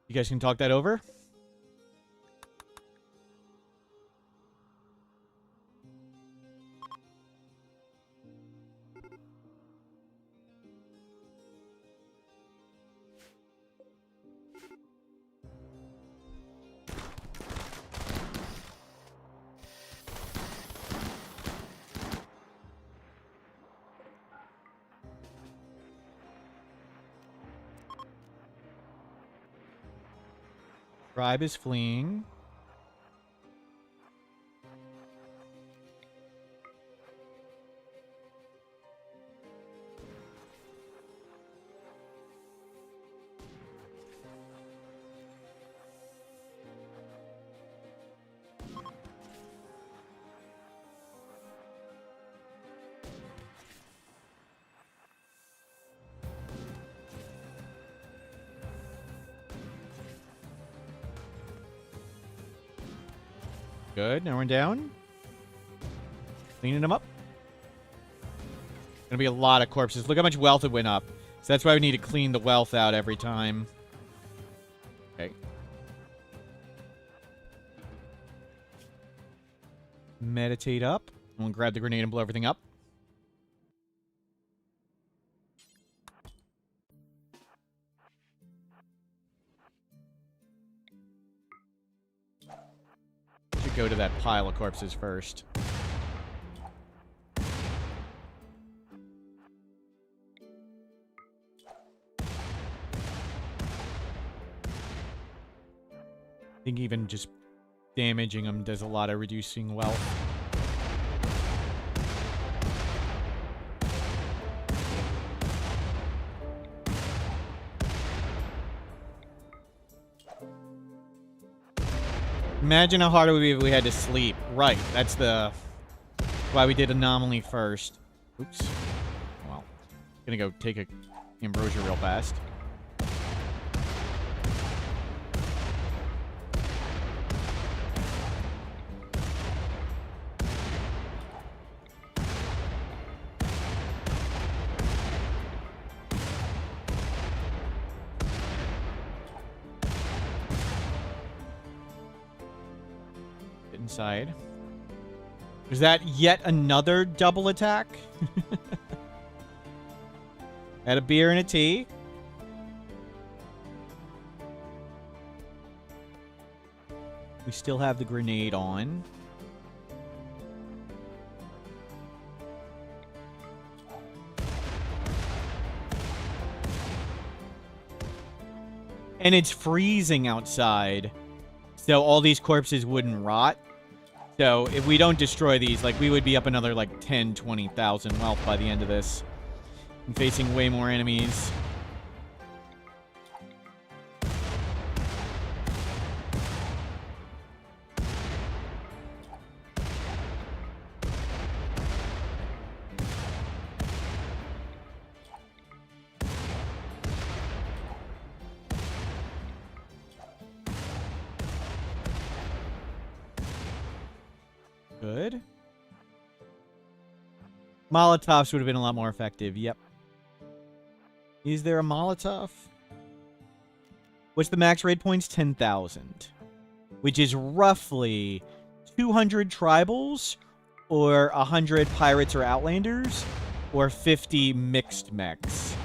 You guys can talk that over. Tribe is fleeing. Good. Now we're down. Cleaning them up. Gonna be a lot of corpses. Look how much wealth it went up. So that's why we need to clean the wealth out every time. Okay. Meditate up. I'm gonna grab the grenade and blow everything up. Should go to that pile of corpses first. I think even just damaging them does a lot of reducing wealth. Imagine how hard it would be if we had to sleep. Right, that's why we did Anomaly first. Oops. Well, gonna go take a Ambrosia real fast. Inside. Is that yet another double attack? Had a beer and a tea. We still have the grenade on. And it's freezing outside. So all these corpses wouldn't rot. So if we don't destroy these, like, we would be up another, like, 10, 20,000 wealth by the end of this. And facing way more enemies. Good. Molotovs would have been a lot more effective. Yep. Is there a Molotov? What's the max raid points? 10,000. Which is roughly 200 tribals, or 100 pirates or outlanders, or 50 mixed mechs.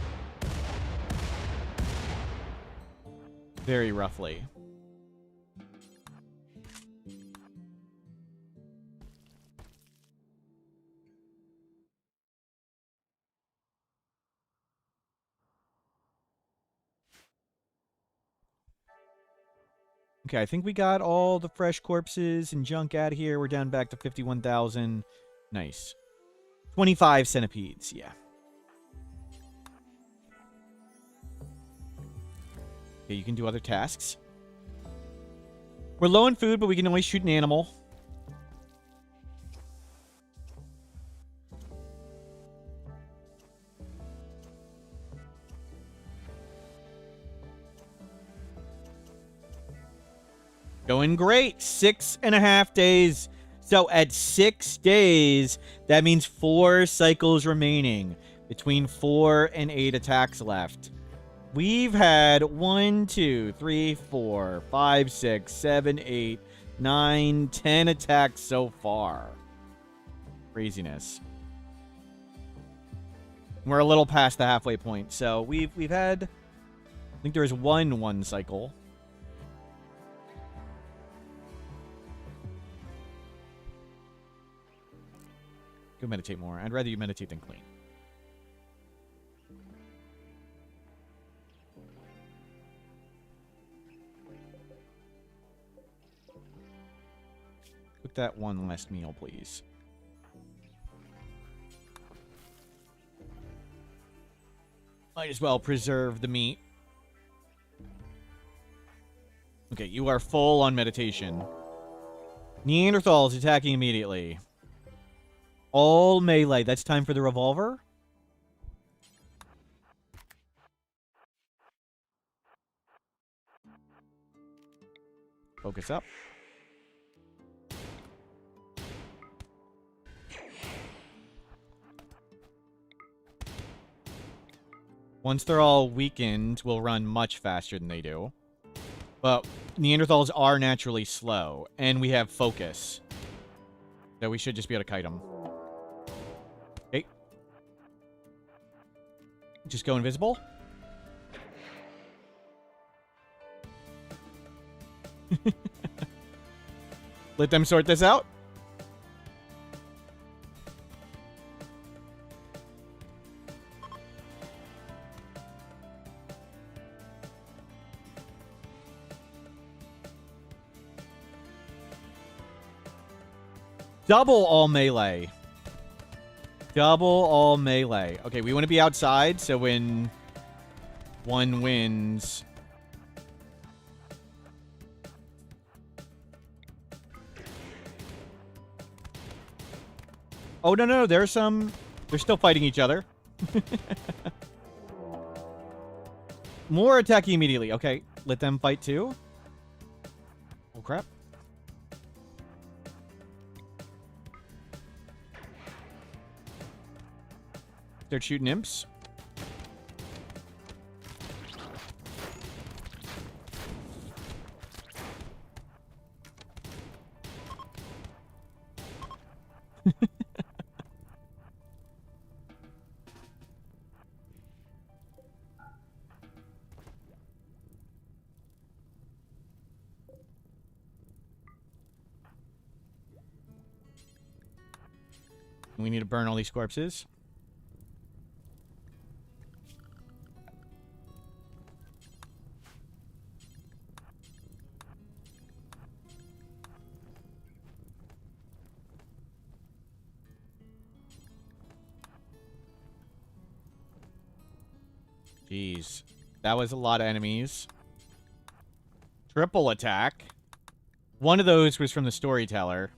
Very roughly. Okay, I think we got all the fresh corpses and junk out of here. We're down back to 51,000. Nice. 25 centipedes, yeah. Okay, you can do other tasks. We're low on food, but we can always shoot an animal. Going great. 6.5 days So at 6 days, that means 4 cycles remaining. Between 4 and 8 attacks left. We've had 1, 2, 3, 4, 5, 6, 7, 8, 9, 10 attacks so far. Craziness. We're a little past the halfway point, so we've had, I think there's one cycle. Go meditate more. I'd rather you meditate than clean. Cook that one last meal, please. Might as well preserve the meat. Okay, you are full on meditation. Neanderthals attacking immediately. All melee. That's time for the revolver. Focus up. Once they're all weakened, we'll run much faster than they do. But Neanderthals are naturally slow, and we have focus. So we should just be able to kite them. Okay. Just go invisible. Let them sort this out. Double all melee. Double all melee. Okay, we want to be outside, so when one wins... Oh, no, there's some... They're still fighting each other. More attacking immediately. Okay, let them fight too. Oh, crap. They're shooting imps. We need to burn all these corpses. Jeez. That was a lot of enemies. Triple attack. One of those was from the Storyteller.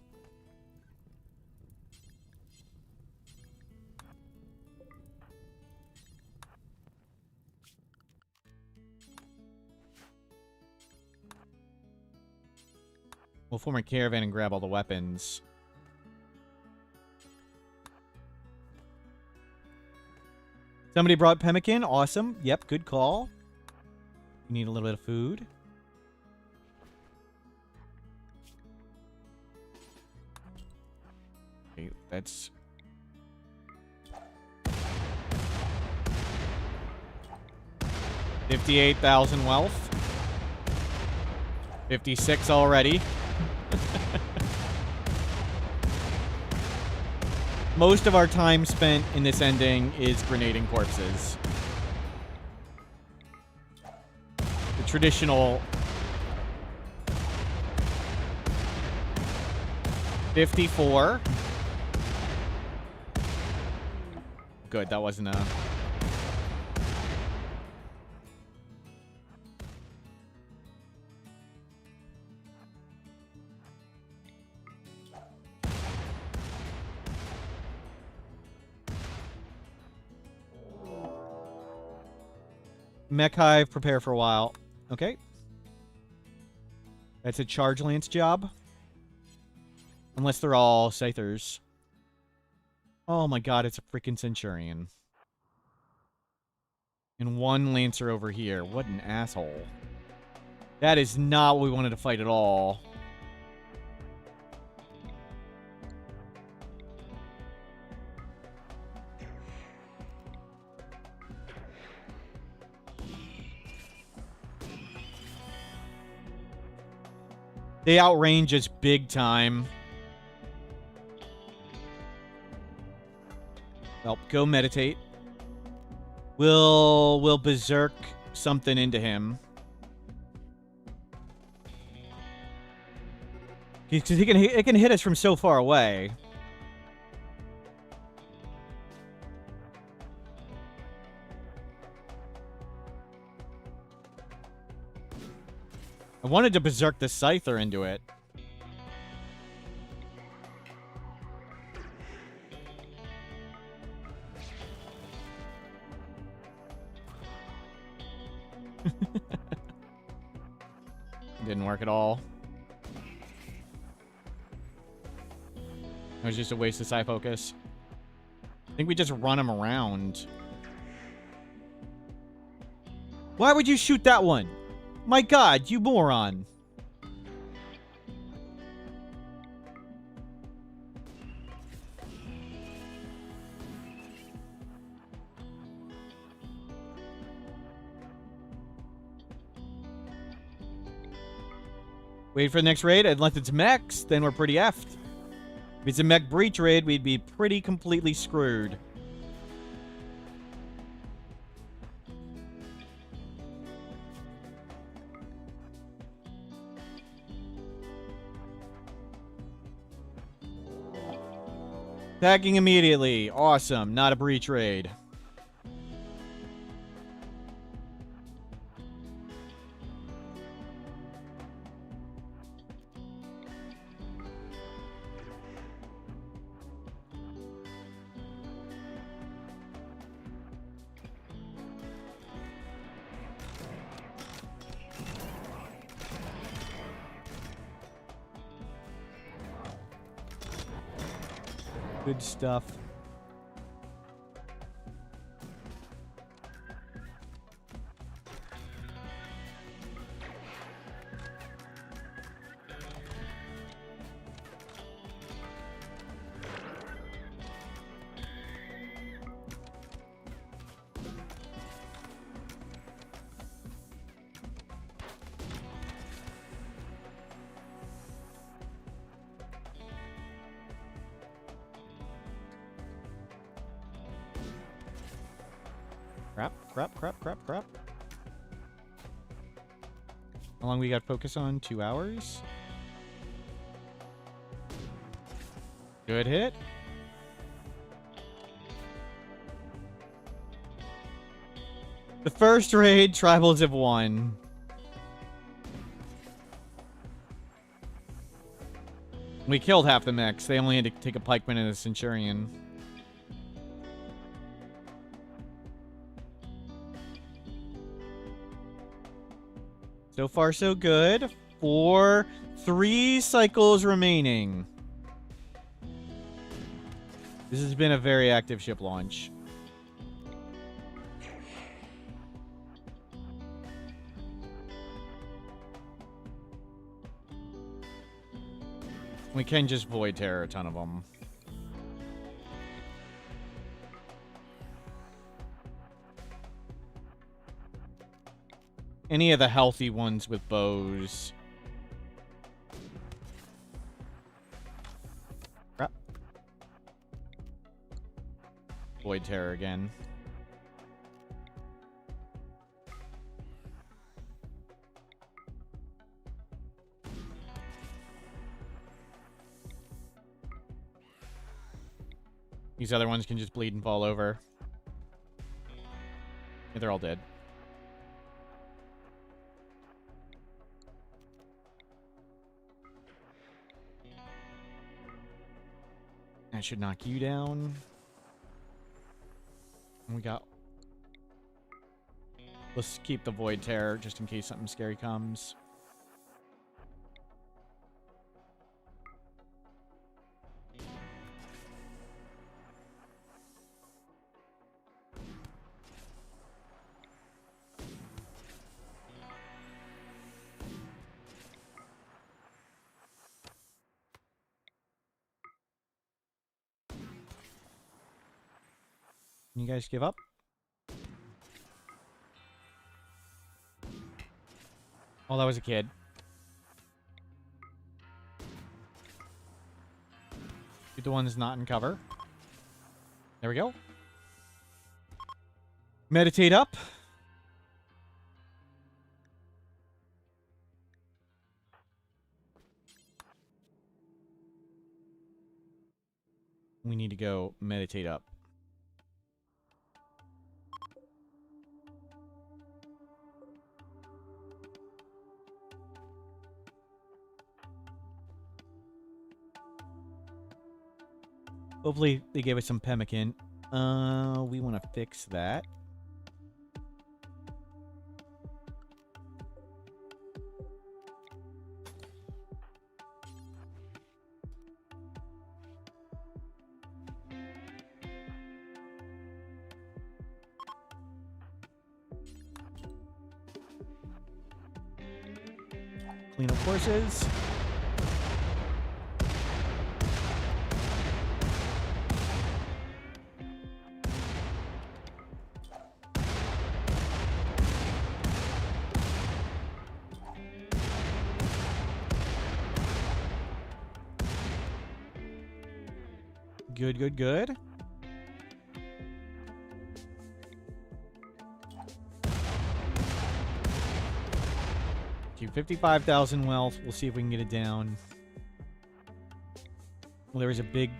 We'll form a caravan and grab all the weapons. Somebody brought pemmican. Awesome. Yep, good call. You need a little bit of food. Okay, that's... $58,000 wealth. 56 already. Most of our time spent in this ending is grenading corpses. The traditional 54. Good, that wasn't a... Mech Hive, prepare for a while. Okay. That's a Charge Lance job. Unless they're all Scythers. Oh my god, it's a freaking Centurion. And one Lancer over here. What an asshole. That is not what we wanted to fight at all. They outrange us big time. Well, go meditate. We'll berserk something into him. Because it can hit us from so far away. I wanted to berserk the Scyther into it. Didn't work at all. It was just a waste of Psi Focus. I think we just run him around. Why would you shoot that one? My god, you moron. Wait for the next raid, unless it's mechs, then we're pretty effed. If it's a mech breach raid, we'd be pretty completely screwed. Attacking immediately. Awesome. Not a breach raid. Good stuff. Crap. How long we got focus on? 2 hours? Good hit. The first raid, tribals have won. We killed half the mechs. They only had to take a pikeman and a centurion. So far, so good. 3 cycles remaining. This has been a very active ship launch. We can just void terror a ton of them. Any of the healthy ones with bows. Crap. Void terror again. These other ones can just bleed and fall over. Yeah, they're all dead. That should knock you down. And we got... Let's keep the Void Terror just in case something scary comes. Can you guys give up? Oh, that was a kid. Shoot the one that's not in cover. There we go. Meditate up. We need to go meditate up. Hopefully they gave us some pemmican. We want to fix that. Clean up horses. Good, good, good. Keep 55,000 wealth. We'll see if we can get it down. Well, there was a big...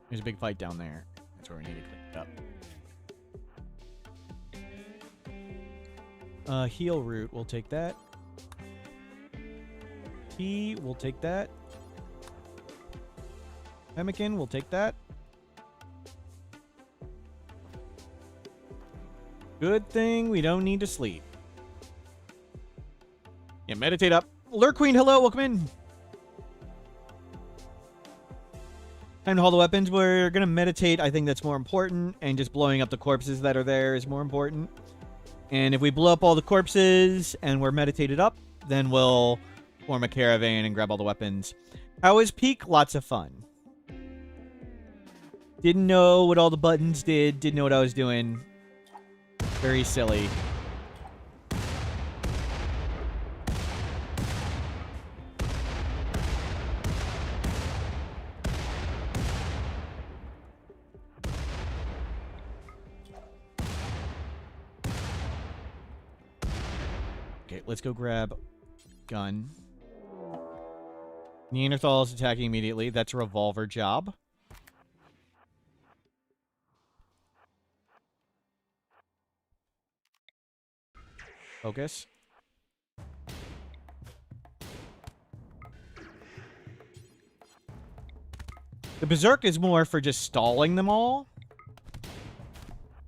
There's a big fight down there. That's where we need to clean it up. Heal root. We'll take that. We'll take that. Pemmican, we'll take that. Good thing we don't need to sleep. Yeah, meditate up. Lurk Queen, hello, welcome in. Time to haul the weapons. We're gonna meditate. I think that's more important. And just blowing up the corpses that are there is more important. And if we blow up all the corpses and we're meditated up, then we'll form a caravan and grab all the weapons. How was Peak? Lots of fun. Didn't know what all the buttons did. Didn't know what I was doing. Very silly. Okay, let's go grab gun. Neanderthals attacking immediately. That's a revolver job. Focus. The Berserk is more for just stalling them all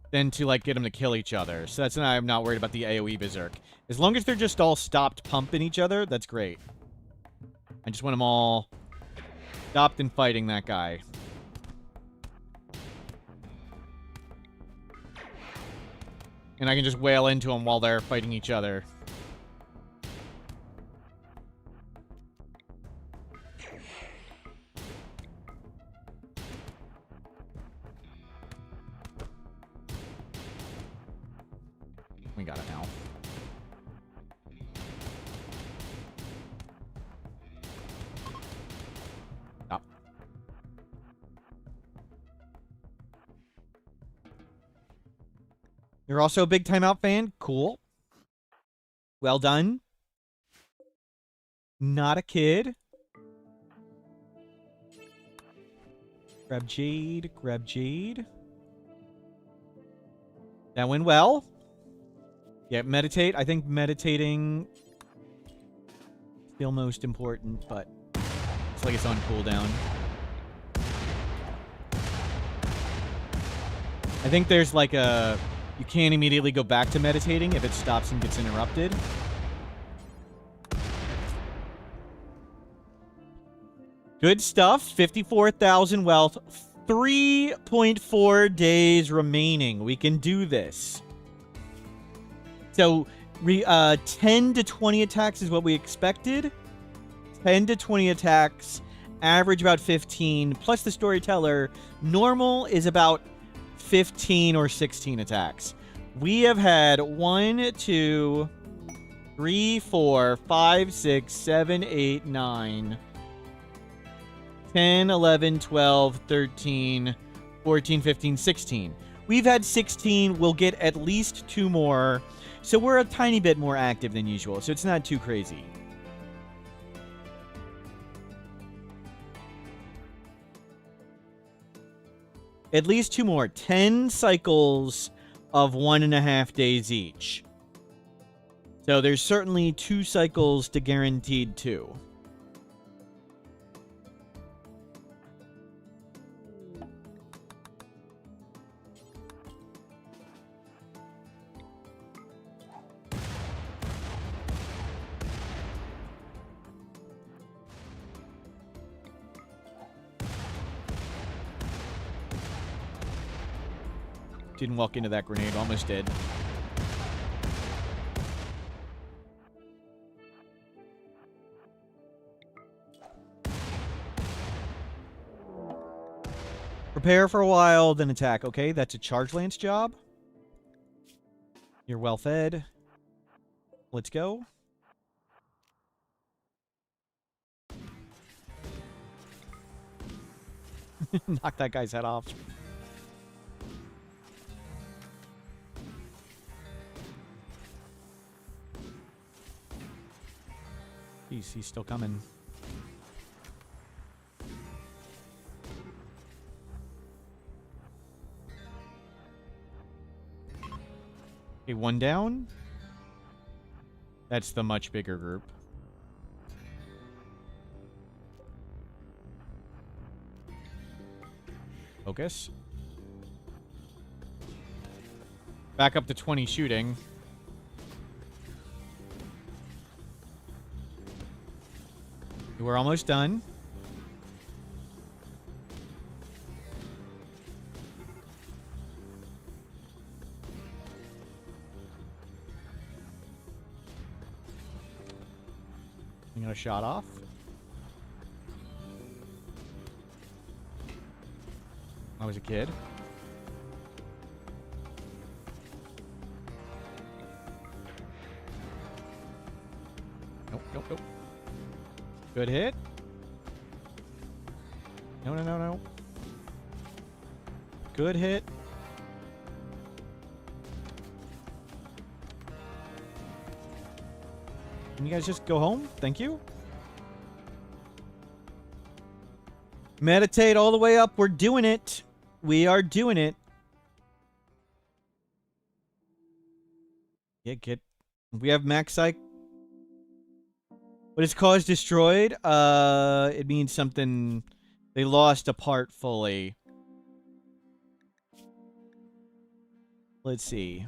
than to, like, get them to kill each other. So that's why I'm not worried about the AoE Berserk. As long as they're just all stopped pumping each other, that's great. I just want them all stopped and fighting that guy. And I can just wail into them while they're fighting each other. We got it now. Stop. You're also a big Timeout fan? Cool. Well done. Not a kid. Grab Jade. Grab Jade. That went well. Yeah, meditate. I think meditating still most important, but it's like it's on cooldown. I think there's like a... You can't immediately go back to meditating if it stops and gets interrupted. Good stuff. 54,000 wealth. 3.4 days remaining. We can do this. So, 10 to 20 attacks is what we expected. 10 to 20 attacks average about 15, plus the Storyteller. Normal is about 15 or 16 attacks. We have had 1, 2, 3, 4, 5, 6, 7, 8, 9, 10, 11, 12, 13, 14, 15, 16. We've had 16. We'll get at least 2 more. So we're a tiny bit more active than usual. So it's not too crazy. At least 2 more. 10 cycles of 1.5 days each. So there's certainly 2 cycles to guaranteed 2. Didn't walk into that grenade, almost did. Prepare for a while, then attack. Okay, that's a charge lance job. You're well fed. Let's go. Knock that guy's head off. He's still coming. Okay, 1 down. That's the much bigger group. Focus. Back up to 20 shooting. We're almost done. I got a shot off. I was a kid. Nope, nope, nope. Good hit. No, no, no, no. Good hit. Can you guys just go home? Thank you. Meditate all the way up. We're doing it. We are doing it. Yeah, we have max psych. What is cause destroyed? It means something. They lost a part fully. Let's see.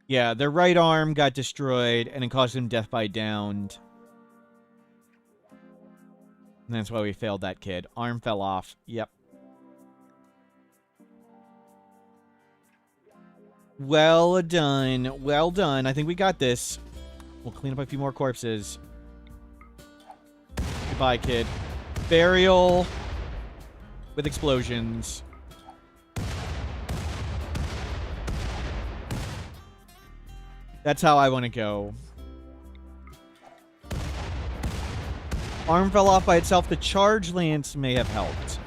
Yeah, their right arm got destroyed, and it caused them death by downed. And that's why we failed that kid. Arm fell off. Yep. Well done. Well done. I think we got this. We'll clean up a few more corpses. Goodbye, kid. Burial with explosions. That's how I want to go. Arm fell off by itself. The charge lance may have helped.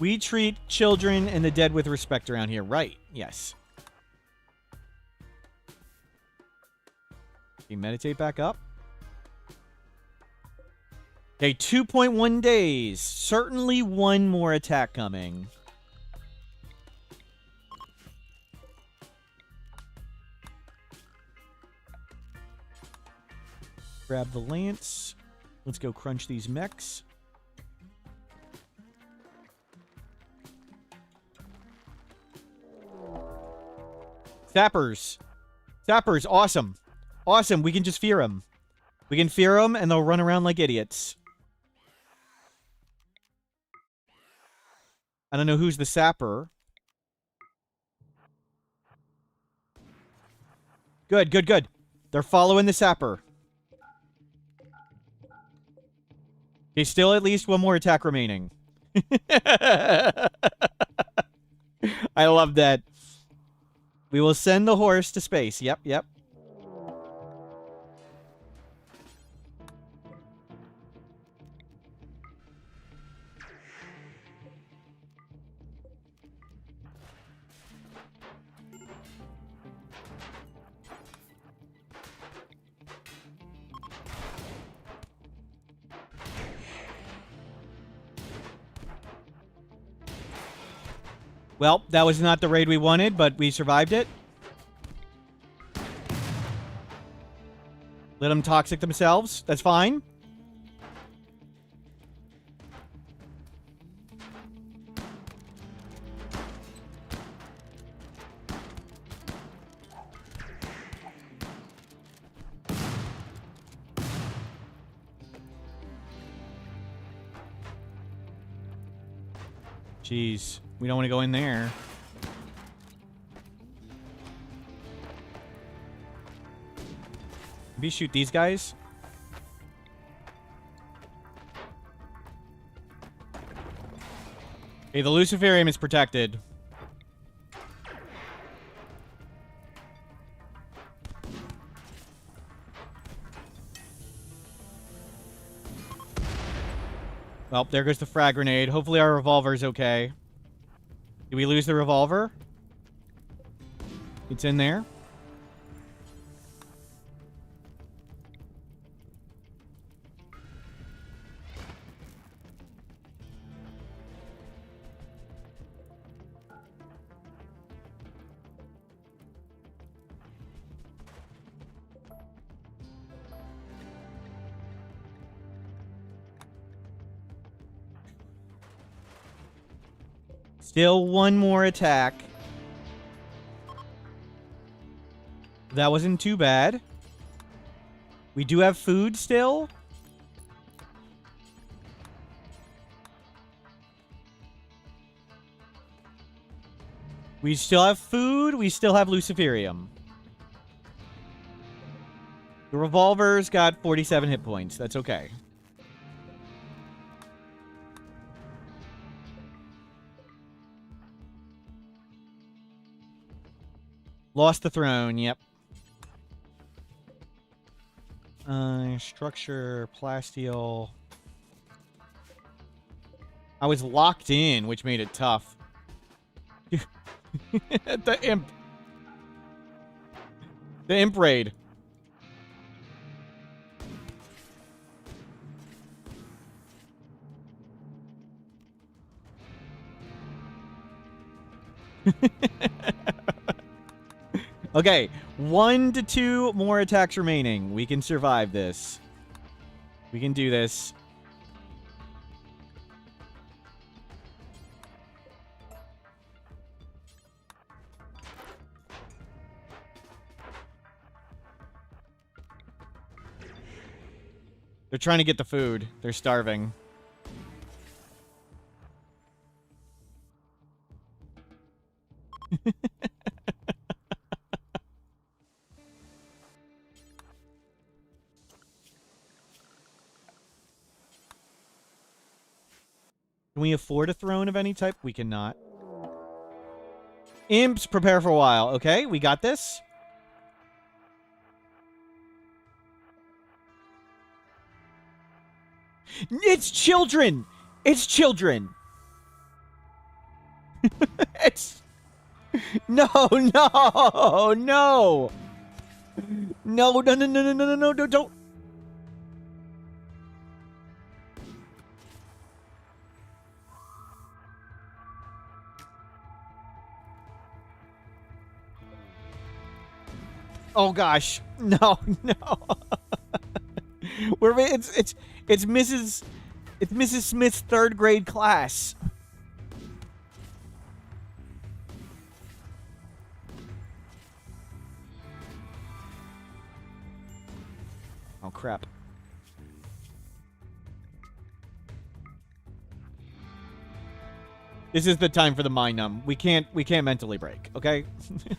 We treat children and the dead with respect around here. Right. Yes. Okay, meditate back up. Okay, 2.1 days. Certainly 1 more attack coming. Grab the lance. Let's go crunch these mechs. Sappers. Sappers, awesome. Awesome, we can just fear them. We can fear them, and they'll run around like idiots. I don't know who's the sapper. Good, good, good. They're following the sapper. Okay, still at least one more attack remaining. I love that. We will send the horse to space. Yep, yep. Well, that was not the raid we wanted, but we survived it. Let them toxic themselves. That's fine. Jeez, we don't want to go in there. Maybe shoot these guys. Okay, the Luciferium is protected. Well, there goes the frag grenade. Hopefully our revolver's okay. Did we lose the revolver? It's in there. Still one more attack. That wasn't too bad. We do have food still. We still have food. We still have Luciferium. The revolver's got 47 hit points. That's okay. Lost the throne, yep. Structure, plasteel. I was locked in, which made it tough. The imp. The imp raid. Okay, 1 to 2 more attacks remaining. We can survive this. We can do this. They're trying to get the food. They're starving. Can we afford a throne of any type? We cannot. Imps, prepare for a while. Okay, we got this. It's children! It's children! It's... No, no, no! No, no, no, no, no, no, no, no, don't... Oh gosh, no, no. It's Mrs. Smith's 3rd grade class. Oh crap. This is the time for the mind numb. We can't mentally break, okay?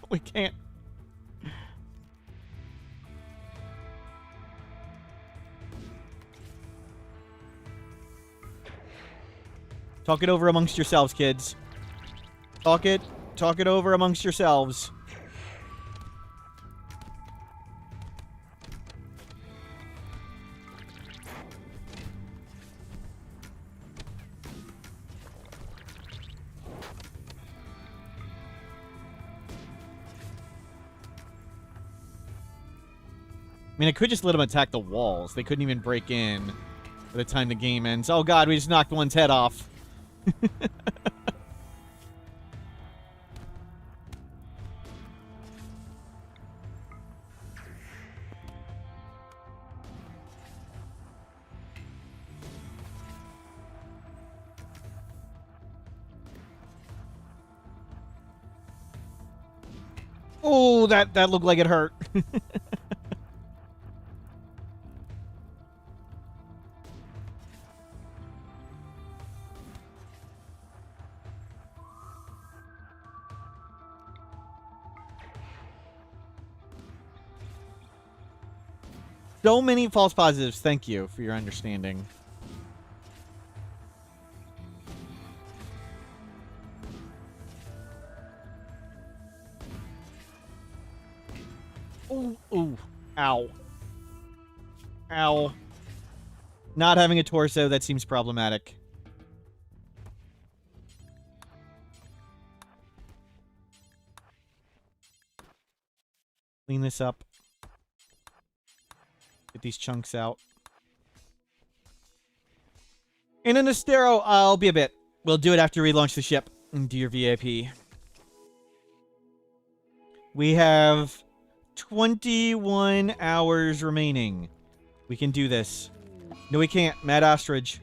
We can't. Talk it over amongst yourselves, kids. Talk it over amongst yourselves. I mean, I could just let them attack the walls. They couldn't even break in by the time the game ends. Oh god, we just knocked one's head off. Oh, that looked like it hurt. So many false positives. Thank you for your understanding. Ooh, ooh. Ow. Ow. Not having a torso, that seems problematic. Clean this up. Get these chunks out. In an Astero, I'll be a bit. We'll do it after we launch the ship and do your VIP. We have 21 hours remaining. We can do this. No, we can't. Mad Ostrich.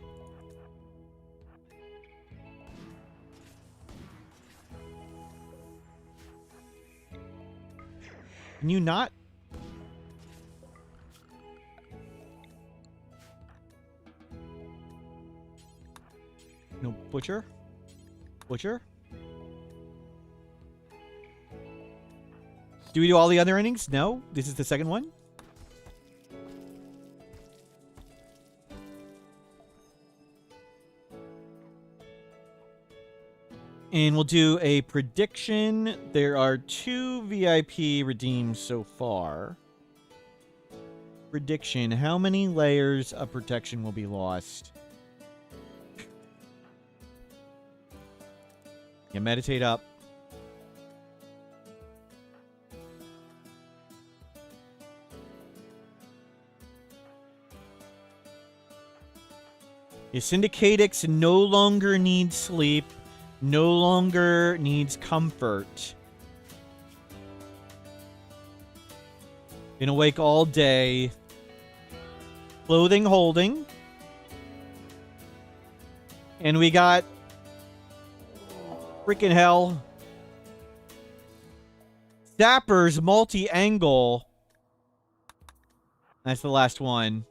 Can you not? No, Butcher? Butcher? Do we do all the other innings? No? This is the second one? And we'll do a prediction. There are 2 VIP redeemed so far. Prediction. How many layers of protection will be lost? Yeah, meditate up. Your Syndicatix no longer needs sleep. No longer needs comfort. Been awake all day. Clothing holding. And we got... freaking hell. Sapper's multi-angle. That's the last one.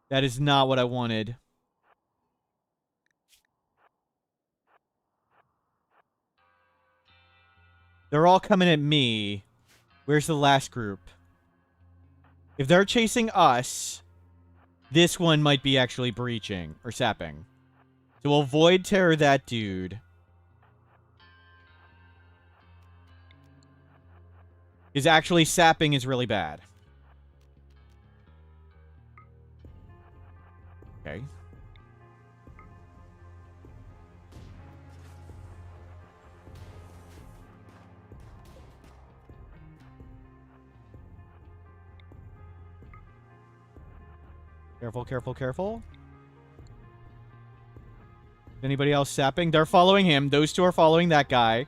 That is not what I wanted. They're all coming at me. Where's the last group? If they're chasing us, this one might be actually breaching or sapping. So we'll Void Terror that dude. Because actually sapping is really bad. Okay. Careful, careful, careful. Anybody else sapping? They're following him. Those two are following that guy.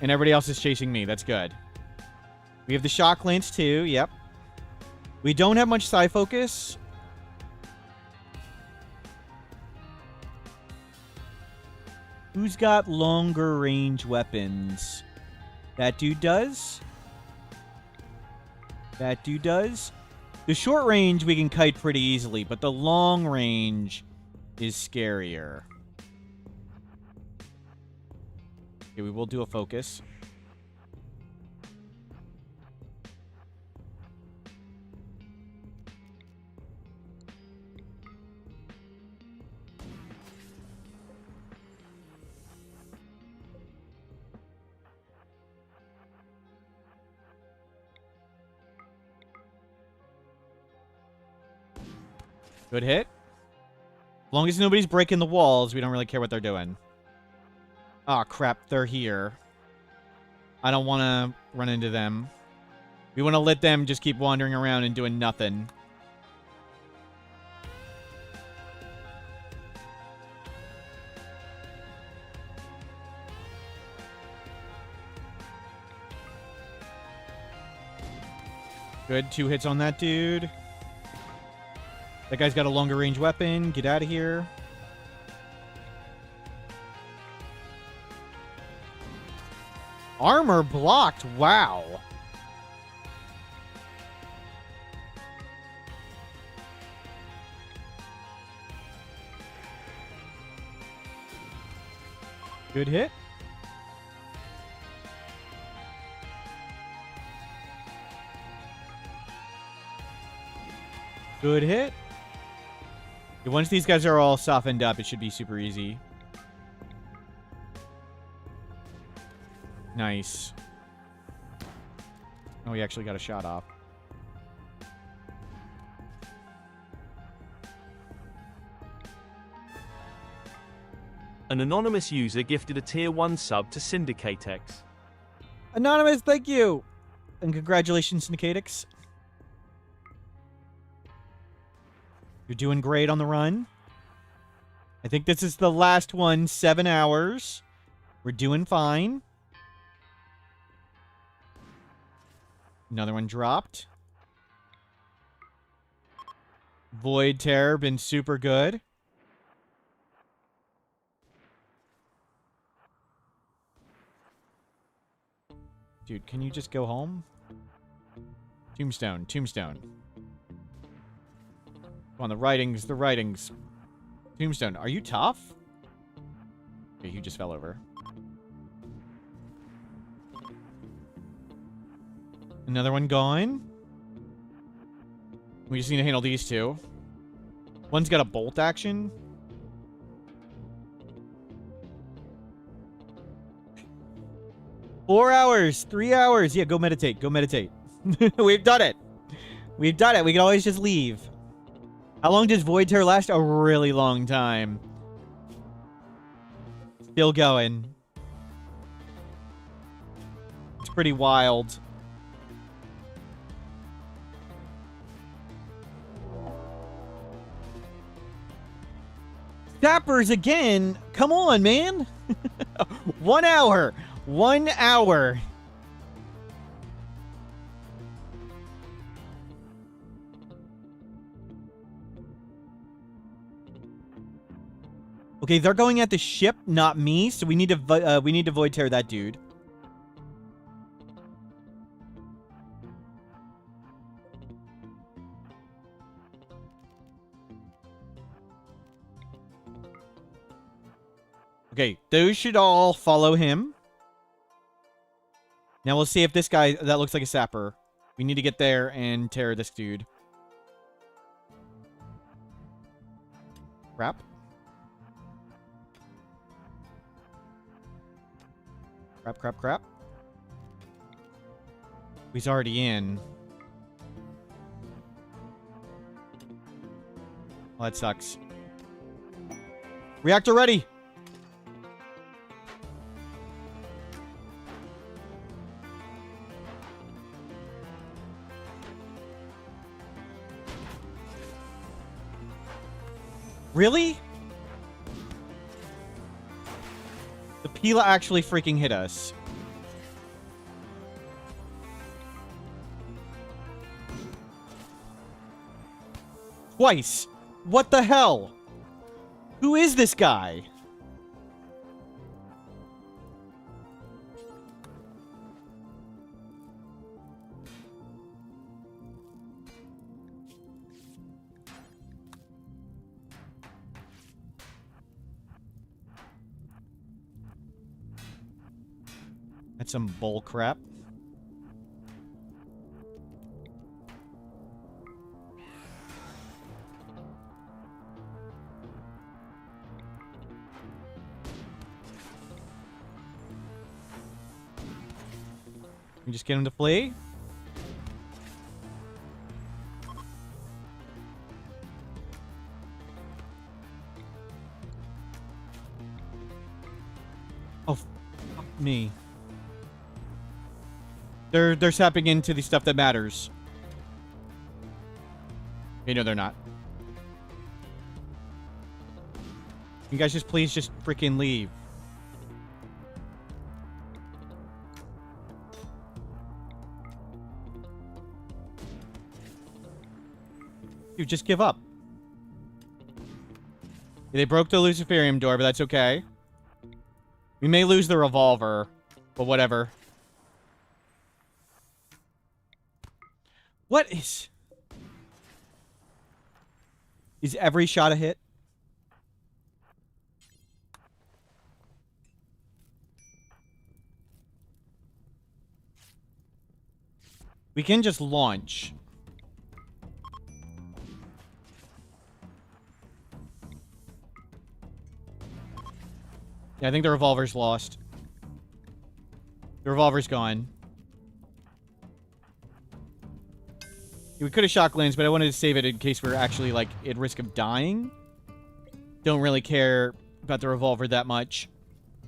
And everybody else is chasing me. That's good. We have the shock lance too. Yep. We don't have much psi focus. Who's got longer range weapons? That dude does. That dude does. The short range we can kite pretty easily, but the long range is scarier? Okay, we will do a focus. Good hit. As long as nobody's breaking the walls, we don't really care what they're doing. Aw, crap. They're here. I don't want to run into them. We want to let them just keep wandering around and doing nothing. Good. 2 hits on that dude. That guy's got a longer range weapon. Get out of here. Armor blocked. Wow. Good hit. Good hit. Once these guys are all softened up, it should be super easy. Nice. Oh, he actually got a shot off. An anonymous user gifted a tier 1 sub to SyndicateX. Anonymous, thank you! And congratulations, SyndicateX. You're doing great on the run. I think this is the last one. 7 hours. We're doing fine. Another one dropped. Void Terror, been super good. Dude, can you just go home? Tombstone, Tombstone. Come on, the writings, the writings. Tombstone, are you tough? Okay, you just fell over. Another one gone. We just need to handle these two. One's got a bolt action. Four hours, 3 hours. Yeah, go meditate. Go meditate. We've done it. We've done it. We can always just leave. How long does Void Terror last? A really long time. Still going. It's pretty wild. Sappers again? Come on, man. 1 hour. 1 hour. Okay, they're going at the ship, not me. So we need to void tear that dude. Okay, those should all follow him. Now we'll see if this guy that looks like a sapper. We need to get there and tear this dude. Crap. Crap, crap, crap. He's already in. Well, that sucks. Reactor ready! Really? The Pila actually freaking hit us. Twice. What the hell? Who is this guy? That's some bull crap. You just get him to flee. Oh, fuck me. They're sapping into the stuff that matters. Okay, no, they're not. You guys just please just freaking leave. Dude, just give up. They broke the Luciferium door, but that's okay. We may lose the revolver, but whatever. What is... Is every shot a hit? We can just launch. Yeah, I think the revolver's lost. The revolver's gone. We could have shock lens, but I wanted to save it in case we're actually, like, at risk of dying. Don't really care about the revolver that much.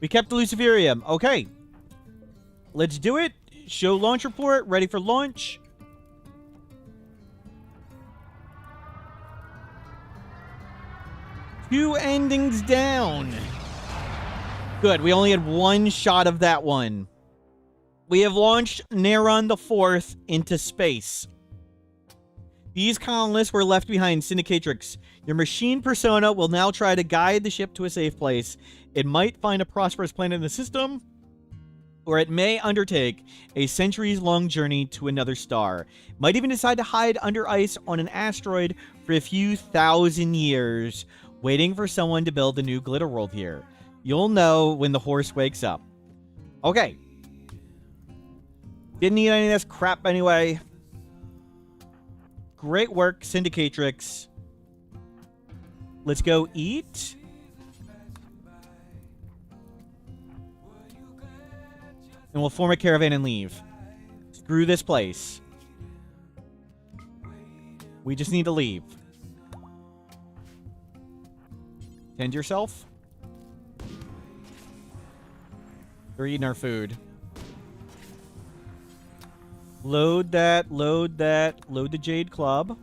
We kept the Luciferium. Okay. Let's do it. Show launch report. Ready for launch. Two endings down. Good. We only had one shot of that one. We have launched Neron the Fourth into space. These colonists were left behind, Syndicatrix. Your machine persona will now try to guide the ship to a safe place. It might find a prosperous planet in the system, or it may undertake a centuries-long journey to another star. It might even decide to hide under ice on an asteroid for a few thousand years, waiting for someone to build a new glitter world here. You'll know when the horse wakes up. Okay. Didn't need any of this crap anyway. Great work, Syndicatrix. Let's go eat. And we'll form a caravan and leave. Screw this place. We just need to leave. Tend yourself. We're eating our food. Load that, load that, load the Jade Club.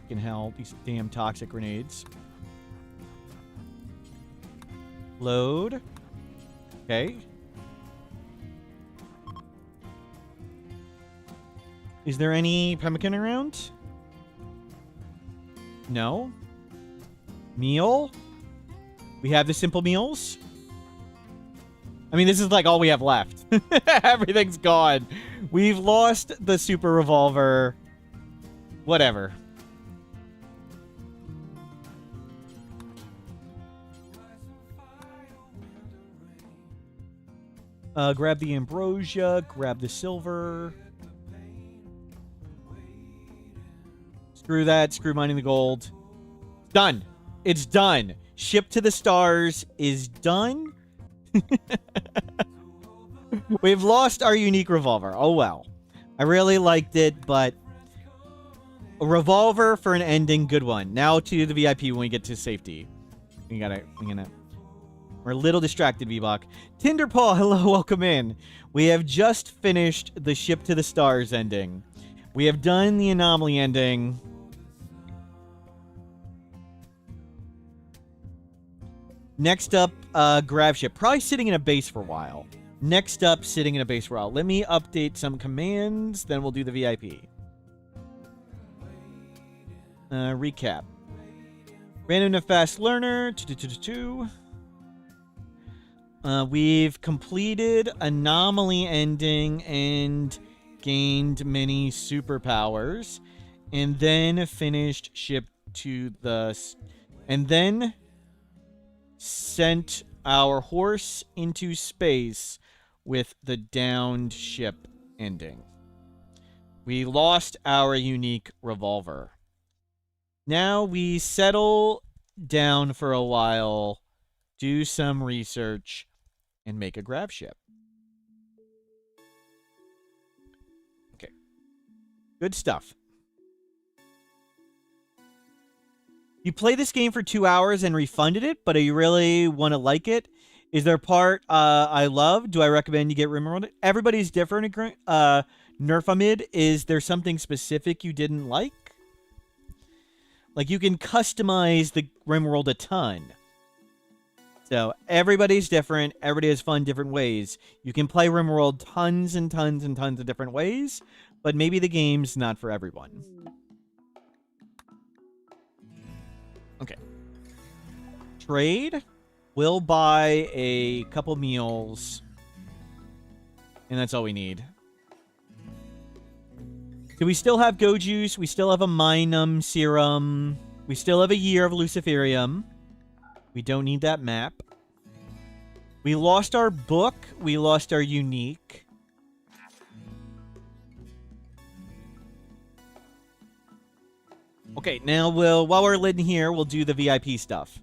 Fucking hell, these damn toxic grenades. Load. Okay. Is there any pemmican around? No. Meal? We have the simple meals? I mean, this is like all we have left. Everything's gone. We've lost the super revolver. Whatever. Grab the ambrosia. Grab the silver. Screw that. Screw mining the gold. Done. It's done. Ship to the stars is done. We've lost our unique revolver. Oh well. I really liked it, but a revolver for an ending, good one. Now to the VIP when we get to safety. We're a little distracted, V-Bach. Tinderpaw, hello, welcome in. We have just finished the Ship to the Stars ending. We have done the anomaly ending. Next up, grab ship. Probably sitting in a base for a while. Next up, sitting in a base for a while. Let me update some commands, then we'll do the VIP. Recap. Random and fast learner. 2. We've completed anomaly ending and gained many superpowers. And then finished ship to the... And then... sent our horse into space with the downed ship ending. We lost our unique revolver. Now we settle down for a while, do some research, and make a grav ship. Okay. Good stuff. You play this game for 2 hours and refunded it, but you really want to like it. Is there a part I love? Do I recommend you get Rimworld? Everybody's different. Nerfamid, is there something specific you didn't like? Like, you can customize the Rimworld a ton. So, everybody's different. Everybody has fun different ways. You can play Rimworld tons and tons and tons of different ways, but maybe the game's not for everyone. Okay. Trade. We'll buy a couple meals. And that's all we need. So we still have Go Juice. We still have a Minum Serum. We still have a Year of Luciferium. We don't need that map. We lost our book. We lost our unique. Okay, now while we're lit in here, we'll do the VIP stuff.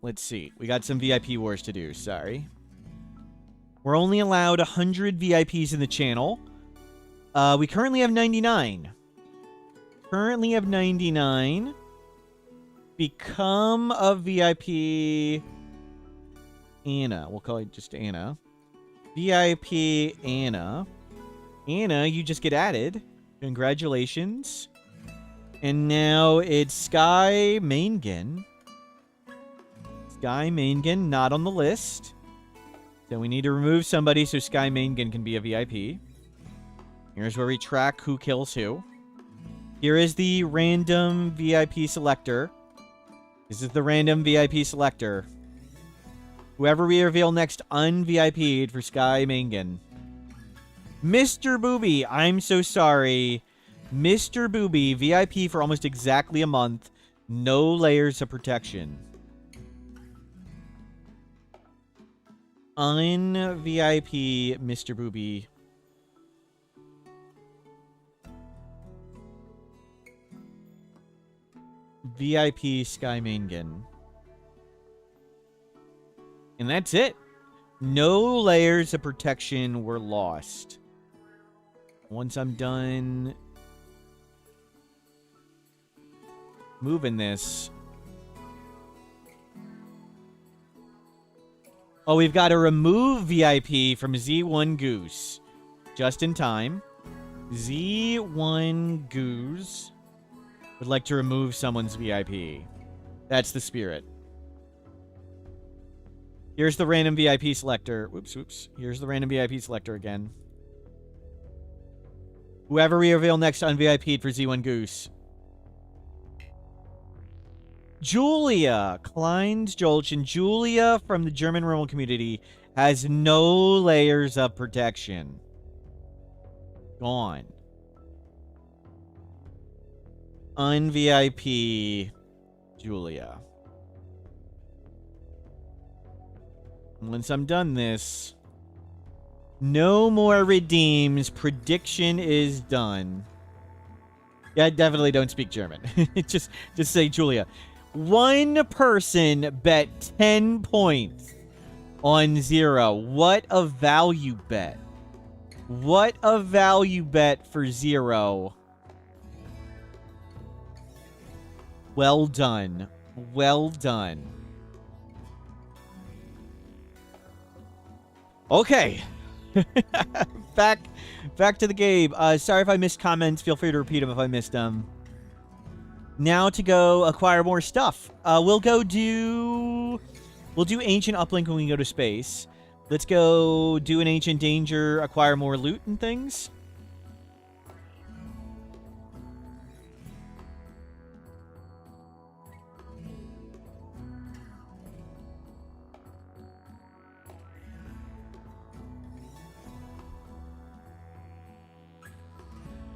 Let's see. We got some VIP wars to do. Sorry. We're only allowed 100 VIPs in the channel. We currently have 99. Become a VIP Anna. We'll call it just Anna. VIP Anna. Anna, you just get added. Congratulations. And now it's Sky Maingen. Sky Maingen, not on the list. So we need to remove somebody so Sky Maingen can be a VIP. Here's where we track who kills who. Here is the random VIP selector. This is the random VIP selector. Whoever we reveal next un-VIP'd for Sky Maingen. Mr. Booby, I'm so sorry. Mr. Booby, VIP for almost exactly a month. No layers of protection. Un-VIP Mr. Booby. VIP Sky Maingen. And that's it. No layers of protection were lost. Once I'm done moving this. Oh, we've got to remove VIP from Z1 Goose. Just in time. Z1 Goose would like to remove someone's VIP. That's the spirit. Here's the random VIP selector. Whoops. Here's the random VIP selector again. Whoever we reveal next un-VIP'd for Z1 Goose. Julia. Klein's Jolchen. Julia from the German Rimworld community has no layers of protection. Gone. Un-VIP Julia. Once I'm done this, no more redeems. Prediction is done. Yeah, I definitely don't speak German. just say Julia. One person bet 10 points on 0. What a value bet. What a value bet for 0. Well done. Well done. Okay. back to the game. Sorry if I missed comments. Feel free to repeat them if I missed them. Now to go acquire more stuff. We'll do Ancient Uplink when we go to space. Let's go do an Ancient Danger, acquire more loot and things.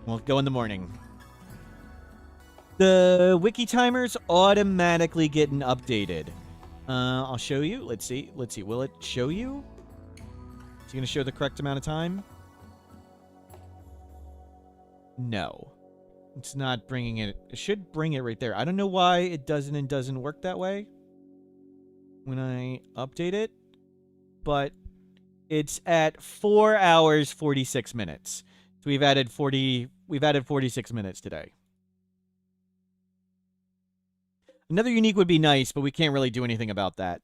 We'll go in the morning. The wiki timers automatically getting updated. I'll show you. Let's see. Will it show you? Is it going to show the correct amount of time? No. It's not bringing it. It should bring it right there. I don't know why it doesn't work that way when I update it, but it's at 4 hours 46 minutes. So we've added 46 minutes today. Another unique would be nice, but we can't really do anything about that.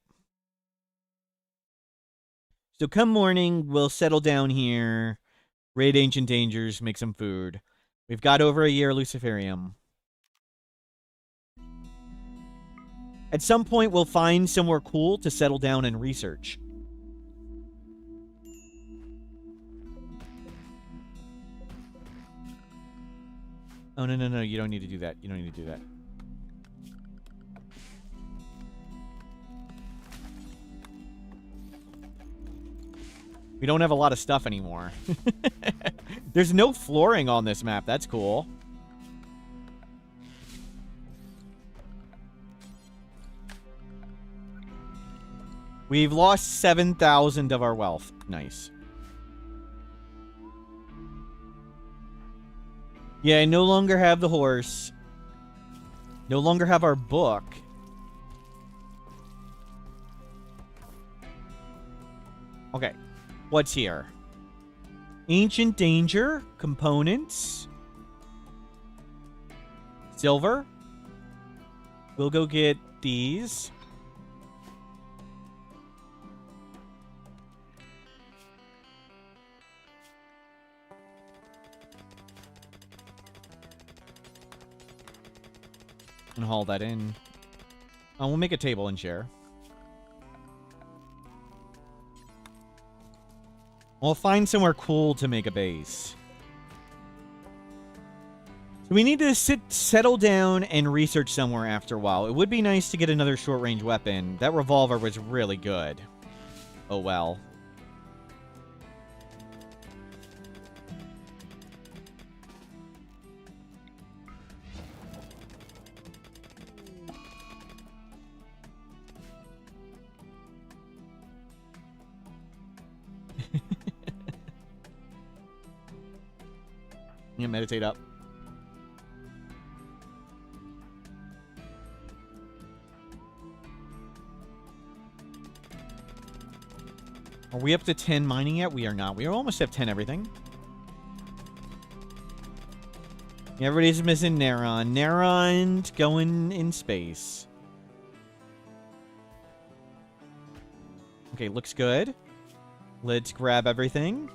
So come morning, we'll settle down here, raid Ancient Dangers, make some food. We've got over a year Luciferium. At some point, we'll find somewhere cool to settle down and research. Oh, no, you don't need to do that. You don't need to do that. We don't have a lot of stuff anymore. There's no flooring on this map. That's cool. We've lost 7,000 of our wealth. Nice. Yeah, I no longer have the horse. No longer have our book. Okay. What's here? Ancient Danger. Components. Silver. We'll go get these. And haul that in. Oh, we'll make a table and share. We'll find somewhere cool to make a base. So we need to settle down and research somewhere after a while. It would be nice to get another short-range weapon. That revolver was really good. Oh, well. Yeah, meditate up. Are we up to 10 mining yet? We are not. We almost have 10 everything. Everybody's missing Neron. Neron's going in space. Okay, looks good. Let's grab everything.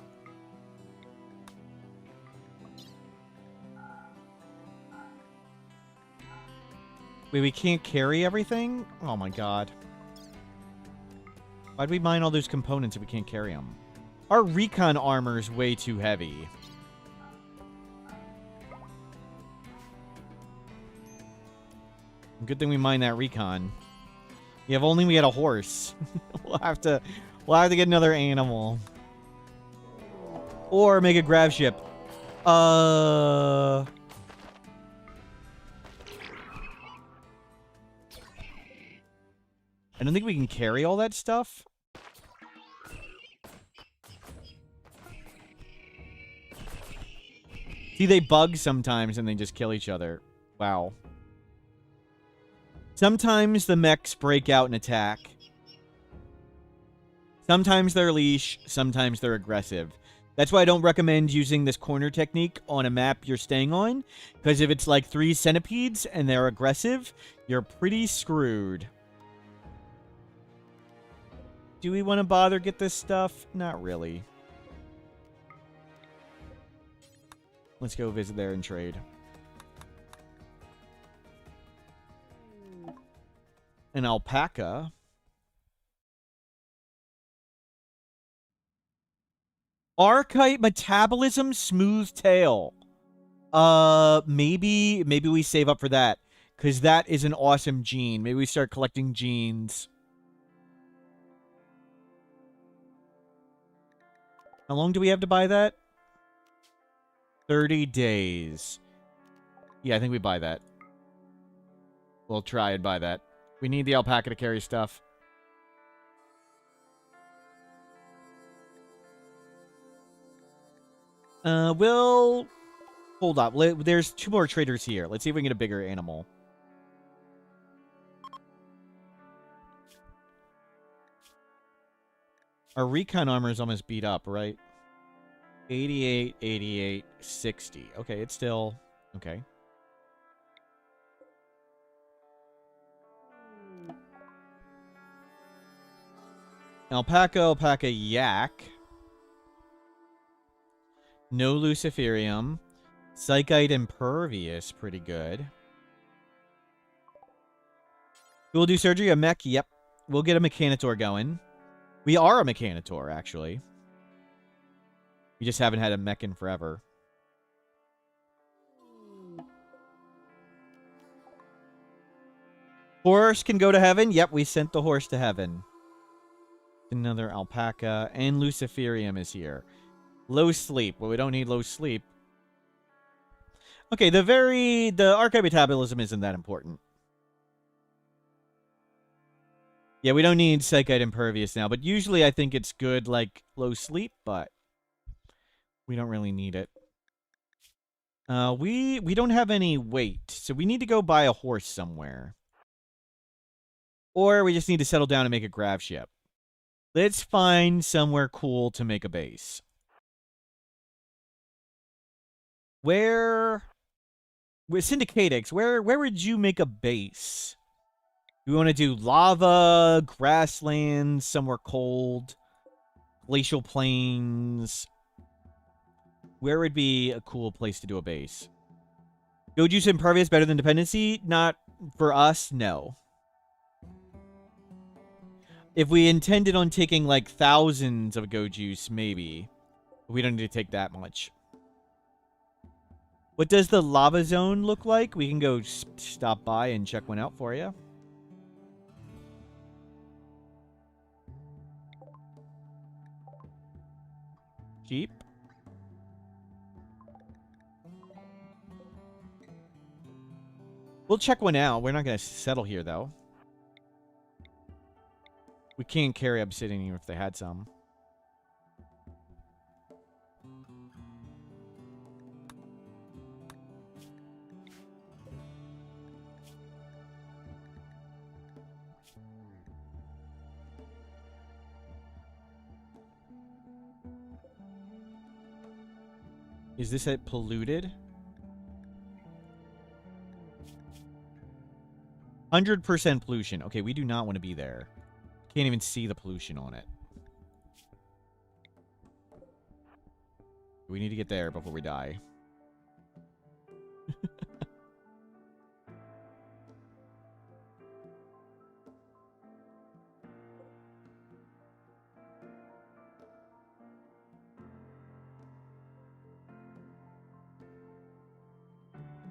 Wait, we can't carry everything? Oh my god. Why'd we mine all those components if we can't carry them? Our recon armor is way too heavy. Good thing we mined that recon. Yeah, if only we had a horse. We'll have to get another animal. Or make a grav ship. I don't think we can carry all that stuff. See, they bug sometimes and they just kill each other. Wow. Sometimes the mechs break out and attack. Sometimes they're leash, sometimes they're aggressive. That's why I don't recommend using this corner technique on a map you're staying on. Because if it's like 3 centipedes and they're aggressive, you're pretty screwed. Do we want to bother get this stuff? Not really. Let's go visit there and trade. An alpaca. Archetype metabolism, smooth tail. Maybe we save up for that. Because that is an awesome gene. Maybe we start collecting genes. How long do we have to buy that? 30 days. Yeah, I think we buy that. We'll try and buy that. We need the alpaca to carry stuff. We'll hold up. There's 2 more traders here. Let's see if we can get a bigger animal. Our recon armor is almost beat up, right? 88, 88, 60. Okay, it's still... Okay. Alpaca, yak. No Luciferium. Psychite impervious, pretty good. We'll do surgery. A mech, yep. We'll get a Mechanitor going. We are a Mechanitor, actually. We just haven't had a mech in forever. Horse can go to heaven. Yep, we sent the horse to heaven. Another alpaca. And Luciferium is here. Low sleep. Well, we don't need low sleep. Okay, the archive metabolism isn't that important. Yeah, we don't need Psychite Impervious now, but usually I think it's good, like, low sleep, but we don't really need it. We don't have any weight, so we need to go buy a horse somewhere. Or we just need to settle down and make a grav ship. Let's find somewhere cool to make a base. With Syndicatix, where would you make a base? We want to do lava, grasslands, somewhere cold, glacial plains. Where would be a cool place to do a base? Goju's impervious better than dependency? Not for us, no. If we intended on taking like thousands of Goju's, maybe. But we don't need to take that much. What does the lava zone look like? We can go stop by and check one out for you. Jeep. We'll check one out. We're not going to settle here, though. We can't carry obsidian even if they had some. Is this it polluted? 100% pollution. Okay, we do not want to be there. Can't even see the pollution on it. We need to get there before we die.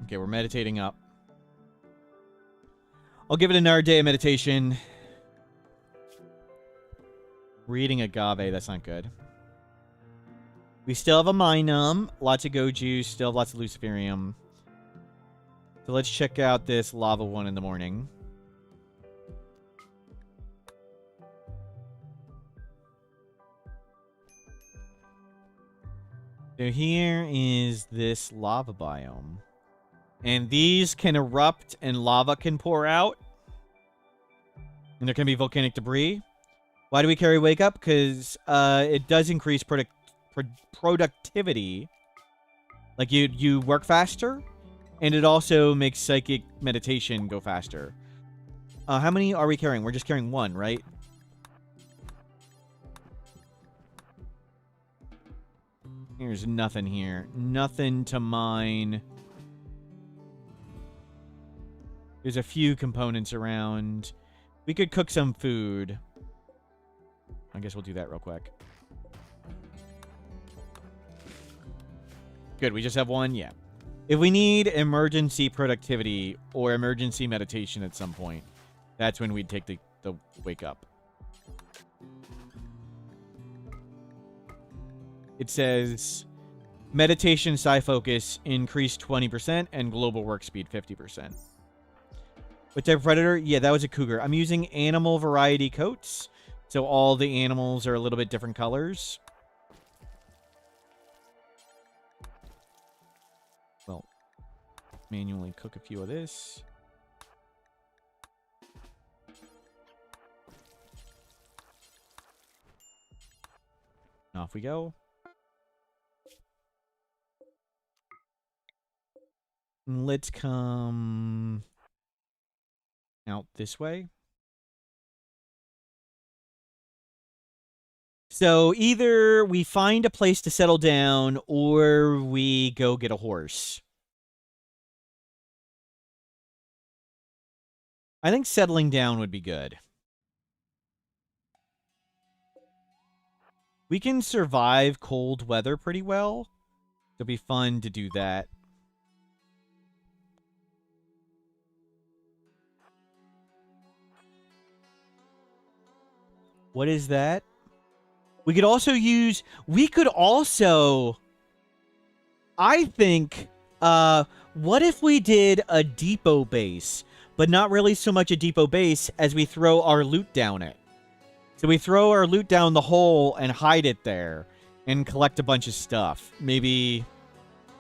Okay, we're meditating up. I'll give it another day of meditation. Reading agave, that's not good. We still have a Minum, lots of Goju, still have lots of Luciferium. So let's check out this lava one in the morning. So here is this lava biome. And these can erupt and lava can pour out. And there can be volcanic debris. Why do we carry Wake Up? Because it does increase productivity. Like you work faster. And it also makes psychic meditation go faster. How many are we carrying? We're just carrying one, right? There's nothing here. Nothing to mine. There's a few components around. We could cook some food. I guess we'll do that real quick. Good, we just have one? Yeah. If we need emergency productivity or emergency meditation at some point, that's when we'd take the Wake Up. It says, meditation psi focus increased 20% and global work speed 50%. What type of predator? Yeah, that was a cougar. I'm using animal variety coats. So all the animals are a little bit different colors. Manually cook a few of this. Off we go. Let's come out this way. So either we find a place to settle down or we go get a horse. I think settling down would be good. We can survive cold weather pretty well. It'll be fun to do that. What is that? We could also use... We could also... I think... what if we did a depot base? But not really so much a depot base as we throw our loot down it. So we throw our loot down the hole and hide it there. And collect a bunch of stuff. Maybe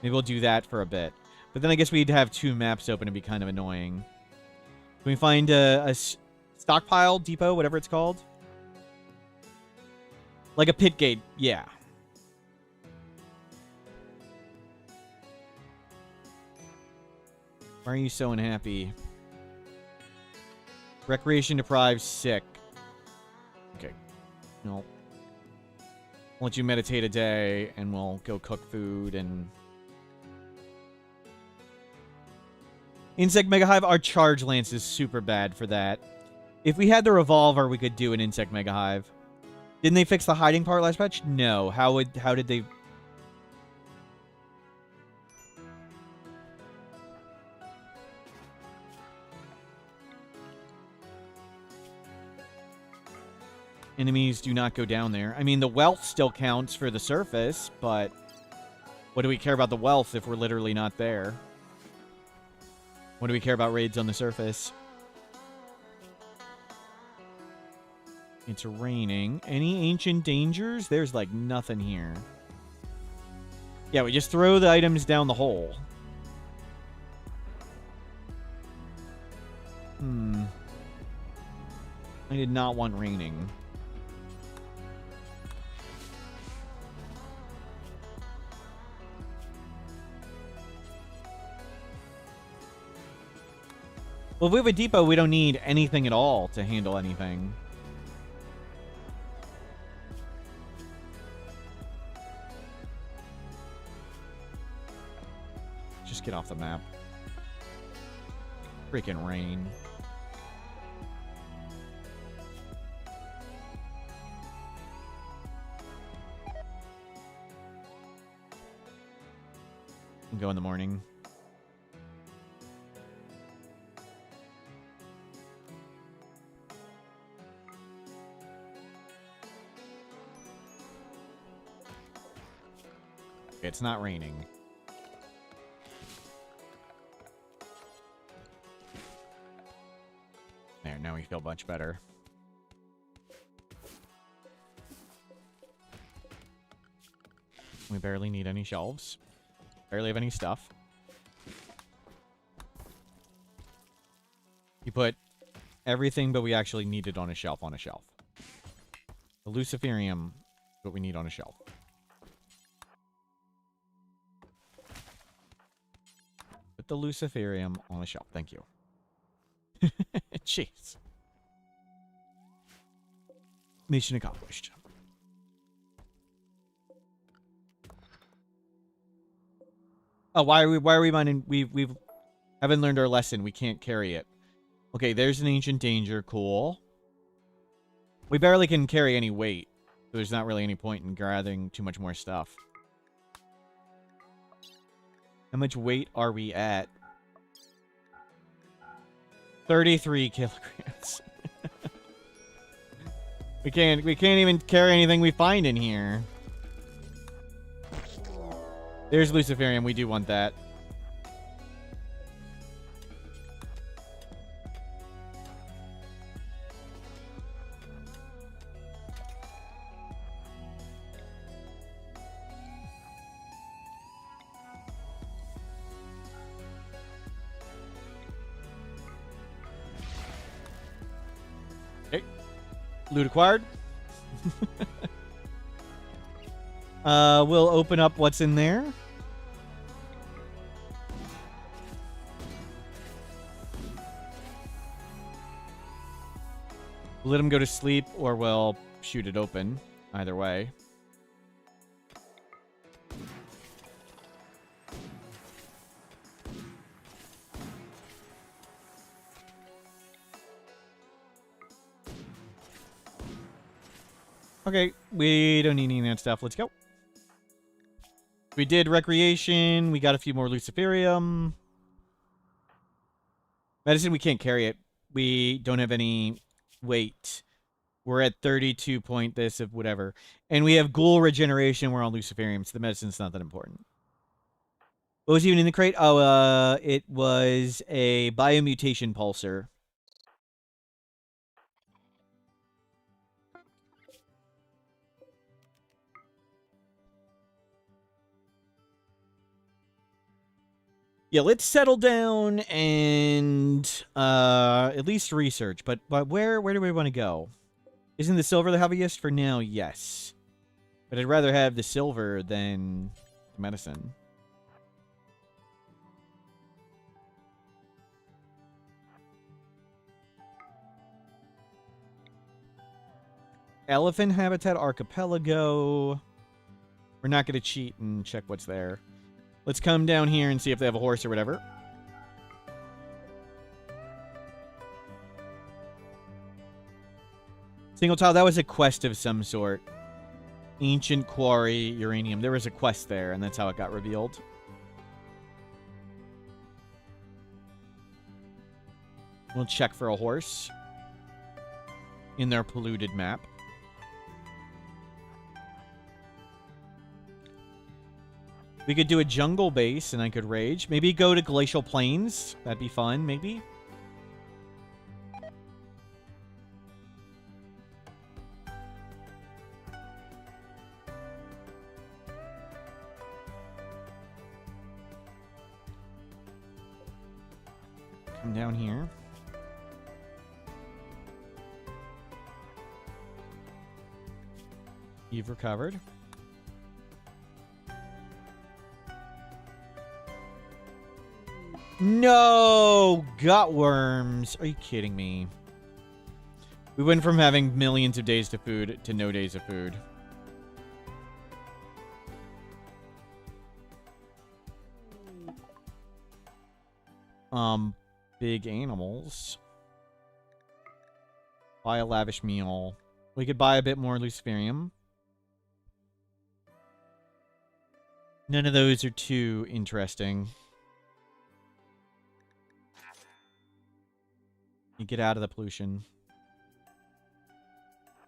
we'll do that for a bit. But then I guess we'd have 2 maps open and be kind of annoying. Can we find a stockpile depot, whatever it's called? Like a pit gate, yeah. Why are you so unhappy? Recreation deprived, sick. Okay. No. I'll let you meditate a day, and we'll go cook food, and... Insect Mega Hive, our charge lance is super bad for that. If we had the revolver, we could do an Insect Mega Hive. Didn't they fix the hiding part last patch? No. How did they... Enemies do not go down there. I mean, the wealth still counts for the surface, but what do we care about the wealth if we're literally not there? What do we care about raids on the surface? It's raining. Any ancient dangers? There's like nothing here. Yeah, we just throw the items down the hole. I did not want raining. Well, if we have a depot, we don't need anything at all to handle anything. Just get off the map. Freaking rain. Go in the morning. It's not raining. There, now we feel much better. We barely need any shelves. Barely have any stuff. You put everything but we actually need it on a shelf The Luciferium is what we need on a shelf. Put the Luciferium on a shelf. Thank you. Jeez. Mission accomplished. Oh, why are we mining? We haven't learned our lesson. We can't carry it. Okay, there's an ancient danger. Cool. We barely can carry any weight. So there's not really any point in gathering too much more stuff. How much weight are we at? 33 kilograms. We can't even carry anything we find in here. There's Luciferium. We do want that. Loot acquired. We'll open up what's in there. Let him go to sleep, or we'll shoot it open. Either way. Okay, we don't need any of that stuff. Let's go. We did recreation. We got a few more Luciferium. Medicine, we can't carry it. We don't have any weight. We're at 32 point this of whatever. And we have ghoul regeneration. We're on Luciferium, so the medicine's not that important. What was even in the crate? Oh, it was a biomutation pulsar. Yeah, let's settle down and at least research. But where do we want to go? Isn't the silver the heaviest for now? Yes. But I'd rather have the silver than the medicine. Elephant Habitat Archipelago. We're not going to cheat and check what's there. Let's come down here and see if they have a horse or whatever. Single tile, that was a quest of some sort. Ancient Quarry Uranium. There was a quest there, and that's how it got revealed. We'll check for a horse in their polluted map. We could do a jungle base, and I could rage. Maybe go to Glacial Plains. That'd be fun, maybe. Come down here. You've recovered. No! Gut worms. Are you kidding me? We went from having millions of days to food to no days of food. Big animals. Buy a lavish meal. We could buy a bit more Luciferium. None of those are too interesting. You get out of the pollution.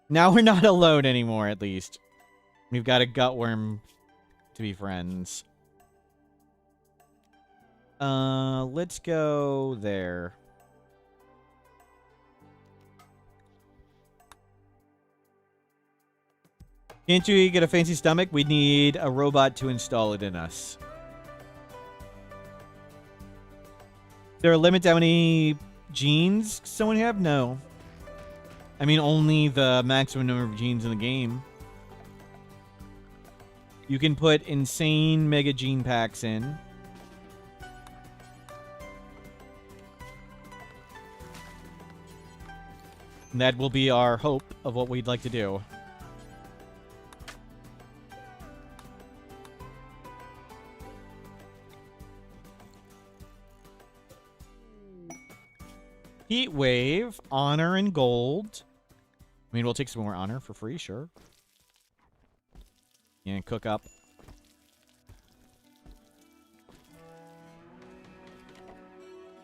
Now we're not alone anymore, at least. We've got a gutworm to be friends. Let's go there. Can't you get a fancy stomach? We need a robot to install it in us. Is there a limit to how many genes someone have? No. I mean, only the maximum number of genes in the game. You can put insane mega gene packs in. And that will be our hope of what we'd like to do. Heat Wave, Honor, and Gold. I mean, we'll take some more Honor for free, sure. And cook up.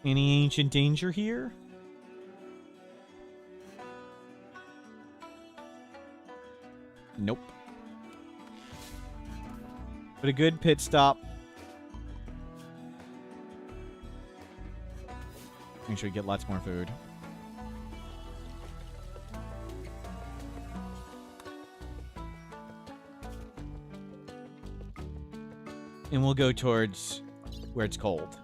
Any ancient danger here? Nope. But a good pit stop. Make sure we get lots more food. And we'll go towards where it's cold.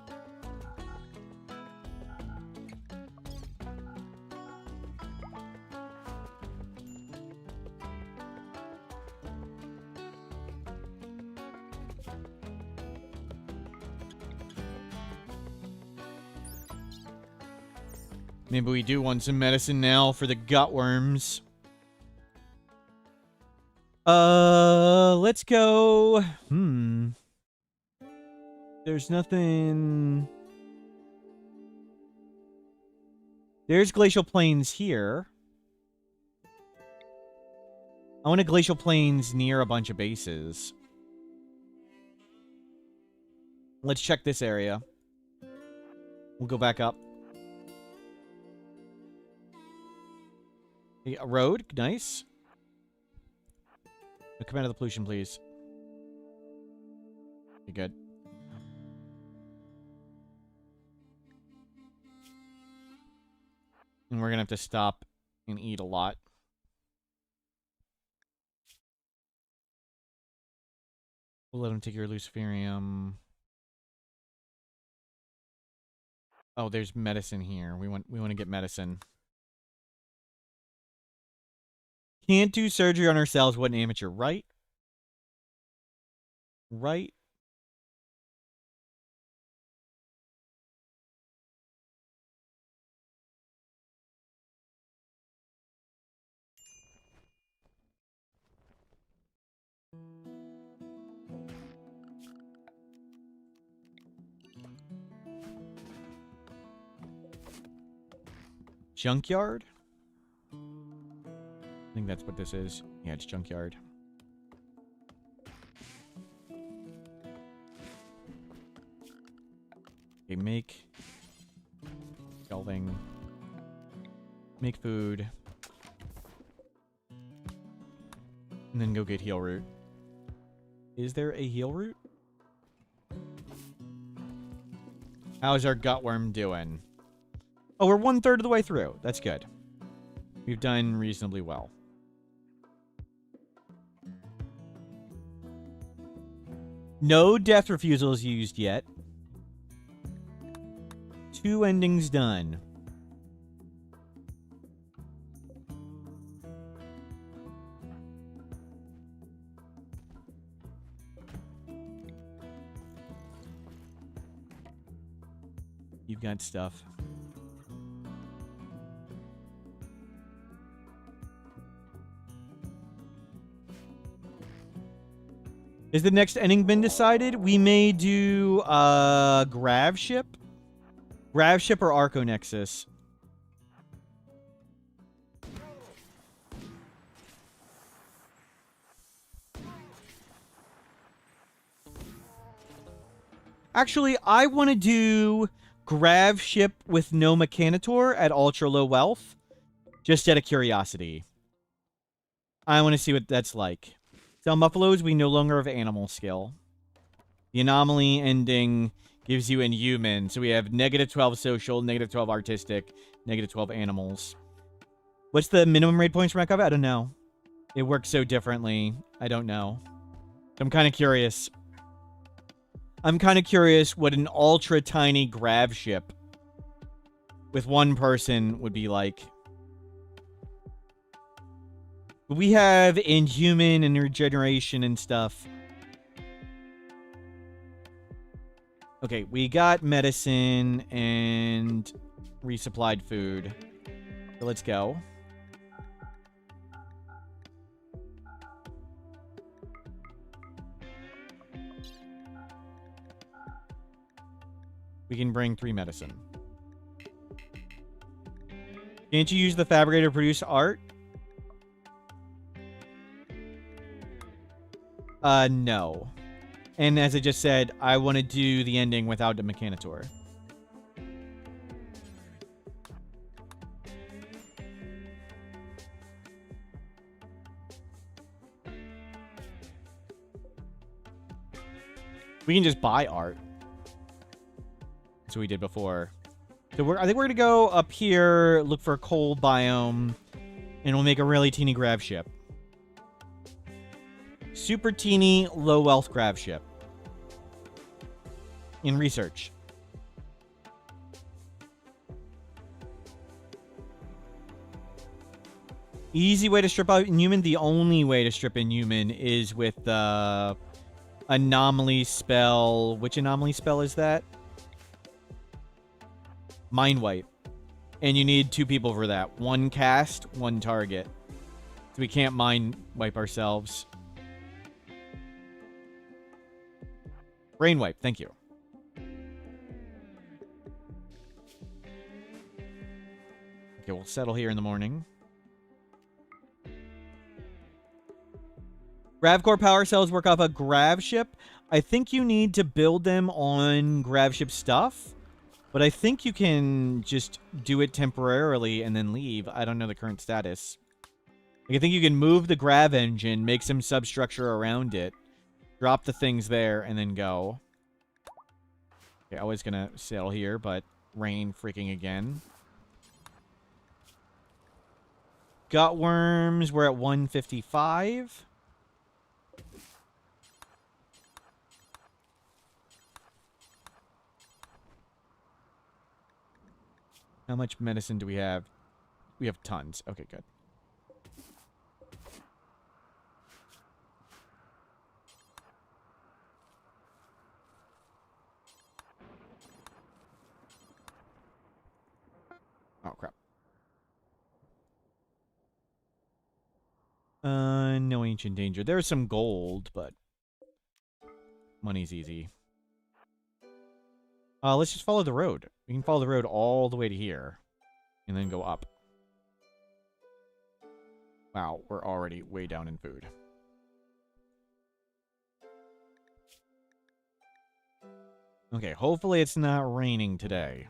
Maybe we do want some medicine now for the gut worms. Let's go. There's nothing. There's glacial plains here. I want a glacial plains near a bunch of bases. Let's check this area. We'll go back up. A road, nice. Come out of the pollution, please. Be good. And we're gonna have to stop and eat a lot. We'll let him take your luciferium. Oh, there's medicine here. We want to get medicine. Can't do surgery on ourselves. What an amateur, right? Right? Junkyard? I think that's what this is. Yeah, it's junkyard. Okay, make shelving. Make food. And then go get heal root. Is there a heal root? How's our gutworm doing? Oh, we're 1/3 of the way through. That's good. We've done reasonably well. No death refusals used yet. 2 endings done. You've got stuff. Is the next ending been decided? We may do Grav Ship. Grav Ship or Arco Nexus. Actually, I want to do Grav Ship with no Mechanitor at ultra low wealth. Just out of curiosity. I want to see what that's like. Some buffaloes, we no longer have animal skill. The anomaly ending gives you inhuman. So we have -12 social, -12 artistic, -12 animals. What's the minimum raid points from Ekava? I don't know. It works so differently. I don't know. I'm kind of curious. I'm kind of curious what an ultra tiny Grav ship with 1 person would be like. We have inhuman and regeneration and stuff. Okay, we got medicine and resupplied food. So let's go. We can bring 3 medicine. Can't you use the fabricator to produce art? No. And as I just said, I want to do the ending without the Mechanitor. We can just buy art. That's what we did before. So I think we're going to go up here, look for a cold biome, and we'll make a really teeny Grav ship. Super teeny, low wealth Grav ship. In research. Easy way to strip out Inhuman. The only way to strip Inhuman is with the anomaly spell. Which anomaly spell is that? Mind Wipe. And you need 2 people for that. 1 cast, 1 target. So we can't mind wipe ourselves. Brain wipe, thank you. Okay, we'll settle here in the morning. Gravcore power cells work off a grav ship. I think you need to build them on grav ship stuff. But I think you can just do it temporarily and then leave. I don't know the current status. Like, I think you can move the grav engine, make some substructure around it, drop the things there, and then go. Okay, I was gonna sail here, but rain freaking again. Gutworms, we're at 155. How much medicine do we have? We have tons. Okay, good. Oh, crap. No ancient danger. There's some gold, but money's easy. Let's just follow the road. We can follow the road all the way to here. And then go up. Wow, we're already way down in food. Okay, hopefully it's not raining today.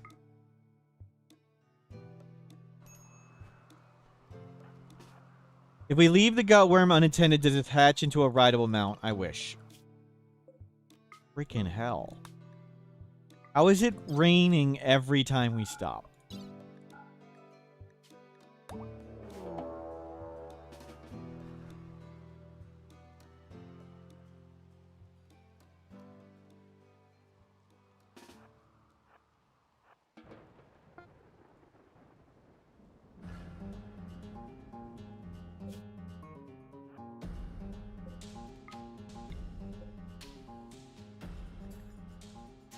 If we leave the gutworm unattended to detach into a rideable mount, I wish. Freaking hell. How is it raining every time we stop?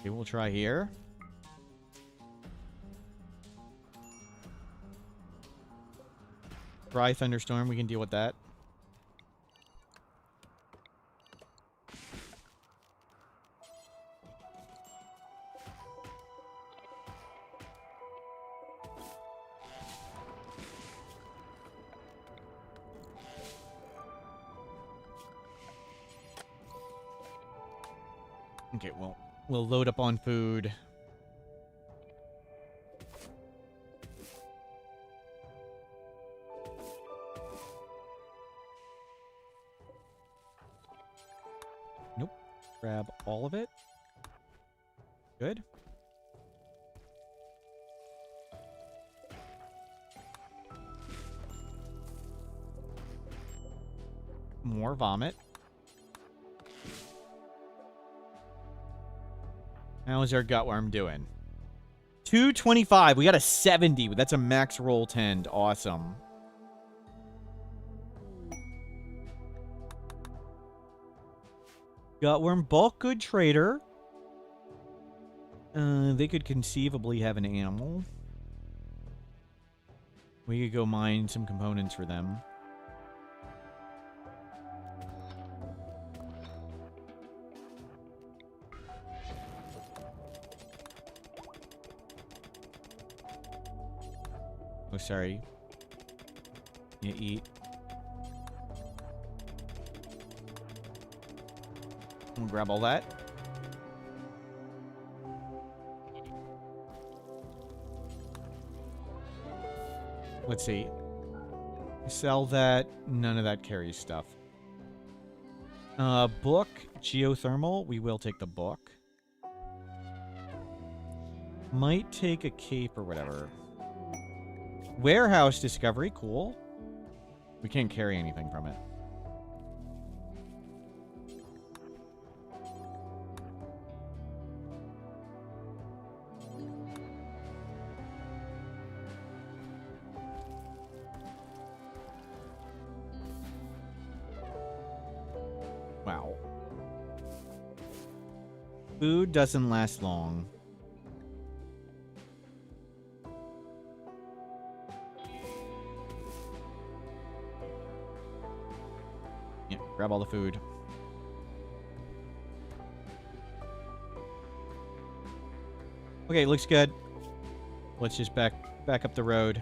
Okay, we'll try here. Dry thunderstorm, we can deal with that. Okay, well, we'll load up on food. Nope. Grab all of it. Good. More vomit. How's our gutworm doing? 225. We got a 70. That's a max roll 10. Awesome. Gutworm, bulk good trader. They could conceivably have an animal. We could go mine some components for them. Oh, sorry. You eat. We'll grab all that. Let's see. Sell that. None of that carries stuff. Book. Geothermal. We will take the book. Might take a cape or whatever. Warehouse discovery, cool. We can't carry anything from it. Wow. Food doesn't last long. Yeah, grab all the food. Okay, looks good. Let's just back up the road.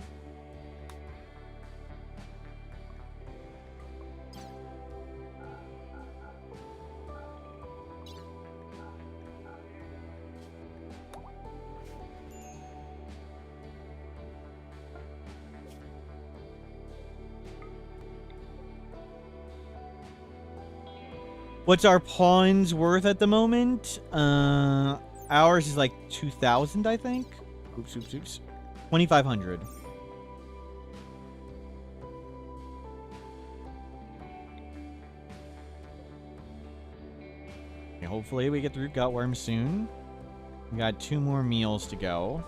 What's our pawns worth at the moment? Ours is like 2,000, I think. Oops. 2,500. Okay, hopefully we get through Gutworm soon. We got 2 more meals to go.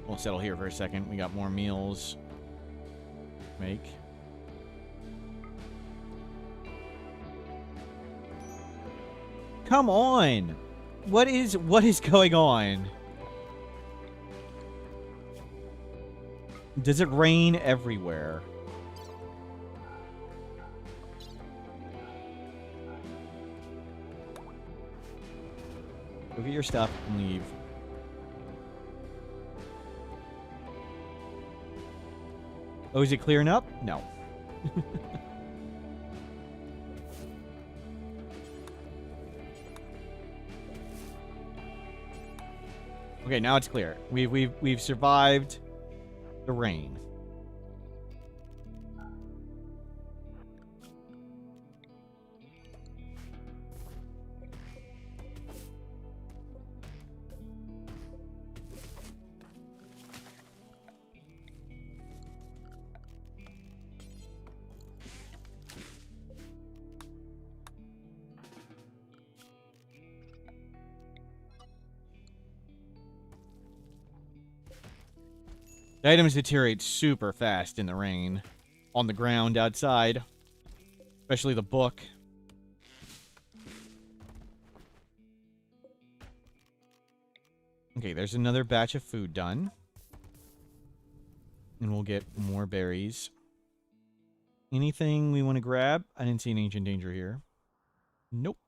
We'll settle here for a second. We got more meals to make. Come on! What is going on? Does it rain everywhere? Go get your stuff and leave. Oh, is it clearing up? No. Okay, now it's clear. We've survived the rain. The items deteriorate super fast in the rain. On the ground outside. Especially the book. Okay, there's another batch of food done. And we'll get more berries. Anything we want to grab? I didn't see an ancient danger here. Nope.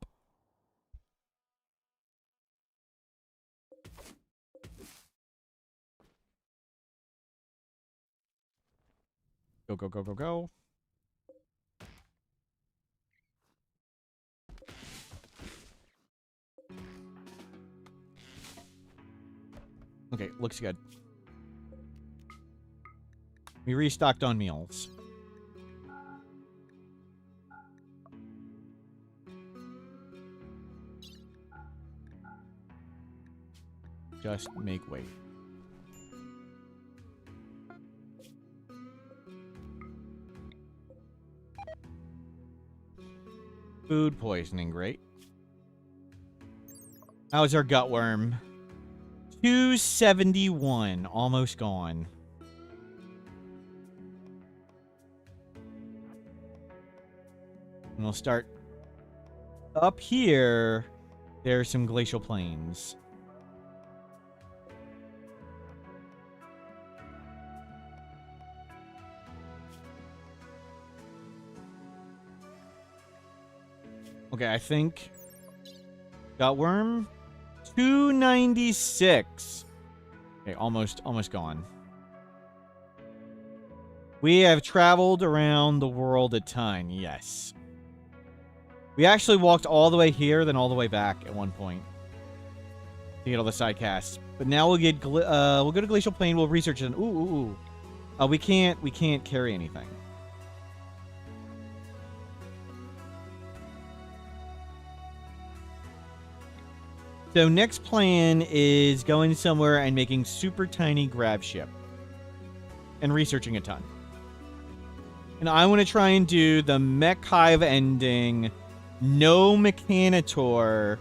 Go. Okay, looks good. We restocked on meals. Just make way. Food poisoning, great. How's our gutworm? 271, almost gone. And we'll start up here. There's some glacial plains. Okay, I think gutworm 296. Okay, almost gone. We have traveled around the world a ton, yes. We actually walked all the way here, then all the way back at one point to get all the side casts. But now we'll get we'll go to Glacial Plain. We'll research it. Ooh. We can't carry anything. So next plan is going somewhere and making super tiny grab ship. And researching a ton. And I want to try and do the Mech Hive ending, no Mechanitor,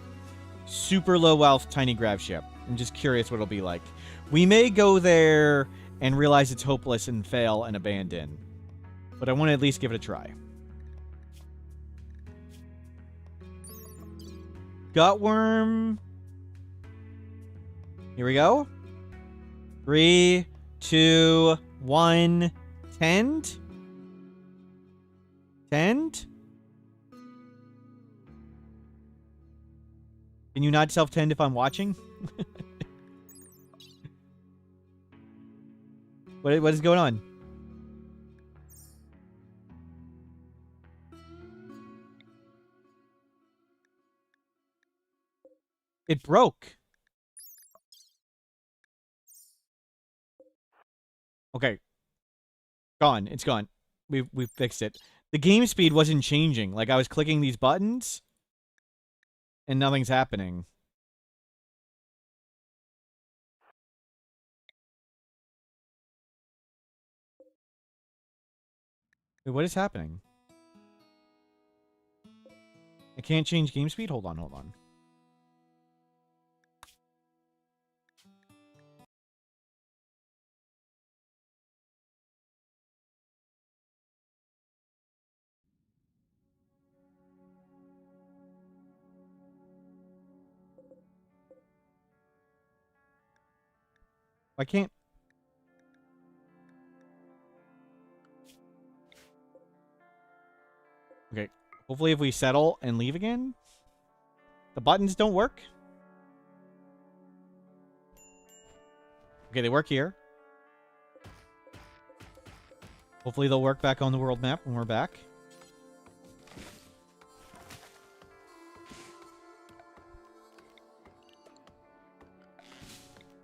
super low wealth tiny grab ship. I'm just curious what it'll be like. We may go there and realize it's hopeless and fail and abandon. But I want to at least give it a try. Gutworm. Here we go. 3, 2, 1. Tend? Tend? Can you not self-tend if I'm watching? What is going on? It broke. Okay. Gone. It's gone. We fixed it. The game speed wasn't changing. Like, I was clicking these buttons, and nothing's happening. Wait, what is happening? I can't change game speed? Hold on, hold on. I can't... Okay. Hopefully if we settle and leave again, the buttons don't work. Okay, they work here. Hopefully they'll work back on the world map when we're back.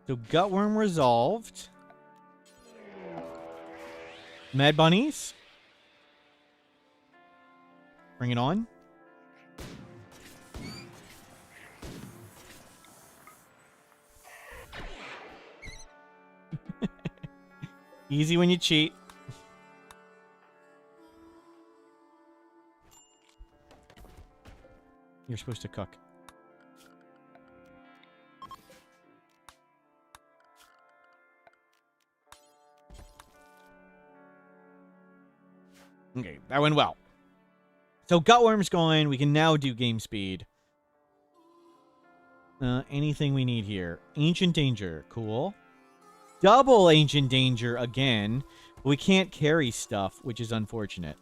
So Gutworm resolved. Mad Bunnies. Bring it on. Easy when you cheat. You're supposed to cook. Okay, that went well. So Gutworm's going. We can now do game speed. Anything we need here. Ancient Danger. Cool. Double Ancient Danger again. We can't carry stuff, which is unfortunate.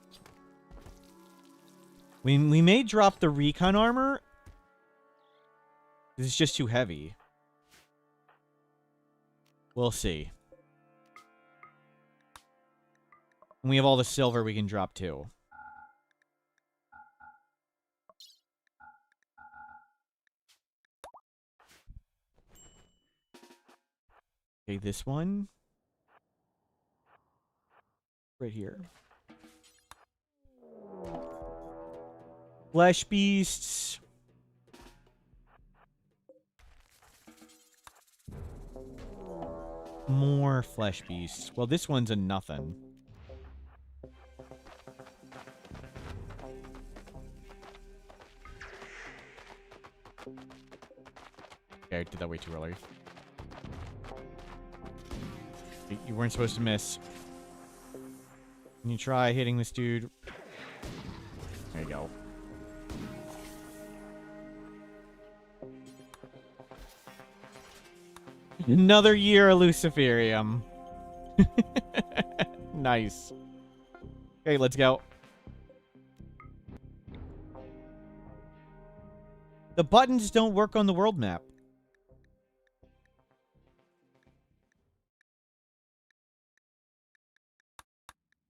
We may drop the recon armor. It's just too heavy. We'll see. And we have all the silver we can drop too. Okay, this one. Right here. Flesh beasts. More flesh beasts. Well, this one's a nothing. Okay, I did that way too early. You weren't supposed to miss. Can you try hitting this dude? There you go. Another year of Luciferium. Nice. Okay, let's go. The buttons don't work on the world map.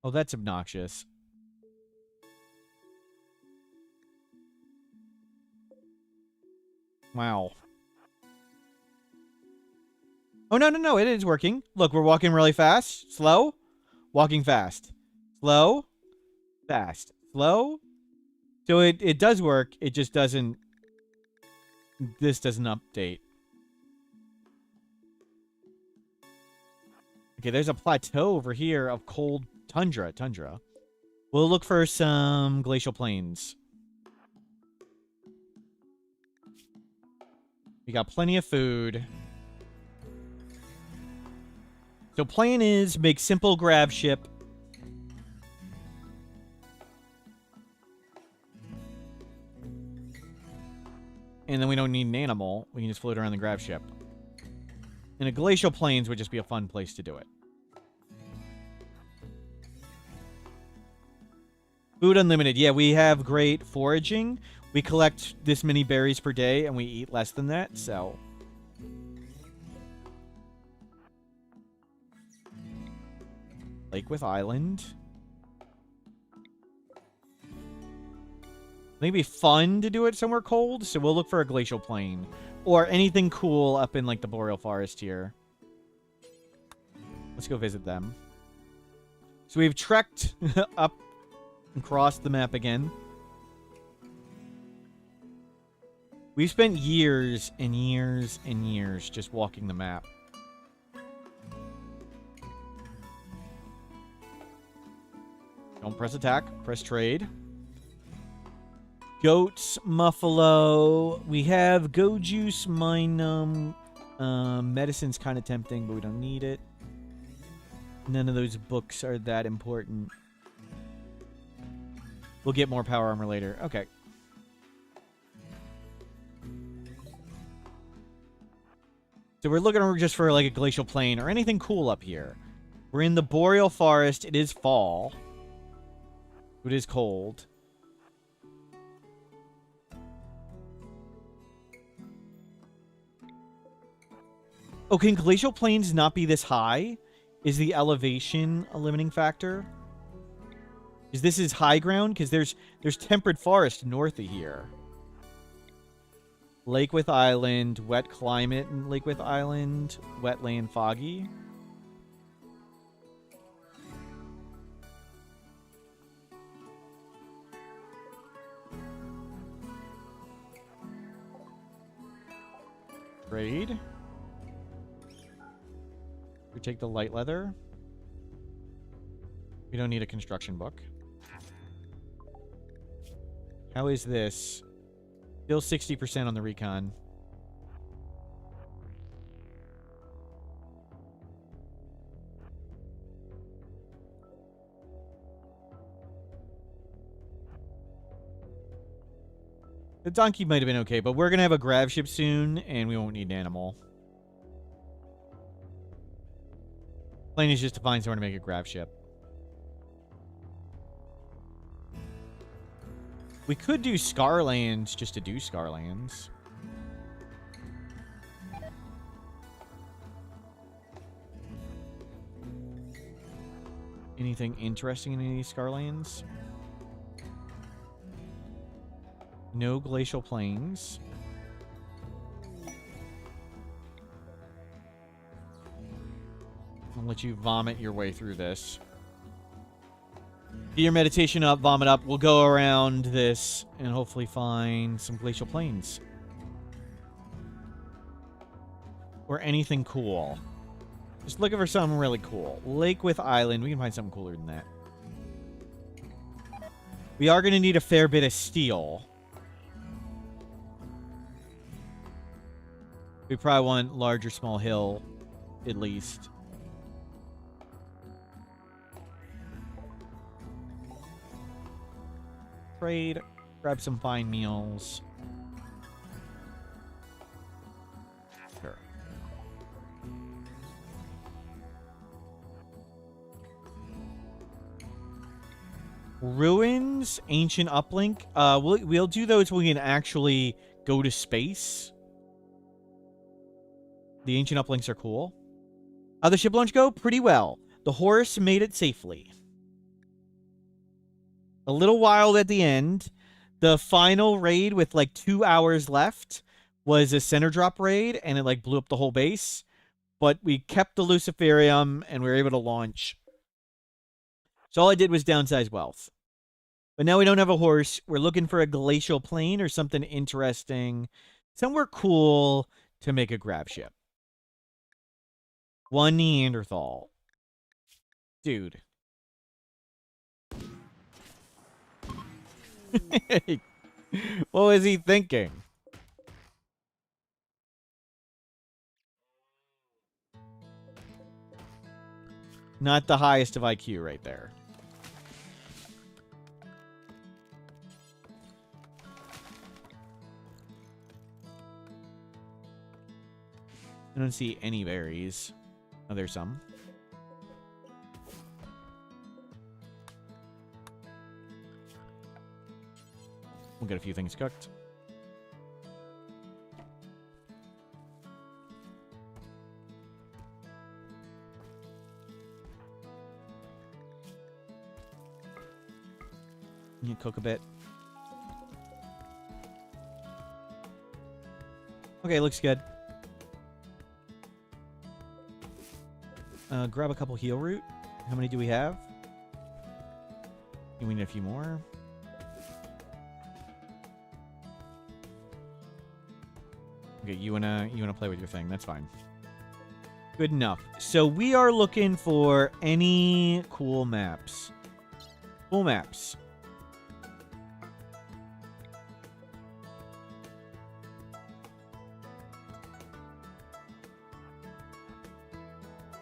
Oh, that's obnoxious. Wow. Oh, no, no, no. It is working. Look, we're walking really fast. Slow. Walking fast. Slow. Fast. Slow. So it does work. It just doesn't... This doesn't update. Okay, there's a plateau over here of cold tundra. We'll look for some glacial plains. We got plenty of food. So plan is make simple grab ship. And then we don't need an animal. We can just float around the grab ship. And a glacial plains would just be a fun place to do it. Food unlimited. Yeah, we have great foraging. We collect this many berries per day, and we eat less than that, so... Lake with Island. I think it'd be fun to do it somewhere cold, so we'll look for a glacial plain. Or anything cool up in, like, the boreal forest here. Let's go visit them. So we've trekked up and crossed the map again. We've spent years and years and years just walking the map. Don't press attack, press trade. Goats, Muffalo. We have Go Juice, Minum. Medicine's kind of tempting, but we don't need it. None of those books are that important. We'll get more power armor later. Okay. So we're looking just for like a glacial plain or anything cool up here. We're in the boreal forest. It is fall. It is cold. Oh, can glacial plains not be this high? Is the elevation a limiting factor? Is this is high ground? Because there's temperate forest north of here. Lake with Island, wet climate in Lake with Island, wetland foggy. Trade. We take the light leather. We don't need a construction book. How is this? Still 60% on the recon. The donkey might have been okay, but we're going to have a grav ship soon, and we won't need an animal. Plan is just to find somewhere to make a grav ship. We could do Scarlands just to do Scarlands. Anything interesting in any of these Scarlands? No glacial plains. I'll let you vomit your way through this. Get your meditation up, vomit up. We'll go around this and hopefully find some glacial plains. Or anything cool. Just looking for something really cool. Lake with Island. We can find something cooler than that. We are going to need a fair bit of steel. We probably want large or small hill, at least. Trade, grab some fine meals. Sure. Ruins, ancient uplink. We'll do those when we can actually go to space. The ancient uplinks are cool. How'd the ship launch go? Pretty well. The horse made it safely. A little wild at the end. The final raid with like 2 hours left was a center drop raid, and it like blew up the whole base. But we kept the Luciferium, and we were able to launch. So all I did was downsize wealth. But now we don't have a horse. We're looking for a glacial plain or something interesting. Somewhere cool to make a grab ship. One Neanderthal. Dude. What was he thinking? Not the highest of IQ right there. I don't see any berries. Oh, there's some. We'll get a few things cooked. You cook a bit. Okay, looks good. Grab a couple heal root. How many do we have? We need a few more. Okay, you wanna play with your thing. That's fine. Good enough. So we are looking for any cool maps. Cool maps.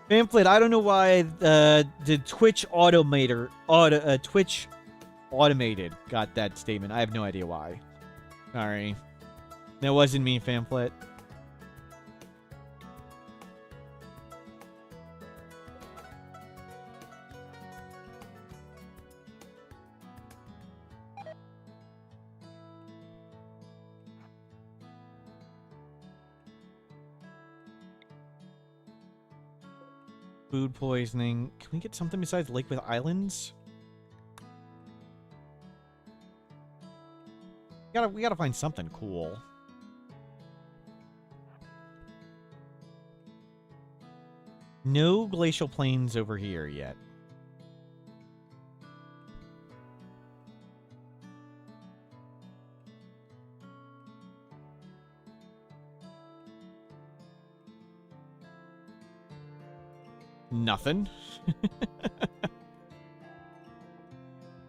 Pamphlet, I don't know why the Twitch Twitch automated got that statement. I have no idea why. Sorry. That wasn't me, Pamphlet. Food poisoning. Can we get something besides Lake with Islands? We gotta find something cool. No glacial plains over here yet. Nothing.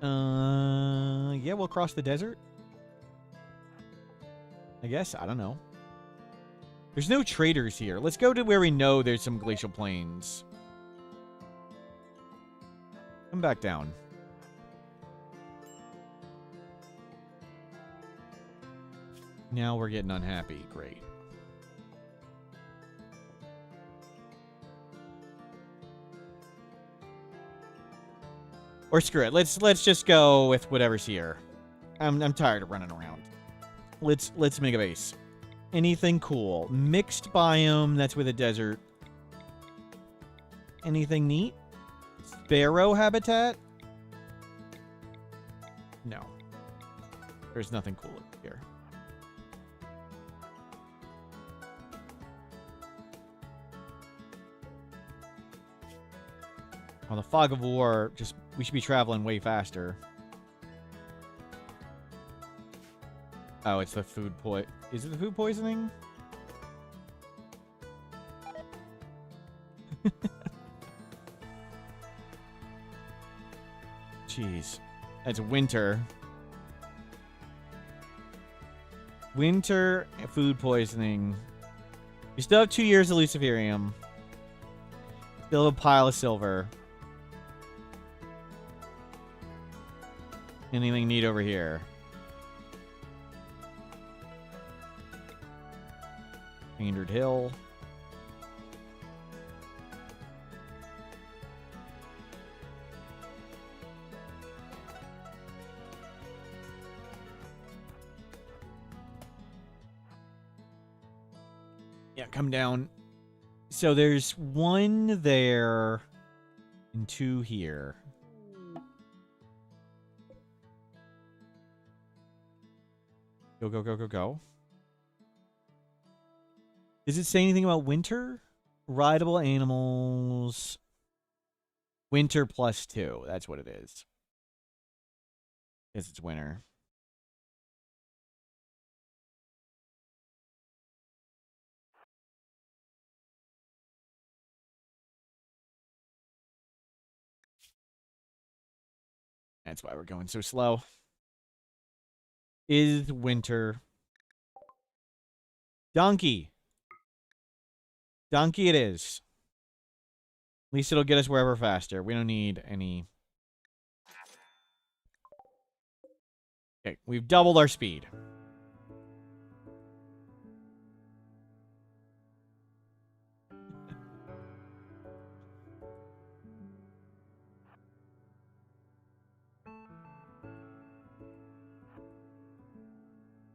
Yeah, we'll cross the desert. I guess. I don't know. There's no traders here. Let's go to where we know there's some glacial plains. Come back down. Now we're getting unhappy. Great. Or screw it. Let's just go with whatever's here. I'm tired of running around. Let's make a base. Anything cool? Mixed biome. That's with a desert. Anything neat? Sparrow habitat? No. There's nothing cool here. On the fog of war, we should be traveling way faster. Oh, it's the food Is it the food poisoning? Jeez. That's winter. Winter food poisoning. We still have 2 years of Luciferium. Still have a pile of silver. Anything neat over here? Standard Hill. Yeah, come down. So there's 1 there and 2 here. Go, go, go, go, go. Does it say anything about winter? Rideable animals. Winter +2. That's what it is. Guess it's winter. That's why we're going so slow. Is winter. Donkey. Donkey it is. At least it'll get us wherever faster. We don't need any. Okay, we've doubled our speed.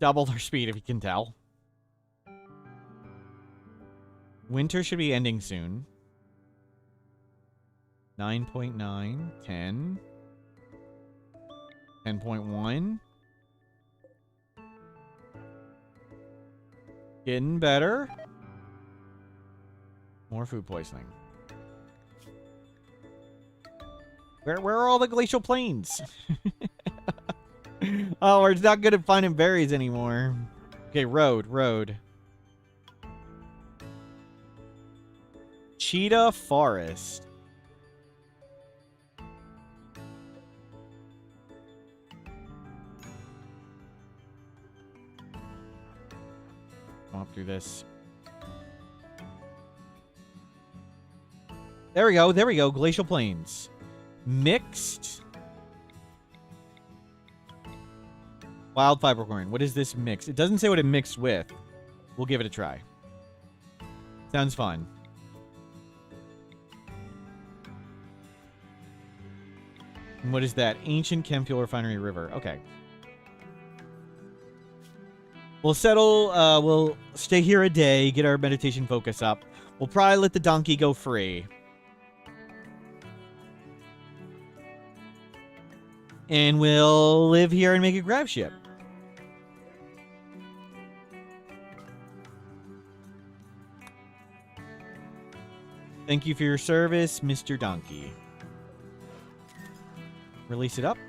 doubled our speed, if you can tell. Winter should be ending soon. 9.9, 10. 10.1. Getting better. More food poisoning. Where are all the glacial plains? Oh, we're not good at finding berries anymore. Okay, road. Cheetah Forest. Come up through this. There we go. Glacial plains. Mixed. Wild fibercorn. What is this mix? It doesn't say what it mixed with. We'll give it a try. Sounds fun. And what is that? Ancient chem fuel refinery river. Okay. We'll settle. We'll stay here a day, get our meditation focus up. We'll probably let the donkey go free. And we'll live here and make a grab ship. Thank you for your service, Mr. Donkey. Release it up.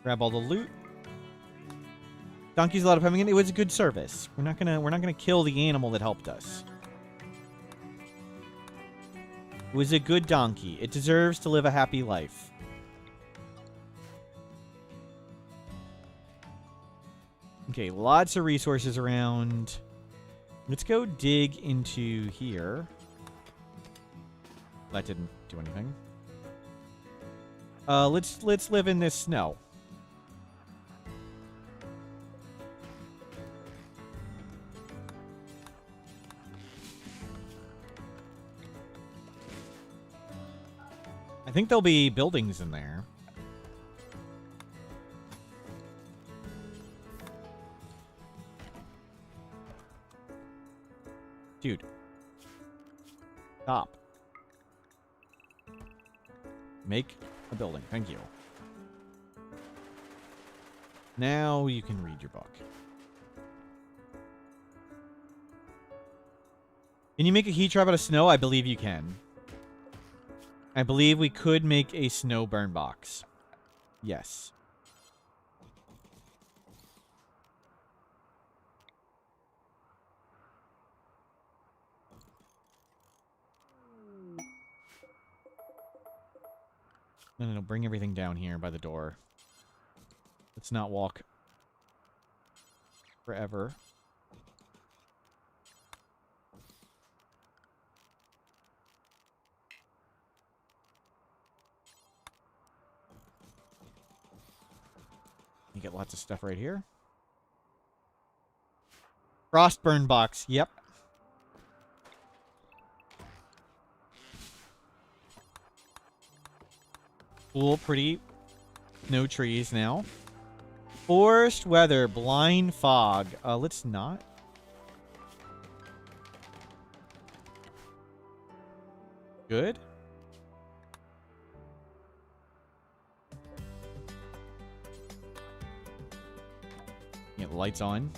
Grab all the loot. Donkey's allowed coming in. It was a good service. We're not gonna kill the animal that helped us. It was a good donkey. It deserves to live a happy life. Okay, lots of resources around. Let's go dig into here. That didn't do anything. Let's live in this snow. I think there'll be buildings in there. Dude. Stop. Make a building. Thank you. Now you can read your book. Can you make a heat trap out of snow? I believe you can. I believe we could make a snow burn box. Yes. No. Bring everything down here by the door. Let's not walk forever. You get lots of stuff right here. Frostburn box. Yep. Cool, pretty. No trees now. Forest weather, blind fog. Let's not. Good. Get lights on.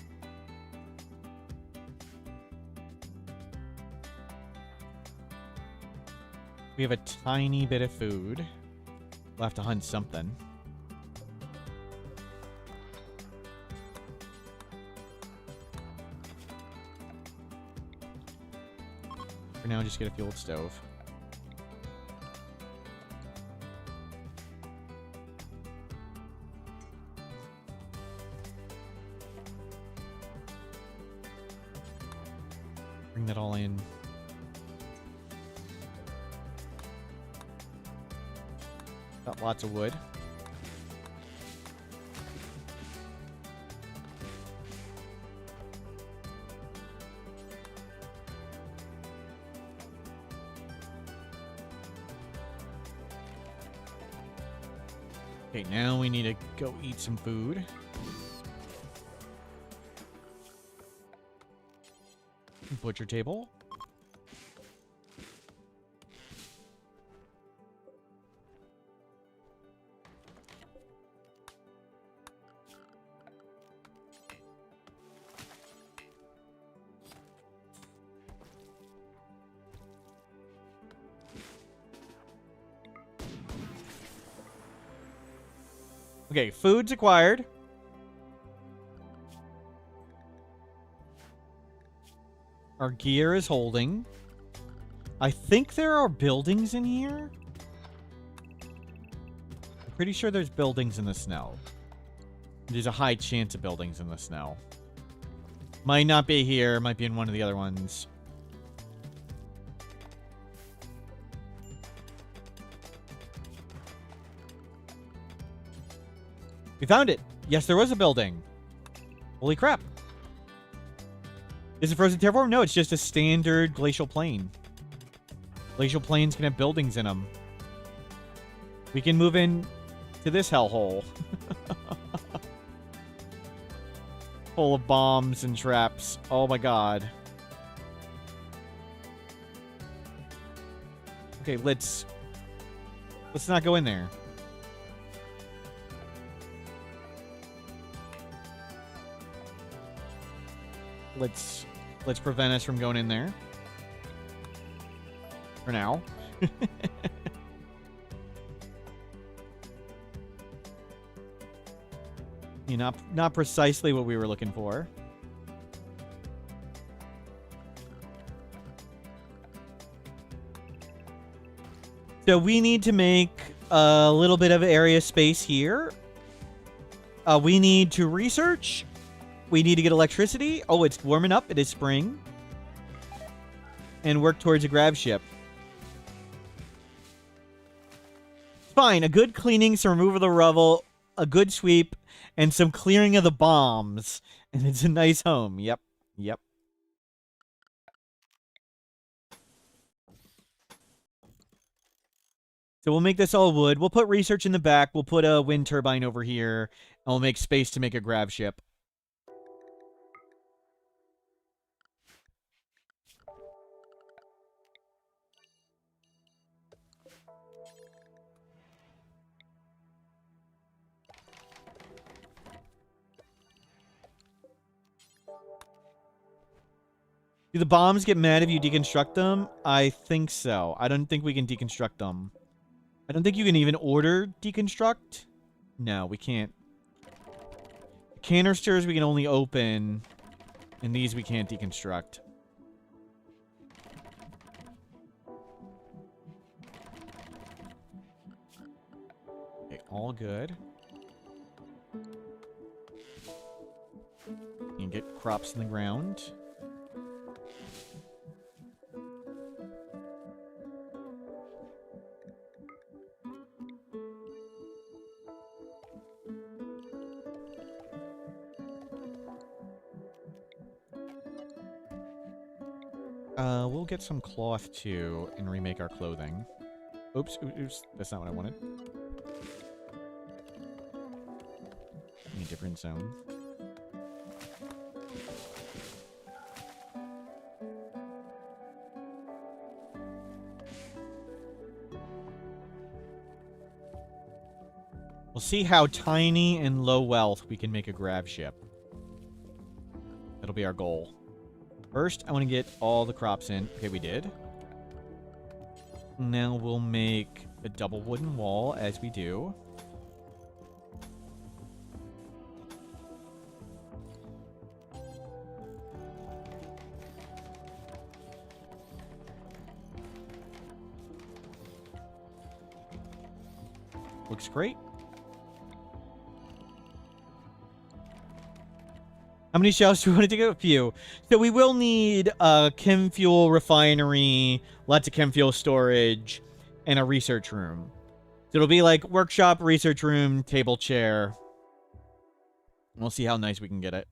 We have a tiny bit of food. We'll have to hunt something. For now, just get a fueled stove. Bring that all in. Got lots of wood. Okay, now we need to go eat some food. Butcher table. Okay, food's acquired. Our gear is holding. I think there are buildings in here. I'm pretty sure there's buildings in the snow. There's a high chance of buildings in the snow. Might not be here. Might be in one of the other ones. We found it. Yes, there was a building. Holy crap. Is it frozen terraform? No, it's just a standard glacial plain. Glacial plains can have buildings in them. We can move in to this hellhole. Full of bombs and traps. Oh my god. Okay, let's not go in there. Let's prevent us from going in there. For now. Not precisely what we were looking for. So we need to make a little bit of area space here. We need to research. We need to get electricity. Oh, it's warming up. It is spring. And work towards a grab ship. Fine. A good cleaning, some removal of the rubble, a good sweep, and some clearing of the bombs. And it's a nice home. Yep. Yep. So we'll make this all wood. We'll put research in the back. We'll put a wind turbine over here. And we'll make space to make a grab ship. Do the bombs get mad if you deconstruct them? I think so. I don't think we can deconstruct them. I don't think you can even order deconstruct. No, we can't. Canisters we can only open. And these we can't deconstruct. Okay, all good. You can get crops in the ground. We'll get some cloth too and remake our clothing. Oops, oops, that's not what I wanted. In a different zone. We'll see how tiny and low wealth we can make a grab ship. That'll be our goal. First, I want to get all the crops in. Okay, we did. Now we'll make a double wooden wall, as we do. Looks great. How many shelves do we want to take? A few. So we will need a chem fuel refinery, lots of chem fuel storage, and a research room. So it'll be like workshop, research room, table, chair. We'll see how nice we can get it.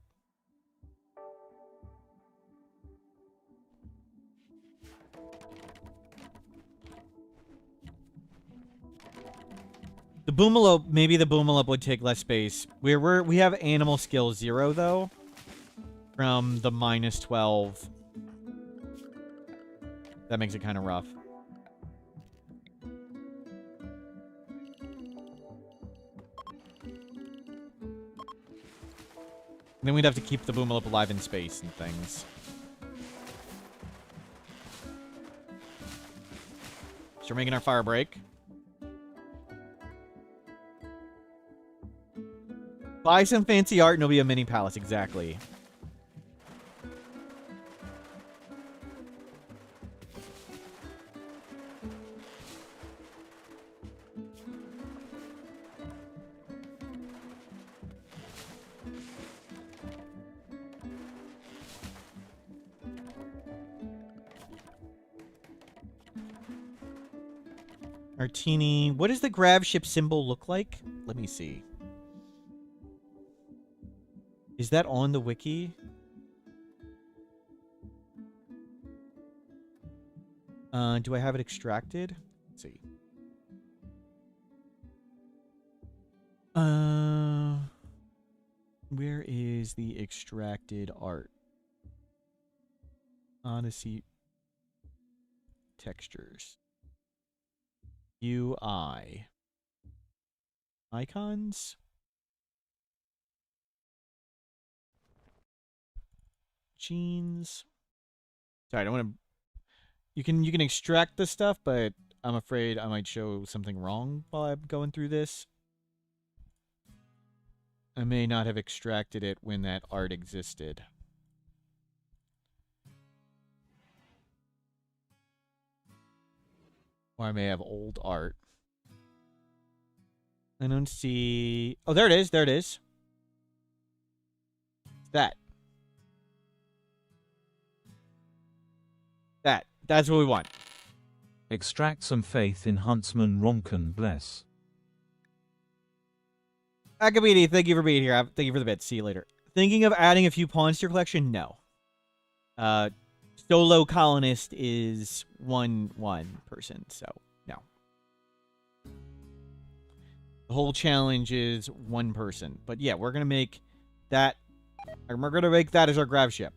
The Boomalop, maybe the Boomalop would take less space. We have animal skill 0 though, from the -12. That makes it kind of rough. Then we'd have to keep the Boomalop alive in space and things. So we're making our fire break. Buy some fancy art and it'll be a mini palace, exactly. Martini. What does the grab ship symbol look like? Let me see. Is that on the wiki? Do I have it extracted? Let's see. Where is the extracted art? Odyssey textures. UI. Icons? Genes. Sorry, I don't want to... You can extract the stuff, but I'm afraid I might show something wrong while I'm going through this. I may not have extracted it when that art existed. Or I may have old art. I don't see... Oh, there it is. There it is. That. That's what we want. Extract some faith in Huntsman Ronken Bless. Akabidi, thank you for being here. Thank you for the bits. See you later. Thinking of adding a few pawns to your collection? No. Solo Colonist is one person, so no. The whole challenge is one person. But yeah, we're going to make that... We're going to make that as our grab ship.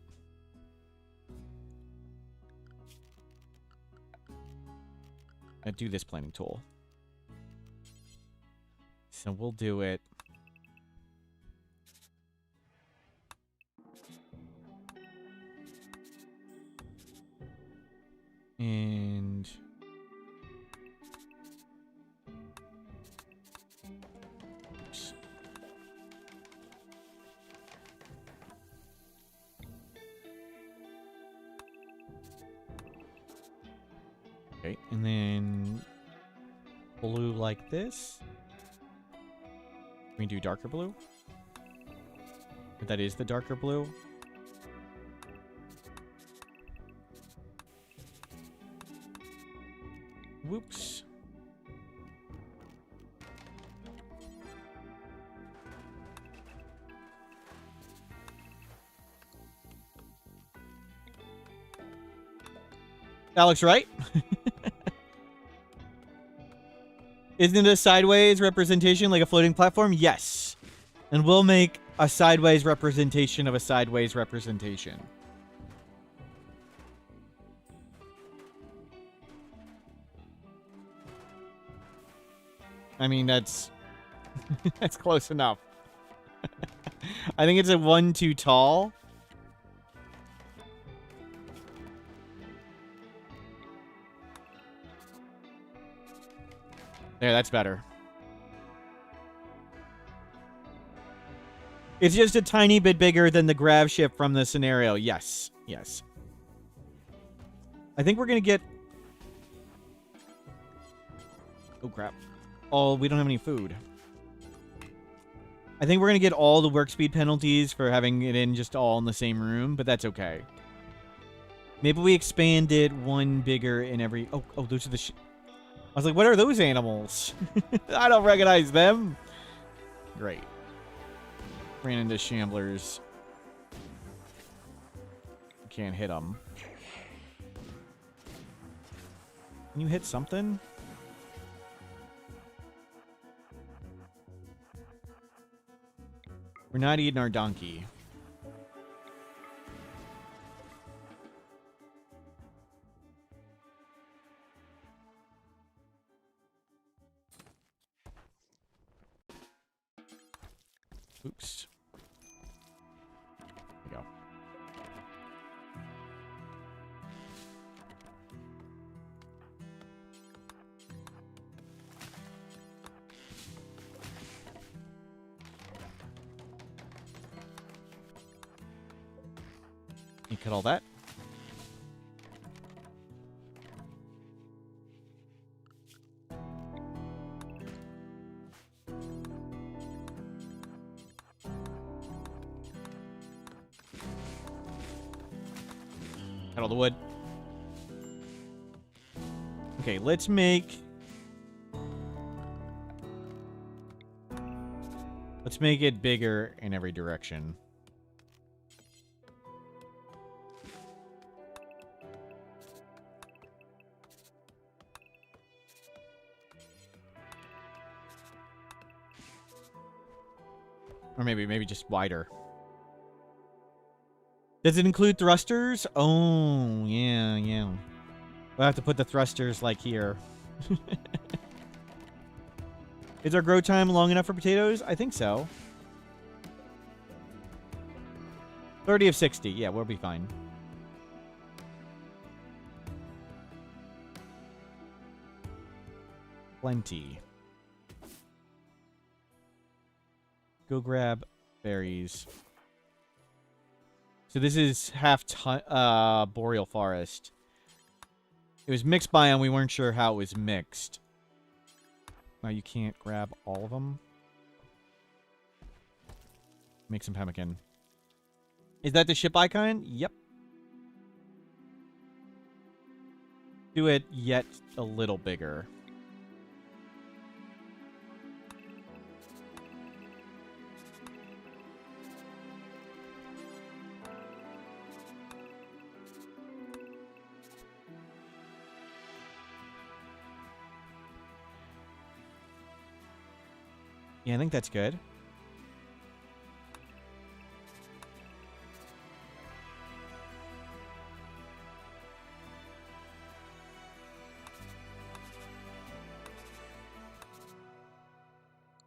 I do this planning tool. So we'll do it. And oops. Okay, and then blue like this. We can do darker blue. But that is the darker blue. Whoops. That looks right. Isn't it a sideways representation like a floating platform? Yes. And we'll make a sideways representation of a sideways representation. I mean, that's that's close enough. I think it's a 1 too tall. There, that's better. It's just a tiny bit bigger than the grab ship from the scenario. Yes. Yes. I think we're going to get... Oh, crap. Oh, we don't have any food. I think we're going to get all the work speed penalties for having it in just all in the same room, but that's okay. Maybe we expand it one bigger in every... Oh, those are the... I was like, what are those animals? I don't recognize them. Great. Ran into shamblers. Can't hit them. Can you hit something? We're not eating our donkey. Oops. There we go. You cut all that. Cut all the wood. Okay, let's make it bigger in every direction. Or maybe just wider. Does it include thrusters? Oh, yeah. We'll have to put the thrusters, like, here. Is our grow time long enough for potatoes? I think so. 30 of 60. Yeah, we'll be fine. Plenty. Go grab berries. So this is half boreal forest. It was mixed biome. We weren't sure how it was mixed. Now you can't grab all of them. Make some pemmican. Is that the ship icon? Yep. Do it yet a little bigger. Yeah, I think that's good.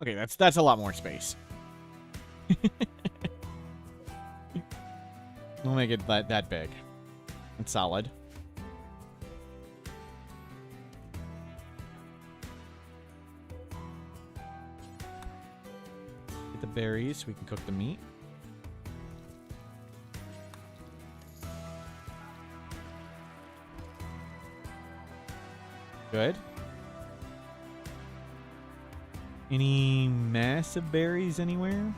Okay, that's a lot more space. We'll make it that big. It's solid. Get the berries so we can cook the meat. Good. Any massive berries anywhere?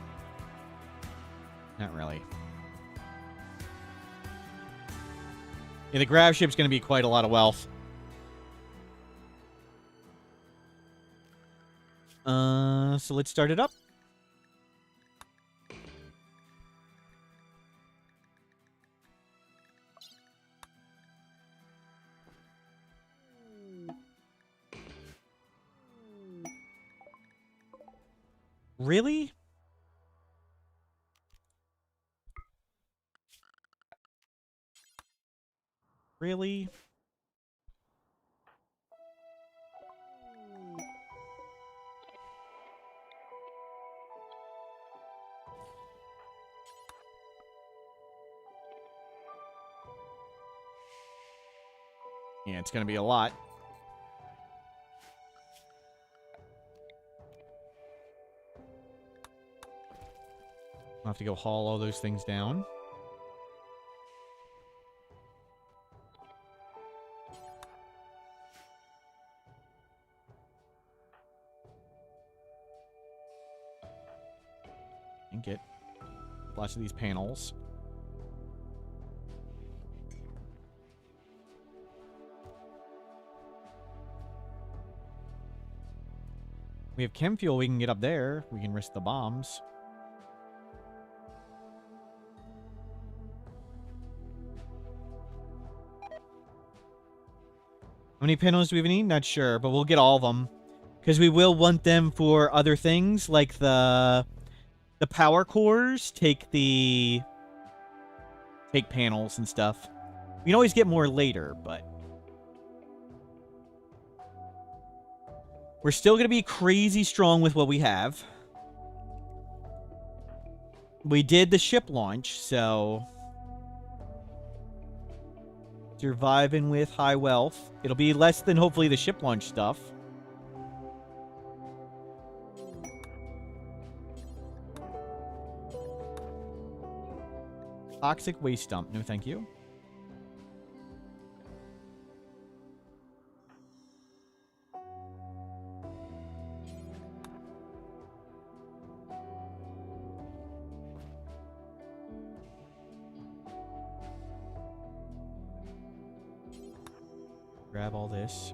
Not really. Yeah, the grab ship's going to be quite a lot of wealth. So let's start it up. Really? Really? Yeah, it's going to be a lot. I'll have to go haul all those things down. And get lots of these panels. We have chem fuel we can get up there. We can risk the bombs. How many panels do we need? Not sure, but we'll get all of them. Because we will want them for other things, like the The power cores take panels and stuff. We can always get more later, but we're still going to be crazy strong with what we have. We did the ship launch, so surviving with high wealth. It'll be less than hopefully the ship launch stuff. Toxic waste dump. No, thank you. Grab all this.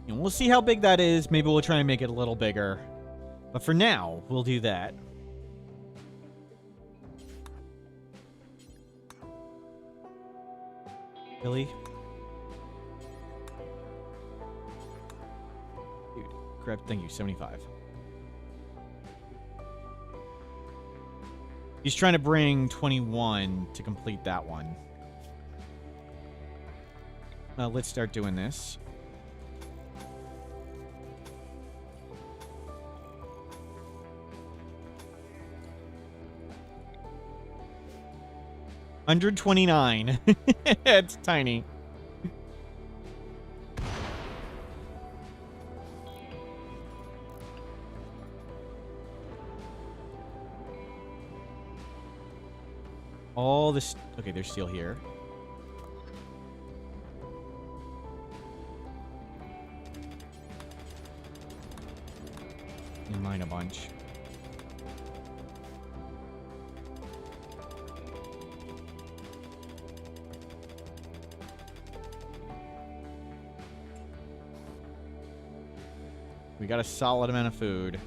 And we'll see how big that is. Maybe we'll try and make it a little bigger. But for now, we'll do that. Really? Dude, grab, thank you, 75. He's trying to bring 21 to complete that one. Let's start doing this. $129. It's tiny. All this... Okay, they're still here. And mine a bunch. We got a solid amount of food.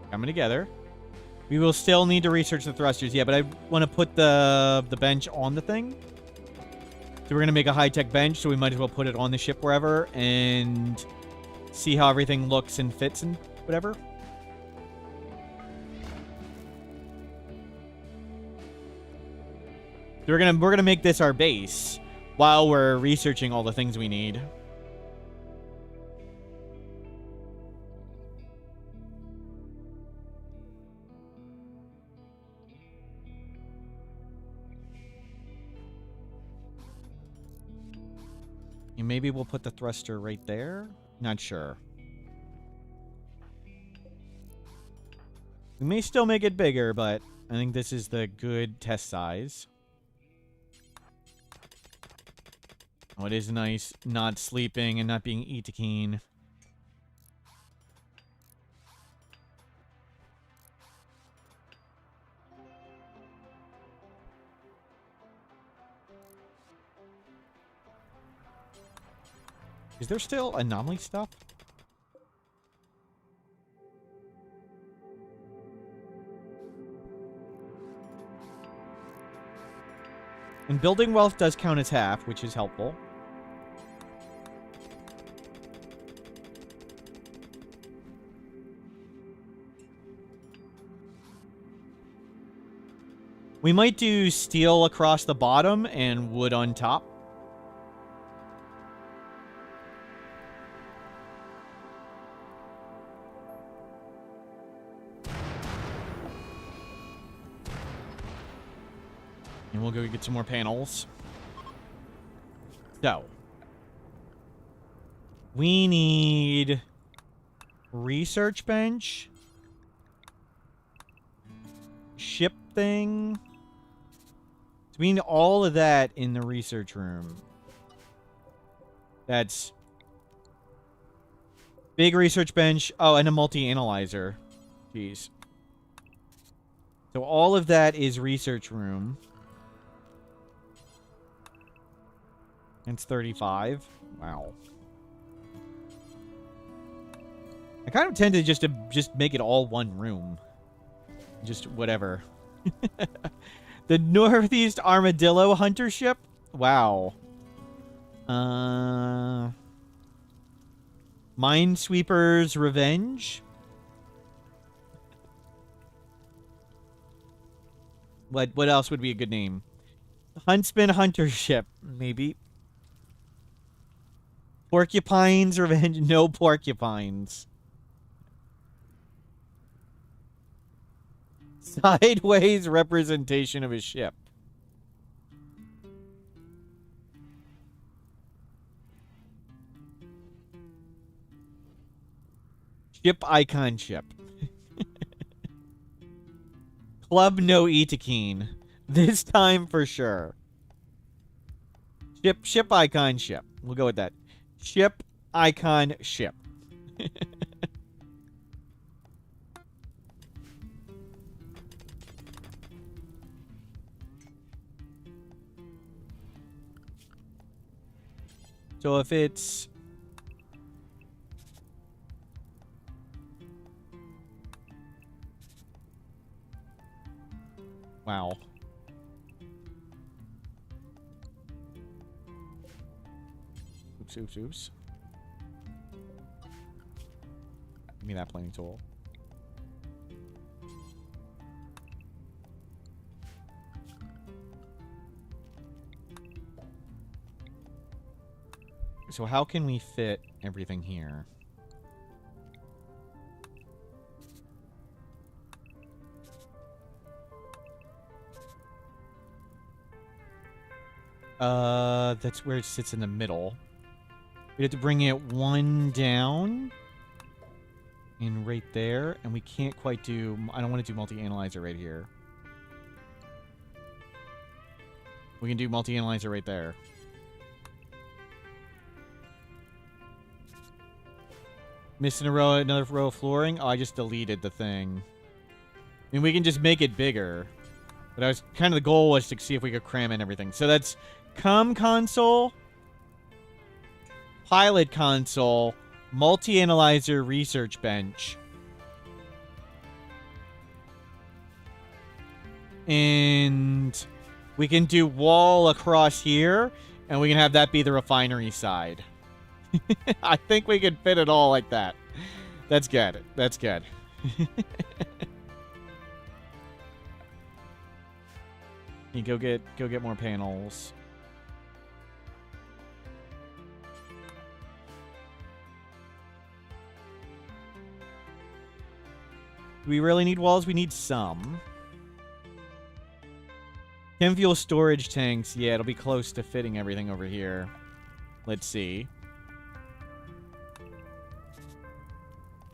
Coming together. We will still need to research the thrusters. Yeah, but I want to put the bench on the thing. So we're going to make a high-tech bench, so we might as well put it on the ship wherever and see how everything looks and fits and whatever. So we're gonna make this our base while we're researching all the things we need. And maybe we'll put the thruster right there. Not sure. We may still make it bigger, but I think this is the good test size. Oh, it is nice not sleeping and not being eat keen. Is there still anomaly stuff? And building wealth does count as half, which is helpful. We might do steel across the bottom and wood on top. And we'll go get some more panels. So. We need research bench. Ship thing. So we need all of that in the research room. That's big research bench. Oh, and a multi-analyzer. Jeez. So all of that is research room. It's 35. Wow. I kind of tend to just make it all one room. Just whatever. The Northeast Armadillo Hunter Ship? Wow. Minesweeper's Revenge? What else would be a good name? Huntsman Hunter Ship, maybe. Porcupine's Revenge? No porcupines. Sideways representation of a ship. Ship icon ship. Club no Itakeen. This time for sure. Ship icon ship. We'll go with that. Ship icon ship. So if it's... Wow. Oops. Give me that planing tool. So how can we fit everything here? That's where it sits in the middle. We have to bring it one down. And right there. And we can't quite do... I don't want to do multi-analyzer right here. We can do multi-analyzer right there. Missing another row of flooring? Oh, I just deleted the thing. I mean, we can just make it bigger. But I was kind of the goal was to see if we could cram in everything. So that's console, pilot console, multi-analyzer research bench. And we can do wall across here, and we can have that be the refinery side. I think we can fit it all like that. That's good. That's good. You go get more panels. Do we really need walls? We need some. Chem fuel storage tanks. Yeah, it'll be close to fitting everything over here. Let's see.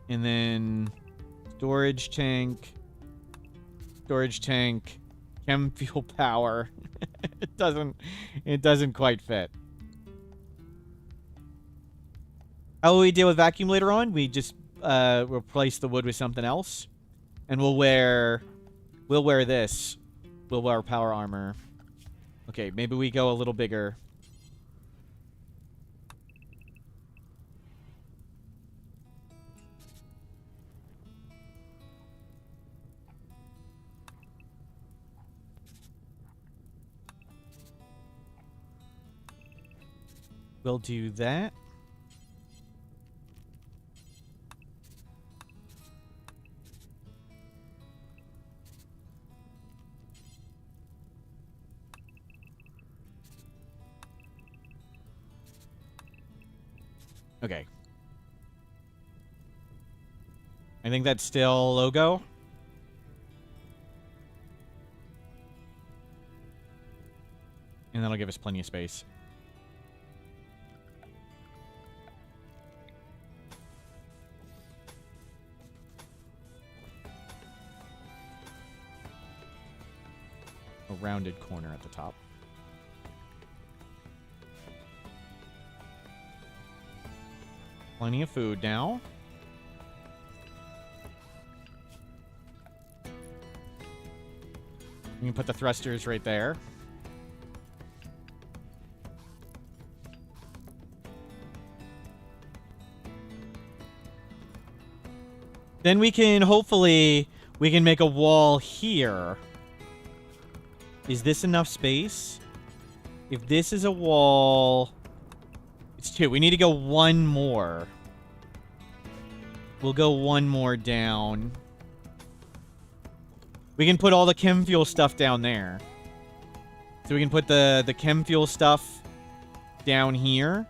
And then storage tank, chem fuel power. It doesn't quite fit. How will we deal with vacuum later on? We just replace the wood with something else, and we'll wear this. We'll wear power armor. Okay, maybe we go a little bigger. We'll do that. Okay. I think that's still logo. And that'll give us plenty of space. A rounded corner at the top. Plenty of food now. You can put the thrusters right there. Then we can, hopefully, we can make a wall here. Is this enough space? If this is a wall... It's 2. We need to go 1 more. We'll go 1 more down. We can put all the chem fuel stuff down there. So we can put the chem fuel stuff down here.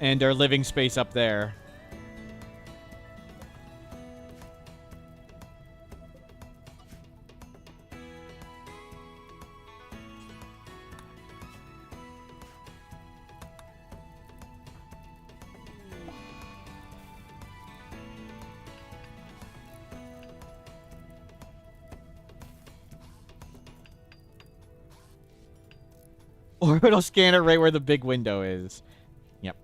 And our living space up there. Orbital scanner right where the big window is. Yep.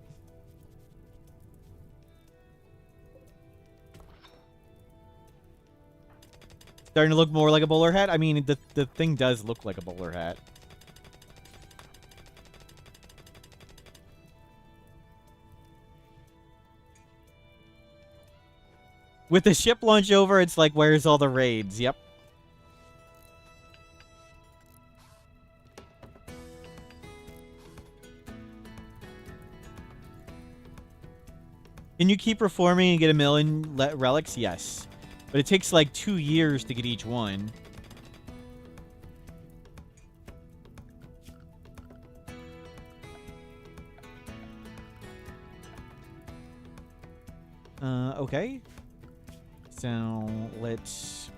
Starting to look more like a bowler hat? I mean, the thing does look like a bowler hat. With the ship launch over, it's like, where's all the raids? Yep. Can you keep reforming and get 1,000,000 relics? Yes. But it takes like 2 years to get each one. Okay. So, let's...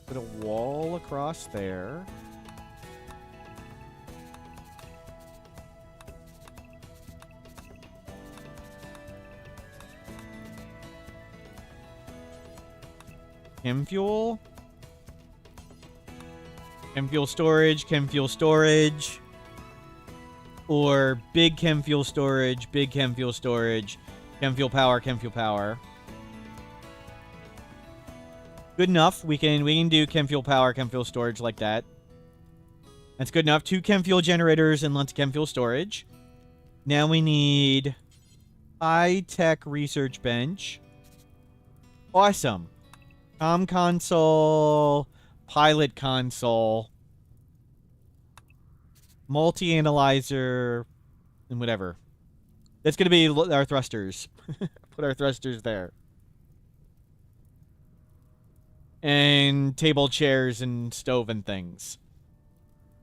put a wall across there. Chem fuel. Chem fuel storage, chem fuel storage. Or big chem fuel storage, big chem fuel storage, chem fuel power, chem fuel power. Good enough. We can do chem fuel power, chem fuel storage like that. That's good enough. 2 chem fuel generators and lots of chem fuel storage. Now we need high-tech research bench. Awesome. Com console, pilot console, multi-analyzer, and whatever. That's going to be our thrusters. Put our thrusters there. And table chairs and stove and things.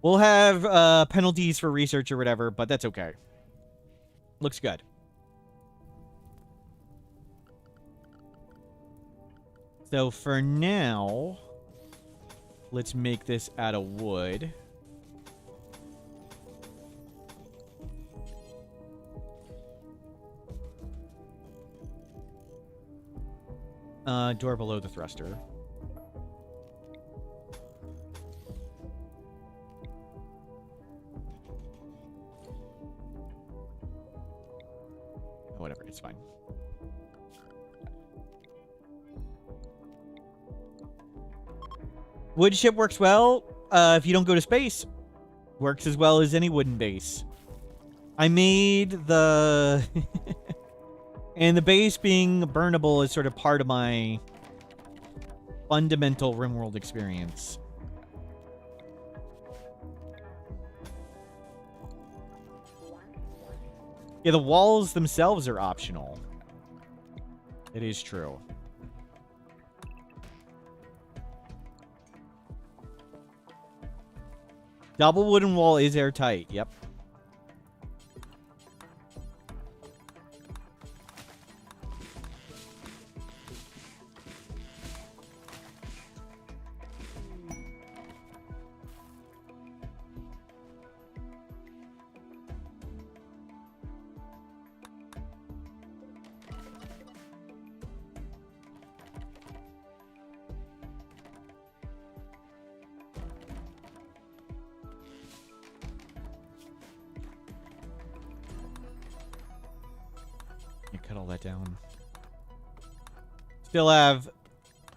We'll have penalties for research or whatever, but that's okay. Looks good. So for now, let's make this out of wood. Door below the thruster. Whatever, it's fine. Wood ship works well if you don't go to space. Works as well as any wooden base. I made the... and the base being burnable is sort of part of my fundamental Rimworld experience. Yeah, the walls themselves are optional. It is true. Double wooden wall is airtight. Yep. Cut all that down. Still have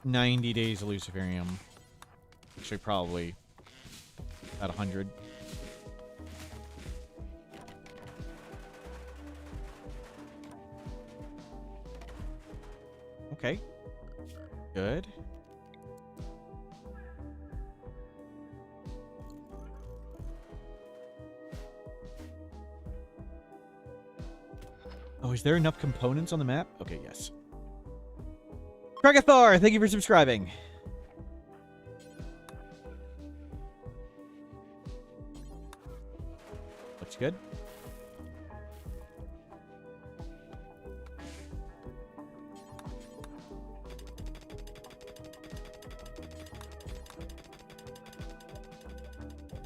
90 days of Luciferium. Actually, probably about 100. Okay. Good. Oh, is there enough components on the map? Okay, yes. Kragathar, thank you for subscribing. Looks good.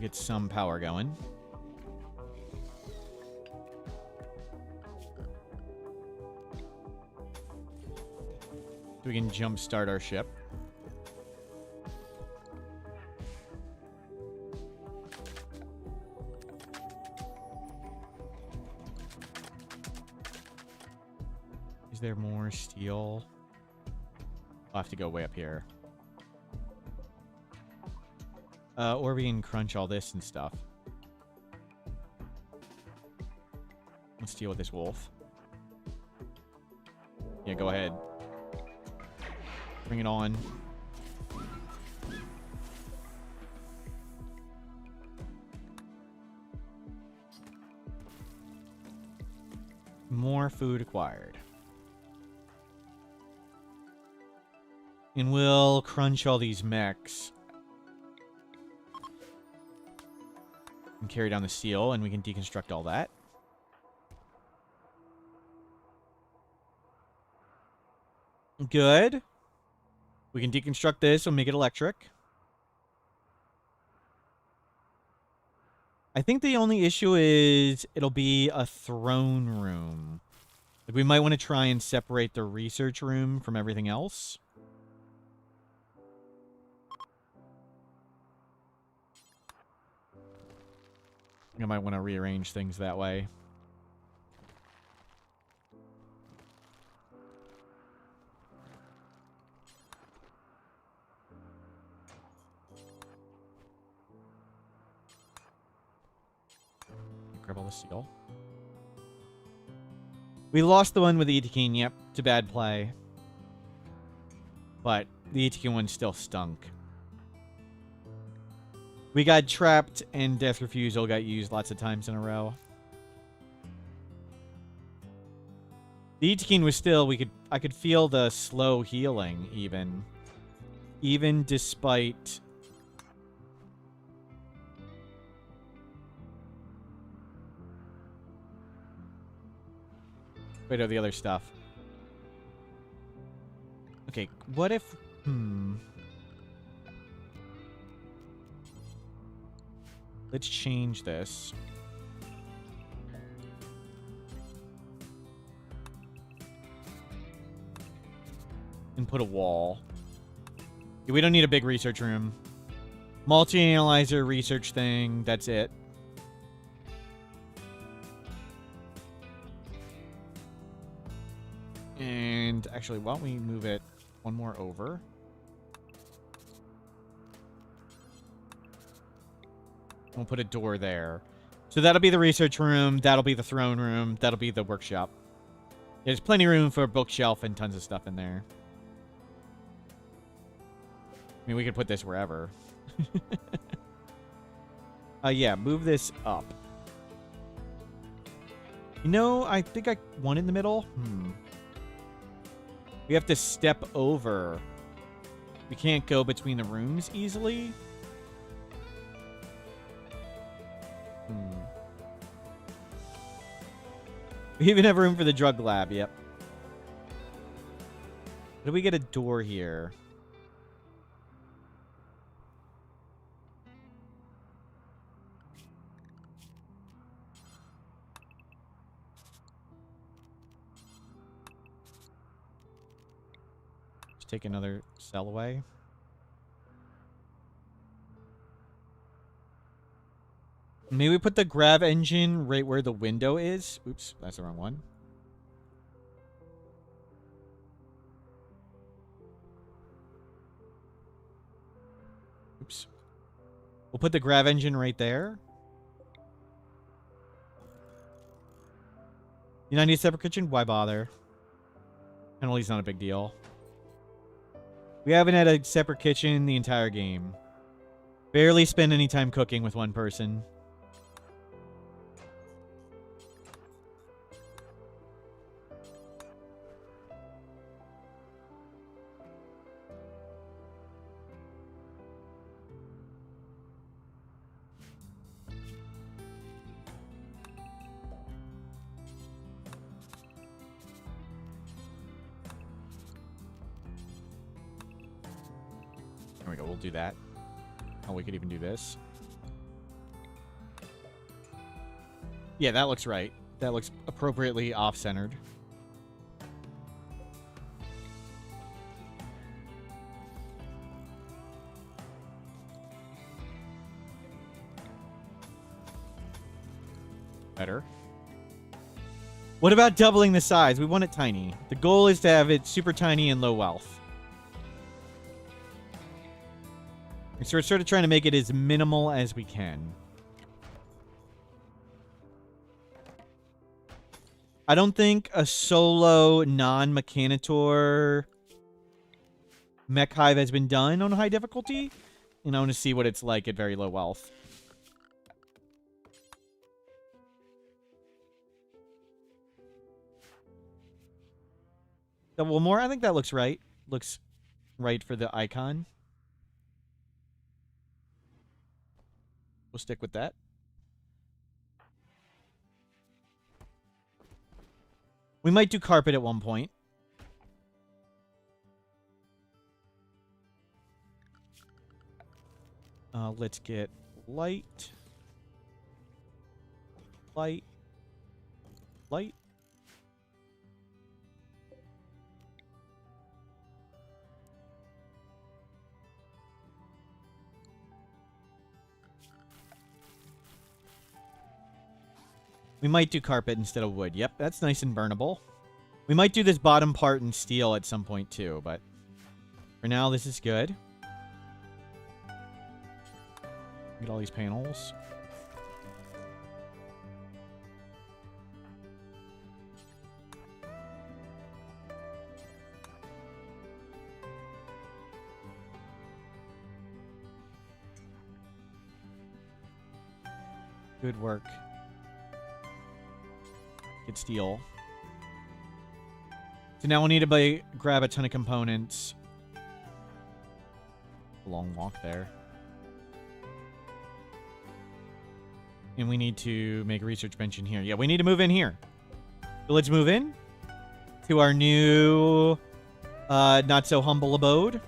Get some power going. We can jumpstart our ship. Is there more steel? I'll have to go way up here. Or we can crunch all this and stuff. Let's deal with this wolf. Yeah, go ahead. Bring it on. More food acquired. And we'll crunch all these mechs. And carry down the steel, and we can deconstruct all that. Good. We can deconstruct this and make it electric. I think the only issue is it'll be a throne room. Like, we might want to try and separate the research room from everything else. I might want to rearrange things that way. Grab all the steel. We lost the one with the Etikin, yep. It's a bad play. But the Etikin one still stunk. We got trapped and Death Refusal got used lots of times in a row. The Etikin was still, I could feel the slow healing even. Even despite... Wait, the other stuff. Okay, what if... Let's change this. And put a wall. Yeah, we don't need a big research room. Multi-analyzer research thing, that's it. And actually, why don't we move it one more over? We'll put a door there. So that'll be the research room. That'll be the throne room. That'll be the workshop. There's plenty of room for a bookshelf and tons of stuff in there. I mean, we could put this wherever. Yeah, move this up. You know, I think I want it in the middle. We have to step over. We can't go between the rooms easily. We even have room for the drug lab, yep. Do we get a door here? Let's take another cell away. Maybe we put the grav engine right where the window is. Oops, that's the wrong one. Oops. We'll put the grav engine right there. You know, I need a separate kitchen? Why bother? Penalty's not a big deal. We haven't had a separate kitchen the entire game. Barely spend any time cooking with one person. There we go. We'll do that. Oh, we could even do this. Yeah, that looks right. That looks appropriately off-centered. Better. What about doubling the size? We want it tiny. The goal is to have it super tiny and low wealth. So we're sort of trying to make it as minimal as we can. I don't think a solo non-Mechanitor mech hive has been done on high difficulty. And I want to see what it's like at very low wealth. Double more? I think that looks right. Looks right for the icon. We'll stick with that. We might do carpet at one point. Let's get light. Light. Light. We might do carpet instead of wood. Yep, that's nice and burnable. We might do this bottom part in steel at some point too, but for now this is good. Get all these panels. Good work. Get steel. So now we'll need to grab a ton of components. A long walk there. And we need to make a research bench in here. Yeah, we need to move in here. So let's move in to our new not so humble abode.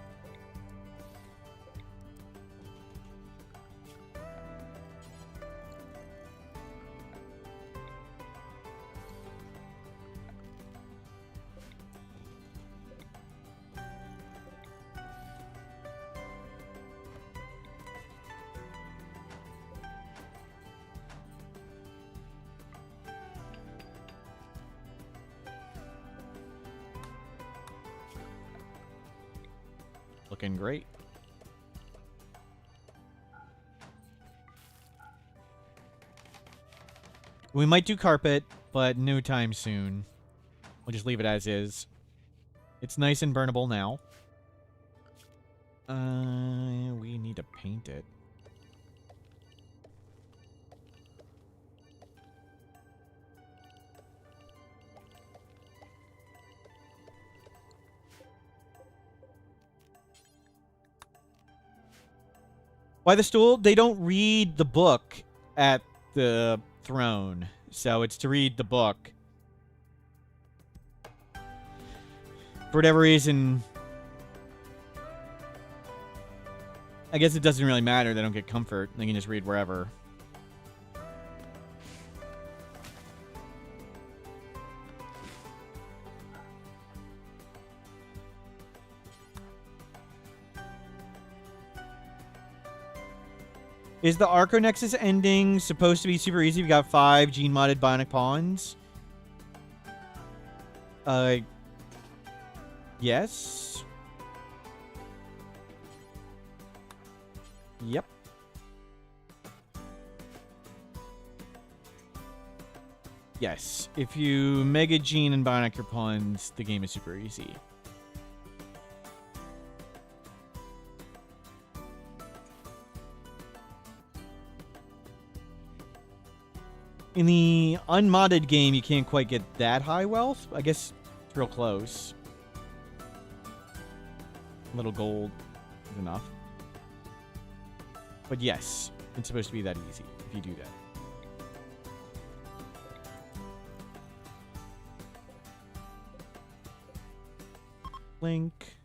Looking great. We might do carpet, but no time soon. We'll just leave it as is. It's nice and burnable now. We need to paint it. Why the stool? They don't read the book at the throne, so it's to read the book. For whatever reason, I guess it doesn't really matter. They don't get comfort. They can just read wherever. Is the Arconexus ending supposed to be super easy? We got 5 gene-modded bionic pawns. Yes. Yep. Yes. If you Mega Gene and bionic your pawns, the game is super easy. In the unmodded game, you can't quite get that high wealth. I guess it's real close. A little gold is enough. But yes, it's supposed to be that easy if you do that. Link.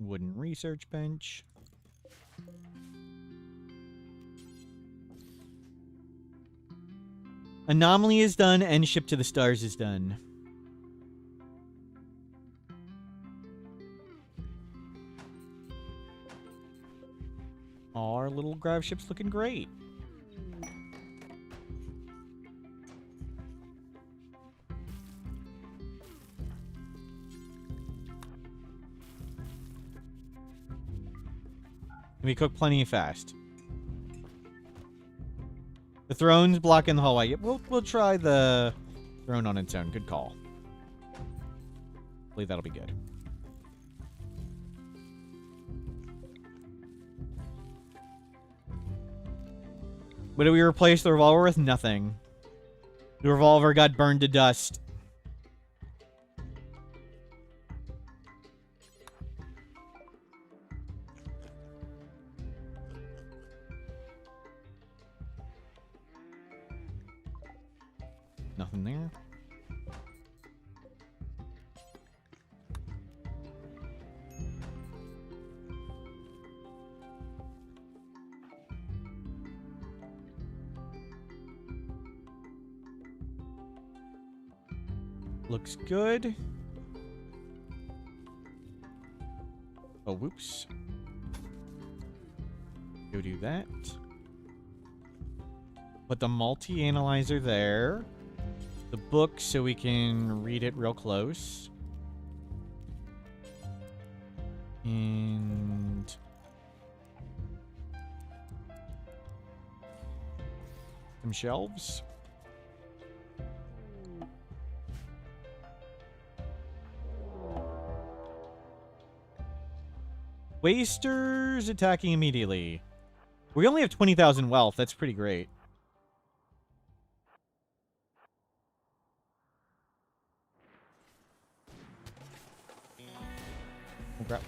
Wooden research bench. Anomaly is done and Ship to the Stars is done. Our little grav ship's looking great. We cook plenty fast. The throne's blocking the hallway. We'll try the throne on its own. Good call. Hopefully that'll be good. What did we replace the revolver with? Nothing. The revolver got burned to dust. Nothing there. Looks good. Oh, whoops. Go do that. Put the multi-analyzer there. The book so we can read it real close. And some shelves. Wasters attacking immediately. We only have 20,000 wealth. That's pretty great. Oh, crap.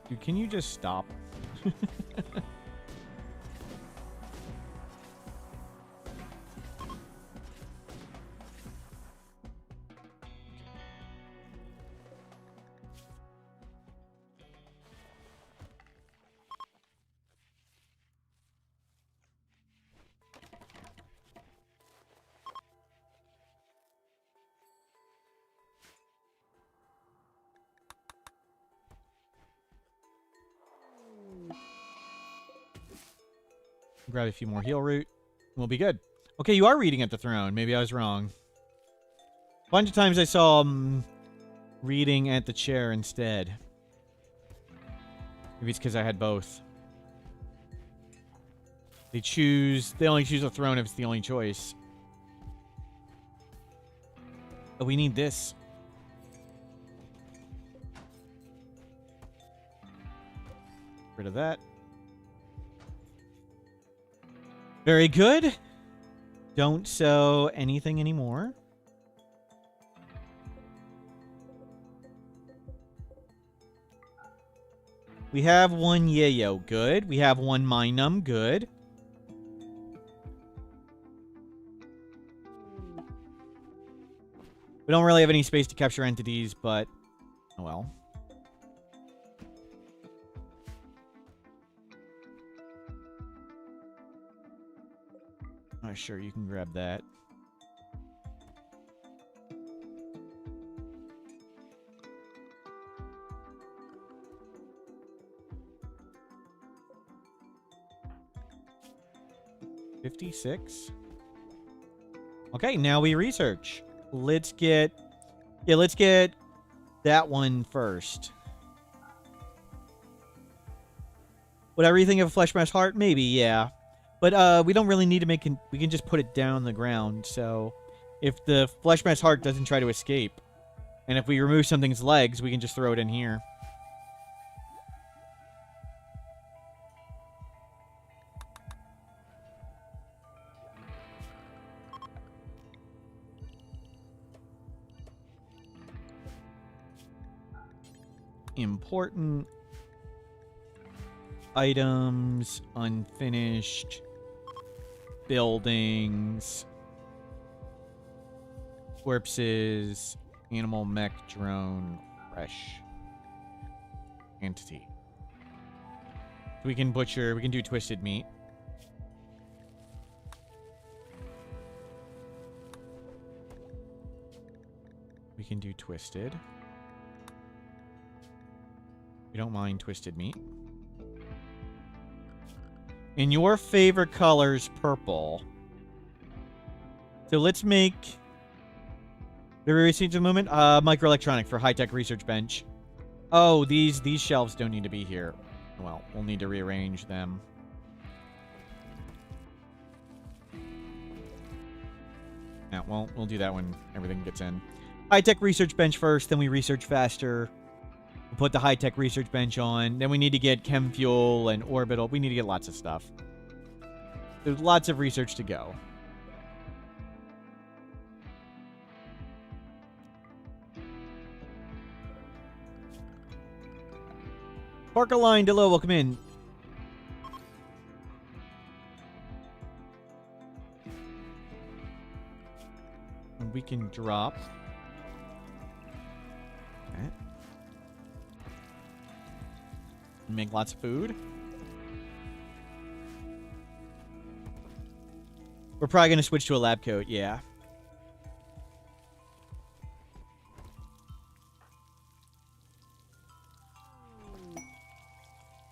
Dude, can you just stop? Grab a few more heal root. We'll be good. Okay, you are reading at the throne. Maybe I was wrong. A bunch of times I saw reading at the chair instead. Maybe it's because I had both. They only choose a throne if it's the only choice. Oh, we need this. Rid of that. Very good. Don't sew anything anymore. We have one yayo. Good. We have one minum. Good. We don't really have any space to capture entities, but oh well. Oh, sure, you can grab that. $56. Okay, now we research. Let's get that one first. Would I rethink of a flesh mass heart? Maybe, yeah. But we don't really need to make it. We can just put it down the ground. So if the flesh mass heart doesn't try to escape, and if we remove something's legs, we can just throw it in here. Important items, unfinished buildings, corpses, animal mech drone, fresh entity. We can butcher, we can do twisted meat. We can do twisted. We don't mind twisted meat. And your favorite color's purple. So let's make the receipts of movement microelectronic for high-tech research bench. Oh, these shelves don't need to be here. Well, we'll need to rearrange them. Yeah, well, we'll do that when everything gets in. High-tech research bench first, then we research faster. We'll put the high-tech research bench on. Then we need to get chem fuel and orbital. We need to get lots of stuff. There's lots of research to go. Parker Line, hello, welcome in. And we can drop. Okay. Make lots of food. We're probably going to switch to a lab coat, yeah.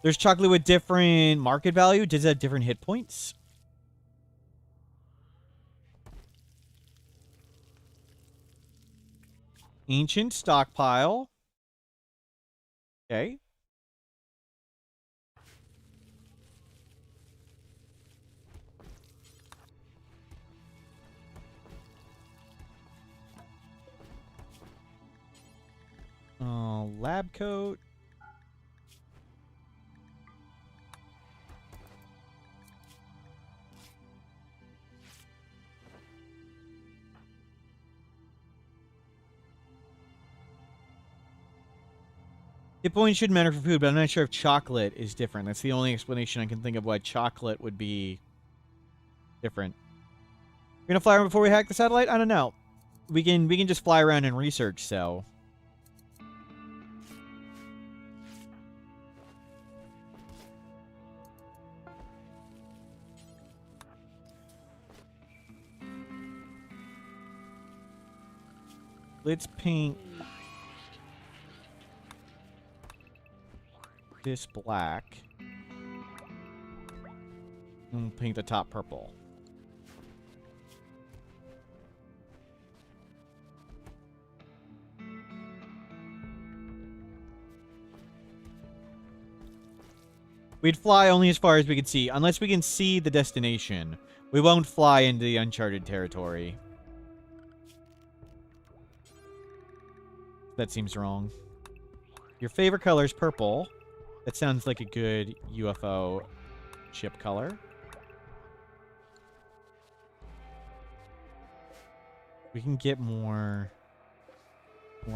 There's chocolate with different market value. Does that have different hit points? Ancient stockpile. Okay. Lab coat. Hit points should matter for food, but I'm not sure if chocolate is different. That's the only explanation I can think of why chocolate would be different. We're gonna fly around before we hack the satellite? I don't know. We can just fly around and research, so. Let's paint this black. And we'll paint the top purple. We'd fly only as far as we can see. Unless we can see the destination, we won't fly into the uncharted territory. That seems wrong. Your favorite color is purple. That sounds like a good UFO ship color. We can get more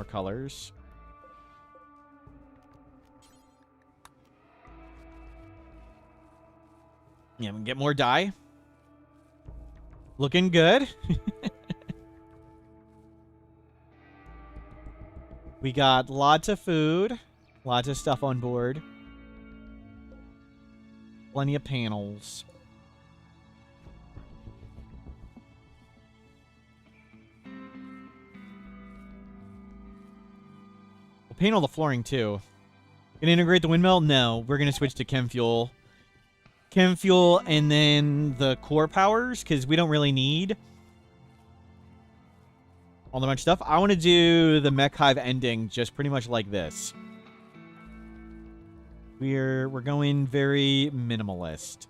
colors. Yeah, we can get more dye. Looking good. We got lots of food. Lots of stuff on board. Plenty of panels. We'll paint all the flooring, too. Gonna integrate the windmill? No. We're gonna switch to chem fuel. Chem fuel and then the core powers, because we don't really need all the much stuff. I want to do the mech hive ending just pretty much like this. We're going very minimalist.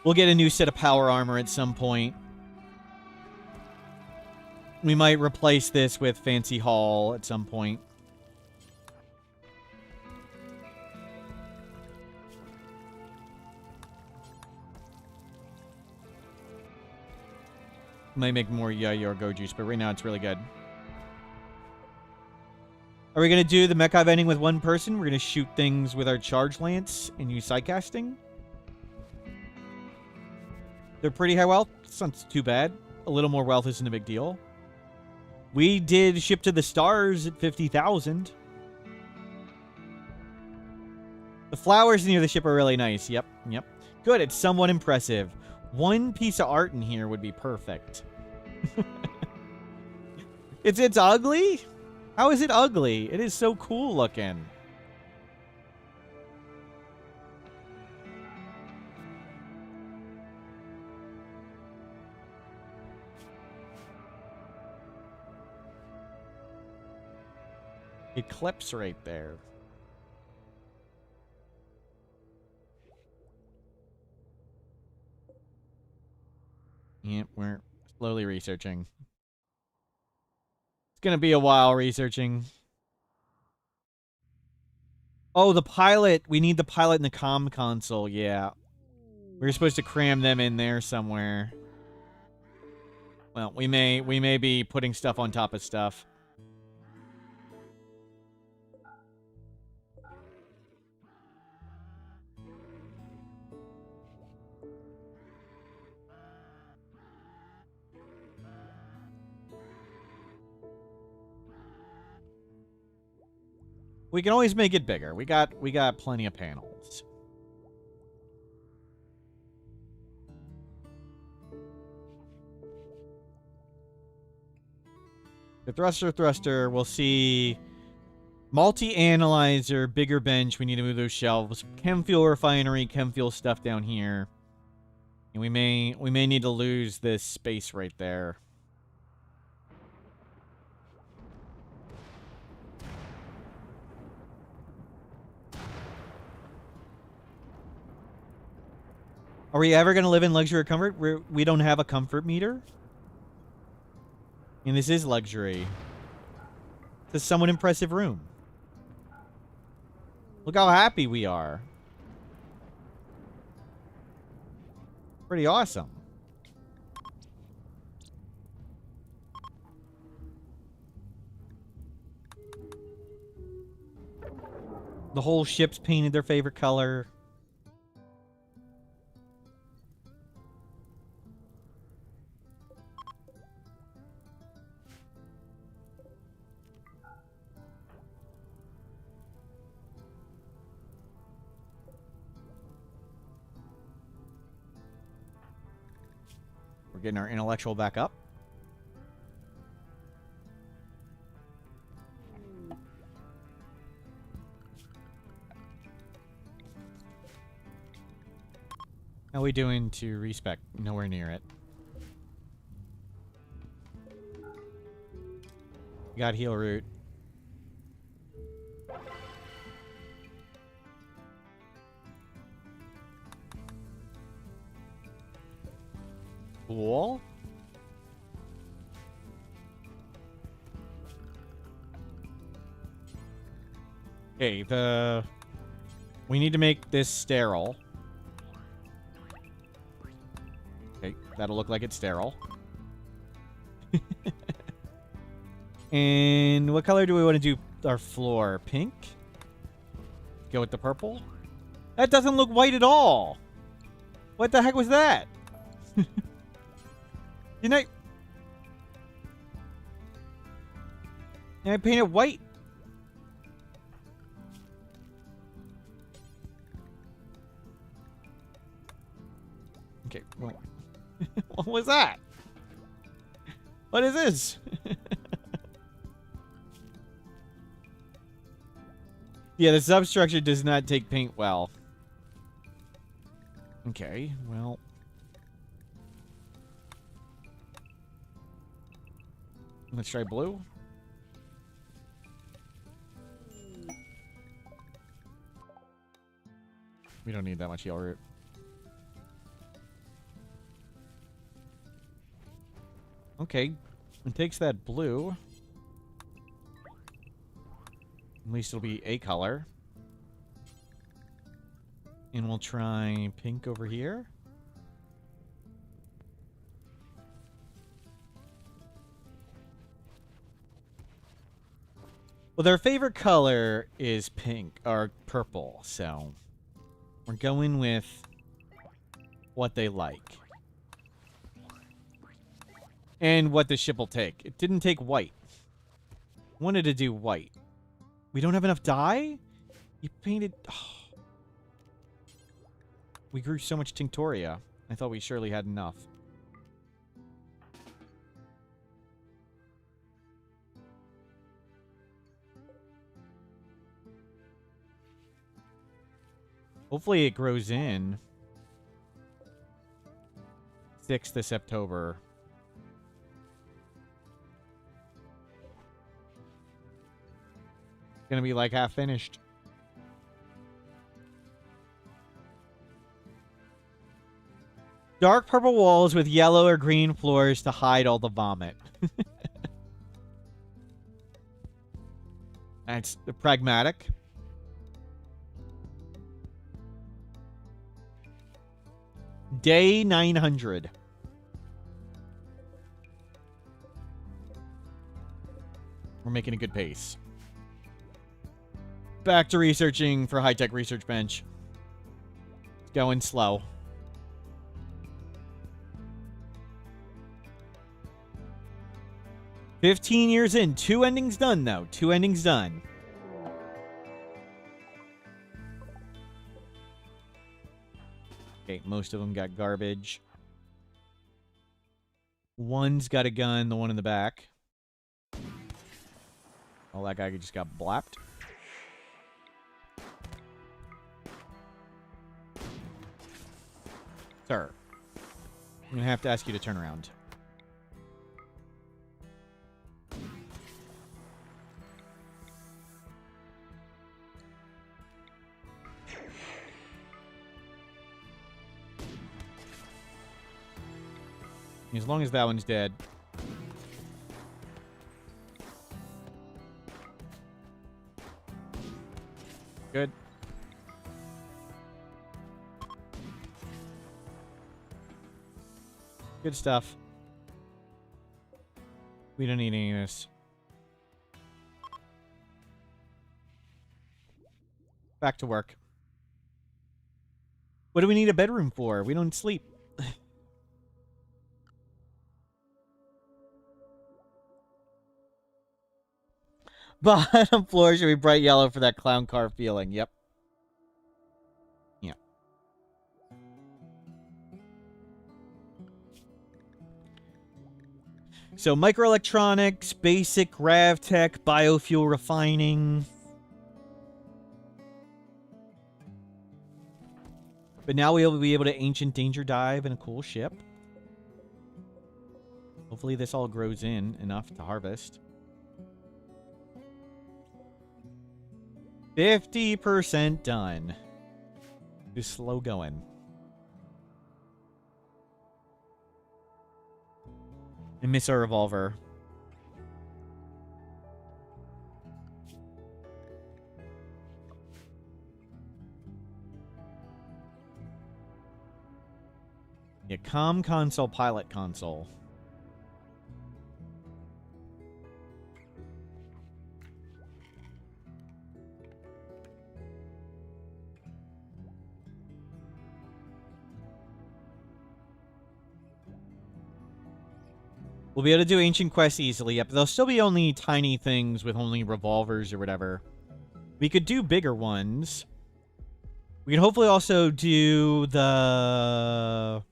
We'll get a new set of power armor at some point. We might replace this with Fancy Hall at some point. Might make more Yayo juice, but right now it's really good. Are we going to do the mecha vending with one person? We're going to shoot things with our charge lance and use sidecasting. They're pretty high wealth. It's not too bad. A little more wealth isn't a big deal. We did ship to the stars at 50,000. The flowers near the ship are really nice. Yep, yep. Good, it's somewhat impressive. One piece of art in here would be perfect. It's ugly? How is it ugly? It is so cool looking. Eclipse right there. Yep, we're slowly researching. It's gonna be a while researching. Oh, the pilot. We need the pilot in the comm console. Yeah. We were supposed to cram them in there somewhere. Well, we may be putting stuff on top of stuff. We can always make it bigger. We got plenty of panels. The thruster, we'll see multi-analyzer, bigger bench. We need to move those shelves. Chem fuel refinery, chem fuel stuff down here. And we may need to lose this space right there. Are we ever going to live in luxury or comfort? We don't have a comfort meter. And this is luxury. It's a somewhat impressive room. Look how happy we are. Pretty awesome. The whole ship's painted their favorite color. We're getting our intellectual back up. How are we doing to respec? Nowhere near it. Got heal root. Cool. Okay, we need to make this sterile. Okay, that'll look like it's sterile. And what color do we want to do our floor? Pink? Go with the purple? That doesn't look white at all. What the heck was that? Can I paint it white? Okay, well, what was that? What is this? Yeah, the substructure does not take paint well. Okay, well. Let's try blue. We don't need that much yellow root. Okay. It takes that blue. At least it'll be a color. And we'll try pink over here. Well, their favorite color is pink, or purple, so we're going with what they like. And what the ship will take. It didn't take white. Wanted to do white. We don't have enough dye? You painted... Oh. We grew so much Tinctoria. I thought we surely had enough. Hopefully it grows in. 6th this October. Gonna be like half finished. Dark purple walls with yellow or green floors to hide all the vomit. That's pragmatic. Day 900. We're making a good pace. Back to researching for high-tech research bench. Going slow. $15 years in. 2 endings done, though. 2 endings done. Okay, most of them got garbage. One's got a gun, the one in the back. Oh, that guy just got blapped. Sir, I'm going to have to ask you to turn around. As long as that one's dead. Good. Good stuff. We don't need any of this. Back to work. What do we need a bedroom for? We don't sleep. Bottom floor should be bright yellow for that clown car feeling. Yep. Yep. So microelectronics, basic rav tech, biofuel refining. But now we'll be able to ancient danger dive in a cool ship. Hopefully this all grows in enough to harvest. 50% done. Just slow going. I miss our revolver. Yeah, comm console, pilot console. We'll be able to do Ancient Quests easily. Yep, there'll still be only tiny things with only revolvers or whatever. We could do bigger ones. We can hopefully also do the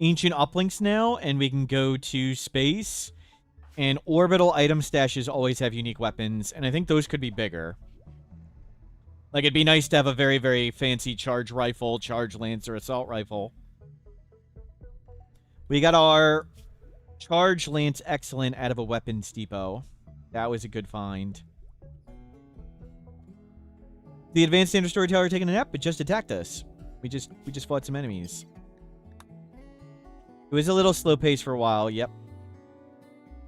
Ancient Uplinks now, and we can go to space. And orbital item stashes always have unique weapons, and I think those could be bigger. Like, it'd be nice to have a very, very fancy charge rifle, charge lancer, assault rifle. We got our Charge Lance Excellent out of a weapons depot. That was a good find. The Advanced Standard Storyteller taking a nap, but just attacked us. We just fought some enemies. It was a little slow pace for a while, yep.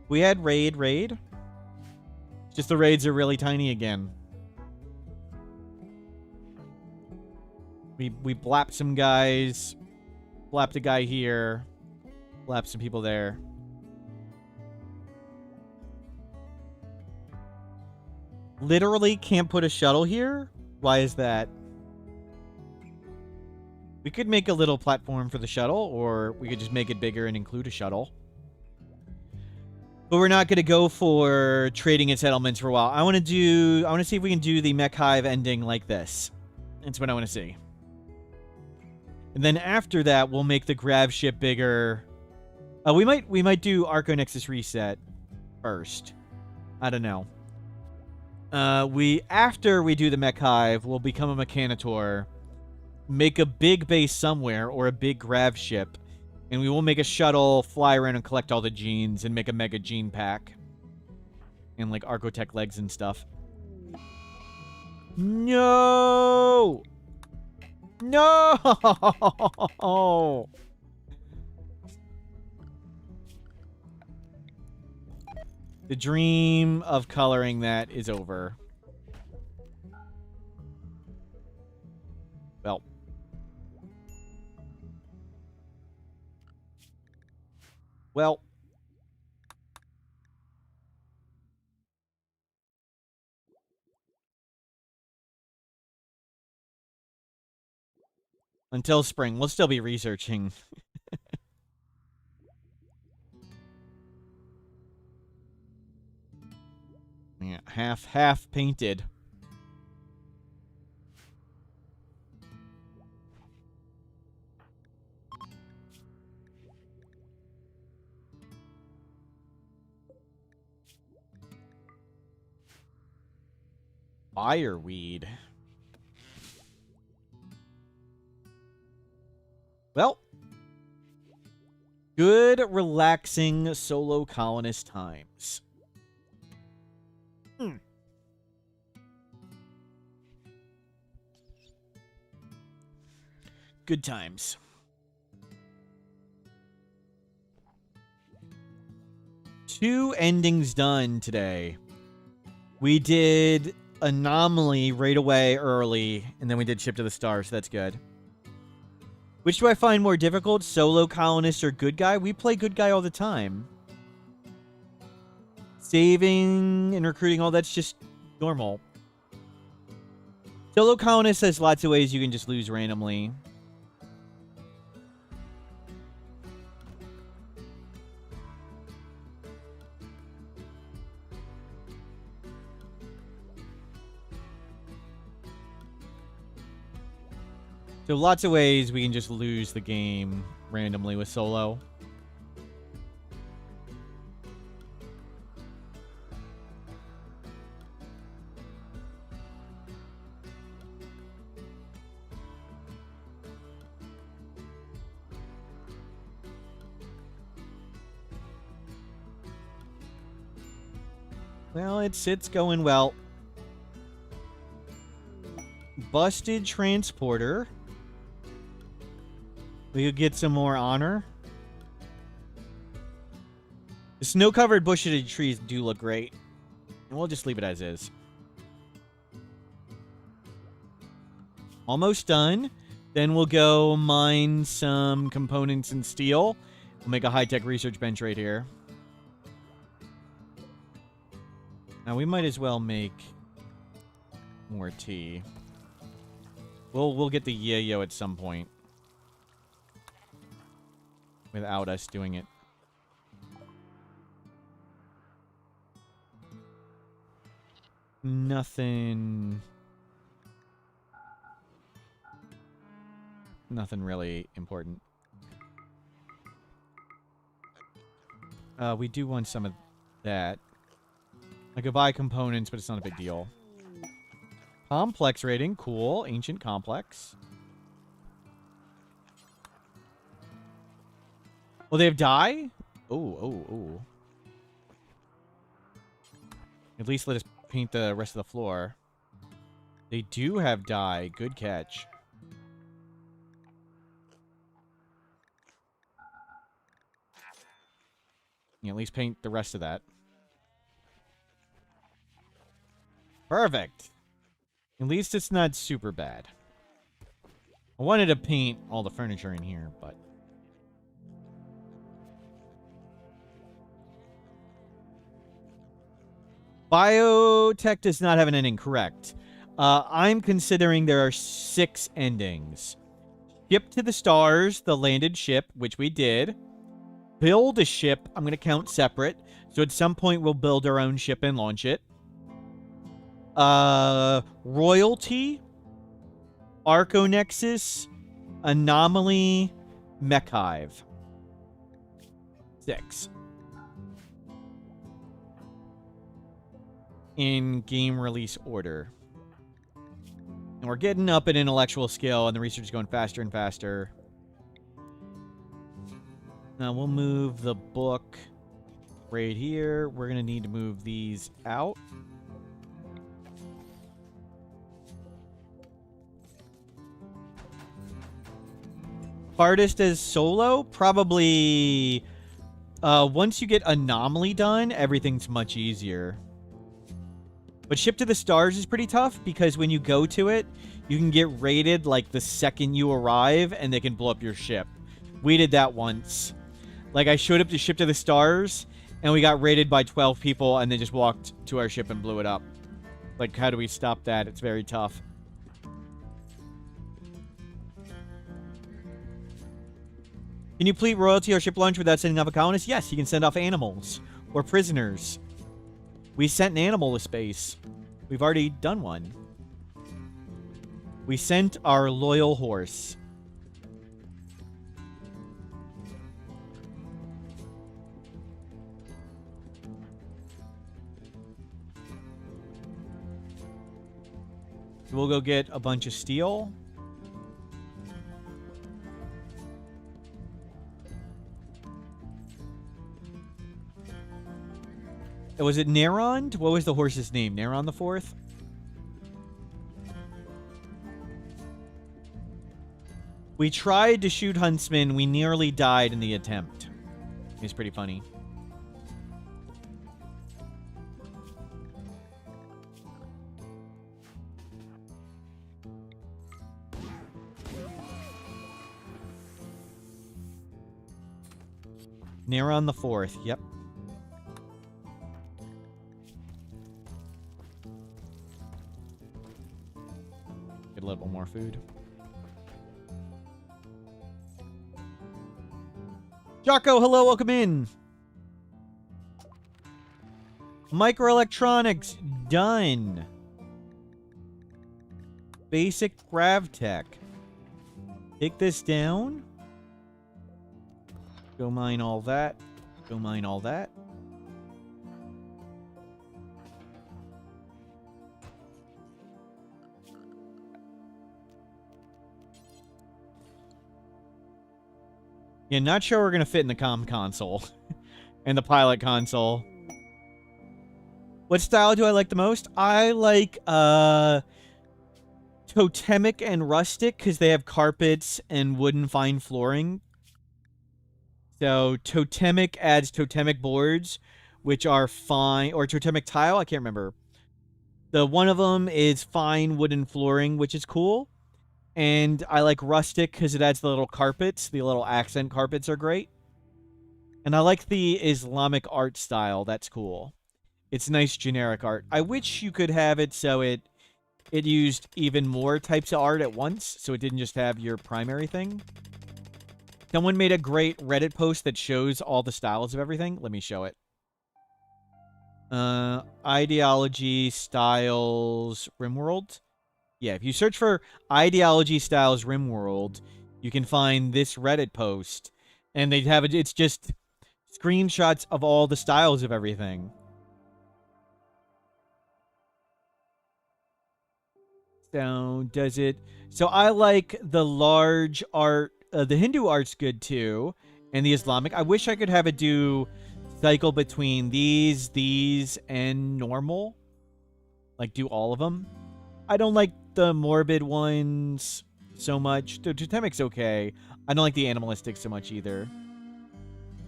We had raid. Just the raids are really tiny again. We blapped some guys. Blapped a guy here. Blapped some people there. Literally can't put a shuttle here? Why is that? We could make a little platform for the shuttle, or we could just make it bigger and include a shuttle. But we're not going to go for trading and settlements for a while. I want to see if we can do the mech hive ending like this. That's what I want to see. And then after that, we'll make the grav ship bigger. We might do Arco Nexus reset first. I don't know. After we do the mech hive, we'll become a mechanitor, make a big base somewhere or a big grav ship, and we will make a shuttle, fly around and collect all the genes and make a mega gene pack. And like Archotech legs and stuff. No! No! The dream of coloring that is over. Well. Well. Until spring. We'll still be researching. Yeah, half painted. Fireweed. Well, good, relaxing solo colonist times. Good times. Two endings done today. We did Anomaly right away early, and then we did Ship to the Stars, so that's good. Which do I find more difficult, solo colonist or good guy? We play good guy all the time. Saving and recruiting, all that's just normal. Solo colonist has lots of ways you can just lose randomly. So lots of ways we can just lose the game randomly with solo. Well, it's going well. Busted transporter. We could get some more honor. The snow-covered bushes and trees do look great. And we'll just leave it as is. Almost done. Then we'll go mine some components and steel. We'll make a high-tech research bench right here. Now we might as well make more tea. We'll get the yayo at some point. Without us doing it. Nothing really important. We do want some of that. I could buy components, but it's not a big deal. Complex rating, cool. Ancient complex. Oh, they have dye? Oh. At least let us paint the rest of the floor. They do have dye. Good catch. You at least paint the rest of that. Perfect. At least it's not super bad. I wanted to paint all the furniture in here, but... Biotech does not have an ending, correct. I'm considering there are 6 endings. Ship to the stars, the landed ship, which we did. Build a ship, I'm going to count separate. So at some point we'll build our own ship and launch it. Royalty, Arconexus, Anomaly, Mechhive. 6. In game release order. And we're getting up in intellectual skill, and the research is going faster and faster. Now we'll move the book right here. We're going to need to move these out. Hardest as solo? Probably... once you get Anomaly done, everything's much easier. But Ship to the Stars is pretty tough, because when you go to it, you can get raided, like, the second you arrive, and they can blow up your ship. We did that once. Like, I showed up to Ship to the Stars, and we got raided by 12 people, and then just walked to our ship and blew it up. Like, how do we stop that? It's very tough. Can you complete royalty or ship launch without sending off a colonist? Yes, you can send off animals or prisoners. We sent an animal to space. We've already done one. We sent our loyal horse. We'll go get a bunch of steel. Was it Neron? What was the horse's name? Neron the Fourth? We tried to shoot Huntsman. We nearly died in the attempt. It's pretty funny. Neron the Fourth. Yep. Get a little more food. Jocko, hello, welcome in. Microelectronics, done. Basic Gravtech. Take this down. Go mine all that. Go mine all that. Yeah, not sure we're going to fit in the comm console. And the pilot console. What style do I like the most? I like totemic and rustic because they have carpets and wooden fine flooring. So totemic adds totemic boards, which are fine, or totemic tile, I can't remember. The one of them is fine wooden flooring, which is cool. And I like rustic because it adds the little carpets. The little accent carpets are great. And I like the Islamic art style. That's cool. It's nice generic art. I wish you could have it so it used even more types of art at once, so it didn't just have your primary thing. Someone made a great Reddit post that shows all the styles of everything. Let me show it. Ideology, styles, Rimworld. Yeah, if you search for ideology, styles, Rimworld, you can find this Reddit post. And they have it. It's just screenshots of all the styles of everything. So, does it... So, I like the large art. The Hindu art's good, too. And the Islamic. I wish I could have it do cycle between these, and normal. Like, do all of them. I don't like the morbid ones so much. The totemic's okay. I don't like the animalistic so much either.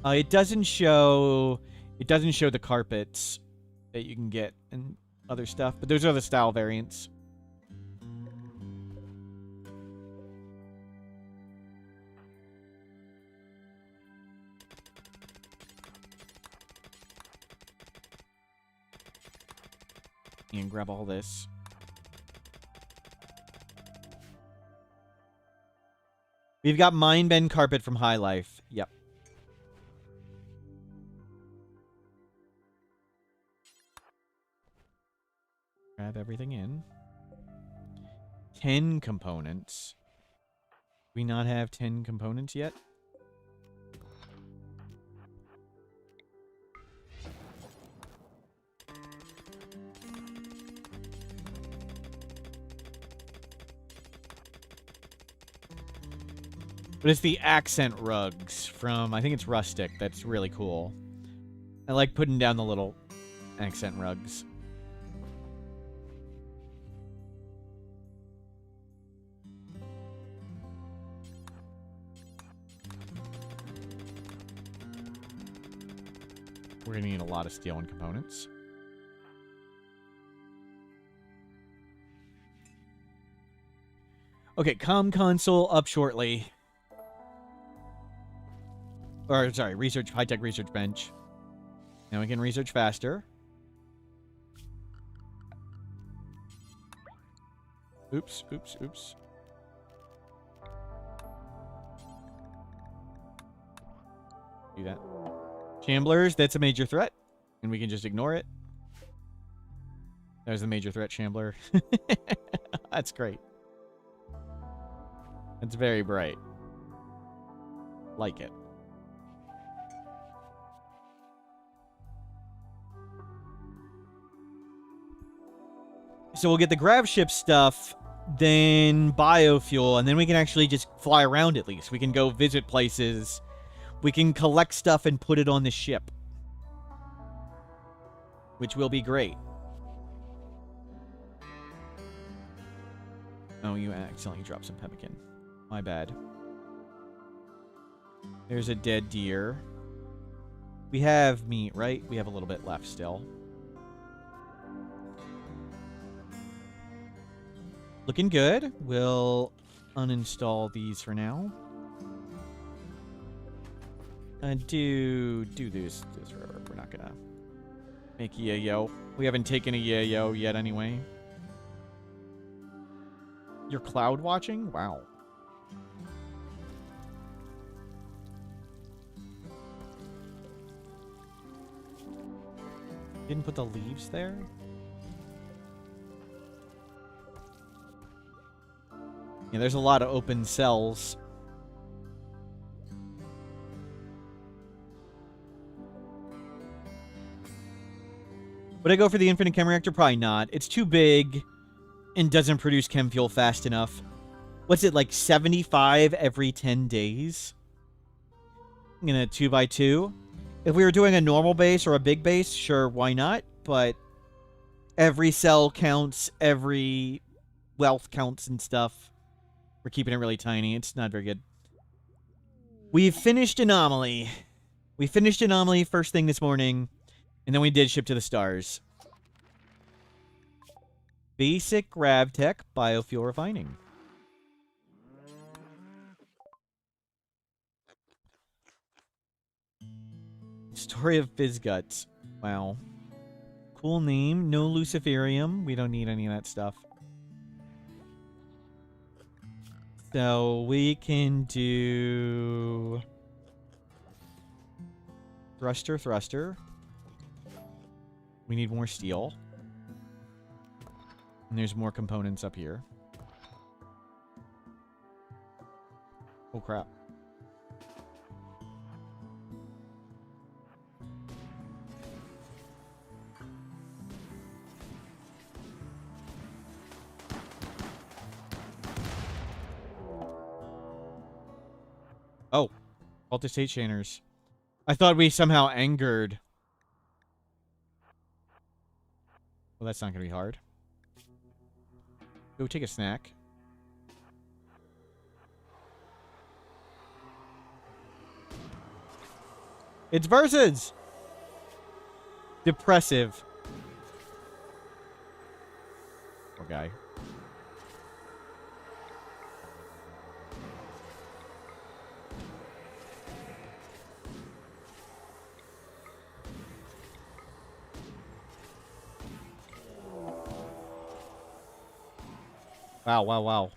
It doesn't show the carpets that you can get and other stuff, but those are the style variants. And grab all this. We've got Mind Bend carpet from High Life. Yep. Grab everything in. 10 components. Do we not have 10 components yet? But it's the accent rugs from, I think it's Rustic. That's really cool. I like putting down the little accent rugs. We're going to need a lot of steel and components. Okay, comm console up shortly. Or, sorry, research, high-tech research bench. Now we can research faster. Oops, oops, oops. Do that. Shamblers, that's a major threat. And we can just ignore it. There's the major threat, Shambler. That's great. It's very bright. Like it. So we'll get the grav ship stuff, then biofuel, and then we can actually just fly around at least. We can go visit places. We can collect stuff and put it on the ship. Which will be great. Oh, you accidentally dropped some pemmican. My bad. There's a dead deer. We have meat, right? We have a little bit left still. Looking good. We'll uninstall these for now. Do this forever. We're not gonna make a yayo. We haven't taken a yayo yet anyway. You're cloud watching? Wow. Didn't put the leaves there? Yeah, there's a lot of open cells. Would I go for the infinite chem reactor? Probably not. It's too big and doesn't produce chem fuel fast enough. What's it, like 75 every 10 days? In a 2x2? If we were doing a normal base or a big base, sure, why not? But every cell counts, every wealth counts and stuff. We're keeping it really tiny. It's not very good. We've finished Anomaly. We finished Anomaly first thing this morning. And then we did Ship to the Stars. Basic Gravtech Biofuel Refining. Story of Fizzguts. Wow. Cool name. No Luciferium. We don't need any of that stuff. So we can do thruster. We need more steel. And there's more components up here. Oh crap. Oh, cultist hate chainers. I thought we somehow angered. Well, that's not going to be hard. Go take a snack. It's versus. Depressive. Poor guy. Wow, wow, wow.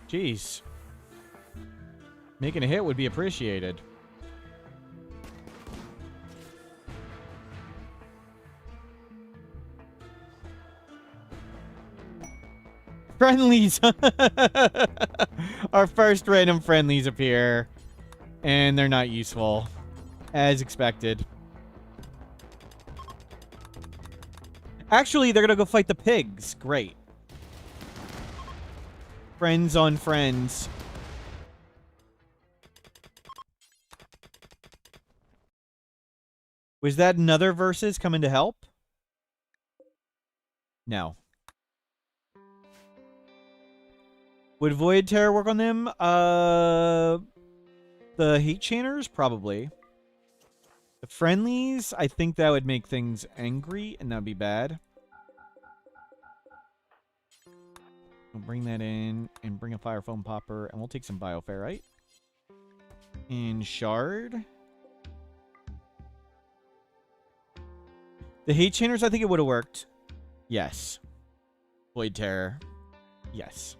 Jeez. Making a hit would be appreciated. Friendlies! Our first random friendlies appear. And they're not useful. As expected. Actually, they're gonna go fight the pigs. Great. Friends on friends. Was that another versus coming to help? No. Would Void Terror work on them? The Hate Chainers? Probably. The Friendlies? I think that would make things angry, and that would be bad. We'll bring that in, and bring a Fire Foam Popper, and we'll take some Bioferrite. And Shard. The Hate Chainers, I think it would have worked. Yes. Void Terror. Yes.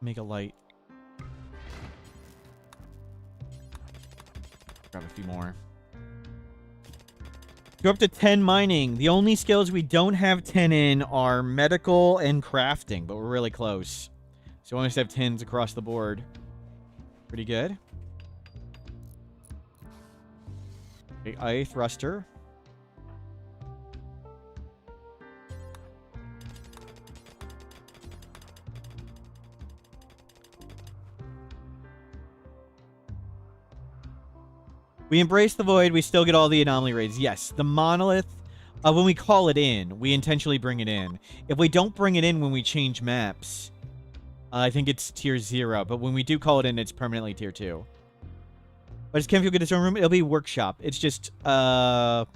Make a light. Grab a few more. Go up to 10 mining. The only skills we don't have 10 in are medical and crafting, but we're really close. So we almost have 10s across the board. Pretty good. Okay, Eye Thruster. We embrace the void. We still get all the anomaly raids. Yes, the monolith, when we call it in, we intentionally bring it in. If we don't bring it in when we change maps, I think it's tier 0. But when we do call it in, it's permanently tier 2. But does Chemfuel get its own room? It'll be workshop. It's just, will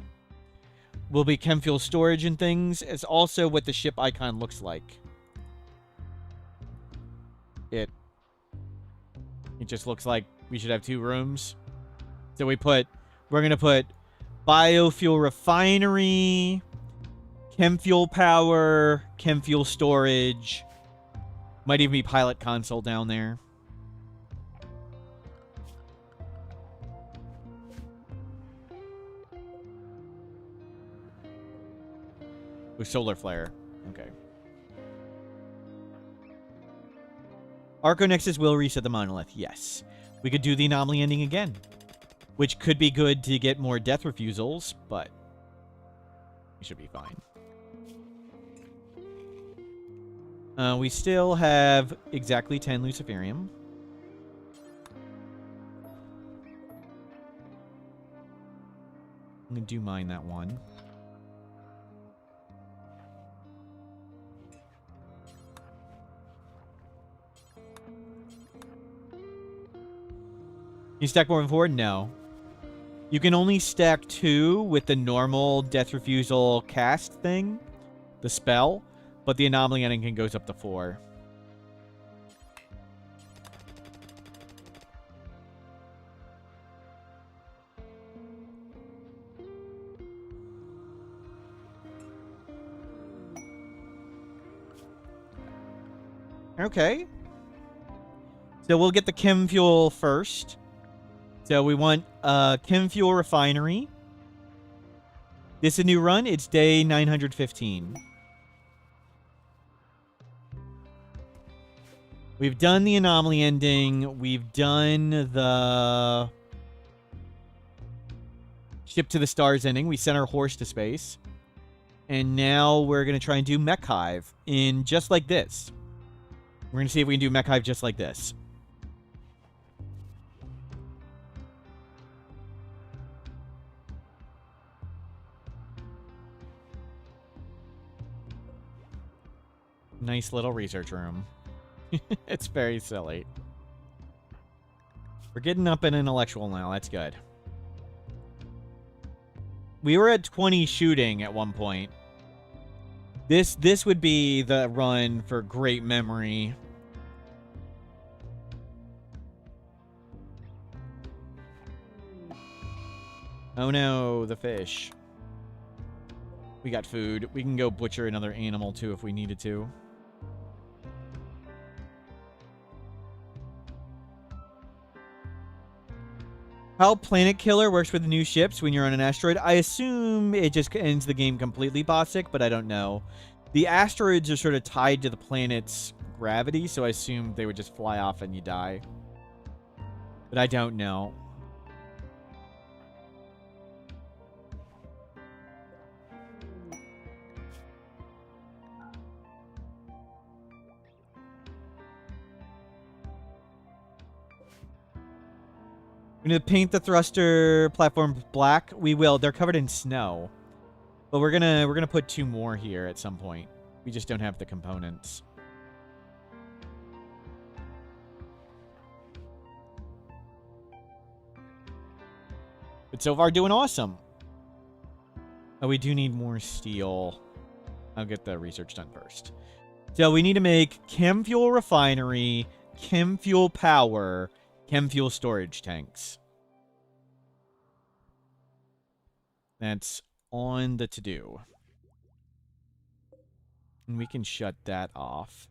be Chemfuel storage and things. It's also what the ship icon looks like. It just looks like we should have 2 rooms. So we're going to put biofuel refinery, Chemfuel power, Chemfuel storage. Might even be pilot console down there. With solar flare. Okay. Arco Nexus will reset the monolith. Yes. We could do the anomaly ending again. Which could be good to get more death refusals, but we should be fine. We still have exactly 10 Luciferium. I'm going to do mine that one. Can you stack more than 4? No. You can only stack 2 with the normal death refusal cast thing, the spell, but the anomaly ending goes up to 4. Okay. So we'll get the Chemfuel first. So we want Chemfuel Refinery. This is a new run. It's day 915. We've done the anomaly ending. We've done the ship to the stars ending. We sent our horse to space. And now we're going to try and do Mech Hive in just like this. We're going to see if we can do Mech Hive just like this. Nice little research room. It's very silly. We're getting up in intellectual now. That's good. We were at 20 shooting at one point. This would be the run for great memory. Oh no, the fish. We got food. We can go butcher another animal too if we needed to. How Planet Killer works with the new ships when you're on an asteroid. I assume it just ends the game completely bossic, but I don't know. The asteroids are sort of tied to the planet's gravity, so I assume they would just fly off and you die. But I don't know. We need to paint the thruster platform black. We will. They're covered in snow. But we're gonna put 2 more here at some point. We just don't have the components. But so far doing awesome. Oh, we do need more steel. I'll get the research done first. So we need to make chem fuel refinery, chem fuel power, chem fuel storage tanks. That's on the to-do. And we can shut that off.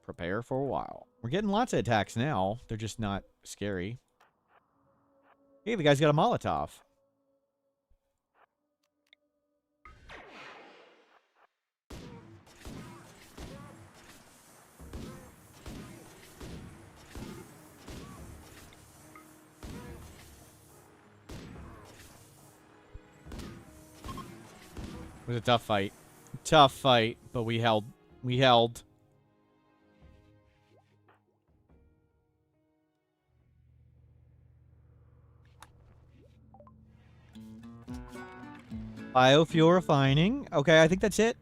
Prepare for a while. We're getting lots of attacks now. They're just not scary. Hey, the guy's got a Molotov. It was a tough fight. Tough fight, but we held. We held. Biofuel refining. Okay, I think that's it.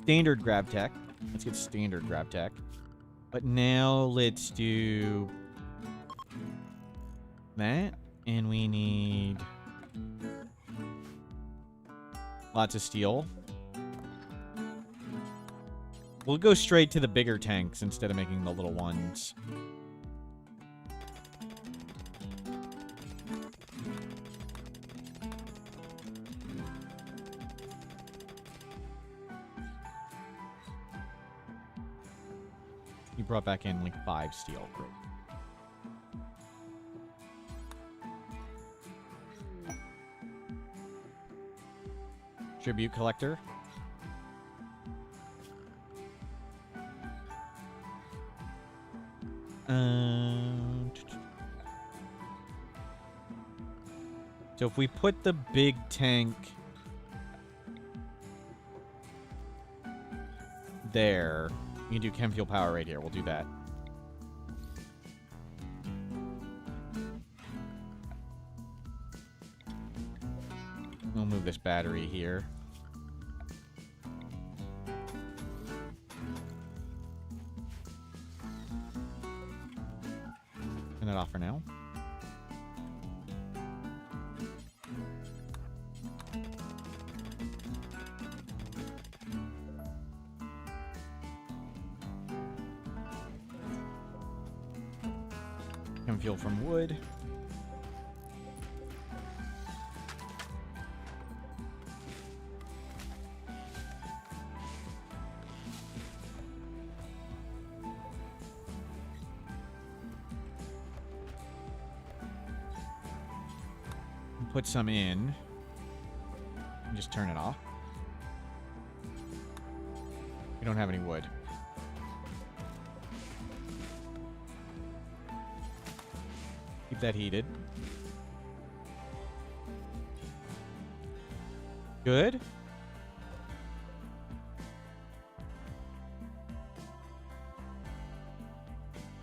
Standard grab tech. Let's get standard grab tech. But now let's do that. And we need lots of steel. We'll go straight to the bigger tanks instead of making the little ones. You brought back in like 5 steel. Great. Tribute collector. So if we put the big tank there, we can do chem fuel power right here. We'll do that. We'll move this battery here. Turn that off for now. Chem fuel from wood. Put some in. And just turn it off. We don't have any wood. Keep that heated. Good.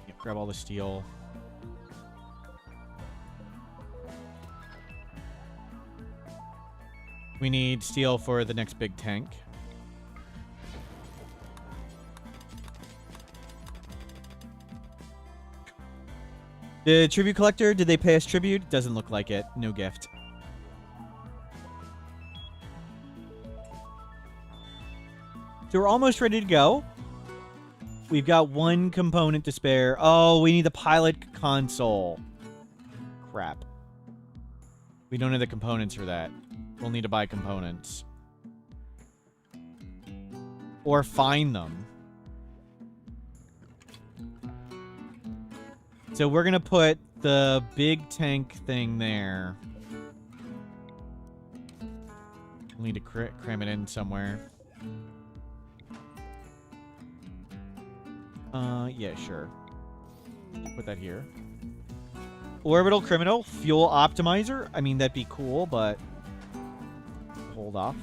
Yep, grab all the steel. We need steel for the next big tank. The tribute collector, did they pay us tribute? Doesn't look like it. No gift. So we're almost ready to go. We've got one component to spare. Oh, we need the pilot console. Crap. We don't have the components for that. We'll need to buy components. Or find them. So we're going to put the big tank thing there. We'll need to cram it in somewhere. Yeah, sure. Put that here. Orbital Criminal, Fuel Optimizer. I mean, that'd be cool, but hold off.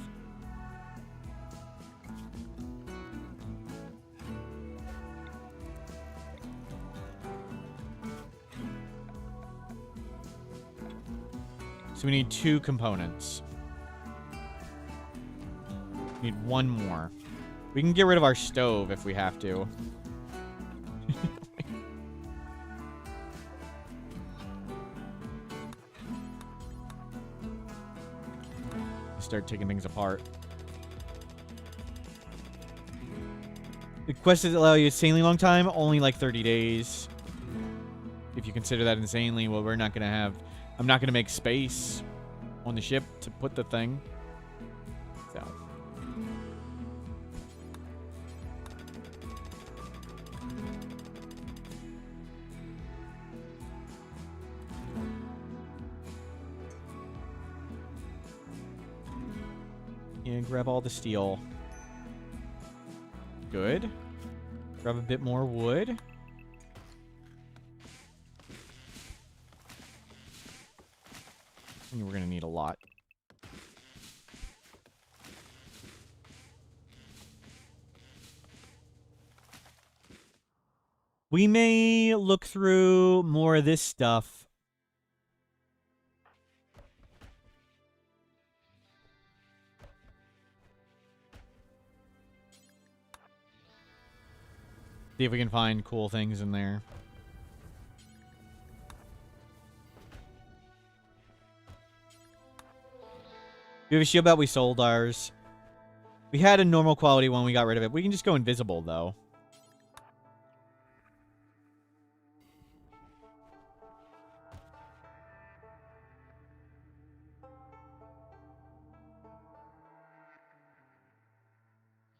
So we need 2 components. We need 1 more. We can get rid of our stove if we have to. Start taking things apart. The quest does allow you insanely long time, only like 30 days. If you consider that insanely, well, we're not gonna have. I'm not gonna make space on the ship to put the thing. So. And grab all the steel. Good. Grab a bit more wood. And we're going to need a lot. We may look through more of this stuff. See if we can find cool things in there. We have a shield belt. We sold ours. We had a normal quality one. We got rid of it. We can just go invisible, though.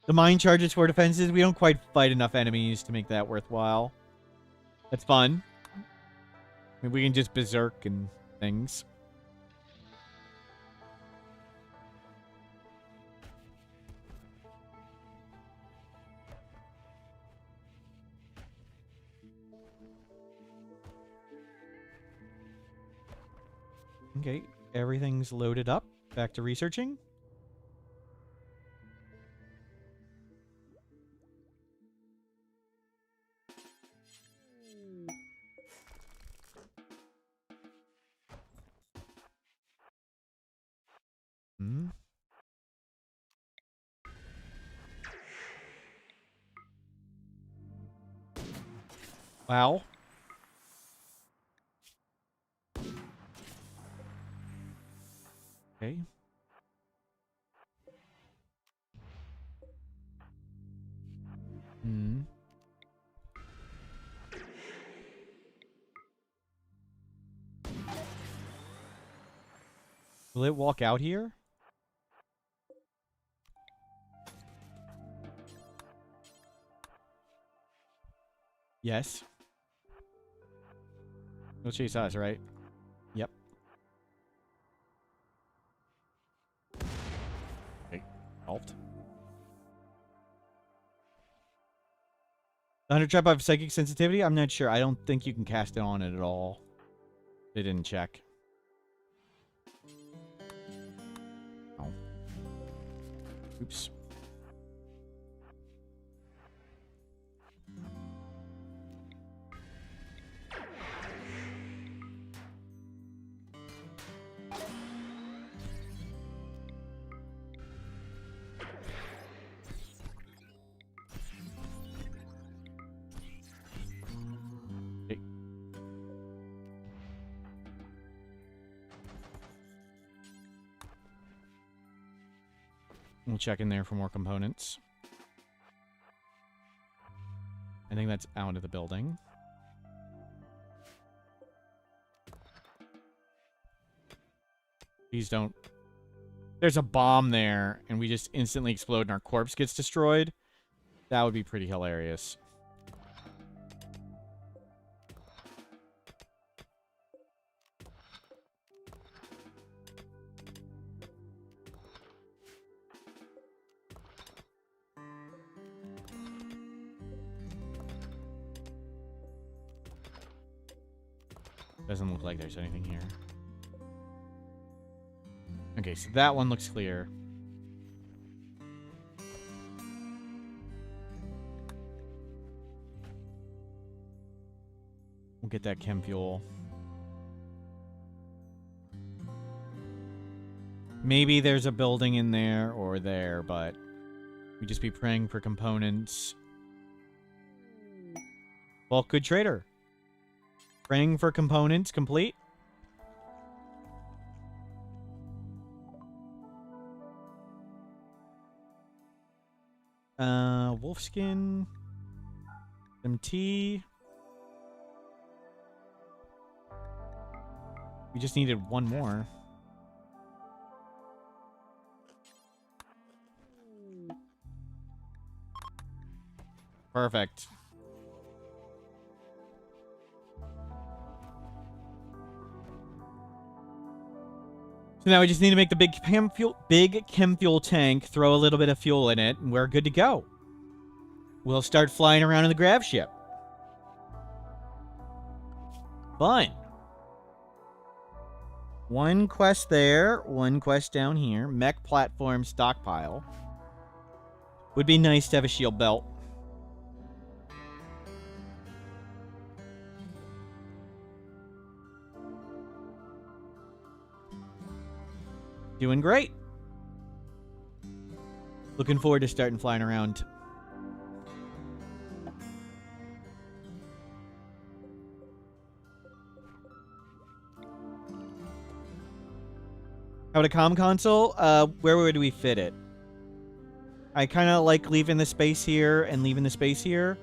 The mine charges for defenses. We don't quite fight enough enemies to make that worthwhile. That's fun. I mean, we can just berserk and things. Okay, everything's loaded up. Back to researching. Wow. Okay. Will it walk out here? Yes. It'll chase us, right? Yep. Okay. Alt. The 100 trap of psychic sensitivity? I'm not sure. I don't think you can cast it on it at all. They didn't check. Oh. Oops. We'll check in there for more components. I think that's out of the building. Please don't. There's a bomb there, and we just instantly explode and our corpse gets destroyed. That would be pretty hilarious. Doesn't look like there's anything here. Okay, so that one looks clear. We'll get that chem fuel. Maybe there's a building in there or there, but we just be praying for components. Well, good trader. Praying for components complete. Wolfskin. Some tea. We just needed one more. Perfect. So now we just need to make the big chem fuel tank, throw a little bit of fuel in it, and we're good to go. We'll start flying around in the grav ship. Fun. One quest there, one quest down here. Mech platform stockpile. Would be nice to have a shield belt. Doing great. Looking forward to starting flying around. How about a comm console? Where would we fit it? I kind of like leaving the space here and leaving the space here.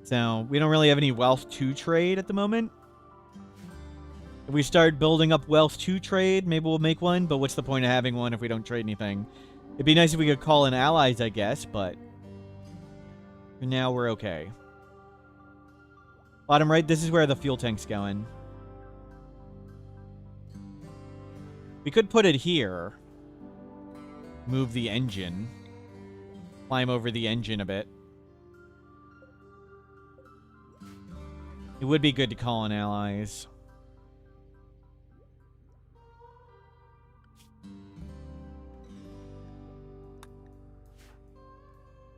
So, we don't really have any wealth to trade at the moment. If we start building up wealth to trade, maybe we'll make one, but what's the point of having one if we don't trade anything? It'd be nice if we could call in allies, I guess, but for now we're okay. Bottom right, this is where the fuel tank's going. We could put it here. Move the engine. Climb over the engine a bit. It would be good to call in allies.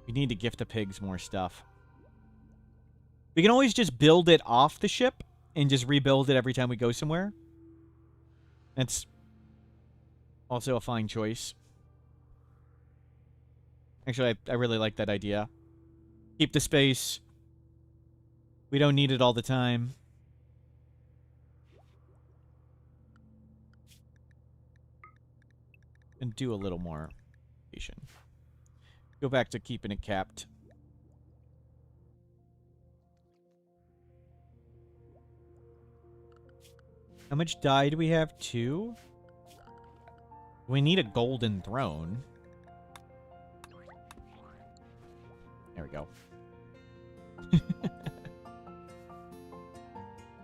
We need to gift the pigs more stuff. We can always just build it off the ship and just rebuild it every time we go somewhere. That's also a fine choice. Actually, I really like that idea. Keep the space. We don't need it all the time. And do a little more patient. Go back to keeping it capped. How much dye do we have? 2? We need a golden throne. There we go.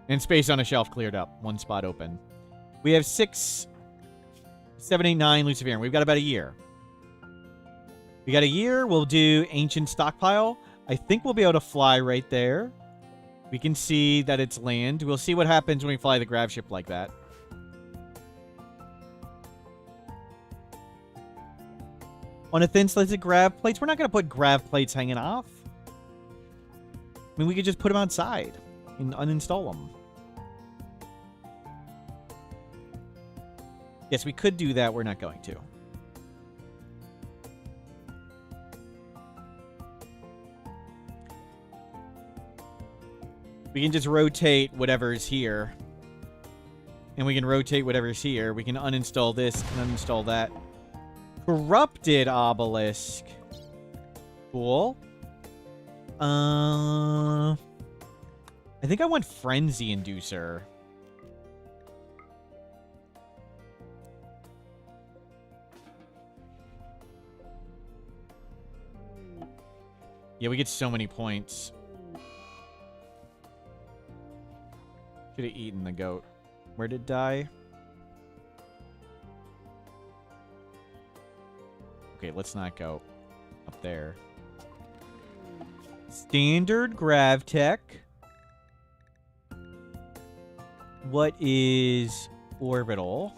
And space on a shelf cleared up. One spot open. We have 6, 7, 8, 9 Luciferian. We've got about a year. We got a year. We'll do Ancient Stockpile. I think we'll be able to fly right there. We can see that it's land. We'll see what happens when we fly the grav ship like that. On a thin slice of grav plates. We're not going to put grav plates hanging off. I mean, we could just put them outside and uninstall them. Yes, we could do that. We're not going to. We can just rotate whatever's here. And we can rotate whatever's here. We can uninstall this and uninstall that. Corrupted obelisk. Cool. I think I want Frenzy Inducer. Yeah, we get so many points. Should have eaten the goat. Where did it die? Okay, let's not go up there. Standard Gravtech. What is orbital?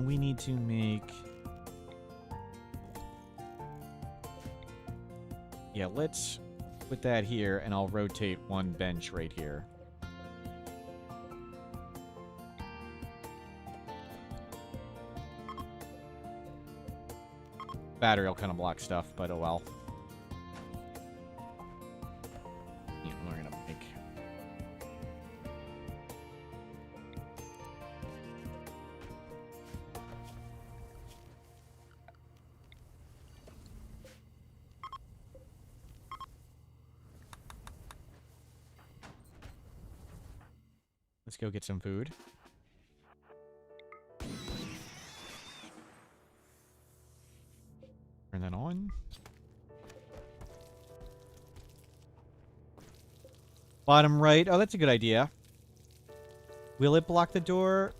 We need to make... Yeah, let's put that here, and I'll rotate one bench right here. Battery will kind of block stuff, but oh well. Yeah, we're gonna make... Let's go get some food. Turn that on. Bottom right. Oh, that's a good idea. Will it block the door?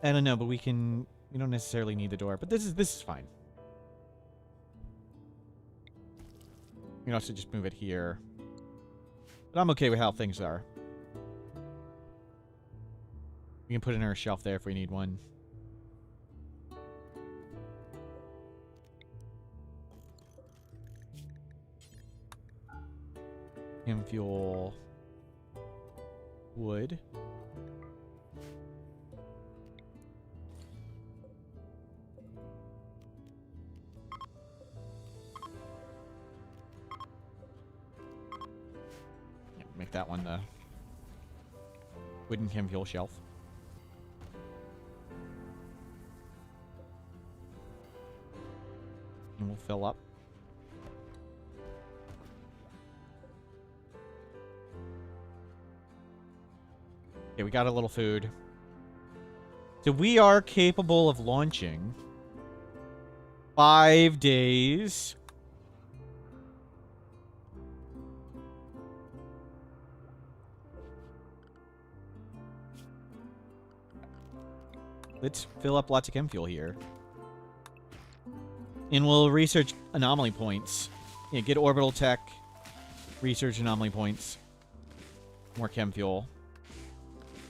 I don't know, but we can... We don't necessarily need the door, but this is fine. We can also just move it here. But I'm okay with how things are. We can put it in our shelf there if we need one. Chem fuel. Wood. Yeah, make that one the wooden chem fuel shelf. And we'll fill up. Okay, we got a little food. So we are capable of launching 5 days. Let's fill up lots of chem fuel here. And we'll research anomaly points. Yeah, get orbital tech. Research anomaly points. More chem fuel.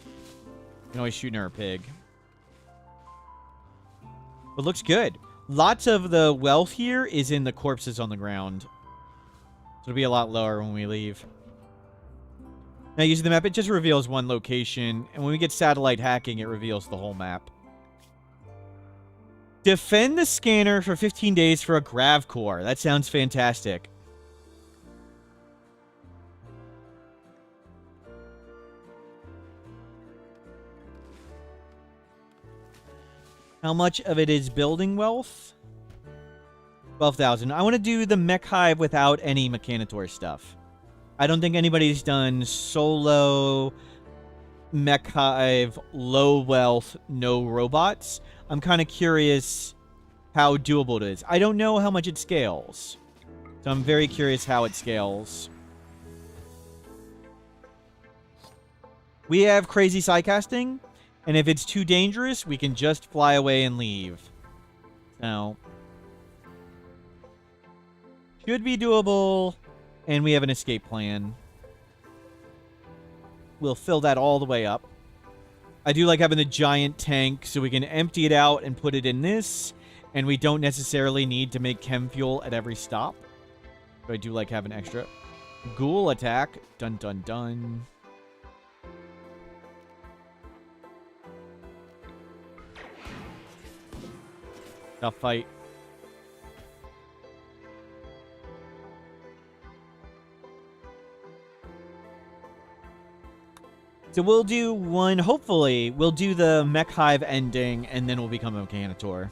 You can always shoot near a pig. But looks good. Lots of the wealth here is in the corpses on the ground. So it'll be a lot lower when we leave. Now, using the map, it just reveals one location. And when we get satellite hacking, it reveals the whole map. Defend the scanner for 15 days for a grav core. That sounds fantastic. How much of it is building wealth? 12,000. I want to do the mech hive without any Mechanitor stuff. I don't think anybody's done solo mech hive, low wealth, no robots. I'm kind of curious how doable it is. I don't know how much it scales. So I'm very curious how it scales. We have crazy sidecasting. And if it's too dangerous, we can just fly away and leave. So, should be doable. And we have an escape plan. We'll fill that all the way up. I do like having the giant tank so we can empty it out and put it in this. And we don't necessarily need to make chem fuel at every stop. But I do like having extra. Ghoul attack. Dun dun dun. Tough fight. So we'll do one, hopefully, we'll do the Mech Hive ending, and then we'll become a Mechanitor.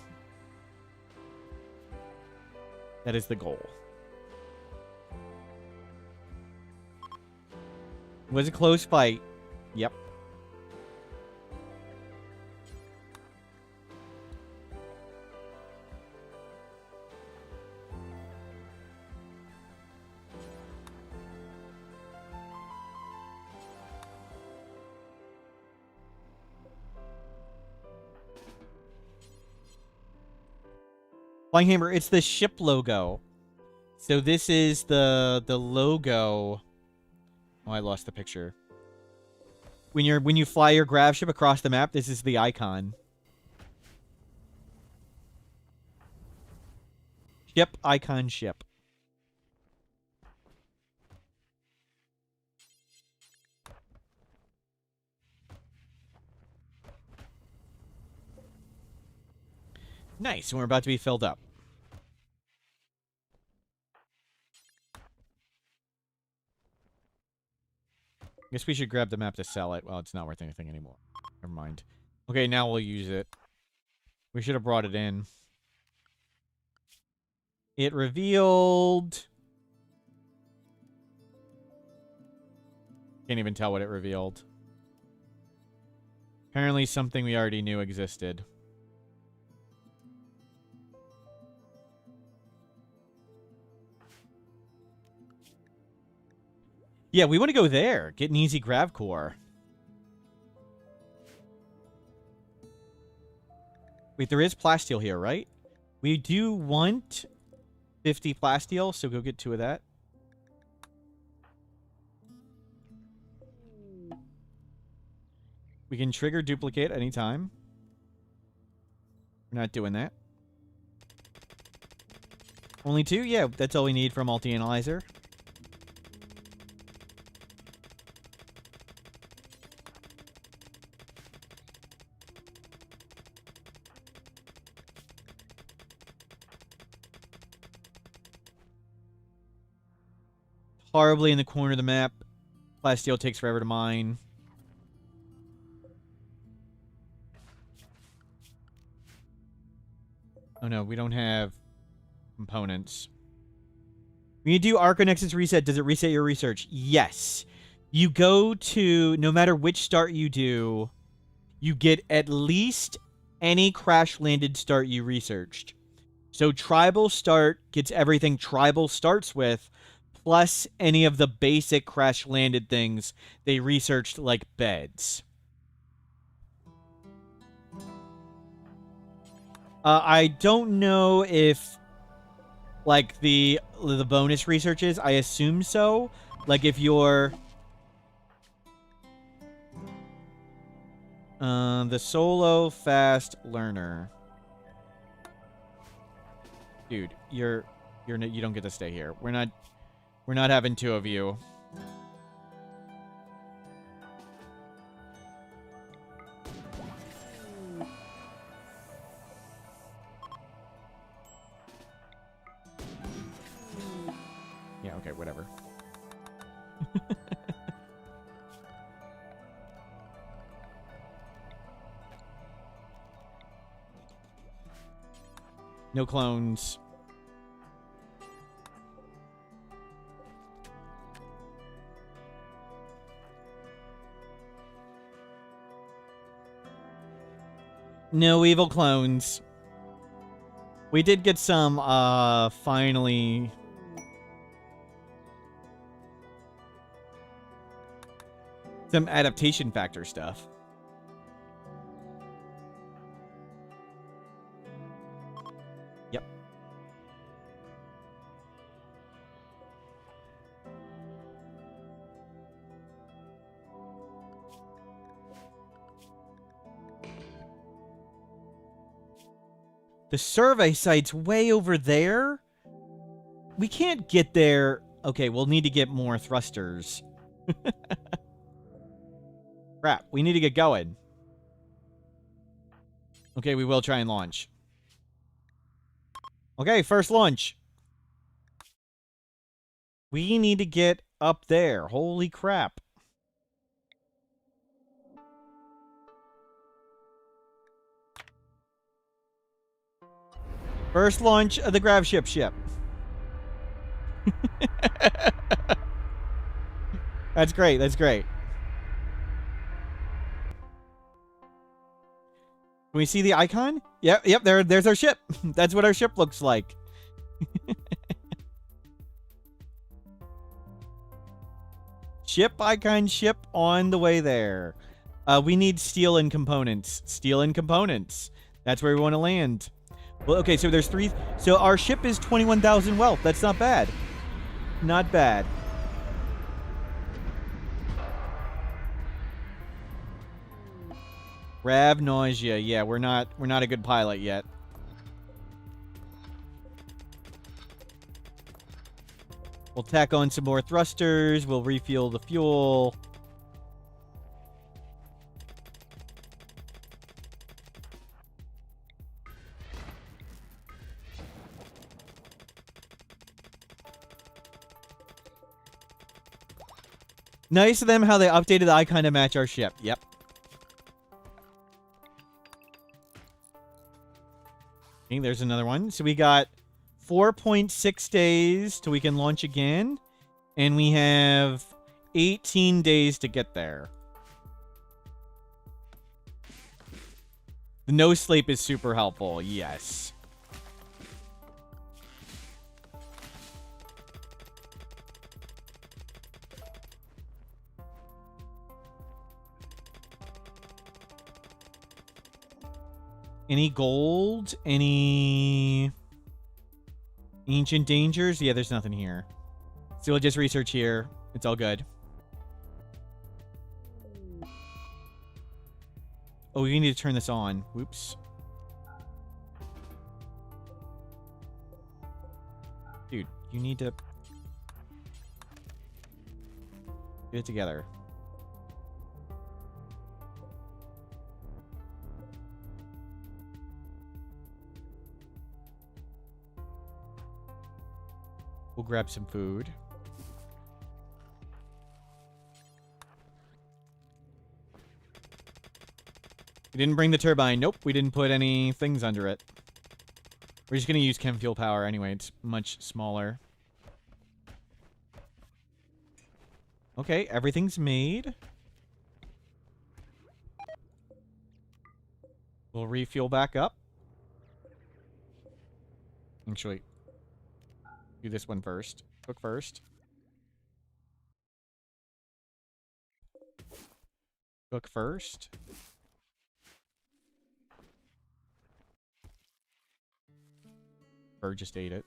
That is the goal. Was a close fight. Yep. Flying Hammer, it's the ship logo. So this is the logo. Oh, I lost the picture. When you fly your grav ship across the map, this is the icon. Ship icon ship. Nice, and we're about to be filled up. Guess we should grab the map to sell it. Well, it's not worth anything anymore. Never mind. Okay, now we'll use it. We should have brought it in. It revealed... Can't even tell what it revealed. Apparently something we already knew existed. Yeah, we want to go there. Get an easy grav core. Wait, there is plasteel here, right? We do want 50 plasteel, so go get 2 of that. We can trigger duplicate anytime. We're not doing that. Only 2? Yeah, that's all we need for a multi-analyzer. Horribly in the corner of the map. Plasteel takes forever to mine. Oh no, we don't have components. When you do Arconexus reset, does it reset your research? Yes. You go to, no matter which start you do, you get at least any crash-landed start you researched. So Tribal Start gets everything Tribal starts with, plus any of the basic crash-landed things they researched, like beds. I don't know if, like, the bonus researches. I assume so. Like, if you're... the solo fast learner. Dude, you don't get to stay here. We're not having 2 of you. Yeah, okay, whatever. No clones. No evil clones. We did get some, finally... some adaptation factor stuff. Yep. The survey site's way over there? We can't get there. Okay, we'll need to get more thrusters. Crap, we need to get going. Okay, we will try and launch. Okay, first launch. We need to get up there. Holy crap. First launch of the grav ship. That's great. That's great. Can we see the icon? Yep. There's our ship. That's what our ship looks like. Ship icon, ship on the way there. We need steel and components. Steel and components. That's where we want to land. Well, okay, so there's 3. So our ship is 21,000 wealth. That's not bad. Not bad. Rav nausea. Yeah, we're not a good pilot yet. We'll tack on some more thrusters. We'll refuel the fuel. Nice of them how they updated the icon to match our ship. Yep. Okay, there's another one. So we got 4.6 days till we can launch again. And we have 18 days to get there. The no sleep is super helpful. Yes. Any gold? Any ancient dangers? Yeah, there's nothing here. So we'll just research here. It's all good. Oh, we need to turn this on. Whoops. Dude, you need to get it together. We'll grab some food. We didn't bring the turbine. Nope, we didn't put any things under it. We're just going to use chem fuel power anyway. It's much smaller. Okay, everything's made. We'll refuel back up. Actually, do this one first. Cook first. Cook first. Bird just ate it.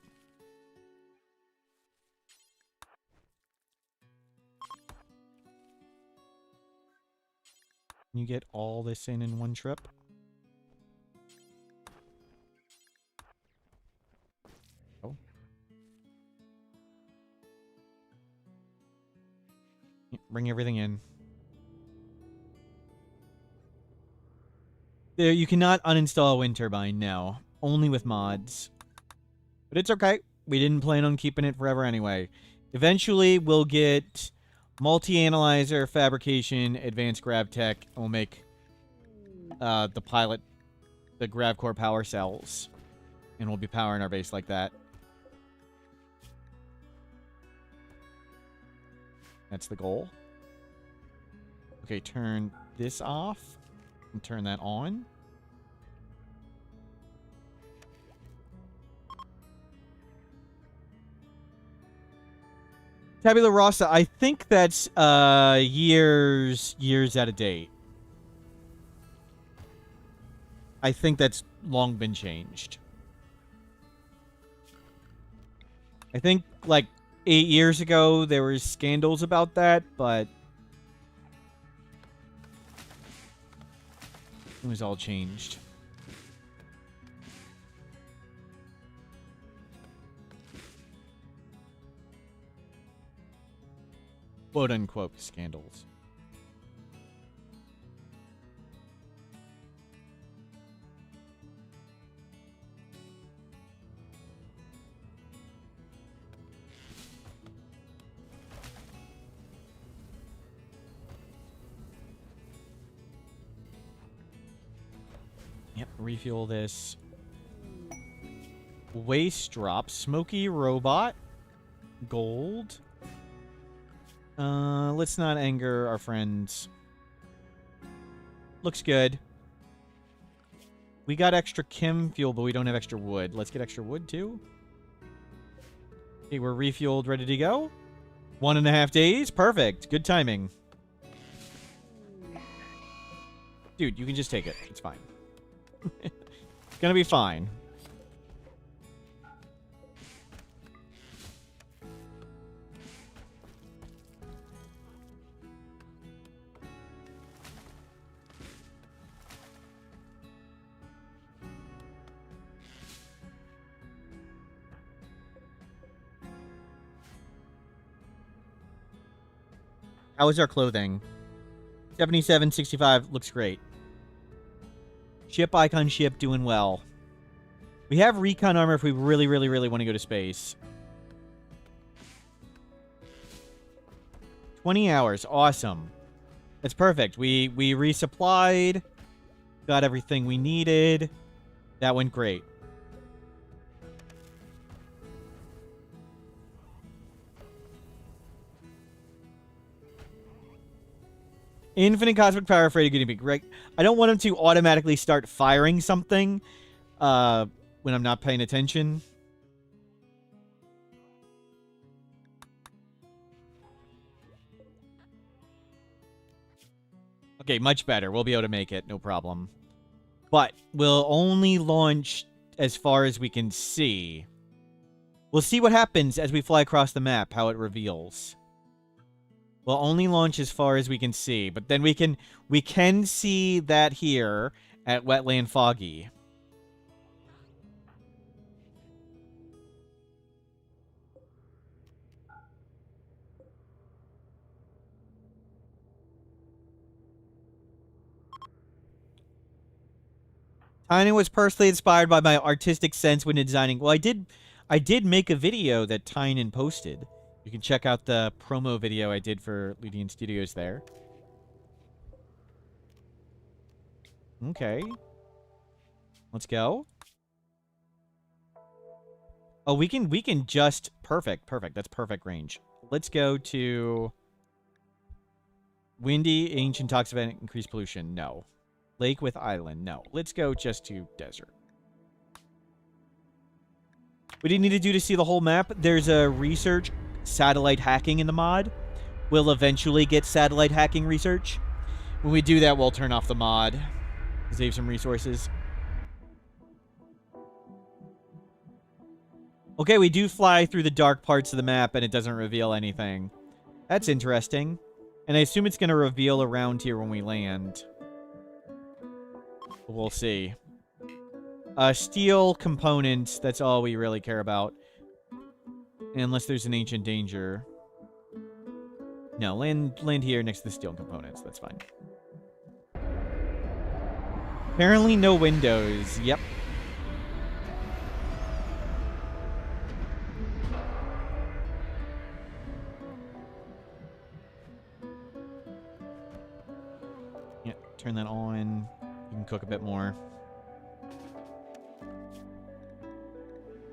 Can you get all this in one trip? Oh. Bring everything in. There, you cannot uninstall a wind turbine, no. Only with mods. But it's okay. We didn't plan on keeping it forever anyway. Eventually, we'll get multi-analyzer, fabrication, advanced grav tech, and we'll make the pilot, the grav core power cells. And we'll be powering our base like that. That's the goal. Okay, turn this off and turn that on. Tabula Rasa, I think that's years out of date. I think that's long been changed. I think like 8 years ago there were scandals about that, but it was all changed. Quote-unquote scandals. Yep, refuel this. Waste drop. Smoky robot. Gold. Let's not anger our friends. Looks good. We got extra chem fuel, but we don't have extra wood. Let's get extra wood, too. Okay, we're refueled, ready to go. 1.5 days. Perfect. Good timing. Dude, you can just take it. It's fine. It's gonna be fine. How is our clothing? 77.65 looks great. Ship icon ship doing well. We have recon armor if we really, really, really want to go to space. 20 hours. Awesome. That's perfect. We resupplied. Got everything we needed. That went great. Infinite cosmic power afraid of getting big. Right. I don't want him to automatically start firing something when I'm not paying attention. Okay, much better. We'll be able to make it. No problem. But we'll only launch as far as we can see. We'll see what happens as we fly across the map, how it reveals. We'll only launch as far as we can see, but then we can see that here at Wetland Foggy. Tynan was personally inspired by my artistic sense when designing. Well, I did make a video that Tynan posted. You can check out the promo video I did for Ludian Studios there. Okay. Let's go. Oh, we can just... Perfect. That's perfect range. Let's go to... Windy, ancient talks about increased pollution. No. Lake with island. No. Let's go just to desert. What do you need to do to see the whole map? There's a research... satellite hacking in the mod. We'll eventually get satellite hacking research. When we do that, we'll turn off the mod. Save some resources. Okay, we do fly through the dark parts of the map and it doesn't reveal anything. That's interesting. And I assume it's going to reveal around here when we land. We'll see. Steel components, that's all we really care about. Unless there's an ancient danger. No, land here next to the steel components. That's fine. Apparently no windows. Yep. Yeah, turn that on. You can cook a bit more.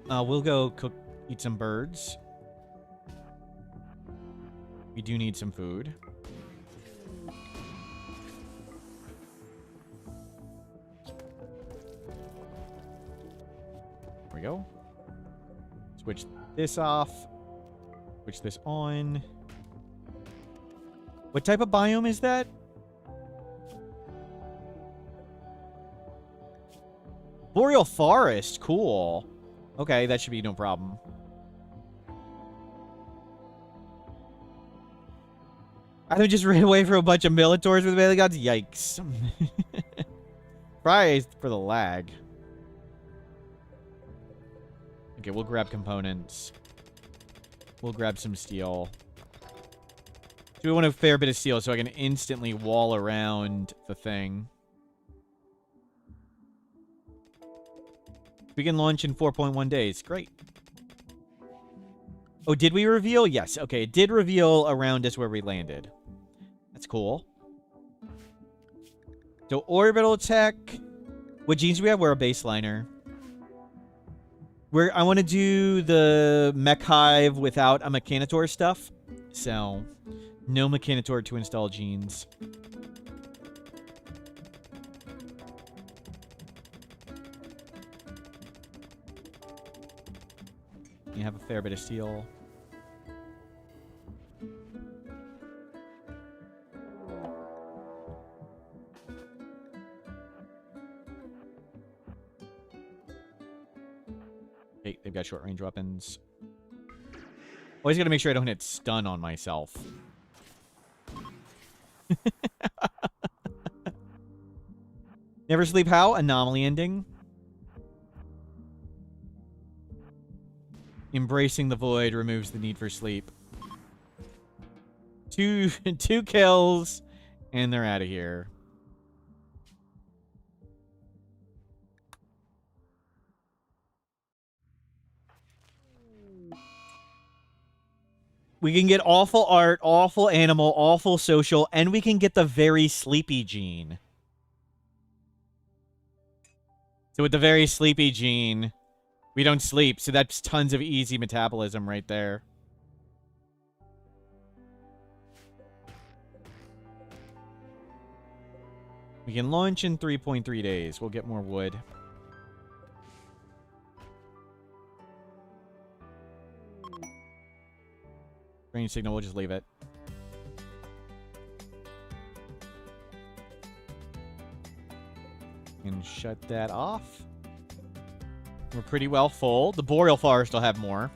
We'll go eat some birds. We do need some food. There we go. Switch this off. Switch this on. What type of biome is that? Boreal forest. Cool. Okay, that should be no problem. I just ran away from a bunch of Militors with melee guns. Yikes. Surprised for the lag. Okay, we'll grab components. We'll grab some steel. So we want a fair bit of steel so I can instantly wall around the thing. We can launch in 4.1 days. Great. Oh, did we reveal? Yes. Okay, it did reveal around us where we landed. That's cool. So, orbital tech. What genes do we have? We're a baseliner. I want to do the Mech Hive without a Mechanitor stuff. So, no Mechanitor to install genes. You have a fair bit of steel. Okay, they've got short-range weapons. Always got to make sure I don't hit stun on myself. Never Sleep How? Anomaly ending. Embracing the void removes the need for sleep. Two kills, and they're out of here. We can get awful art, awful animal, awful social, and we can get the very sleepy gene. So with the very sleepy gene, we don't sleep, so that's tons of easy metabolism right there. We can launch in 3.3 days. We'll get more wood. Range signal, we'll just leave it. And shut that off. We're pretty well full. The Boreal Forest will have more.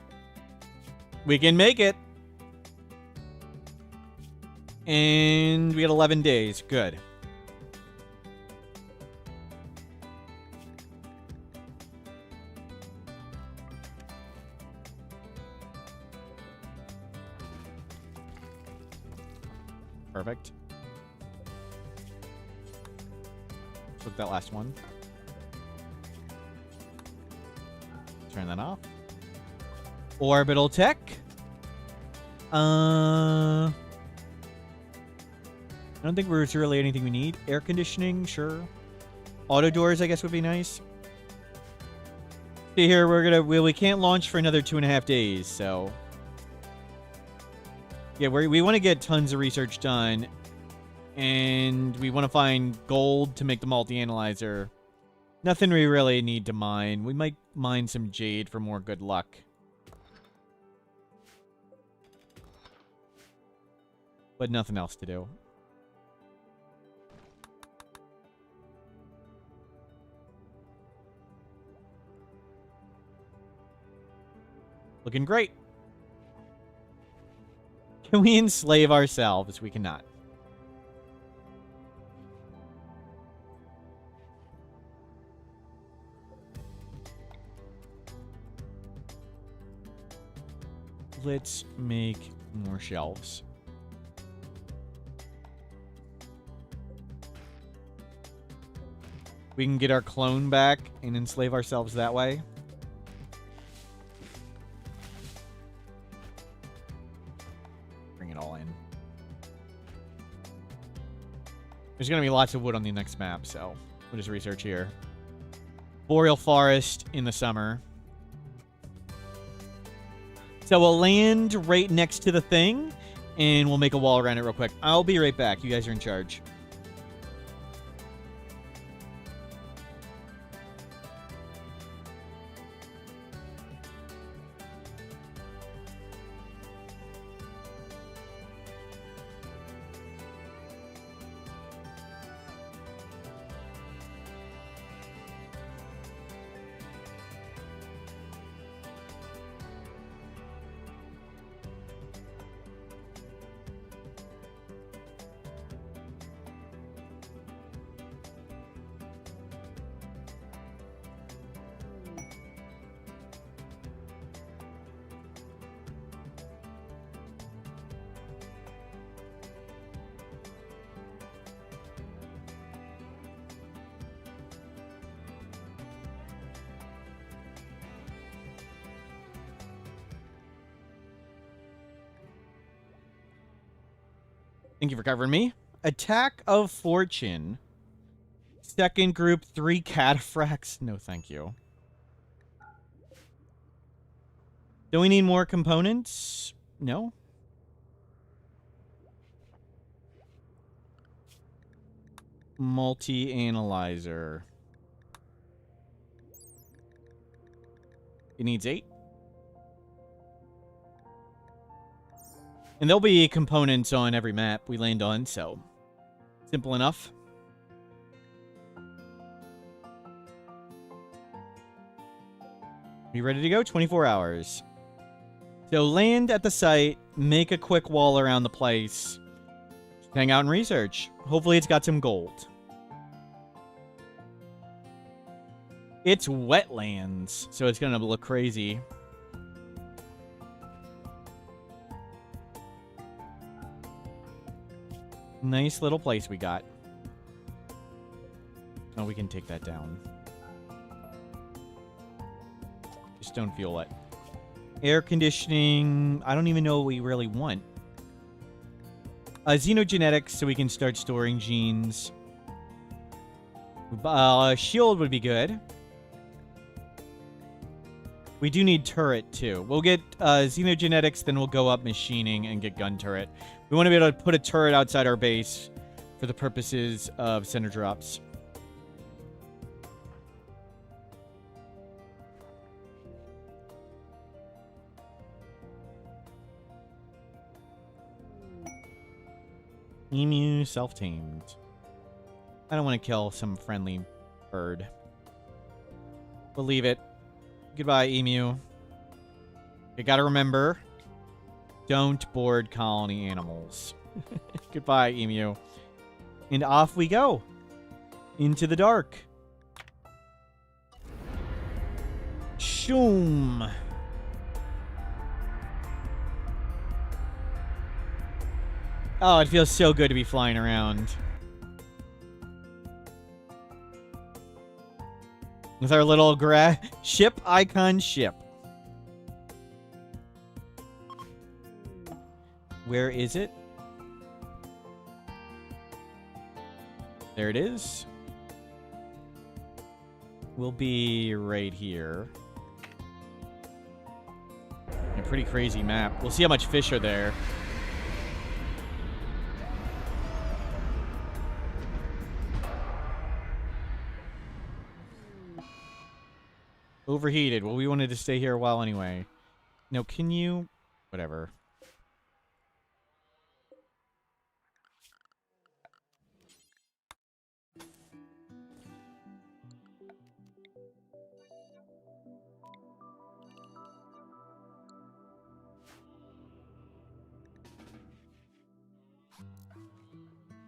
We can make it. And we got 11 days. Good. Perfect. Look at that last one. Turn that off. Orbital tech. I don't think there's really anything we need. Air conditioning, sure. Auto doors, I guess, would be nice. See here, we can't launch for another 2.5 days, so. Yeah, we want to get tons of research done, and we want to find gold to make the multi-analyzer. Nothing we really need to mine. We might mine some jade for more good luck. But nothing else to do. Looking great. Can we enslave ourselves? We cannot. Let's make more shelves. We can get our clone back and enslave ourselves that way. Bring it all in. There's going to be lots of wood on the next map, so we'll just research here. Boreal Forest in the summer. So we'll land right next to the thing, and we'll make a wall around it real quick. I'll be right back. You guys are in charge. Thank you for covering me. Attack of Fortune. Second group, 3 cataphracts. No, thank you. Do we need more components? No. Multi-analyzer. It needs 8. And there'll be components on every map we land on, so simple enough. Be ready to go? 24 hours. So land at the site, make a quick wall around the place, just hang out and research. Hopefully it's got some gold. It's wetlands, so it's gonna look crazy. Nice little place we got. Oh, we can take that down. Just don't feel it. Air conditioning. I don't even know what we really want. Xenogenetics, so we can start storing genes. Shield would be good. We do need turret, too. We'll get xenogenetics, then we'll go up machining and get gun turret. We want to be able to put a turret outside our base for the purposes of center drops. Emu self-tamed. I don't want to kill some friendly bird. We'll leave it. Goodbye, emu. You gotta remember, don't board colony animals. Goodbye, emu. And off we go. Into the dark. Shoom. Oh, it feels so good to be flying around. With our little ship icon ship. Where is it? There it is. We'll be right here. A pretty crazy map. We'll see how much fish are there. Overheated. Well, we wanted to stay here a while anyway. No, can you... Whatever.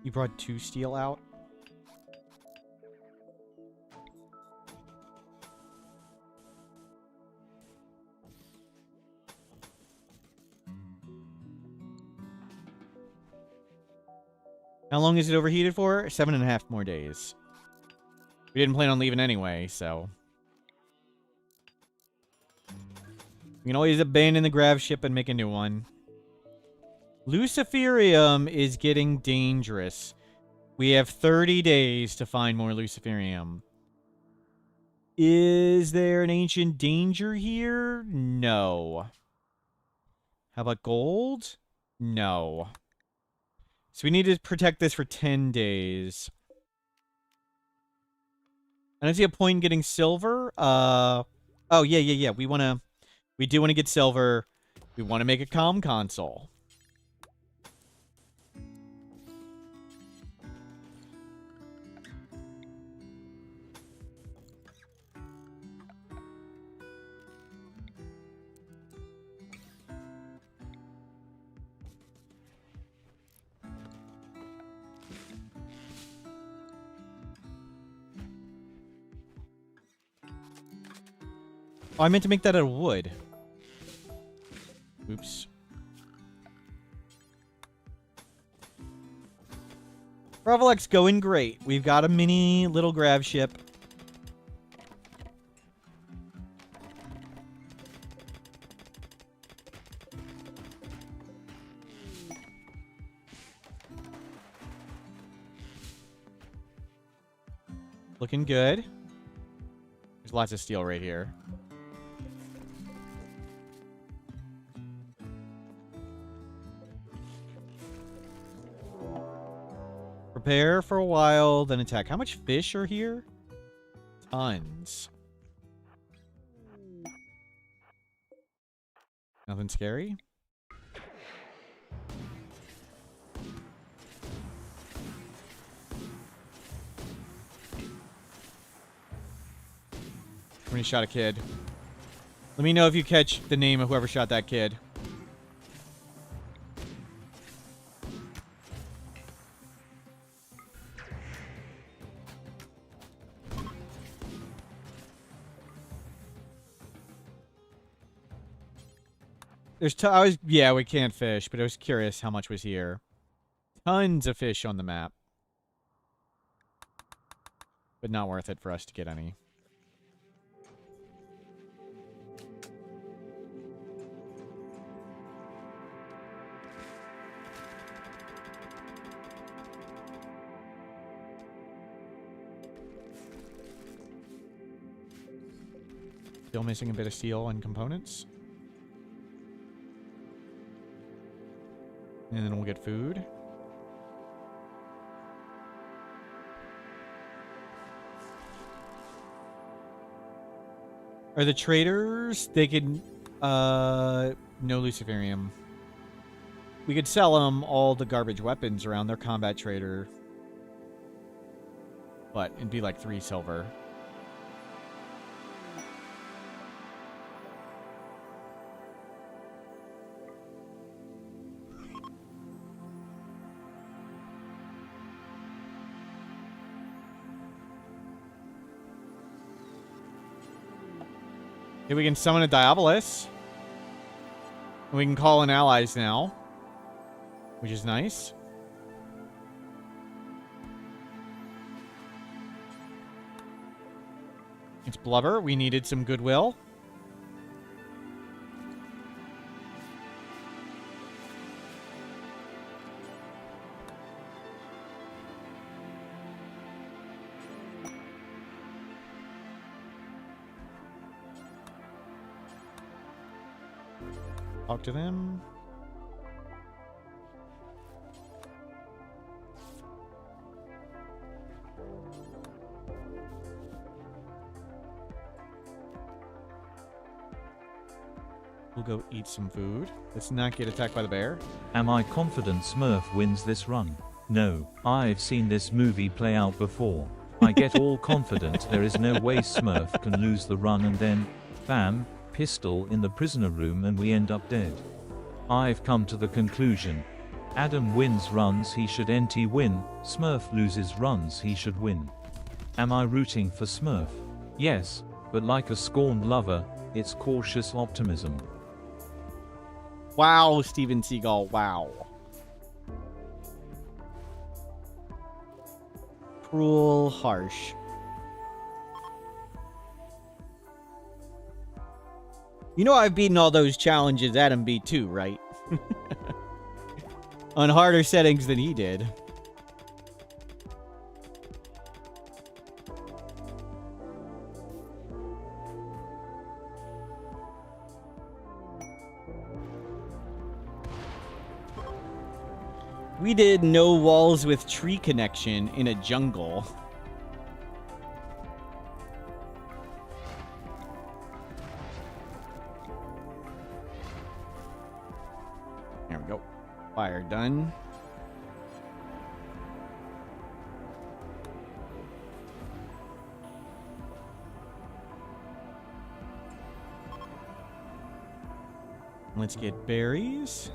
You brought 2 steel out? How long is it overheated for? 7.5 more days. We didn't plan on leaving anyway, so... We can always abandon the grav ship and make a new one. Luciferium is getting dangerous. We have 30 days to find more Luciferium. Is there an ancient danger here? No. How about gold? No. So we need to protect this for 10 days. I don't see a point in getting silver. Oh, yeah. We do want to get silver. We want to make a comm console. Oh, I meant to make that out of wood. Oops. Bravolec's going great. We've got a mini little grav ship. Looking good. There's lots of steel right here. Prepare for a while, then attack. How much fish are here? Tons. Nothing scary? Somebody shot a kid. Let me know if you catch the name of whoever shot that kid. Yeah, we can't fish, but I was curious how much was here. Tons of fish on the map. But not worth it for us to get any. Still missing a bit of steel and components. And then we'll get food. Are the traders? They could... no Luciferium. We could sell them all the garbage weapons around their combat trader. But it'd be like 3 silver. Okay, we can summon a Diabolus. And we can call in allies now. Which is nice. It's Blubber. We needed some goodwill. Talk to them. We'll go eat some food. Let's not get attacked by the bear. Am I confident Smurf wins this run? No, I've seen this movie play out before. I get all confident there is no way Smurf can lose the run and then, bam, pistol in the prisoner room and we end up dead. I've come to the conclusion. Adam wins runs he should NT win, Smurf loses runs he should win. Am I rooting for Smurf? Yes, but like a scorned lover, it's cautious optimism. Wow, Steven Seagal, wow. Cruel, harsh. You know I've beaten all those challenges Adam beat too, right? On harder settings than he did. We did no walls with tree connection in a jungle. There we go. Fire done. Let's get berries.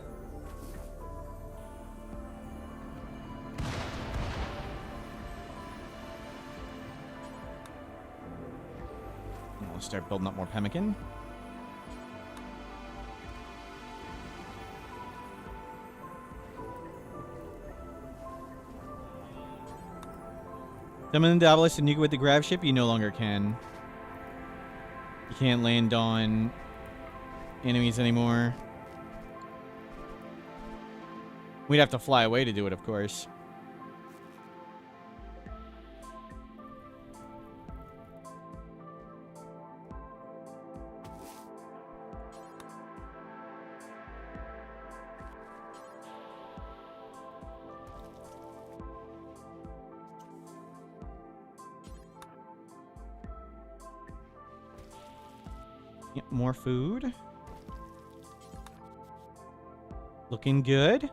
We'll start building up more pemmican. Summon the Diabolus and nuke it with the grab ship. You no longer can. You can't land on enemies anymore. We'd have to fly away to do it, of course. Yep, more food. Looking good.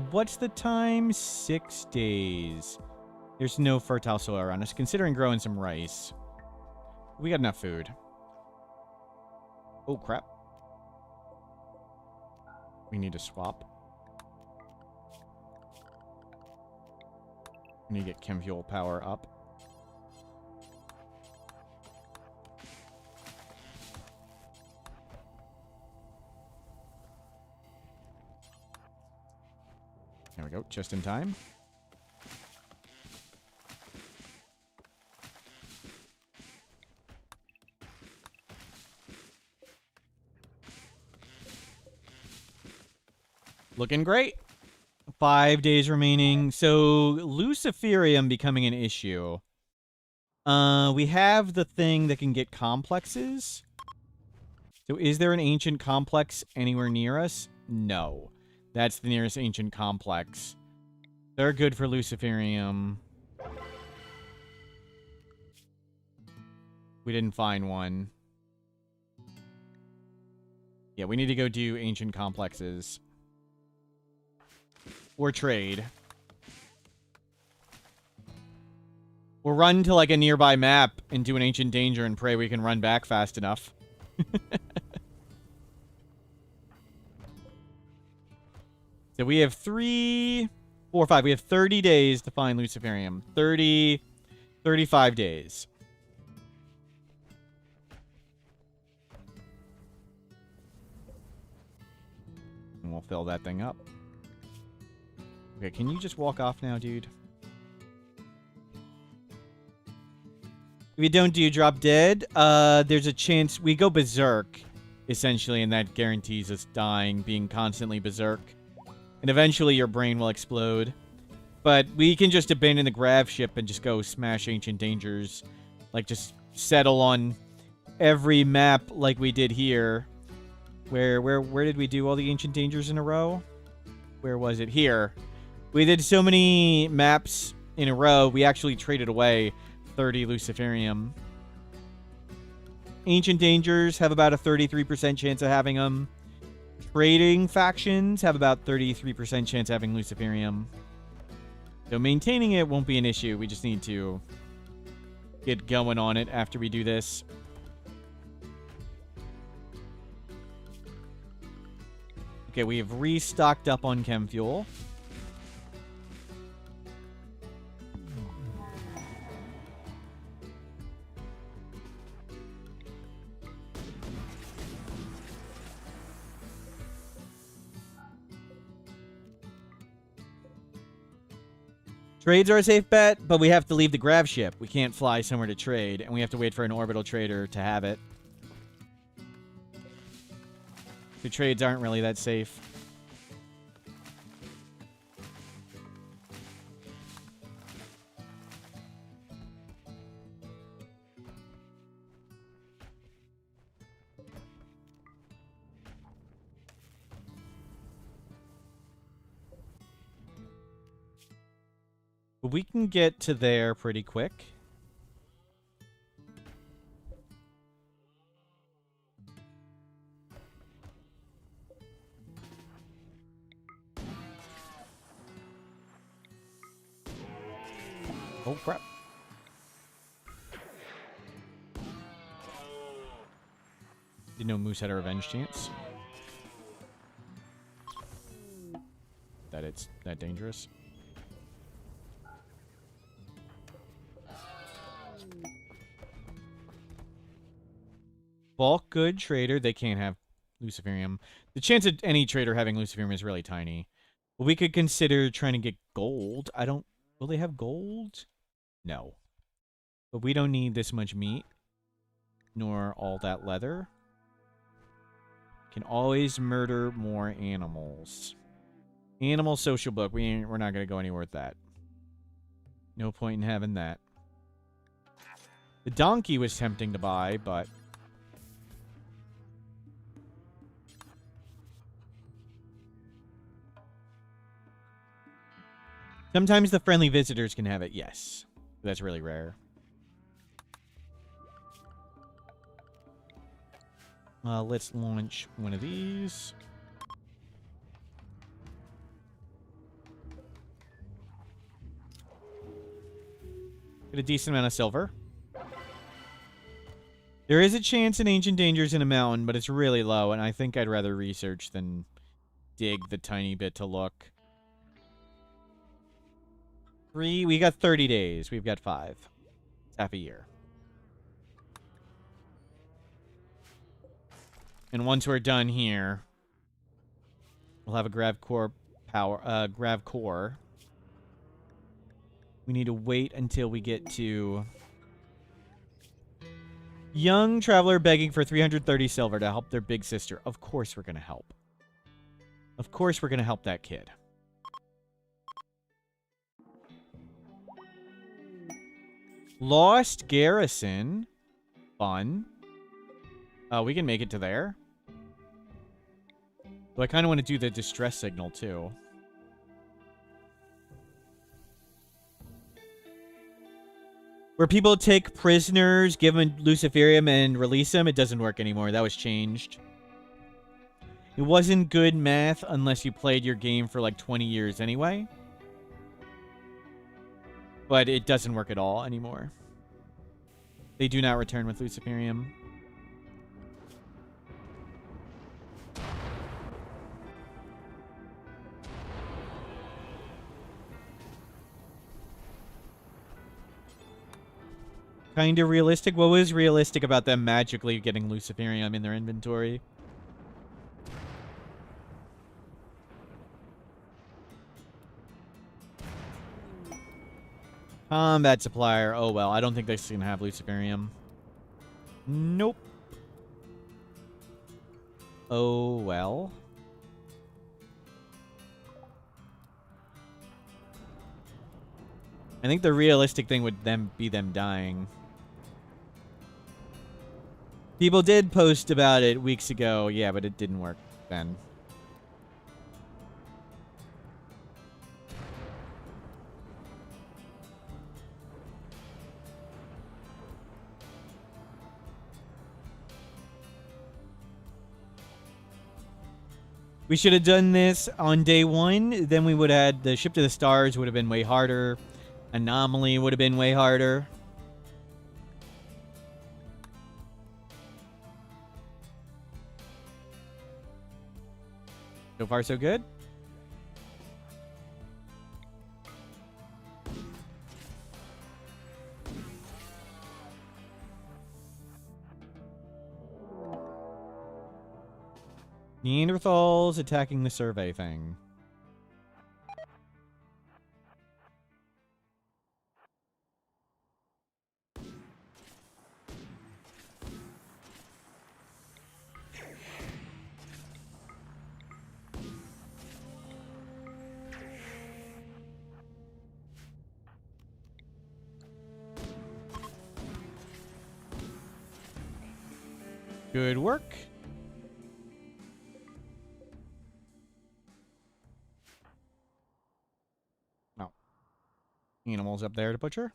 What's the time? 6 days. There's no fertile soil around us. Considering growing some rice. We got enough food. Oh, crap. We need to swap. We need to get chem fuel power up. There we go, just in time. Looking great. 5 days remaining. So, Luciferium becoming an issue. We have the thing that can get complexes. So, is there an ancient complex anywhere near us? No. That's the nearest ancient complex. They're good for Luciferium. We didn't find one. Yeah, we need to go do ancient complexes. Or trade. We'll run to like a nearby map and do an ancient danger and pray we can run back fast enough. So we have 3, 4, 5. We have 30 days to find Luciferium. 35 days. And we'll fill that thing up. Okay, can you just walk off now, dude? If you don't, do you drop dead? There's a chance we go berserk, essentially, and that guarantees us dying, being constantly berserk. And eventually your brain will explode. But we can just abandon the grav ship and just go smash ancient dangers. Like, just settle on every map like we did here. Where did we do all the ancient dangers in a row? Where was it? Here. We did so many maps in a row, we actually traded away 30 Luciferium. Ancient dangers have about a 33% chance of having them. Trading factions have about 33% chance of having Luciferium. So maintaining it won't be an issue. We just need to get going on it after we do this. Okay, we have restocked up on chem fuel. Trades are a safe bet, but we have to leave the grav ship. We can't fly somewhere to trade, and we have to wait for an orbital trader to have it. The trades aren't really that safe. But we can get to there pretty quick. Oh, crap. Didn't know Moose had a revenge chance. That it's that dangerous. Bulk good trader, they can't have Luciferium. The chance of any trader having Luciferium is really tiny. But we could consider trying to get gold. Will they have gold? No. But we don't need this much meat. Nor all that leather. Can always murder more animals. Animal social book. We're not going to go anywhere with that. No point in having that. The donkey was tempting to buy, but... sometimes the friendly visitors can have it, yes. That's really rare. Let's launch one of these. Get a decent amount of silver. There is a chance in Ancient Dangers in a mountain, but it's really low, and I think I'd rather research than dig the tiny bit to look. 3, we got 30 days. We've got 5. It's half a year. And once we're done here, we'll have a grav core grav core. We need to wait until we get to young traveler begging for 330 silver to help their big sister. Of course we're going to help. Of course we're going to help that kid. Lost Garrison. Fun. We can make it to there. So I kind of want to do the distress signal, too. Where people take prisoners, give them Luciferium, and release them, it doesn't work anymore. That was changed. It wasn't good math unless you played your game for like 20 years anyway. But it doesn't work at all anymore. They do not return with Luciferium. Kind of realistic. What was realistic about them magically getting Luciferium in their inventory? Combat supplier. Oh, well. I don't think this is going to have Luciferium. Nope. Oh, well. I think the realistic thing would be them dying. People did post about it weeks ago. Yeah, but it didn't work then. We should have done this on day 1. Then we would have had the Ship to the Stars would have been way harder. Anomaly would have been way harder. So far, so good. Neanderthals attacking the survey thing. Good work. Oh. Animals up there to butcher.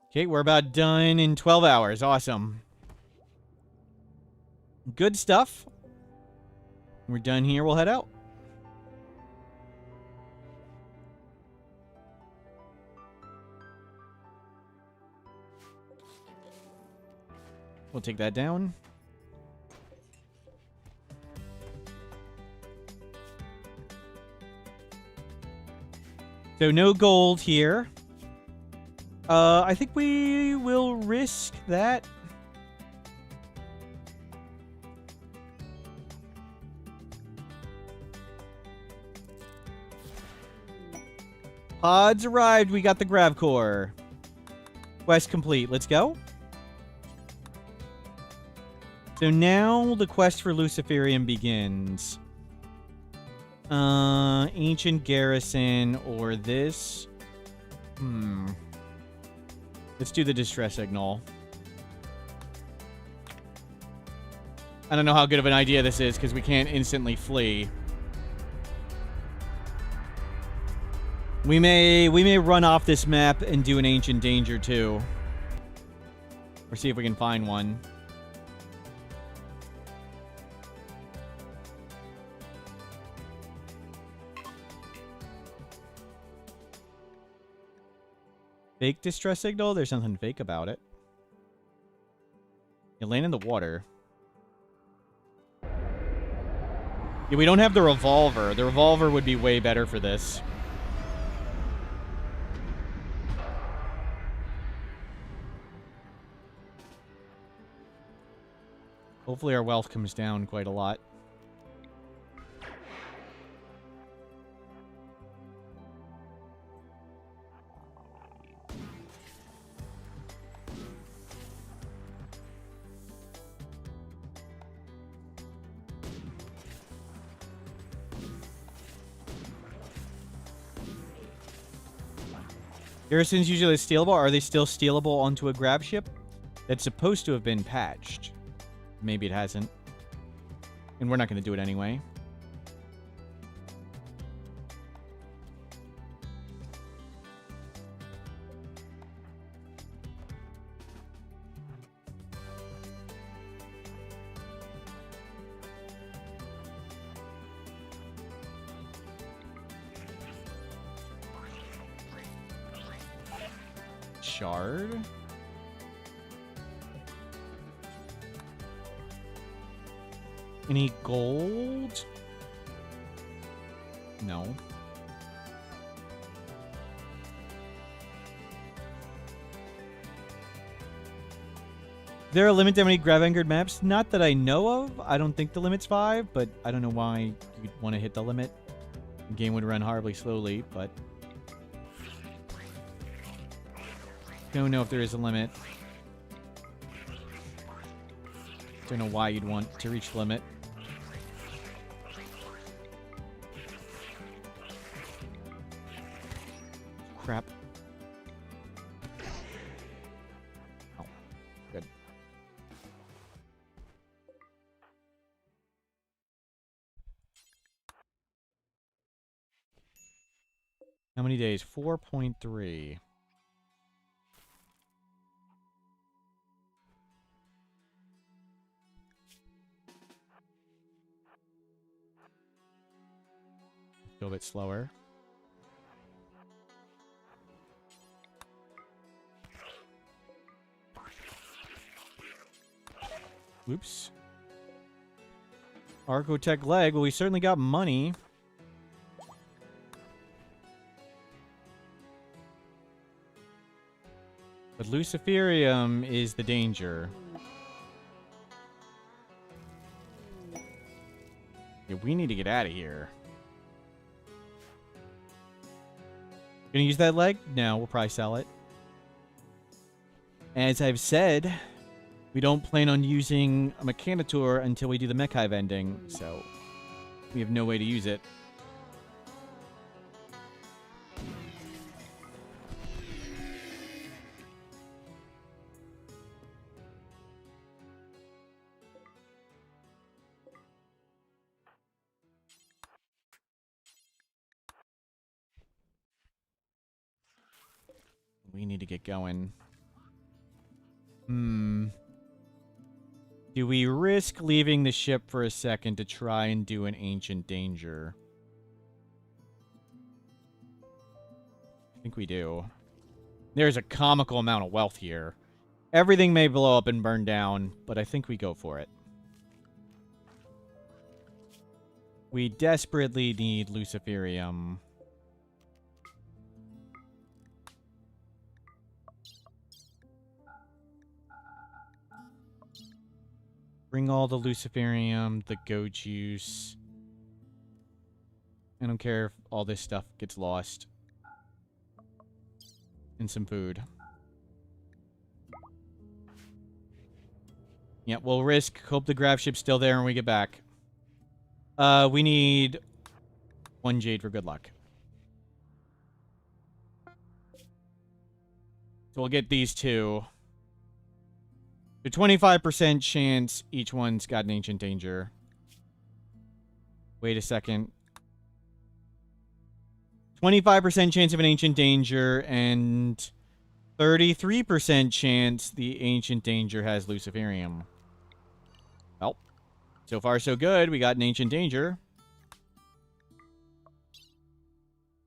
Okay, we're about done in 12 hours. Awesome. Good stuff. We're done here. We'll head out. We'll take that down. So no gold here. I think we will risk that. Pods arrived. We got the grav core. Quest complete. Let's go. So now the quest for Luciferium begins. Ancient Garrison or this. Let's do the distress signal. I don't know how good of an idea this is because we can't instantly flee. We may run off this map and do an Ancient Danger too. Or see if we can find one. Fake distress signal? There's nothing fake about it. You land in the water. Yeah, we don't have the revolver. The revolver would be way better for this. Hopefully our wealth comes down quite a lot. Garrisons usually stealable. Are they still stealable onto a grab ship? That's supposed to have been patched. Maybe it hasn't. And we're not going to do it anyway. Shard? Any gold? No. Is there a limit to how many grav-anchored maps? Not that I know of. I don't think the limit's 5, but I don't know why you'd want to hit the limit. The game would run horribly slowly, but... don't know if there is a limit. Don't know why you'd want to reach the limit. Crap. Oh, good. How many days? 4.3. Go a bit slower. Oops. Archotech leg. Well, we certainly got money. But Luciferium is the danger. Yeah, we need to get out of here. Gonna use that leg? No, we'll probably sell it. As I've said, we don't plan on using a Mechanitor until we do the Mech Hive ending, so we have no way to use it. We need to get going. Do we risk leaving the ship for a second to try and do an Ancient Danger? I think we do. There's a comical amount of wealth here. Everything may blow up and burn down, but I think we go for it. We desperately need Luciferium. Bring all the Luciferium, the Go Juice. I don't care if all this stuff gets lost. And some food. Yeah, we'll risk. Hope the grav ship's still there when we get back. We need 1 jade for good luck. So we'll get these 2. The 25% chance each one's got an Ancient Danger. Wait a second. 25% chance of an ancient danger, and 33% chance the ancient danger has Luciferium. Well, so far so good. We got an ancient danger.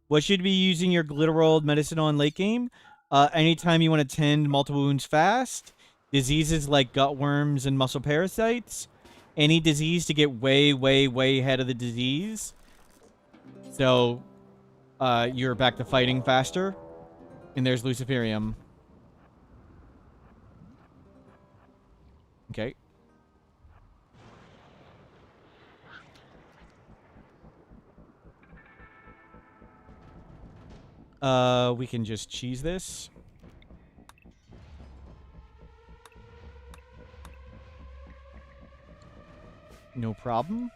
What should be using your Glitterworld medicine on late game? Anytime you want to tend multiple wounds fast, diseases like gut worms and muscle parasites, any disease to get way, way, way ahead of the disease. So, you're back to fighting faster. And there's Luciferium. Okay. We can just cheese this. No problem.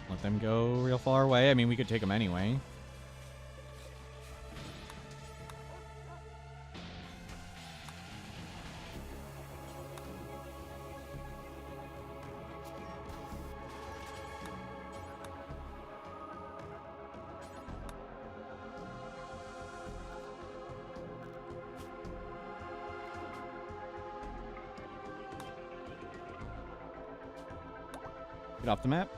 Let them go real far away. I mean, we could take them anyway. Get off the map.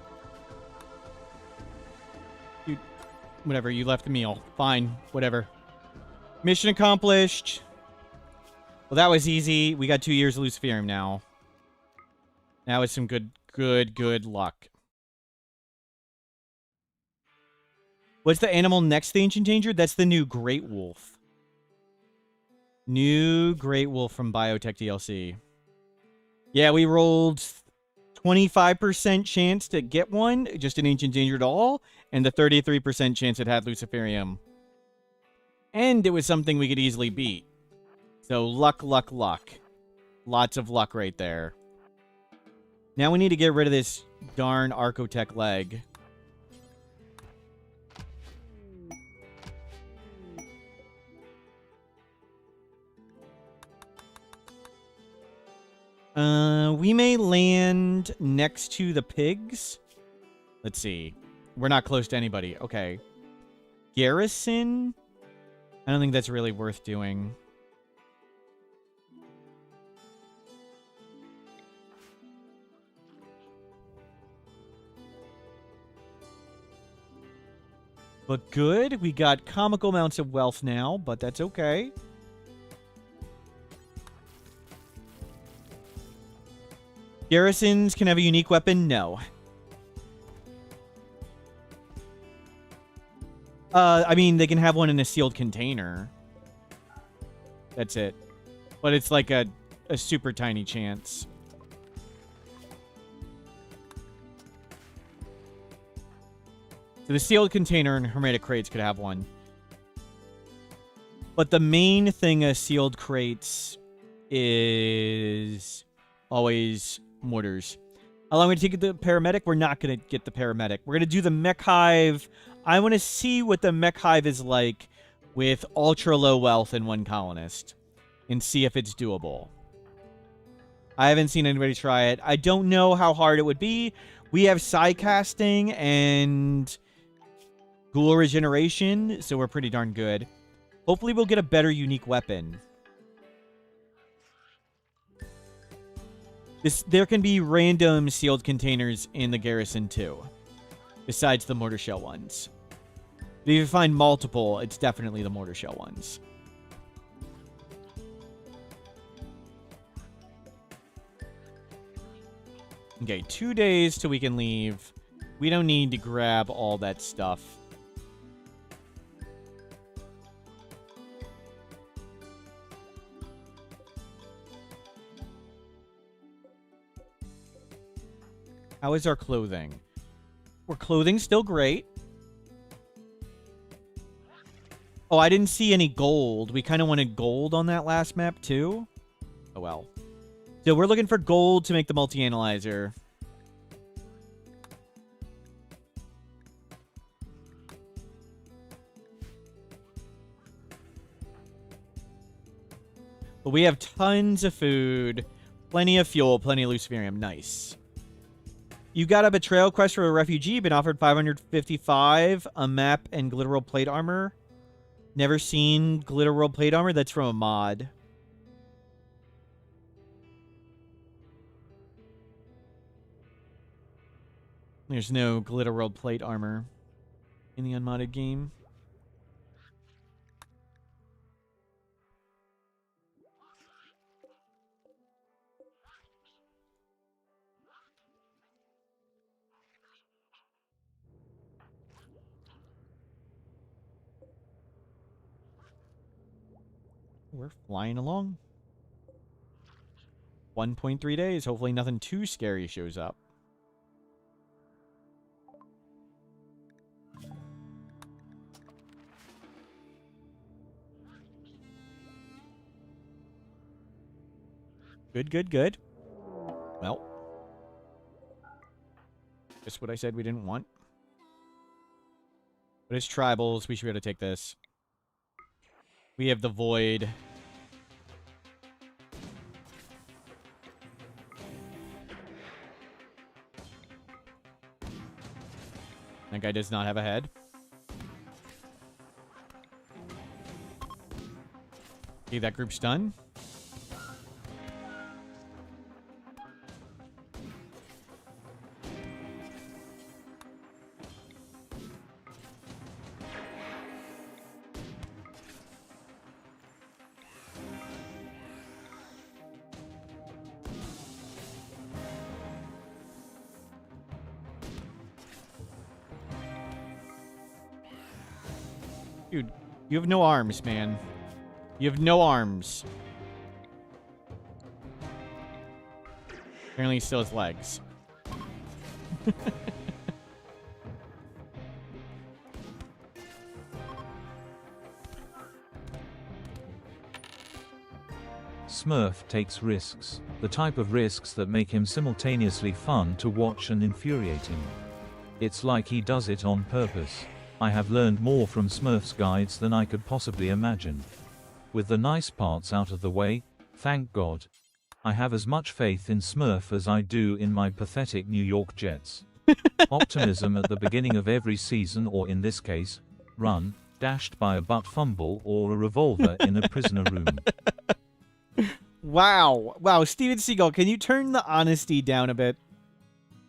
Whatever, you left the meal. Fine, whatever. Mission accomplished. Well, that was easy. We got 2 years of Luciferium now. That was some good luck. What's the animal next to the Ancient Danger? That's the new Great Wolf. New Great Wolf from Biotech DLC. Yeah, we rolled 25% chance to get one, just an Ancient Danger at all, and the 33% chance it had Luciferium. And it was something we could easily beat. So luck, luck, luck. Lots of luck right there. Now we need to get rid of this darn Archotech leg. We may land next to the pigs. Let's see. We're not close to anybody. Okay. Garrison? I don't think that's really worth doing. But good. We got comical amounts of wealth now, but that's okay. Garrisons can have a unique weapon? No. I mean, they can have one in a sealed container. That's it. But it's like a super tiny chance. So the sealed container and hermetic crates could have one. But the main thing of sealed crates is always mortars. How long are we going to take the paramedic? We're not going to get the paramedic. We're going to do the mech hive. I want to see what the mech hive is like with ultra low wealth and one colonist and see if it's doable. I haven't seen anybody try it. I don't know how hard it would be. We have psi casting and ghoul regeneration, so we're pretty darn good. Hopefully we'll get a better unique weapon. There can be random sealed containers in the garrison too, besides the mortar shell ones. But if you find multiple, it's definitely the mortar shell ones. Okay, 2 days till we can leave. We don't need to grab all that stuff. How is our clothing? Our clothing's still great. Oh, I didn't see any gold. We kind of wanted gold on that last map, too. Oh, well. So we're looking for gold to make the multi-analyzer. But we have tons of food, plenty of fuel, plenty of luciferium. Nice. You got a betrayal quest for a refugee, been offered 555, a map, and glitteral plate armor. Never seen glitteral plate armor? That's from a mod. There's no glitteral plate armor in the unmodded game. We're flying along. 1.3 days. Hopefully nothing too scary shows up. Good, good, good. Well. Just what I said we didn't want. But it's tribals. We should be able to take this. We have the void. That guy does not have a head. Okay, that group's done. Dude, you have no arms, man. You have no arms. Apparently he still has legs. Smurf takes risks, the type of risks that make him simultaneously fun to watch and infuriating. It's like he does it on purpose. I have learned more from Smurf's guides than I could possibly imagine. With the nice parts out of the way, thank God. I have as much faith in Smurf as I do in my pathetic New York Jets. Optimism at the beginning of every season, or in this case, run, dashed by a butt fumble or a revolver in a prisoner room. Wow. Wow, Steven Seagal, can you turn the honesty down a bit?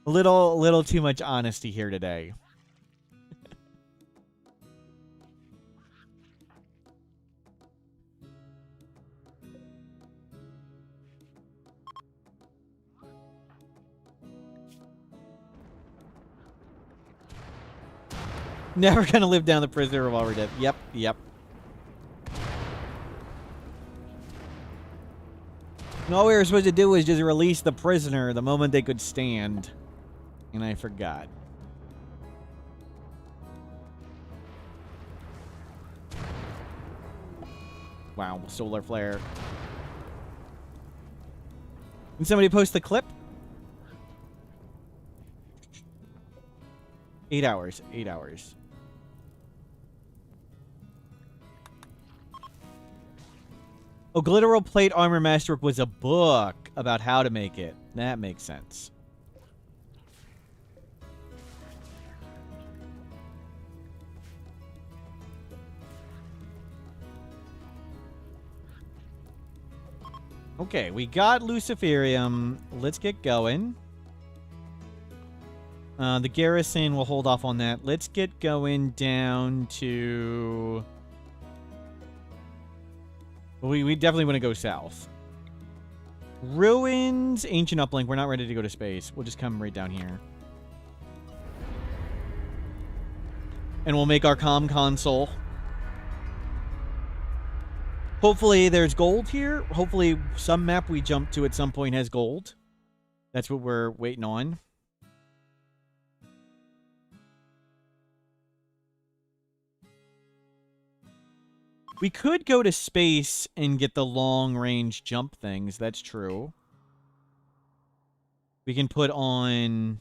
A little too much honesty here today. Never gonna live down the prisoner revolver death. Yep, yep. And all we were supposed to do was just release the prisoner the moment they could stand. And I forgot. Wow, solar flare. Can somebody post the clip? 8 hours. 8 hours. Oh, Glitteral Plate Armor Masterwork was a book about how to make it. That makes sense. Okay, we got Luciferium. Let's get going. The garrison, we'll hold off on that. Let's get going down to... We definitely want to go south. Ruins, Ancient Uplink. We're not ready to go to space. We'll just come right down here. And we'll make our comm console. Hopefully there's gold here. Hopefully some map we jump to at some point has gold. That's what we're waiting on. We could go to space and get the long-range jump things. That's true. We can put on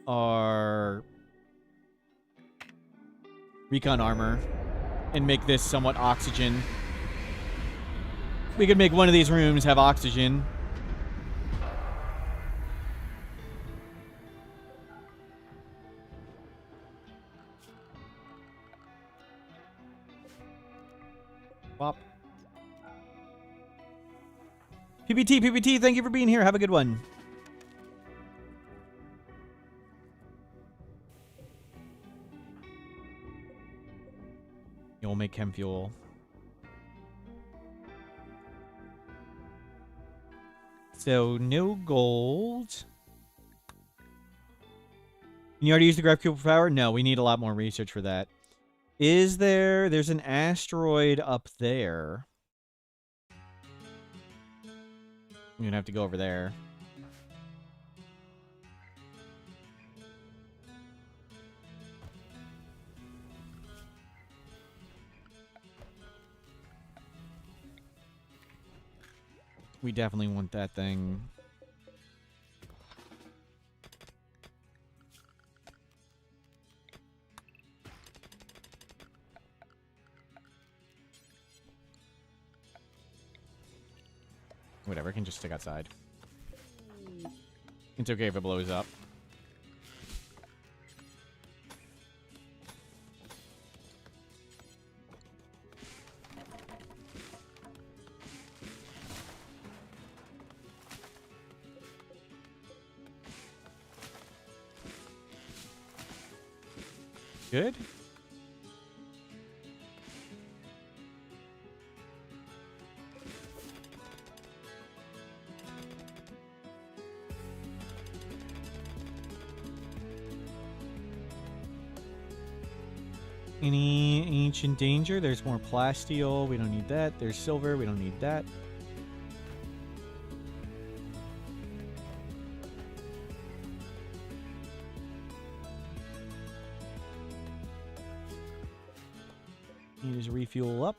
our recon armor and make this somewhat oxygen. We could make one of these rooms have oxygen. Pop. PPT, thank you for being here. Have a good one. You'll make chem fuel. So, no gold. Can you already use the graph cube power? No, we need a lot more research for that. Is there... There's an asteroid up there. I'm gonna have to go over there. We definitely want that thing. Whatever, it can just stick outside. It's okay if it blows up. Good. Any ancient danger? There's more plasteel. We don't need that. There's silver. We don't need that. Need to refuel up.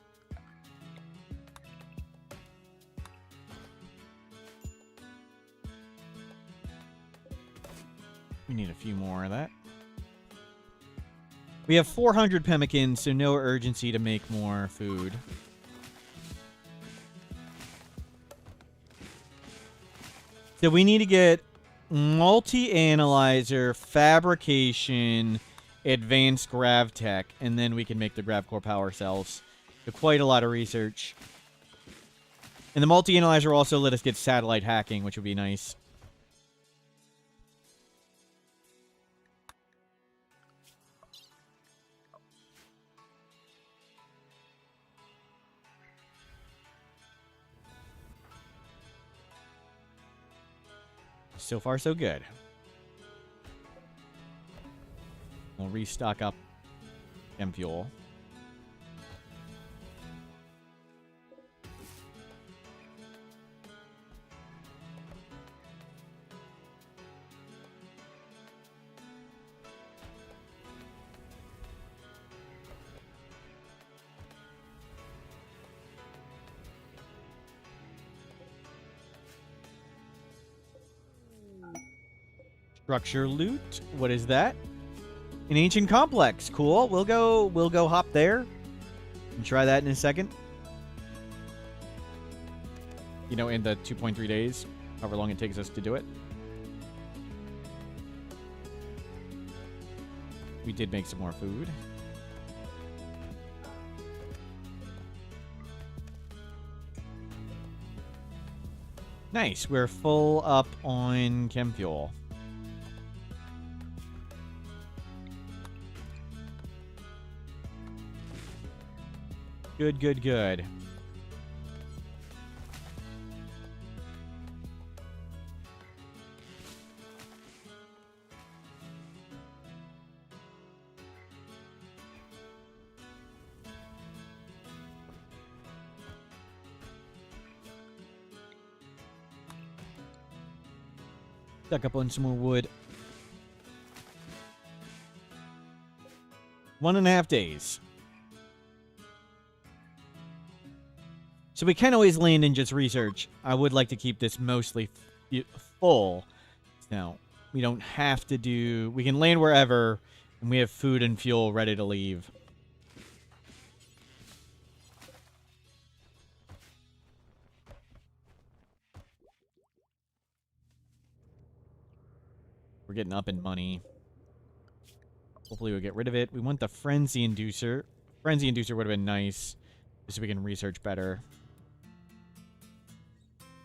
We need a few more of that. We have 400 pemmicans, so no urgency to make more food. So we need to get multi-analyzer, fabrication, advanced grav tech, and then we can make the grav core power cells. So quite a lot of research. And the multi-analyzer will also let us get satellite hacking, which would be nice. So far, so good. We'll restock up chem fuel. Structure loot. What is that? An ancient complex. Cool. We'll go hop there and try that in a second. You know, in the 2.3 days, however long it takes us to do it. We did make some more food. Nice. We're full up on chem fuel. Good, good, good. Stuck up on some more wood. 1.5 days. So we can always land and just research. I would like to keep this mostly full. Now, we don't have to do... We can land wherever, and we have food and fuel ready to leave. We're getting up in money. Hopefully we'll get rid of it. We want the Frenzy Inducer. Frenzy Inducer would have been nice, just so we can research better.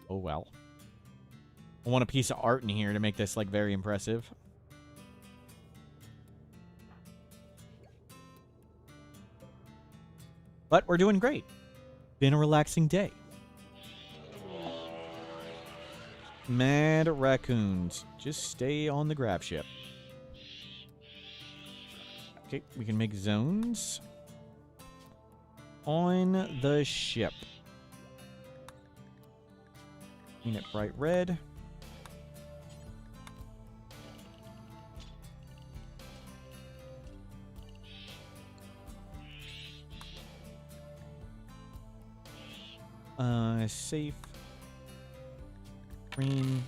Oh, well. I want a piece of art in here to make this, like, very impressive. But we're doing great. Been a relaxing day. Mad raccoons. Just stay on the grab ship. Okay, we can make zones on the ship. Paint it bright red. Safe. Green.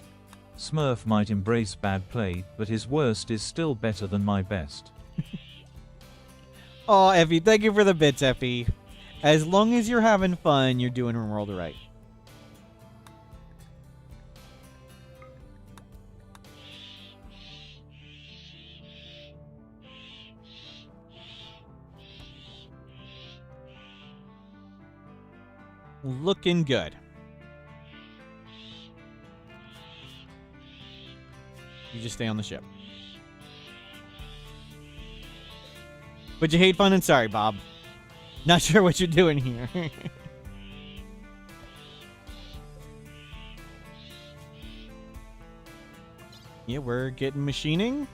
Smurf might embrace bad play, but his worst is still better than my best. Oh, Effie, thank you for the bits, Effie. As long as you're having fun, you're doing Rimworld right. Looking good. You just stay on the ship. But you hate fun and sorry, Bob. Not sure what you're doing here. Yeah, we're getting machining.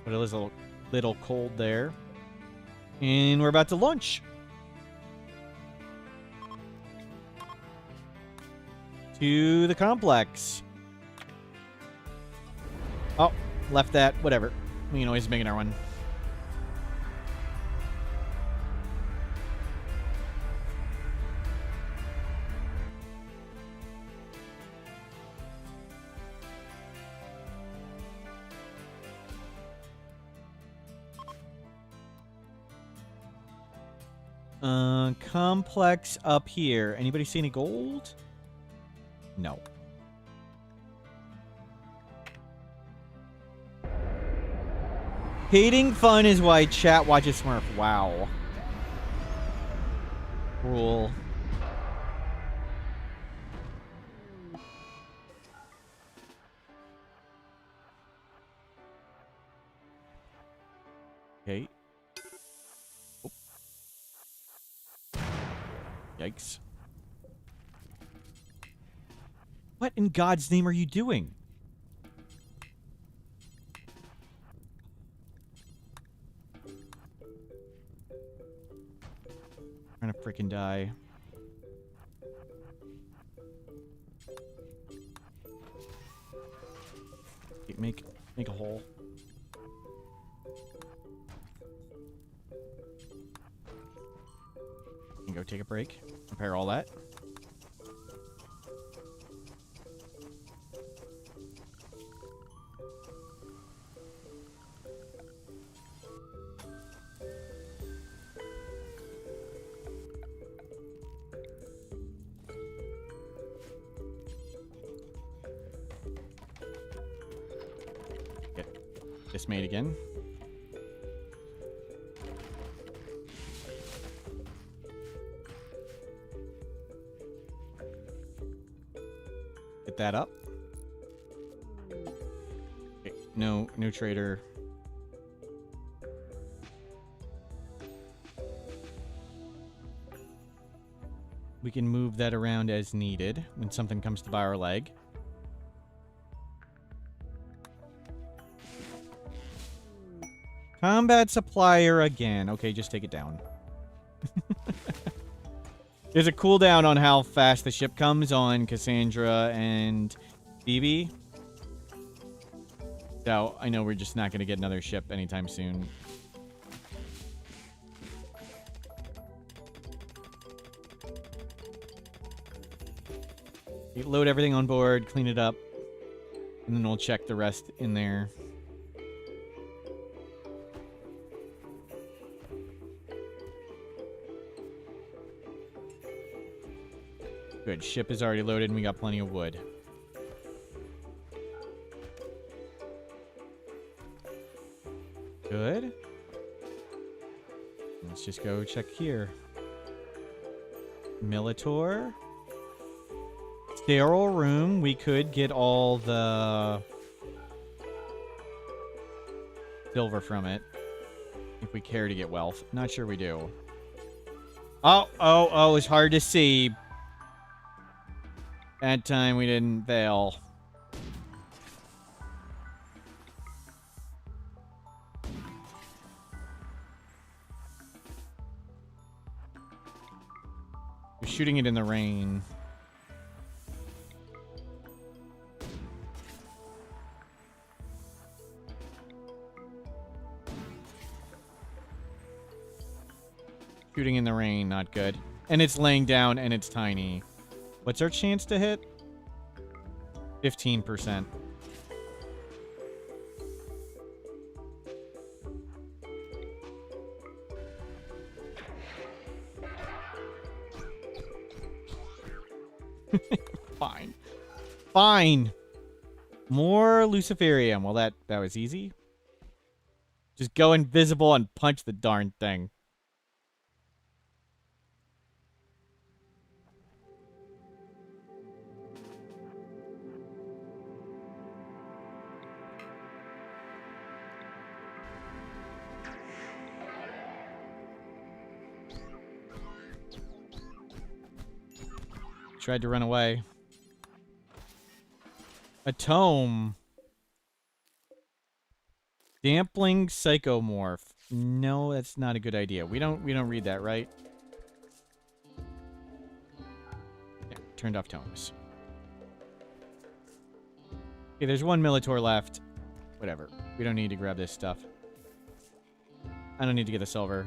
But it was a little cold there. And we're about to launch. To the complex. Oh, left that. Whatever. We can always make another one. Complex up here. Anybody see any gold? No. Hating fun is why chat watches Smurf. Wow. Cool. Okay. Oh. Yikes. What in God's name are you doing? I'm gonna freaking die. Make a hole. And go take a break. Repair all that. Made again. Get that up. Okay, no trader. We can move that around as needed when something comes to buy our leg. Combat supplier again. Okay, just take it down. There's a cooldown on how fast the ship comes on Cassandra and BB. So I know we're just not going to get another ship anytime soon. Load everything on board, clean it up, and then we'll check the rest in there. Good. Ship is already loaded and we got plenty of wood. Good. Let's just go check here. Militor. Sterile room. We could get all the silver from it if we care to get wealth. Not sure we do. Oh, it's hard to see. That time we didn't fail. We're shooting it in the rain. Shooting in the rain, not good. And it's laying down and it's tiny. What's our chance to hit? 15%. Fine. Fine. More Luciferium. Well, that was easy. Just go invisible and punch the darn thing. Tried to run away. A tome. Dampling psychomorph. No, that's not a good idea. We don't read that, right? Yeah, turned off tomes. Okay, there's one Militor left. Whatever. We don't need to grab this stuff. I don't need to get the silver.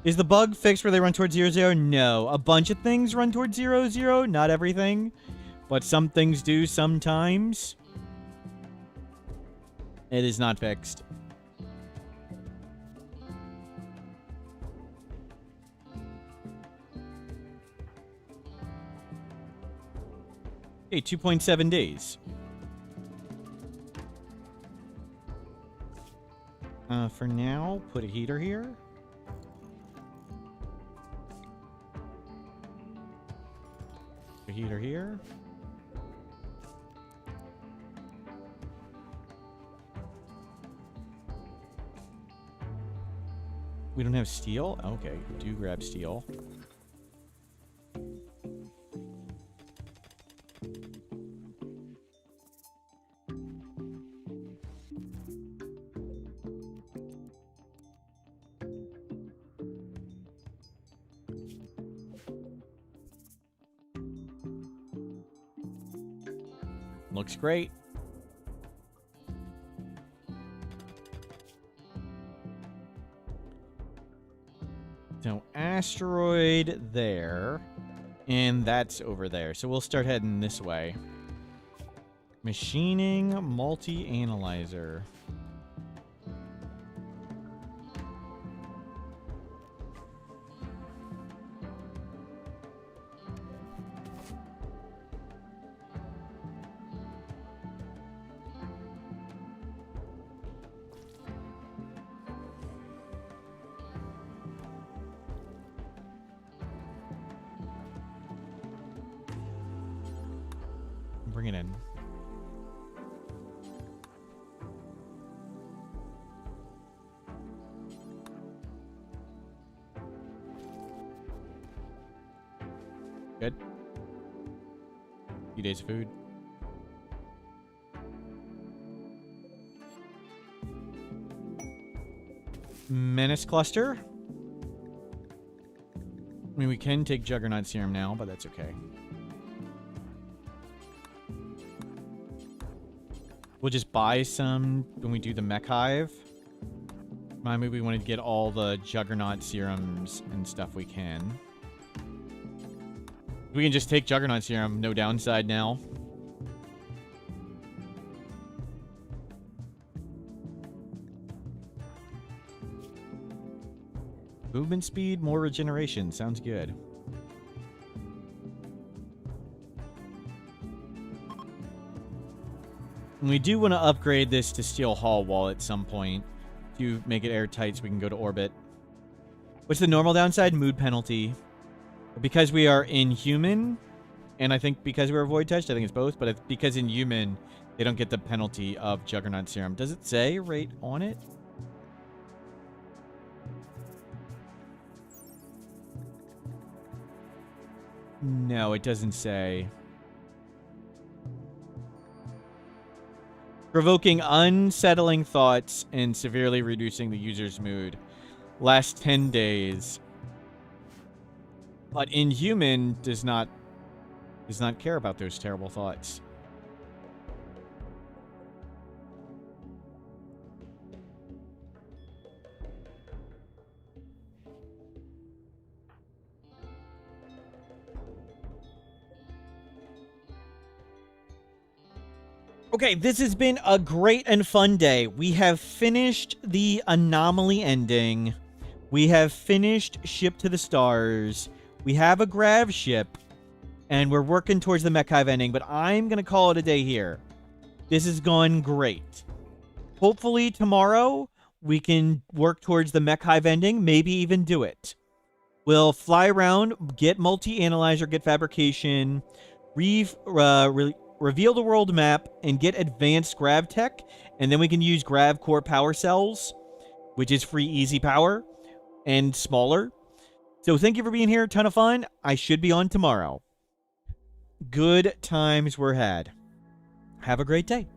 Is the bug fixed where they run towards 0-0? No. A bunch of things run towards 0-0. Not everything. But some things do sometimes. It is not fixed. Okay, 2.7 days. For now, put a heater here. A heater here. We don't have steel? Okay, do grab steel. Looks great. So, asteroid there. And that's over there. So we'll start heading this way. Machining multi-analyzer. Bring it in. Good. Few days of food. Menace cluster. I mean, we can take Juggernaut Serum now, but that's okay. We'll just buy some when we do the Mech Hive. Remind me, we want to get all the Juggernaut Serums and stuff we can. We can just take Juggernaut Serum, no downside now. Movement speed, more regeneration. Sounds good. And we do want to upgrade this to Steel Hull Wall at some point to make it airtight so we can go to orbit. What's the normal downside? Mood penalty. Because we are inhuman, and I think because we're void touched, I think it's both, but it's because inhuman, they don't get the penalty of Juggernaut Serum. Does it say right on it? No, it doesn't say. Provoking unsettling thoughts and severely reducing the user's mood. Last 10 days. But Inhuman does not care about those terrible thoughts. Okay, this has been a great and fun day. We have finished the Anomaly ending. We have finished Ship to the Stars. We have a Grav ship. And we're working towards the Mech Hive ending, but I'm going to call it a day here. This has gone great. Hopefully tomorrow we can work towards the Mech Hive ending, maybe even do it. We'll fly around, get multi-analyzer, get fabrication, reveal the world map, and get advanced grav tech, and then we can use grav core power cells, which is free easy power and smaller. So thank you for being here. Ton of fun. I should be on tomorrow. Good times were had. Have a great day.